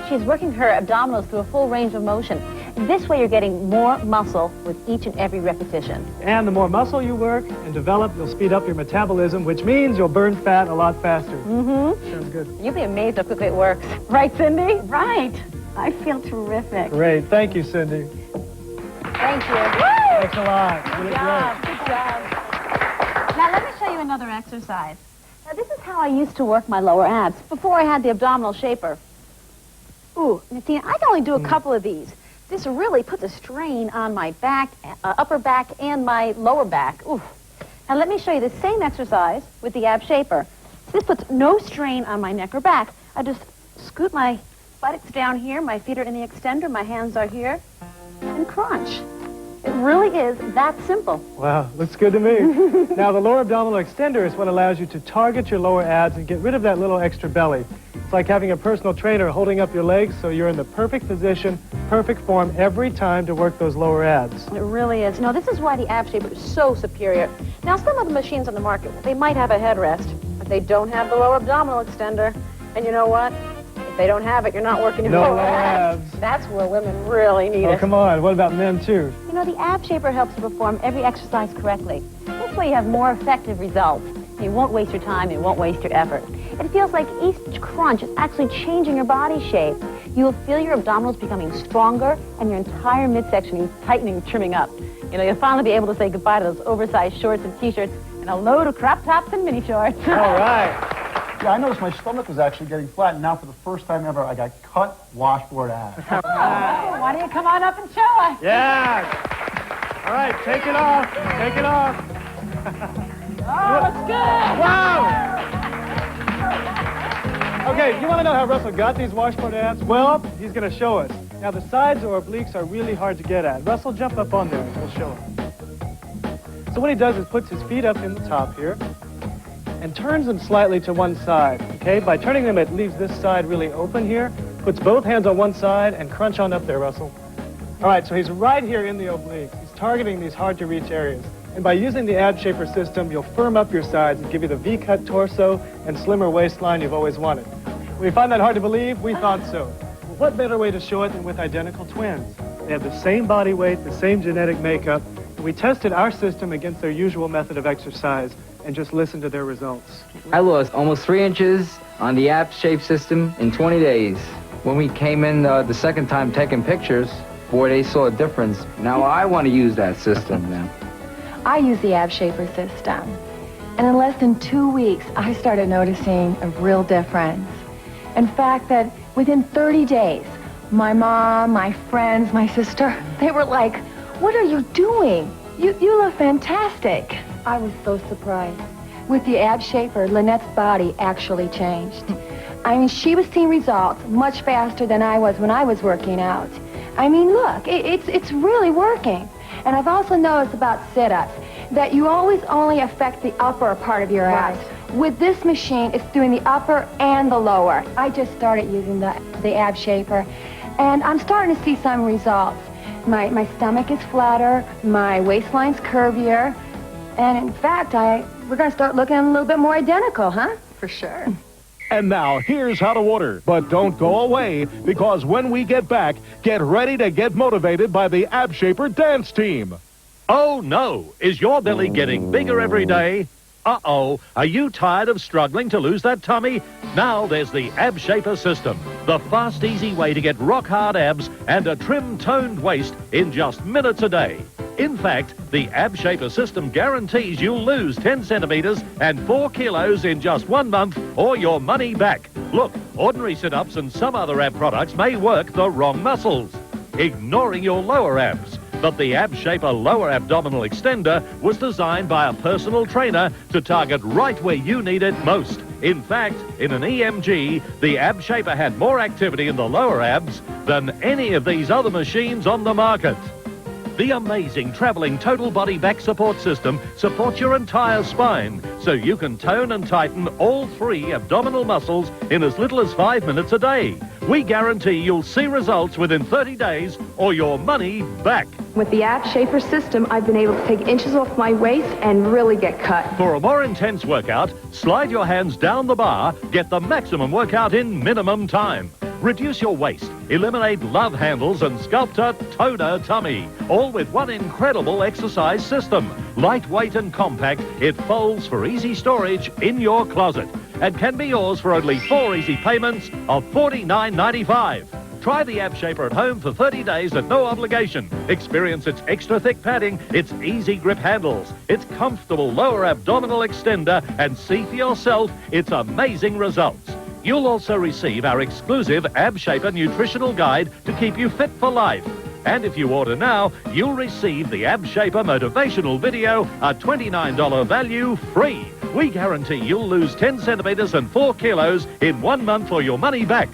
She's working her abdominals through a full range of motion. This way you're getting more muscle with each and every repetition. And the more muscle you work and develop, you'll speed up your metabolism, which means you'll burn fat a lot faster. Mm-hmm. Sounds good. You'll be amazed how quickly it works. Right, Cindy? Right. I feel terrific. Great. Thank you, Cindy. Thank you. Thanks a lot. Good Really job. great. Good job. Now let me show you another exercise. Now this is how I used to work my lower abs before I had the abdominal shaper. Ooh, Natina, I can only do a couple of these. This really puts a strain on my back, upper back, and my lower back. Ooh. Now let me show you the same exercise with the Ab Shaper. This puts no strain on my neck or back. I just scoot my buttocks down here, my feet are in the extender, my hands are here, and crunch. It really is that simple. Wow, looks good to me. Now, the lower abdominal extender is what allows you to target your lower abs and get rid of that little extra belly. It's like having a personal trainer holding up your legs so you're in the perfect position, perfect form every time to work those lower abs. It really is. No, this is why the Ab Shaper is so superior. Now, some of the machines on the market, they might have a headrest, but they don't have the lower abdominal extender. And you know what? If they don't have it, you're not working your No lower lower abs. abs. That's where women really need Oh, it. come on. What about men, too? You know, the Ab Shaper helps you perform every exercise correctly. This way you have more effective results. You won't waste your time, you won't waste your effort. It feels like each crunch is actually changing your body shape. You'll feel your abdominals becoming stronger and your entire midsection tightening, trimming up. You know, you'll finally be able to say goodbye to those oversized shorts and t-shirts and a load of crop tops and mini shorts. All right. Yeah, I noticed my stomach was actually getting flat, and now for the first time ever, I got cut washboard abs. Why don't you come on up and show us? Yeah. All right, take it off. Take it off. Oh, it's good. Wow. Okay, you want to know how Russell got these washboard abs? Well, he's going to show us. Now, the sides or obliques are really hard to get at. Russell, jump up on there and we'll show him. So what he does is puts his feet up in the top here and turns them slightly to one side, okay? By turning them, it leaves this side really open here, puts both hands on one side, and crunch on up there, Russell. All right, so he's right here in the obliques. He's targeting these hard-to-reach areas. And by using the Ab Shaper system, you'll firm up your sides and give you the V-cut torso and slimmer waistline you've always wanted. When you find that hard to believe, we thought so. Well, what better way to show it than with identical twins? They have the same body weight, the same genetic makeup, and we tested our system against their usual method of exercise and just listened to their results. I lost almost 3 inches on the Ab Shape system in 20 days. When we came in the second time taking pictures, boy, they saw a difference. Now I want to use that system now. I use the Ab Shaper system, and in less than 2 weeks, I started noticing a real difference. In fact, that within 30 days, my mom, my friends, my sister, they were like, "What are you doing? You look fantastic." I was so surprised. With the Ab Shaper, Lynette's body actually changed. I mean, she was seeing results much faster than I was when I was working out. I mean, look, it's really working. And I've also noticed about sit-ups that you always only affect the upper part of your abs. With this machine, it's doing the upper and the lower. I just started using the Ab Shaper, and I'm starting to see some results. My stomach is flatter, my waistline's curvier, and in fact, we're going to start looking a little bit more identical, huh? For sure. And now, here's how to order. But don't go away, because when we get back, get ready to get motivated by the Ab Shaper dance team. Oh, no. Is your belly getting bigger every day? Uh-oh. Are you tired of struggling to lose that tummy? Now there's the Ab Shaper system. The fast, easy way to get rock-hard abs and a trim, toned waist in just minutes a day. In fact, the Ab Shaper system guarantees you'll lose 10 centimeters and 4 kilos in just 1 month or your money back. Look, ordinary sit-ups and some other ab products may work the wrong muscles, ignoring your lower abs. But the Ab Shaper lower abdominal extender was designed by a personal trainer to target right where you need it most. In fact, in an EMG, the Ab Shaper had more activity in the lower abs than any of these other machines on the market. The amazing travelling total body back support system supports your entire spine, so you can tone and tighten all 3 abdominal muscles in as little as 5 minutes a day. We guarantee you'll see results within 30 days or your money back. With the Ab Shaper system, I've been able to take inches off my waist and really get cut. For a more intense workout, slide your hands down the bar, get the maximum workout in minimum time. Reduce your waist, eliminate love handles and sculpt a toner tummy, all with one incredible exercise system. Lightweight and compact, it folds for easy storage in your closet and can be yours for only 4 easy payments of $49.95. Try the Ab Shaper at home for 30 days at no obligation. Experience its extra thick padding, its easy grip handles, its comfortable lower abdominal extender, and see for yourself its amazing results. You'll also receive our exclusive Ab Shaper nutritional guide to keep you fit for life. And if you order now, you'll receive the Ab Shaper motivational video, a $29 value, free. We guarantee you'll lose 10 centimeters and 4 kilos in 1 month or your money back.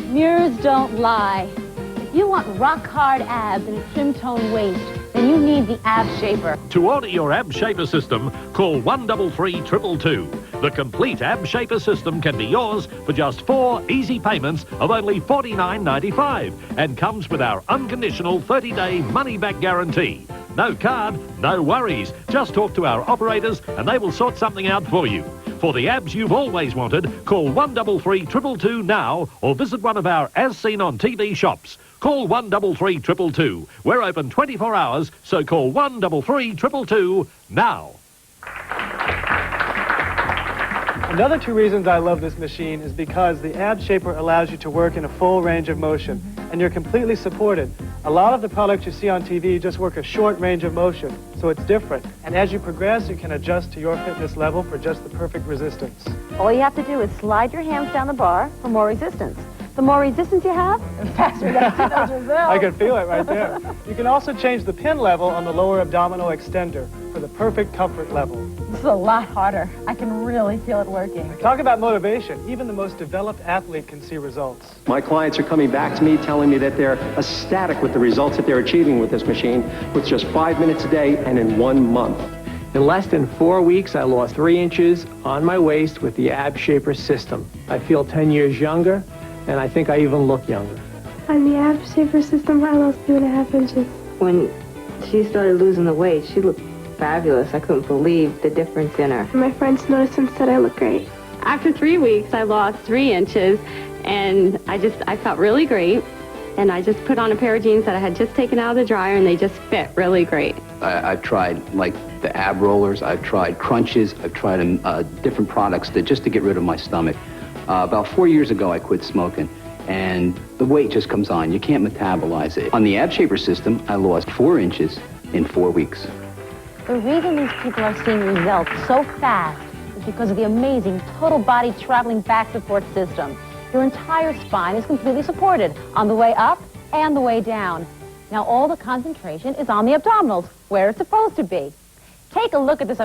Mirrors don't lie. If you want rock-hard abs and a trim-tone waist, then you need the Ab Shaper. To order your Ab Shaper system, call 133-222. The complete Ab Shaper system can be yours for just 4 easy payments of only $49.95 and comes with our unconditional 30-day money-back guarantee. No card, no worries. Just talk to our operators and they will sort something out for you. For the abs you've always wanted, call 133-222 now or visit one of our As Seen on TV shops. Call 133-222. We're open 24 hours, so call 133-222 now. Another 2 reasons I love this machine is because the Ab Shaper allows you to work in a full range of motion, and you're completely supported. A lot of the products you see on TV just work a short range of motion, so it's different. And as you progress, you can adjust to your fitness level for just the perfect resistance. All you have to do is slide your hands down the bar for more resistance. The more resistance you have, the faster you get to those results. I can feel it right there. You can also change the pin level on the lower abdominal extender for the perfect comfort level. This is a lot harder. I can really feel it working. Talk about motivation. Even the most developed athlete can see results. My clients are coming back to me telling me that they're ecstatic with the results that they're achieving with this machine with just 5 minutes a day and in 1 month. In less than 4 weeks, I lost 3 inches on my waist with the Ab Shaper system. I feel 10 years younger, and I think I even look younger. On the Ab Shaper system, I lost 2.5 inches. When she started losing the weight, she looked fabulous. I couldn't believe the difference in her. My friends noticed and said I look great. After 3 weeks, I lost 3 inches, and I felt really great. And I just put on a pair of jeans that I had just taken out of the dryer, and they just fit really great. I've tried like the ab rollers, I've tried crunches, I've tried different products just to get rid of my stomach. About 4 years ago, I quit smoking, and the weight just comes on. You can't metabolize it. On the Ab Shaper system, I lost 4 inches in 4 weeks. The reason these people are seeing results so fast is because of the amazing total body traveling back support system. Your entire spine is completely supported on the way up and the way down. Now all the concentration is on the abdominals, where it's supposed to be. Take a look at this